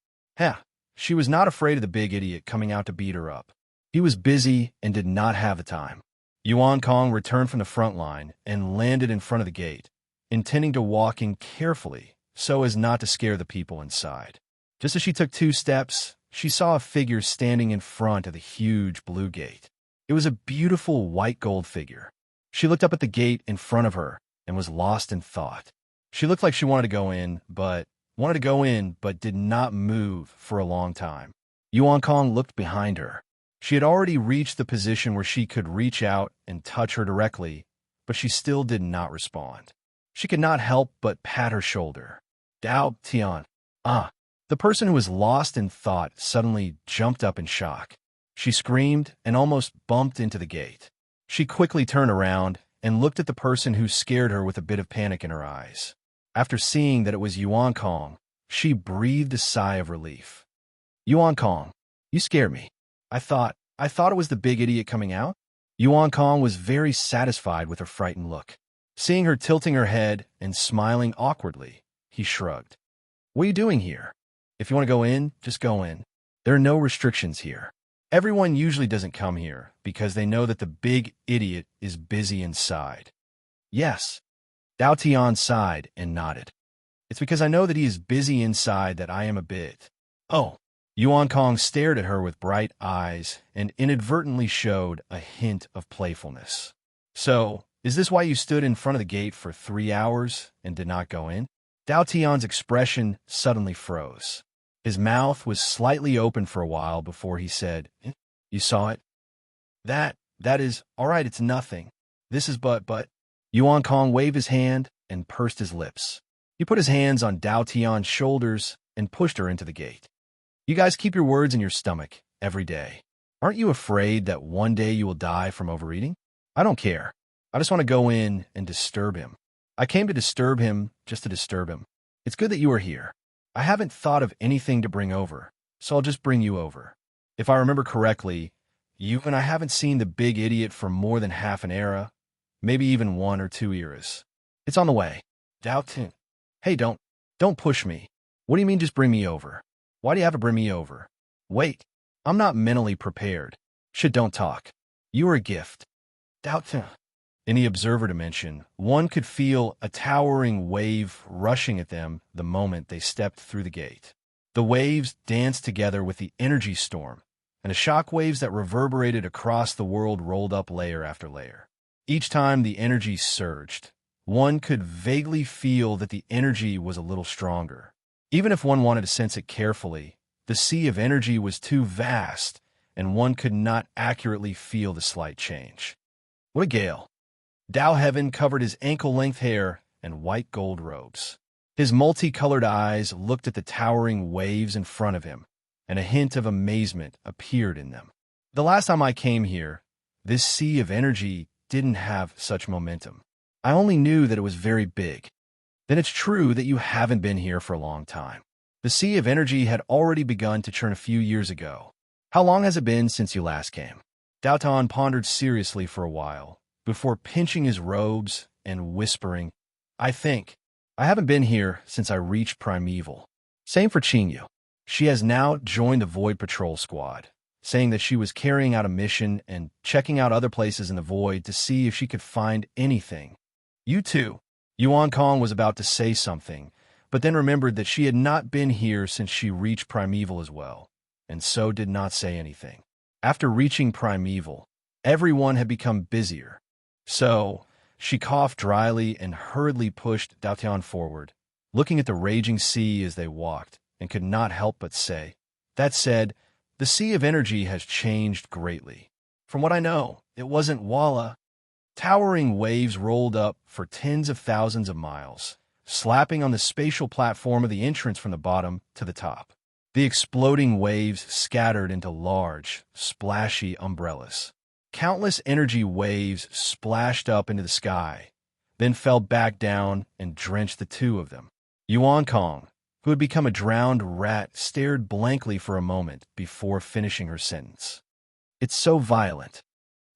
She was not afraid of the Big Idiot coming out to beat her up. He was busy and did not have the time. Yuan Kong returned from the front line and landed in front of the gate, intending to walk in carefully so as not to scare the people inside. Just as she took 2 steps, she saw a figure standing in front of the huge blue gate. It was a beautiful white gold figure. She looked up at the gate in front of her and was lost in thought. She looked like she wanted to go in, but did not move for a long time. Yuan Kong looked behind her. She had already reached the position where she could reach out and touch her directly, but she still did not respond. She could not help but pat her shoulder. Dao Tian. The person who was lost in thought suddenly jumped up in shock. She screamed and almost bumped into the gate. She quickly turned around and looked at the person who scared her with a bit of panic in her eyes. After seeing that it was Yuan Kong, she breathed a sigh of relief. Yuan Kong, you scared me. I thought it was the Big Idiot coming out. Yuan Kong was very satisfied with her frightened look. Seeing her tilting her head and smiling awkwardly, he shrugged. What are you doing here? If you want to go in, just go in. There are no restrictions here. Everyone usually doesn't come here because they know that the Big Idiot is busy inside. Yes. Dao Tian sighed and nodded. It's because I know that he is busy inside that I am a bit. Oh. Yuan Kong stared at her with bright eyes and inadvertently showed a hint of playfulness. So, is this why you stood in front of the gate for 3 hours and did not go in? Dao Tian's expression suddenly froze. His mouth was slightly open for a while before he said, You saw it? That is, all right, it's nothing. This is but. Yuan Kong waved his hand and pursed his lips. He put his hands on Dao Tian's shoulders and pushed her into the gate. You guys keep your words in your stomach every day. Aren't you afraid that one day you will die from overeating? I don't care. I just want to go in and disturb him. I came to disturb him just to disturb him. It's good that you are here. I haven't thought of anything to bring over, so I'll just bring you over. If I remember correctly, you and I haven't seen the big idiot for more than half an era, maybe even 1 or 2 eras. It's on the way. Doubting. Hey, don't push me. What do you mean just bring me over? Why do you have to bring me over? Wait, I'm not mentally prepared. Don't talk. You are a gift. Doubting. In the observer dimension, one could feel a towering wave rushing at them the moment they stepped through the gate. The waves danced together with the energy storm, and the shock waves that reverberated across the world rolled up layer after layer. Each time the energy surged, one could vaguely feel that the energy was a little stronger. Even if one wanted to sense it carefully, the sea of energy was too vast, and one could not accurately feel the slight change. What a gale! Tao Heaven covered his ankle-length hair and white gold robes. His multicolored eyes looked at the towering waves in front of him, and a hint of amazement appeared in them. The last time I came here, this sea of energy didn't have such momentum. I only knew that it was very big. Then it's true that you haven't been here for a long time. The sea of energy had already begun to churn a few years ago. How long has it been since you last came? Dao Tan pondered seriously for a while, before pinching his robes and whispering, I haven't been here since I reached Primeval. Same for Qingyu. She has now joined the Void Patrol Squad, saying that she was carrying out a mission and checking out other places in the Void to see if she could find anything. You too. Yuan Kong was about to say something, but then remembered that she had not been here since she reached Primeval as well, and so did not say anything. After reaching Primeval, everyone had become busier. So, she coughed dryly and hurriedly pushed Dao Tian forward, looking at the raging sea as they walked, and could not help but say, that said, the sea of energy has changed greatly. From what I know, it wasn't Walla. Towering waves rolled up for tens of thousands of miles, slapping on the spatial platform of the entrance from the bottom to the top. The exploding waves scattered into large, splashy umbrellas. Countless energy waves splashed up into the sky, then fell back down and drenched the two of them. Yuan Kong, who had become a drowned rat, stared blankly for a moment before finishing her sentence. It's so violent.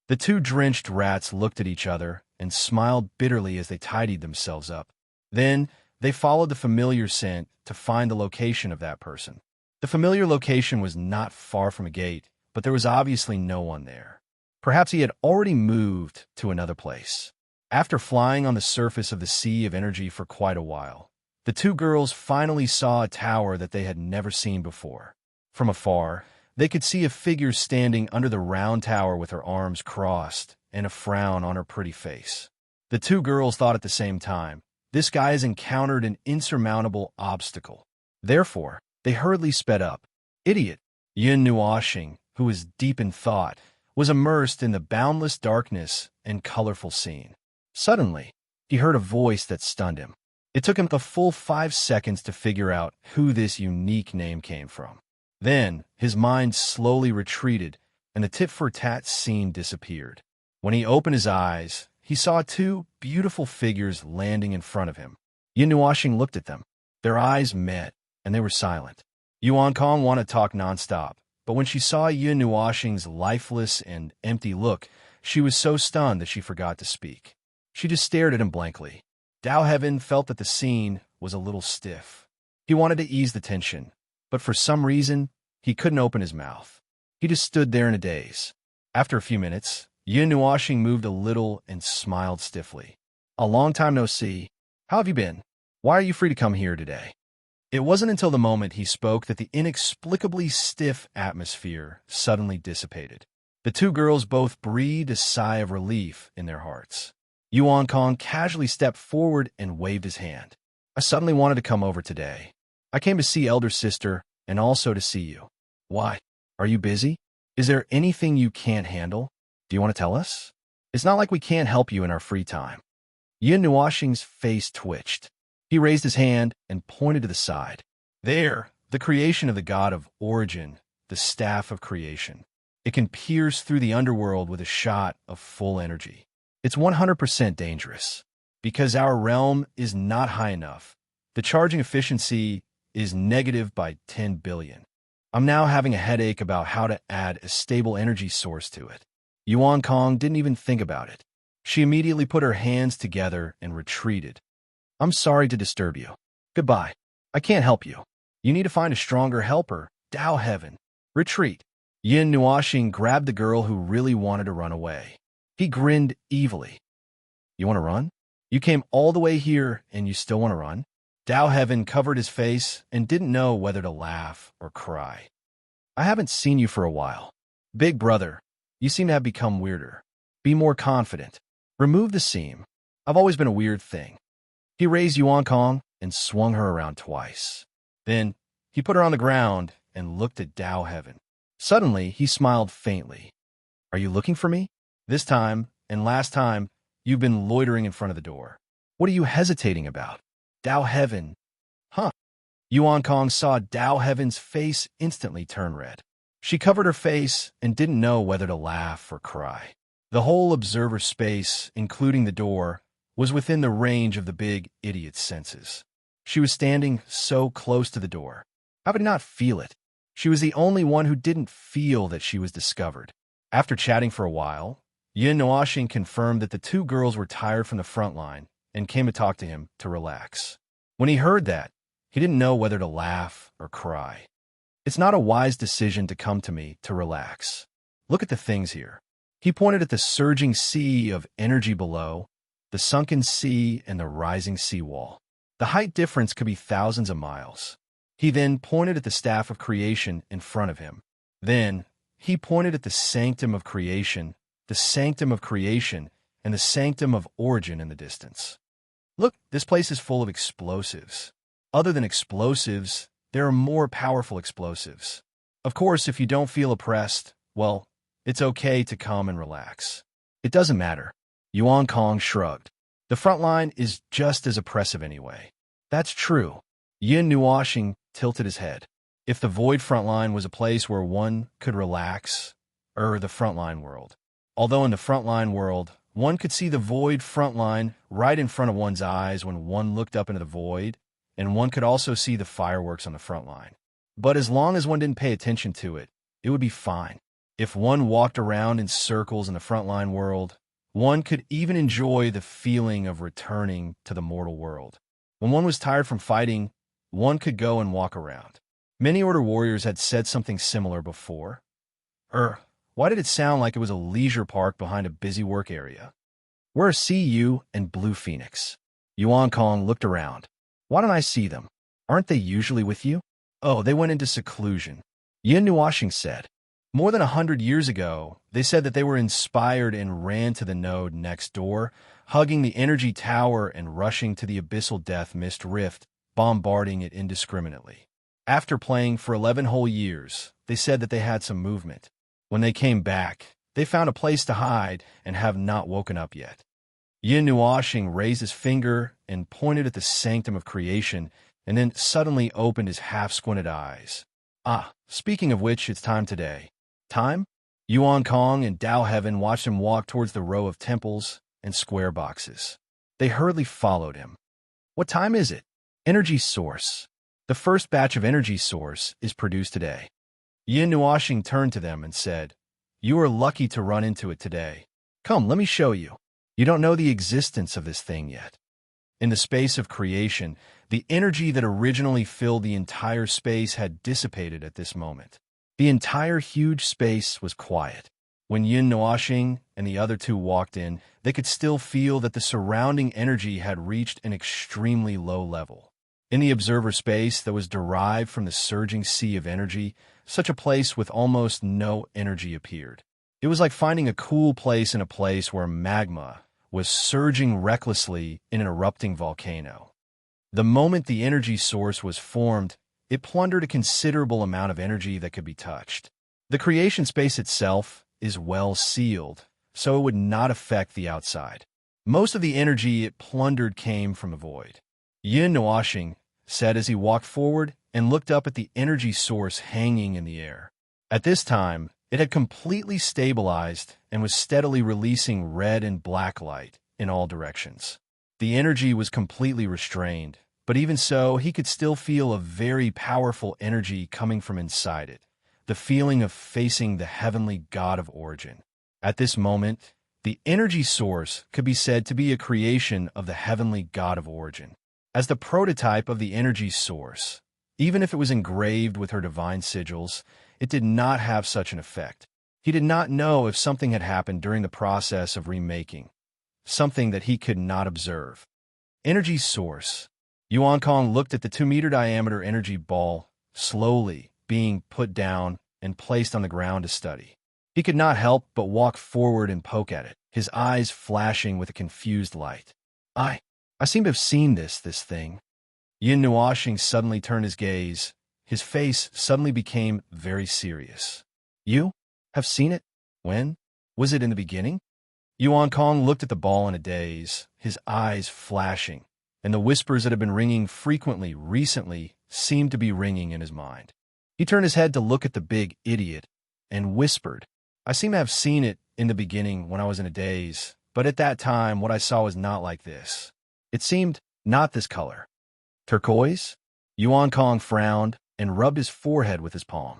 The two drenched rats looked at each other and smiled bitterly as they tidied themselves up. Then, they followed the familiar scent to find the location of that person. The familiar location was not far from a gate, but there was obviously no one there. Perhaps he had already moved to another place. After flying on the surface of the sea of energy for quite a while, the two girls finally saw a tower that they had never seen before. From afar, they could see a figure standing under the round tower with her arms crossed and a frown on her pretty face. The two girls thought at the same time, this guy has encountered an insurmountable obstacle. Therefore, they hurriedly sped up. Idiot! Yun Nuoxing, who was deep in thought, was immersed in the boundless darkness and colorful scene. Suddenly, he heard a voice that stunned him. It took him the full 5 seconds to figure out who this unique name came from. Then, his mind slowly retreated, and the tit-for-tat scene disappeared. When he opened his eyes, he saw 2 beautiful figures landing in front of him. Yin Nuoxing looked at them. Their eyes met, and they were silent. Yuan Kong wanted to talk nonstop, but when she saw Yin Nuoxing's lifeless and empty look, she was so stunned that she forgot to speak. She just stared at him blankly. Tao Heaven felt that the scene was a little stiff. He wanted to ease the tension, but for some reason, he couldn't open his mouth. He just stood there in a daze. After a few minutes, Yin Nuoxing moved a little and smiled stiffly. A long time no see. How have you been? Why are you free to come here today? It wasn't until the moment he spoke that the inexplicably stiff atmosphere suddenly dissipated. The two girls both breathed a sigh of relief in their hearts. Yuan Kong casually stepped forward and waved his hand. I suddenly wanted to come over today. I came to see elder sister and also to see you. Why? Are you busy? Is there anything you can't handle? Do you want to tell us? It's not like we can't help you in our free time. Yin Nuoxing's face twitched. He raised his hand and pointed to the side. There, the creation of the god of origin, the staff of creation. It can pierce through the underworld with a shot of full energy. It's 100% dangerous. Because our realm is not high enough, the charging efficiency is negative by 10 billion. I'm now having a headache about how to add a stable energy source to it. Yuan Kong didn't even think about it. She immediately put her hands together and retreated. I'm sorry to disturb you. Goodbye. I can't help you. You need to find a stronger helper. Dao Heaven. Retreat. Yin Nuoxing grabbed the girl who really wanted to run away. He grinned evilly. You want to run? You came all the way here and you still want to run? Dao Heaven covered his face and didn't know whether to laugh or cry. I haven't seen you for a while. Big brother, you seem to have become weirder. Be more confident. Remove the seam. I've always been a weird thing. He raised Yuan Kong and swung her around twice. Then he put her on the ground and looked at Dao Heaven. Suddenly, he smiled faintly. Are you looking for me? This time, and last time, you've been loitering in front of the door. What are you hesitating about? Dao Heaven. Huh. Yuan Kong saw Dao Heaven's face instantly turn red. She covered her face and didn't know whether to laugh or cry. The whole observer space, including the door, was within the range of the big idiot's senses. She was standing so close to the door. How could he not feel it? She was the only one who didn't feel that she was discovered. After chatting for a while, Yin Nuoxing confirmed that the two girls were tired from the front line and came to talk to him to relax. When he heard that, he didn't know whether to laugh or cry. It's not a wise decision to come to me to relax. Look at the things here. He pointed at the surging sea of energy below, the sunken sea and the rising seawall. The height difference could be thousands of miles. He then pointed at the staff of creation in front of him. Then he pointed at the sanctum of creation, and the sanctum of origin in the distance. Look, this place is full of explosives. Other than explosives, there are more powerful explosives. Of course, if you don't feel oppressed, well, it's okay to come and relax. It doesn't matter. Yuan Kong shrugged. The front line is just as oppressive anyway. That's true. Yin Nuoxing tilted his head. If the void front line was a place where one could relax, the frontline world. Although in the frontline world, one could see the void front line right in front of one's eyes when one looked up into the void, and one could also see the fireworks on the front line. But as long as one didn't pay attention to it, it would be fine. If one walked around in circles in the frontline world, one could even enjoy the feeling of returning to the mortal world. When one was tired from fighting, one could go and walk around. Many Order warriors had said something similar before. Why did it sound like it was a leisure park behind a busy work area? Where are CU and Blue Phoenix? Yuan Kong looked around. Why don't I see them? Aren't they usually with you? Oh, they went into seclusion. Yin Nuoxing said. More than 100 years ago, they said that they were inspired and ran to the node next door, hugging the energy tower and rushing to the abyssal death mist rift, bombarding it indiscriminately. After playing for 11 whole years, they said that they had some movement. When they came back, they found a place to hide and have not woken up yet. Yin Nuoxing raised his finger and pointed at the sanctum of creation, and then suddenly opened his half-squinted eyes. Speaking of which, it's time today. Time? Yuan Kong and Dao Heaven watched him walk towards the row of temples and square boxes. They hurriedly followed him. What time is it? Energy source. The first batch of energy source is produced today. Yin Nuoxing turned to them and said, You are lucky to run into it today. Come, let me show you. You don't know the existence of this thing yet. In the space of creation, the energy that originally filled the entire space had dissipated at this moment. The entire huge space was quiet. When Yin Nuoxing and the other two walked in, they could still feel that the surrounding energy had reached an extremely low level. In the observer space that was derived from the surging sea of energy, such a place with almost no energy appeared. It was like finding a cool place in a place where magma was surging recklessly in an erupting volcano. The moment the energy source was formed, it plundered a considerable amount of energy that could be touched. The creation space itself is well sealed, so it would not affect the outside. Most of the energy it plundered came from the void. Yin Nuoxing said as he walked forward and looked up at the energy source hanging in the air. At this time, It had completely stabilized and was steadily releasing red and black light in all directions. The energy was completely restrained, but even so, he could still feel a very powerful energy coming from inside it, the feeling of facing the heavenly God of origin. At this moment, the energy source could be said to be a creation of the heavenly God of origin. As the prototype of the energy source, even if it was engraved with her divine sigils, it did not have such an effect. He did not know if something had happened during the process of remaking, something that he could not observe. Energy source. Yuan Kong looked at the 2-meter diameter energy ball, slowly being put down and placed on the ground to study. He could not help but walk forward and poke at it, his eyes flashing with a confused light. I seem to have seen this thing. Yin Nuoshing suddenly turned his gaze. His face suddenly became very serious. You have seen it? When? Was it in the beginning? Yuan Kong looked at the ball in a daze, his eyes flashing, and the whispers that had been ringing frequently recently seemed to be ringing in his mind. He turned his head to look at the big idiot and whispered, I seem to have seen it in the beginning when I was in a daze, but at that time what I saw was not like this. It seemed not this color. Turquoise? Yuan Kong frowned and rubbed his forehead with his palm.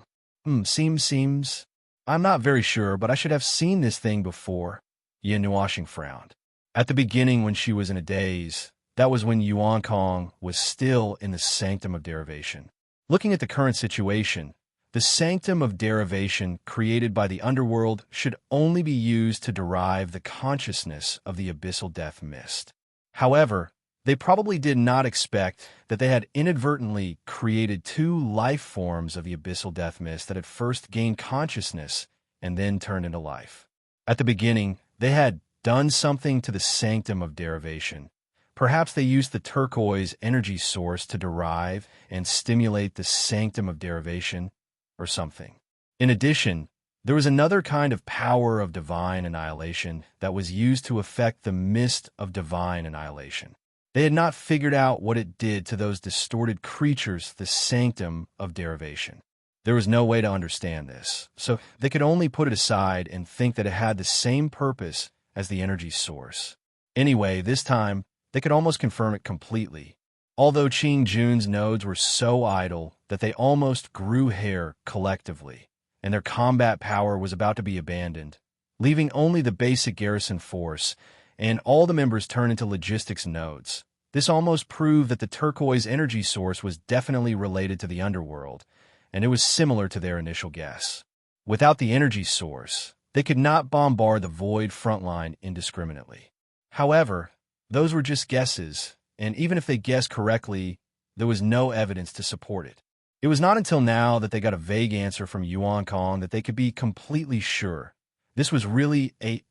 Seems. I'm not very sure, but I should have seen this thing before. Yin Nuoshing frowned. At the beginning when she was in a daze, that was when Yuan Kong was still in the sanctum of derivation. Looking at the current situation, the sanctum of derivation created by the underworld should only be used to derive the consciousness of the abyssal death mist. However, they probably did not expect that they had inadvertently created 2 life forms of the abyssal death mist that had first gained consciousness and then turned into life. At the beginning, they had done something to the sanctum of derivation. Perhaps they used the turquoise energy source to derive and stimulate the sanctum of derivation, or something. In addition, there was another kind of power of divine annihilation that was used to affect the mist of divine annihilation. They had not figured out what it did to those distorted creatures, the sanctum of derivation. There was no way to understand this, so they could only put it aside and think that it had the same purpose as the energy source. Anyway, this time, they could almost confirm it completely. Although Qing Jun's nodes were so idle that they almost grew hair collectively, and their combat power was about to be abandoned, leaving only the basic garrison force, and all the members turned into logistics nodes. This almost proved that the turquoise energy source was definitely related to the underworld, and it was similar to their initial guess. Without the energy source, they could not bombard the void frontline indiscriminately. However, those were just guesses, and even if they guessed correctly, there was no evidence to support it. It was not until now that they got a vague answer from Yuan Kong that they could be completely sure. This was really a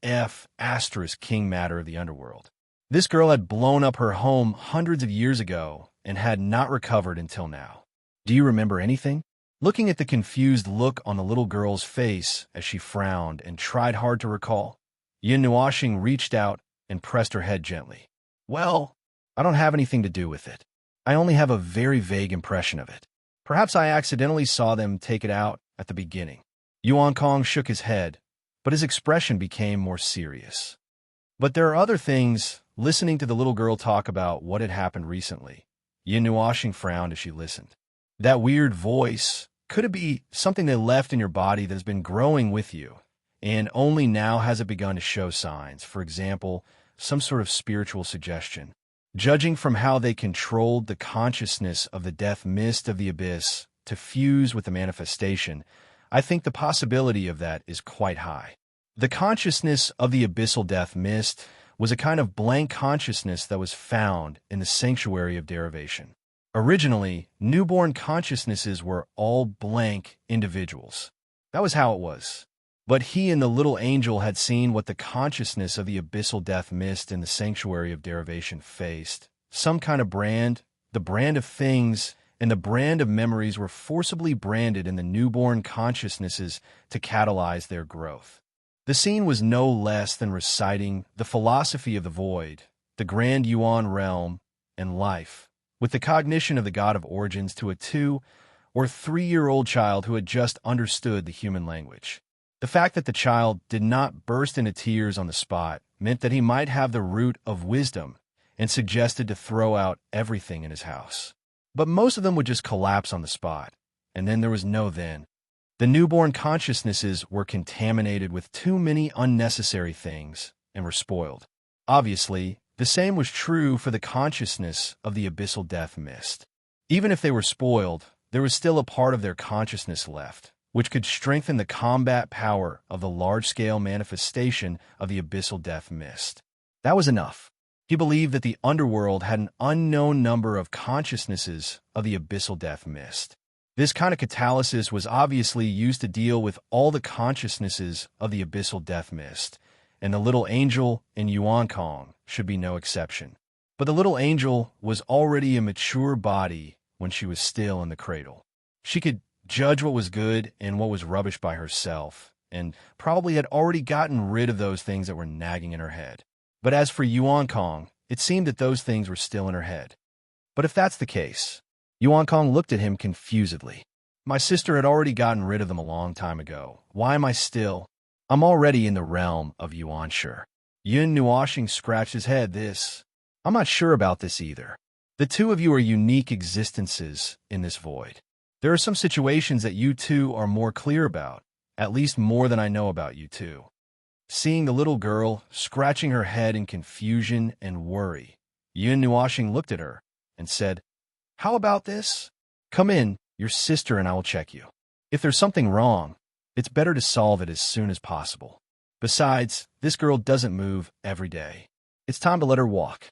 king matter of the underworld. This girl had blown up her home hundreds of years ago and had not recovered until now. Do you remember anything? Looking at the confused look on the little girl's face as she frowned and tried hard to recall, Yin Nuoshing reached out and pressed her head gently. Well, I don't have anything to do with it. I only have a very vague impression of it. Perhaps I accidentally saw them take it out at the beginning. Yuan Kong shook his head, but his expression became more serious. But there are other things. Listening to the little girl talk about what had happened recently, Yin Nuoshing frowned as she listened. That weird voice, could it be something they left in your body that has been growing with you, and only now has it begun to show signs, for example, some sort of spiritual suggestion? Judging from how they controlled the consciousness of the death mist of the abyss to fuse with the manifestation, I think the possibility of that is quite high. The consciousness of the abyssal death mist was a kind of blank consciousness that was found in the sanctuary of derivation. Originally, newborn consciousnesses were all blank individuals. That was how it was. But he and the little angel had seen what the consciousness of the abyssal death mist in the sanctuary of derivation faced. Some kind of brand, the brand of things, and the brand of memories were forcibly branded in the newborn consciousnesses to catalyze their growth. The scene was no less than reciting the philosophy of the void, the grand Yuan realm, and life, with the cognition of the God of origins to a 2- or 3-year-old child who had just understood the human language. The fact that the child did not burst into tears on the spot meant that he might have the root of wisdom and suggested to throw out everything in his house. But most of them would just collapse on the spot, and then there was no then. The newborn consciousnesses were contaminated with too many unnecessary things and were spoiled. Obviously, the same was true for the consciousness of the abyssal death mist. Even if they were spoiled, there was still a part of their consciousness left, which could strengthen the combat power of the large-scale manifestation of the abyssal death mist. That was enough. He believed that the underworld had an unknown number of consciousnesses of the abyssal death mist. This kind of catalysis was obviously used to deal with all the consciousnesses of the abyssal death mist, and the little angel in Yuan Kong should be no exception. But the little angel was already a mature body when she was still in the cradle. She could judge what was good and what was rubbish by herself, and probably had already gotten rid of those things that were nagging in her head. But as for Yuan Kong, it seemed that those things were still in her head. But if that's the case, Yuan Kong looked at him confusedly. My sister had already gotten rid of them a long time ago. Why am I still? I'm already in the realm of Yuan Shi. Yun Nuoxing scratched his head. I'm not sure about this either. The two of you are unique existences in this void. There are some situations that you two are more clear about, at least more than I know about you two. Seeing the little girl scratching her head in confusion and worry, Yun Nuoxing looked at her and said, How about this? Come in, your sister and I will check you. If there's something wrong, it's better to solve it as soon as possible. Besides, this girl doesn't move every day. It's time to let her walk.